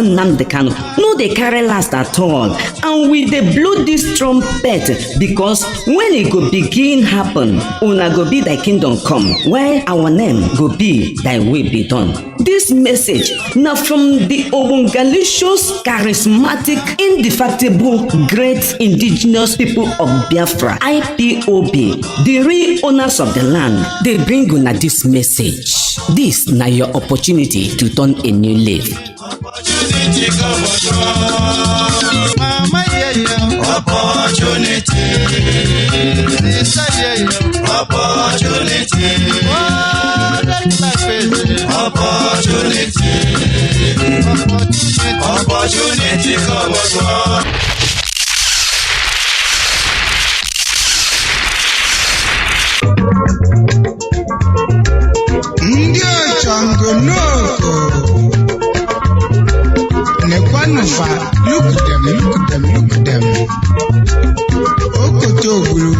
Nnamdi Kanu no dey carry last at all, and we dey blow this trumpet because when it go begin happen, una go be thy kingdom come, while our name go be thy will be done. This message now from the Obungalicious, charismatic, indefatigable, great indigenous people of Biafra, IPOB, the real owners of the land. They bring una this message. This now your opportunity to turn a new leaf. Opportunity ndị ọchọngoloko nekwanufa look them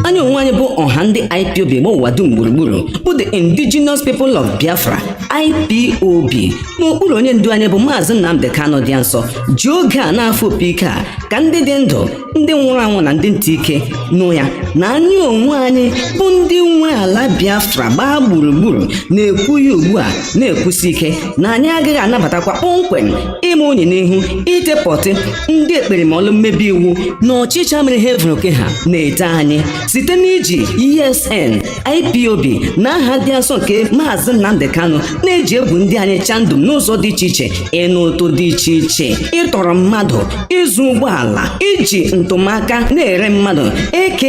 anyị onwe anyị bụ ọha ndị IPOB ma ụwa dum gburugburu bụ the indigenous people of Biafra, IPOB, n'okpuru onye ndu anyị bụ Mazi Nnamdi Kanu dị nsọ ji oge a n'afọ opike a ka ndị dị ndụ, ndị nwụrụ anwụ na ndị ntị ike nụ ya na anyị onwe anyị bụ ndị nwe ala Biafra gbaa gburugburu na-ekwu ya ugbu a na-ekwusi ike na anyị agaghị anabatakwa kpọmkwem ime onye n'ihu itepọtị ndị ekperimọlụ mmebi iwu na ọchịcha mere heaven oke ha na-ete anyị site n'iji ESN IPOB na aha dị nsọ nke Mazi Nnamdi Kanu na-eji egwu ndị anyị chandum n'ụzọ dị iche iche, ịnụ ụtụ dị iche iche, ịtọrọ mmadụ, ịzụ ụgbọala, iji ntụmaka na-ere mmadụ aka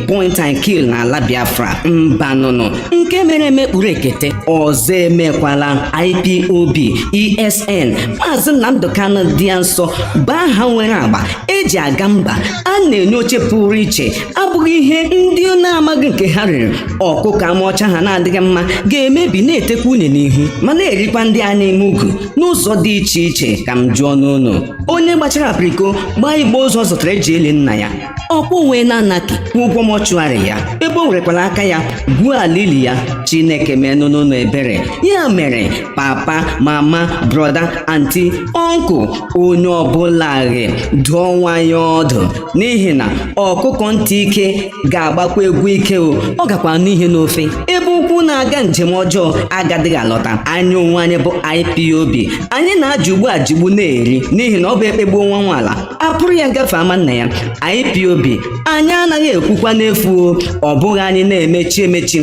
point and kill n'ala Biafra. Mbanụnụ nke mere emekpuru ekete ọzọ emekwala. IPOB ESN Mazi Nnamdi Kanu dị nsọ bụ aha nwere agba eji aga mba, a na-enye oche pụrụ iche, abụghị ihe ndị na-amaghị nke ha riri. Ọkụkọ amaọcha ha na-adịghị mma ga-emebi na-etekwa une n'ihu ma na-erikwa ndị a na-eme ugu n'ụzọ dị iche iche. Ka m jụọ n'ụlọ onye gbachara apriko gbaa igbe ụzọ zụtara eji eli nna ya, ọkwa onwe na-anaki ụgwọ mọchụarị ya ebe o werekwala aka ya gwuo alili ya. Chineke menụ n'ụlọ ebere ya mere papa, mama, broda, anti, ọnkụ, onye ọbụla ghe dụọ nwanyị ọdụ, n'ihi na ọkụkọ ntị ike ga-agbakwa egwu ike ọ gakwa n'ihe n'ofe ebe ukwu na-aga njem ọjọọ agadịghị alọta. Anyị onwe anyị bụ IPOB, anyị na-ajụ ugbu ajigbu na-eri n'ihi na ọ bụ ekpegbuo nwa nwaala apụrụ ya gafe ama nna ya. IPOB anyị anaghị ekwukwa n'efu, ọ bụghị anyị na-emechi emechi,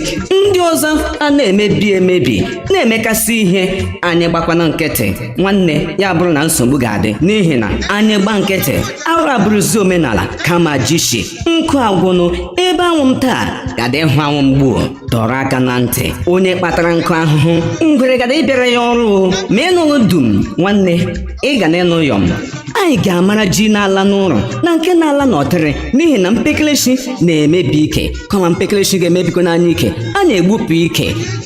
ndị ọzọ a na-emebi emebi na-emekasị ihe, anyị gbakwana nkịtị. Nwanne ya bụrụ na nsogbu ga-adị, n'ihi na anyị gba nkịtị arụ abụrụzi omenala kama jishi nkụ agwụnụ ebe anwụ m taa ga-adị hụ anwụ mgbuo dọrọ aka na ntị onye kpatara nkụ ahụhụ ngweregada ịbịara ya ọrụ ma ịnụghị dum nwanne ị ga na-ịnụ yọm anyị ga-amara ji n'ala n'ụlọ na nke n'ala n'ọtịrị n'ihi na mpekelechi na-emebi ike kama mpekelechi ga-emebikọ n'anya ike a na-egbupụ ike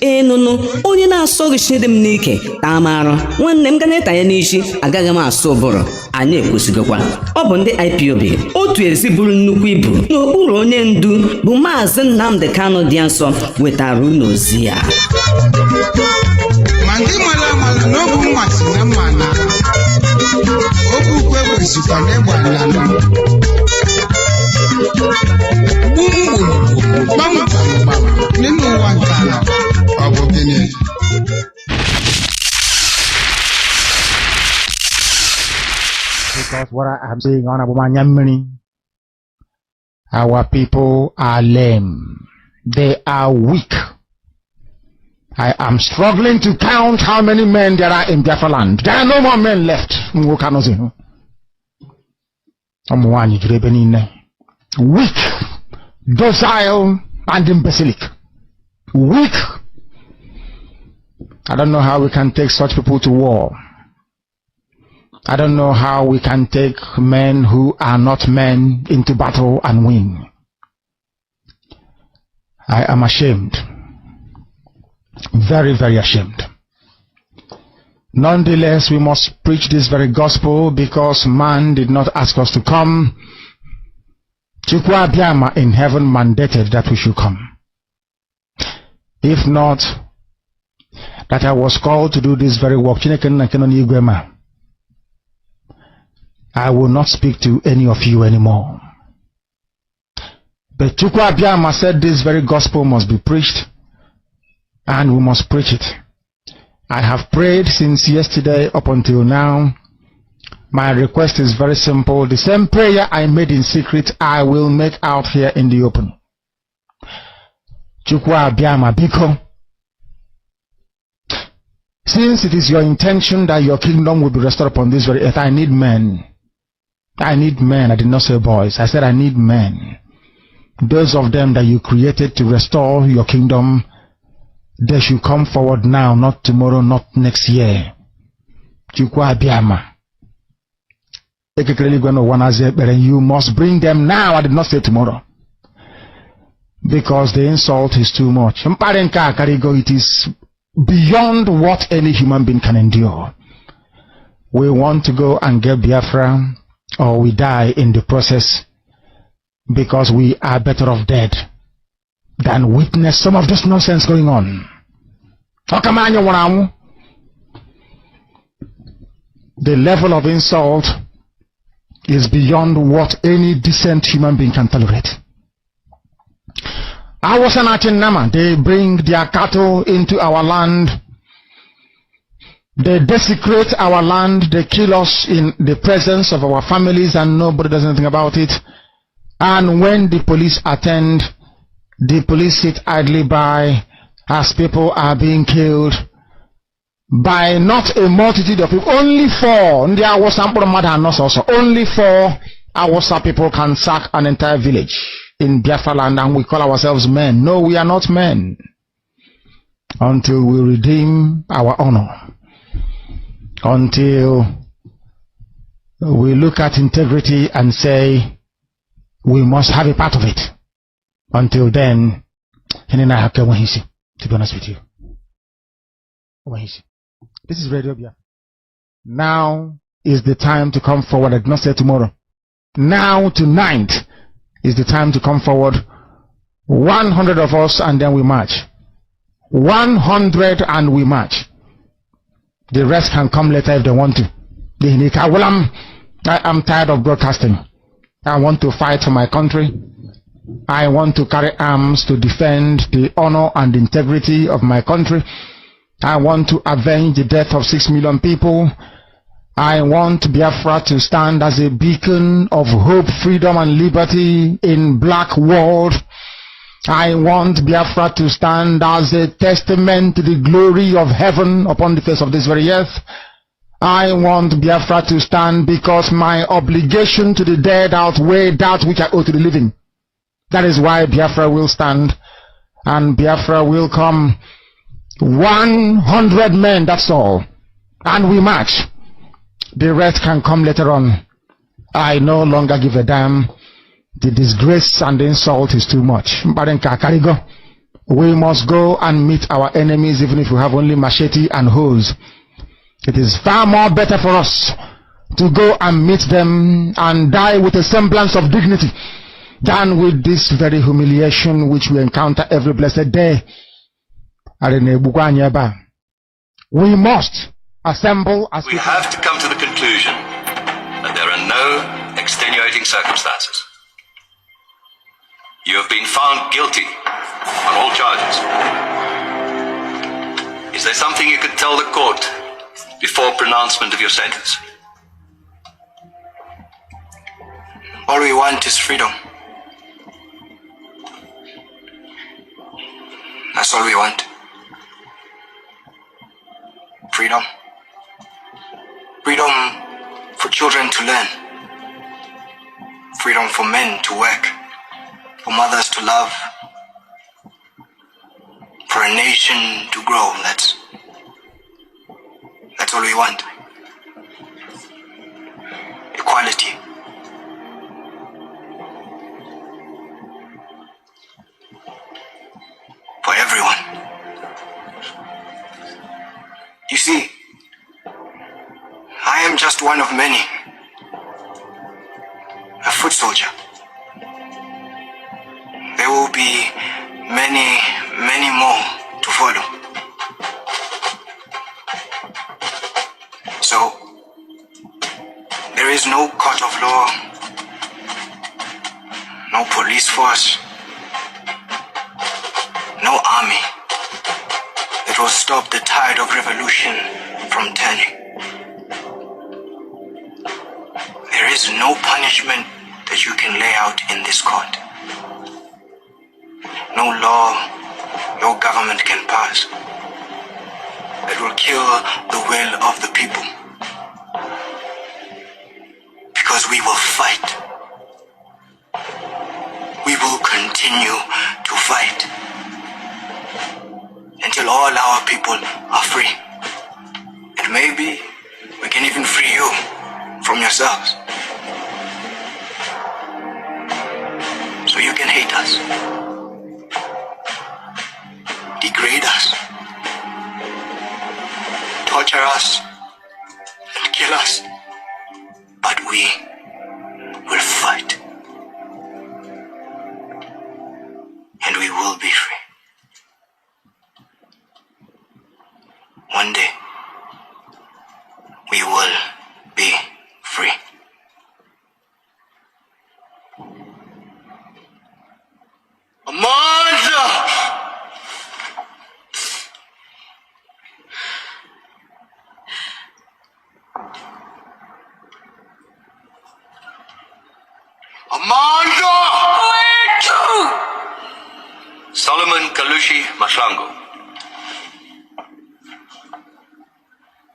ịnụnụ onye na-asọghị Chinedu m n'ike taa marụ nwanne m ga na-etanye n'isi agaghị m asụ ụbụrụ anyị ekwesịgokwa ọ bụ ndị IPOB otu ezi buru nnukwu ibu n'okpuru onye ndu bụ Maazị Nnamdi Kanu dị nsọ wetara unu ozi ya ma ndị mara amala na ọ bụ mmasị na mma na okwu ukwe kwesịkwa n'ịgba nlanụ gbamgbam n'ime ụwa nke ala ọ bụ gịnị Because what I am saying on Abumanyamini, our people are lame. They are weak. I am struggling to count how many men there are in Biafra land. There are no more men left. Weak, docile, and imbecilic. Weak. I don't know how we can take such people to war. I don't know how we can take men who are not men into battle and win. I am ashamed. Very, very ashamed. Nonetheless, we must preach this very gospel because man did not ask us to come. Chukwu Abiyama in heaven mandated that we should come. If not, that I was called to do this very work, I will not speak to any of you anymore. But Chukwu Abiyama said this very gospel must be preached, and we must preach it. I have prayed since yesterday up until now. My request is very simple. The same prayer I made in secret, I will make out here in the open. Chukwu Abiyama biko, since it is your intention that your kingdom will be restored upon this very earth, I need men. I need men. I did not say boys. I said I need men. Those of them that you created to restore your kingdom, they should come forward now, not tomorrow, not next year. Chukwu Abiyama. You must bring them now. I did not say tomorrow. Because the insult is too much. It is beyond what any human being can endure. We want to go and get Biafra, or we die in the process, because we are better off dead than witness some of this nonsense going on. The level of insult is beyond what any decent human being can tolerate. They bring their cattle into our land. They desecrate our land. They kill us in the presence of our families and nobody does anything about it. And when the police attend, the police sit idly by as people are being killed by not a multitude of people. Only 4. Only 4 Hausa people can sack an entire village in Biafra land, and we call ourselves men. No, we are not men until we redeem our honor. Until we look at integrity and say we must have a part of it. Until then, to be honest with you. This is Radio Biafra. Now is the time to come forward. I did not say tomorrow. Now, tonight, is the time to come forward. 100 of us, and then we march. 100 and we march. The rest can come later if they want to. I am tired of broadcasting. I want to fight for my country. I want to carry arms to defend the honor and integrity of my country. I want to avenge the death of 6 million people. I want Biafra to stand as a beacon of hope, freedom, and liberty in black world. I want Biafra to stand as a testament to the glory of heaven upon the face of this very earth. I want Biafra to stand because my obligation to the dead outweigh that which I owe to the living. That is why Biafra will stand. and Biafra will come. 100 men, that's all. And we march. The rest can come later on. I no longer give a damn. The disgrace and the insult is too much. We must go and meet our enemies, even if we have only machete and hose. It is far more better for us to go and meet them and die with a semblance of dignity than with this very humiliation which we encounter every blessed day. We must assemble as we have to come to the conclusion that there are no extenuating circumstances. You have been found guilty on all charges. Is there something you could tell the court before pronouncement of your sentence? All we want is freedom. That's all we want. Freedom. Freedom for children to learn. Freedom for men to work. For mothers to love. For a nation to grow. That's all we want. Equality. For everyone. You see, I am just one of many. A foot soldier. There will be many, many more to follow. So, there is no court of law, no police force, no army that will stop the tide of revolution from turning. There is no punishment that you can lay out in this court. No law your government can pass that will kill the will of the people. Because we will fight. We will continue to fight until all our people are free. And maybe we can even free you from yourselves. So you can hate us, degrade us, torture us, and kill us. But we will fight. And we will be free. One day, we will be free. Amanda! Amanda! Solomon Kalushi Mashango.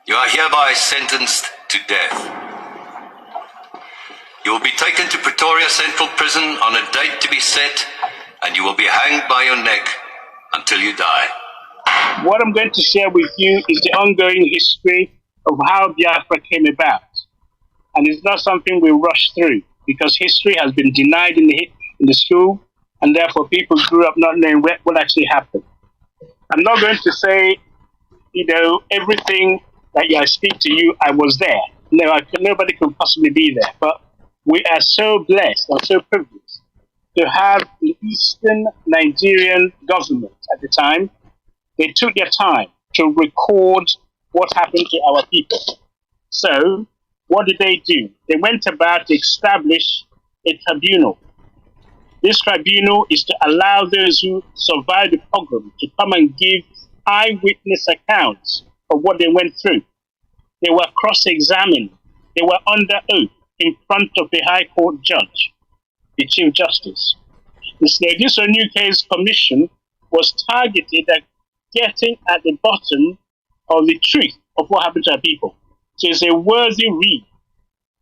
You are hereby sentenced to death. You will be taken to Pretoria Central Prison on a date to be set, and you will be hanged by your neck until you die. What I'm going to share with you is the ongoing history of how Biafra came about. And it's not something we rush through, because history has been denied in the school, and therefore people grew up not knowing what actually happened. I'm not going to say, everything that I speak to you, I was there. No, nobody could possibly be there. But we are so blessed and so privileged to have the Eastern Nigerian government at the time. They took their time to record what happened to our people. So, what did they do? They went about to establish a tribunal. This tribunal is to allow those who survived the pogrom to come and give eyewitness accounts of what they went through. They were cross-examined. They were under oath in front of the High Court judge, the Chief Justice. This new case commission was targeted at getting at the bottom of the truth of what happened to our people. So it's a worthy read.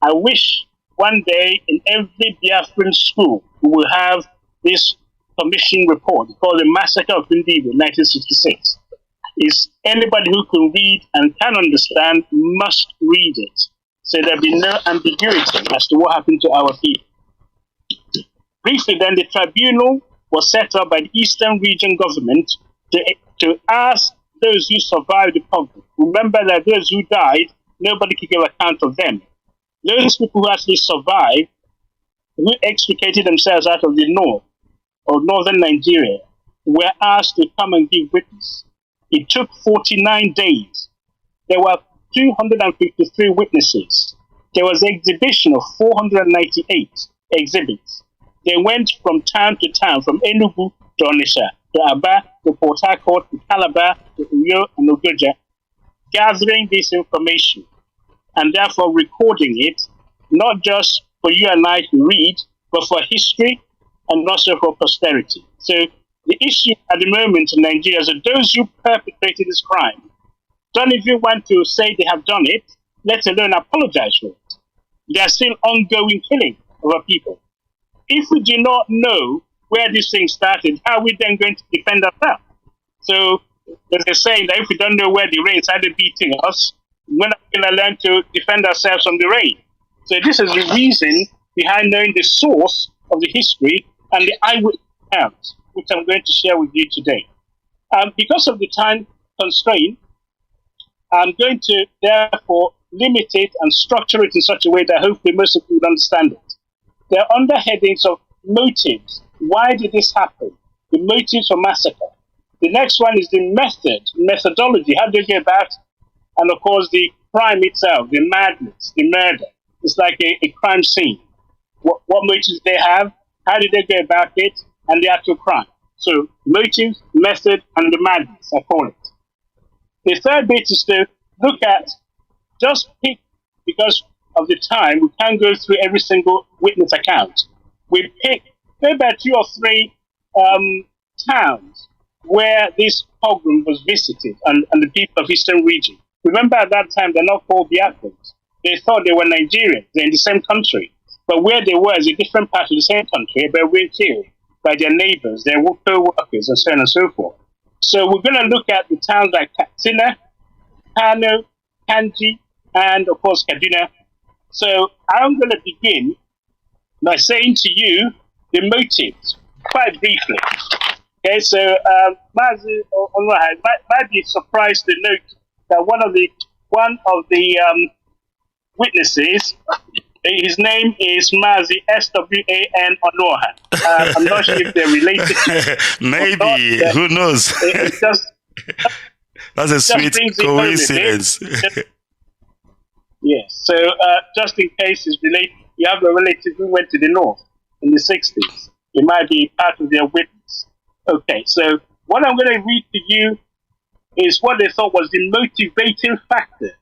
I wish one day in every Biafran school we will have this commission report called the Massacre of Ndibo, 1966. Is anybody who can read and can understand must read it. So there'll be no ambiguity as to what happened to our people. Briefly then, the tribunal was set up by the Eastern Region government to ask those who survived the pogrom. Remember that those who died, nobody could give account of them. Those people who actually survived, who extricated themselves out of the north or northern Nigeria, were asked to come and give witness. It took 49 days. There were 253 witnesses. There was an exhibition of 498 exhibits. They went from town to town, from Enugu to Onitsha, to Aba, to Port Harcourt, to Calabar, to Uyo and Ogoja, gathering this information and therefore recording it, not just for you and I to read, but for history and also for posterity. So the issue at the moment in Nigeria is that those who perpetrated this crime don't even want to say they have done it, let alone apologize for it. There are still ongoing killing of our people. If we do not know where this thing started, how are we then going to defend ourselves? So there's a saying that if we don't know where the rain started beating us, we're not going to learn to defend ourselves from the rain. So this is the reason behind knowing the source of the history and the eyewitness accounts, which I'm going to share with you today. Because of the time constraint, I'm going to therefore limit it and structure it in such a way that hopefully most of you would understand it. There are under headings of motives. Why did this happen? The motives for massacre. The next one is the methodology. How do they get about? And of course, the crime itself, the madness, the murder. It's like a crime scene. What motives they have? How did they go about it? And the actual crime. So motives, method, and the madness, I call it. The third bit is to look at, just pick, because of the time, we can't go through every single witness account. We pick maybe 2 or 3 towns where this pogrom was visited and the people of Eastern Region. Remember at that time, they're not called Biafrans. They thought they were Nigerians. They're in the same country. But where they were is a different part of the same country, but we're killed by their neighbors, their co-workers, and so on and so forth. So we're going to look at the towns like Katsina, Kanu, Kanji, and of course Kaduna. So I'm going to begin by saying to you the motives, quite briefly. Okay, so Mazi might be surprised to note that one of the witnesses, his name is Mazi, S-W-A-N Onoha. I'm not sure if they're related. Maybe, who knows? It's just, that's a sweet coincidence. Yes, so just in case it's related, you have a relative who went to the north in the 60s. It might be part of their witness. Okay, so what I'm going to read to you is what they thought was the motivating factor.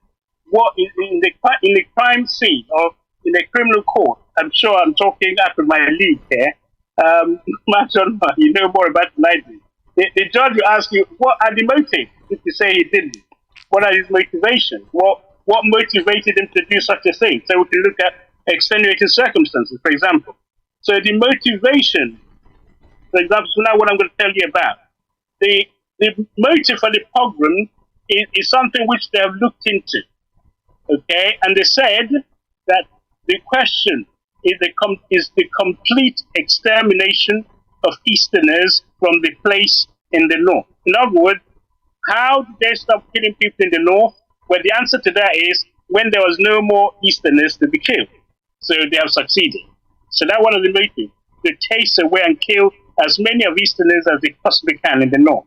What in the crime scene or in a criminal court? I'm sure I'm talking after my lead here. You know more about it than I do. The judge will ask you, what are the motives if you say he didn't? What are his motivations? What motivated him to do such a thing? So we can look at extenuating circumstances, for example. So the motivation, for example, so now what I'm going to tell you about. The motive for the pogrom is something which they have looked into. Okay? And they said that the question is the complete extermination of Easterners from the place in the north. In other words, how did they stop killing people in the north? Well, the answer to that is when there was no more Easterners to be killed. So they have succeeded. So that's one of the motives, to chase away and kill as many of Easterners as they possibly can in the north.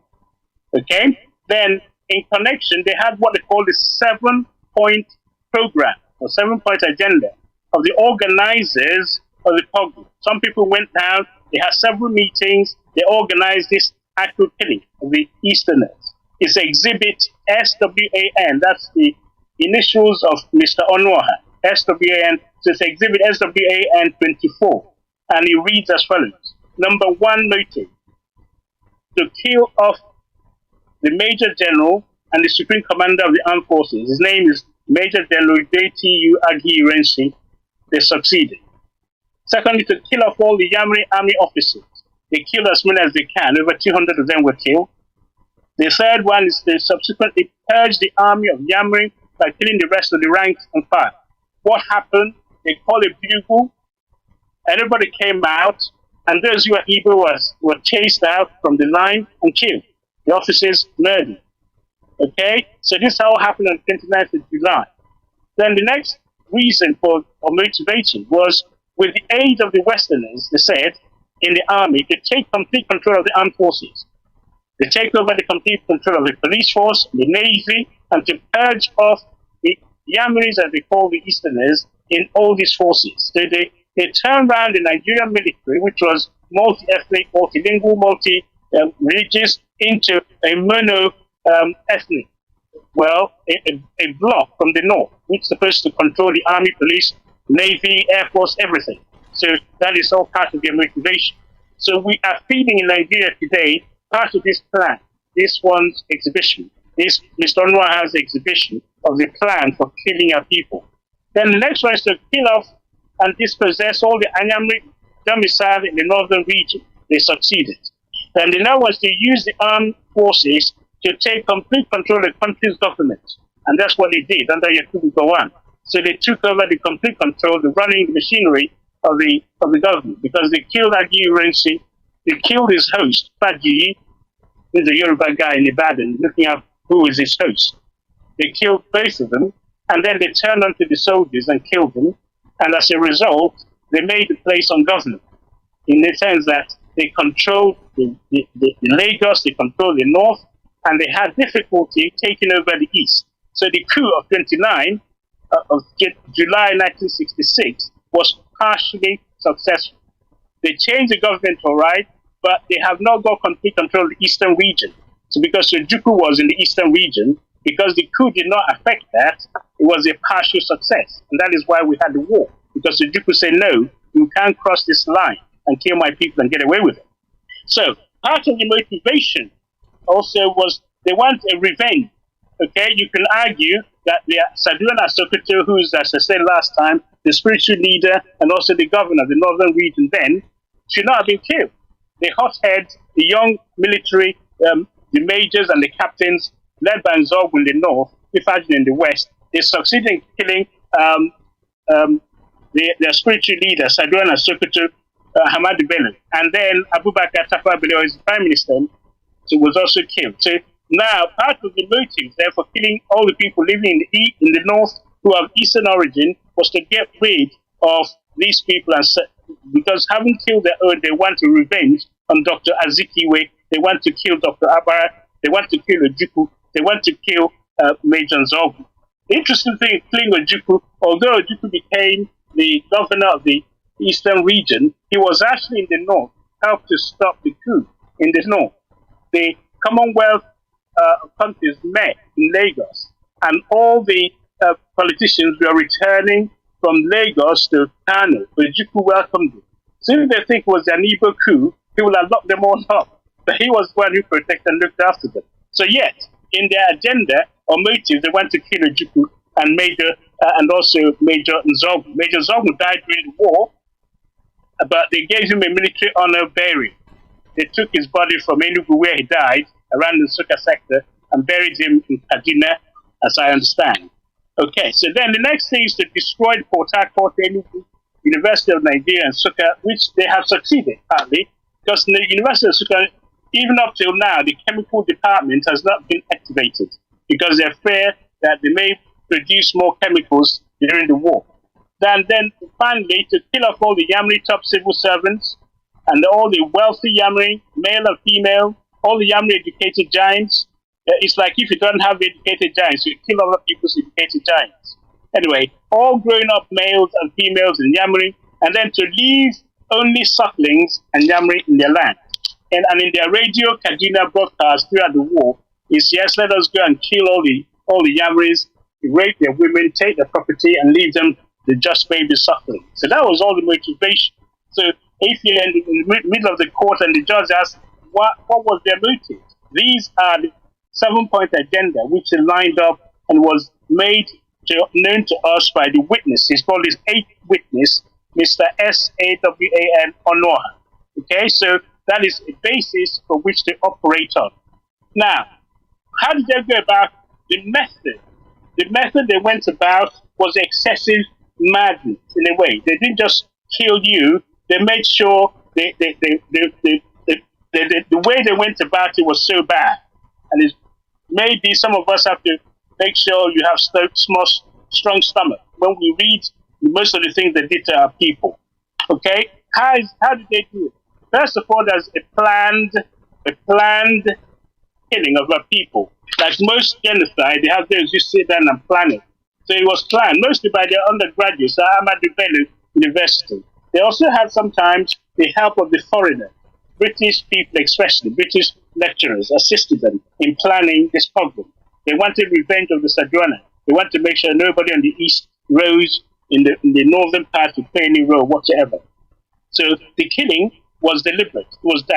Okay? Then, in connection, they had what they call the 7-point program, or 7-point agenda of the organizers of the pogrom. Some people went down, they had several meetings, they organized this actual killing of the Easterners. It's exhibit SWAN, that's the initials of Mr. Onoha, SWAN, so it's exhibit SWAN 24, and it reads as follows. Number 1 motive, to kill off the Major General and the Supreme Commander of the Armed Forces. His name is Major General JTU Agi Rensi. They succeeded. Secondly, to kill off all the Yamri Army officers. They killed as many as they can. Over 200 of them were killed. The third one is they subsequently purged the army of Yamri by killing the rest of the ranks on fire. What happened? They called a bugle. Everybody came out, and those who were evil were chased out from the line and killed. The officers murdered. Okay? So this all happened on the 29th of July. Then the next reason for motivation was with the aid of the Westerners, they said, in the army, to take complete control of the armed forces. They take over the complete control of the police force, the navy, and to purge off the Yamiris, as they call the Easterners, in all these forces. So they turned around the Nigerian military, which was multi-ethnic, multilingual, multi-religious, into a mono-ethnic. Well, a bloc from the north, which is supposed to control the army, police, navy, air force, everything. So that is all part of their motivation. So we are feeding in Nigeria today part of this plan, this one's exhibition. This Mr. Onwa has the exhibition of the plan for killing our people. Then the next one is to kill off and dispossess all the Anyamri domiciled in the northern region. They succeeded. Then the next one is to use the armed forces to take complete control of the country's government. And that's what they did under Yakubu Gowon. So they took over the complete control, the running machinery of the government, because they killed Agi Urensi, they killed his host, Faji, who's a Yoruba guy in Ibadan, looking up who is his host. They killed both of them, and then they turned onto the soldiers and killed them, and as a result, they made the place ungovernable, in the sense that they controlled the Lagos, they controlled the north, and they had difficulty taking over the east. So the coup of 29 of July 1966 was partially successful. They changed the government, all right, but they have not got complete control of the eastern region. So because Sojuku was in the eastern region, because the coup did not affect that, it was a partial success. And that is why we had the war. Because Sojuku said, no, you can't cross this line and kill my people and get away with it. So part of the motivation also was they want a revenge. Okay, you can argue that the Saduna Sokoto, who is, as I said last time, the spiritual leader and also the governor of the northern region then, should not have been killed. The hotheads, the young military, the majors and the captains, led by Nzog in the north, Ifajin in the west, they succeeded in killing their spiritual leader, Saduna Sokoto, Hamadu Bello. And then Abubakar Tafawa Balewa, his prime minister, was also killed. So now, part of the motive there for killing all the people living in the north who have Eastern origin was to get rid of these people, and because having killed their own, they want to revenge on Dr. Azikiwe, they want to kill Dr. Abara, they want to kill Ojukwu, they want to kill Major Nzogu. The interesting thing, killing Ojukwu, although Ojukwu became the governor of the Eastern region, he was actually in the north, helped to stop the coup in the north. The Commonwealth countries met in Lagos, and all the politicians were returning from Lagos to Kanu. Ojukwu welcomed them. So if they think it was an Igbo coup, he would have locked them all up. But he was the one who protected and looked after them. So yet, in their agenda or motive, they want to kill Ojukwu and also Major Nzogu. Major Nzogu died during the war, but they gave him a military honor burial. They took his body from Enugu, where he died, around the Nsukka sector, and buried him in Kaduna, as I understand. Okay, so then the next thing is to destroy Port Harcourt, Enugu, University of Nigeria, and Nsukka, which they have succeeded partly, because the University of Nsukka, even up till now, the chemical department has not been activated, because they're fear that they may produce more chemicals during the war. Then finally, to kill off all the Yamri top civil servants, and all the wealthy Yamri, male and female, all the Yamri educated giants. It's like if you don't have educated giants, you kill other people's educated giants. Anyway, all grown-up males and females in Yamri, and then to leave only sucklings and Yamri in their land. And in their radio Kaduna broadcast throughout the war is, yes, let us go and kill all the Yamris, rape their women, take their property, and leave them the just baby suckling. So that was all the motivation. So if you're in the middle of the court and the judge asks, what was their motive? These are the 7-point agenda which they lined up and was made known to us by the witness. He's called his 8th witness, Mr. S.A.W.A.N. Onoha. Okay, so That is a basis for which they operate on. Now, how did they go about the method? The method they went about was excessive madness in a way. They didn't just kill you. They made sure the way they went about it was so bad. And it's, maybe some of us have to make sure you have strong stomach when we read most of the things they did to our people. Okay? How did they do it? First of all, there's a planned killing of our people. Like most genocide, they have those who sit down and plan it. So it was planned, mostly by their undergraduates at Ahmadu Bello University. They also had sometimes the help of the foreigner. British people, especially British lecturers, assisted them in planning this pogrom. They wanted revenge of the Sajuana. They wanted to make sure nobody on the east rose in the northern part to play any role whatsoever. So the killing was deliberate. It was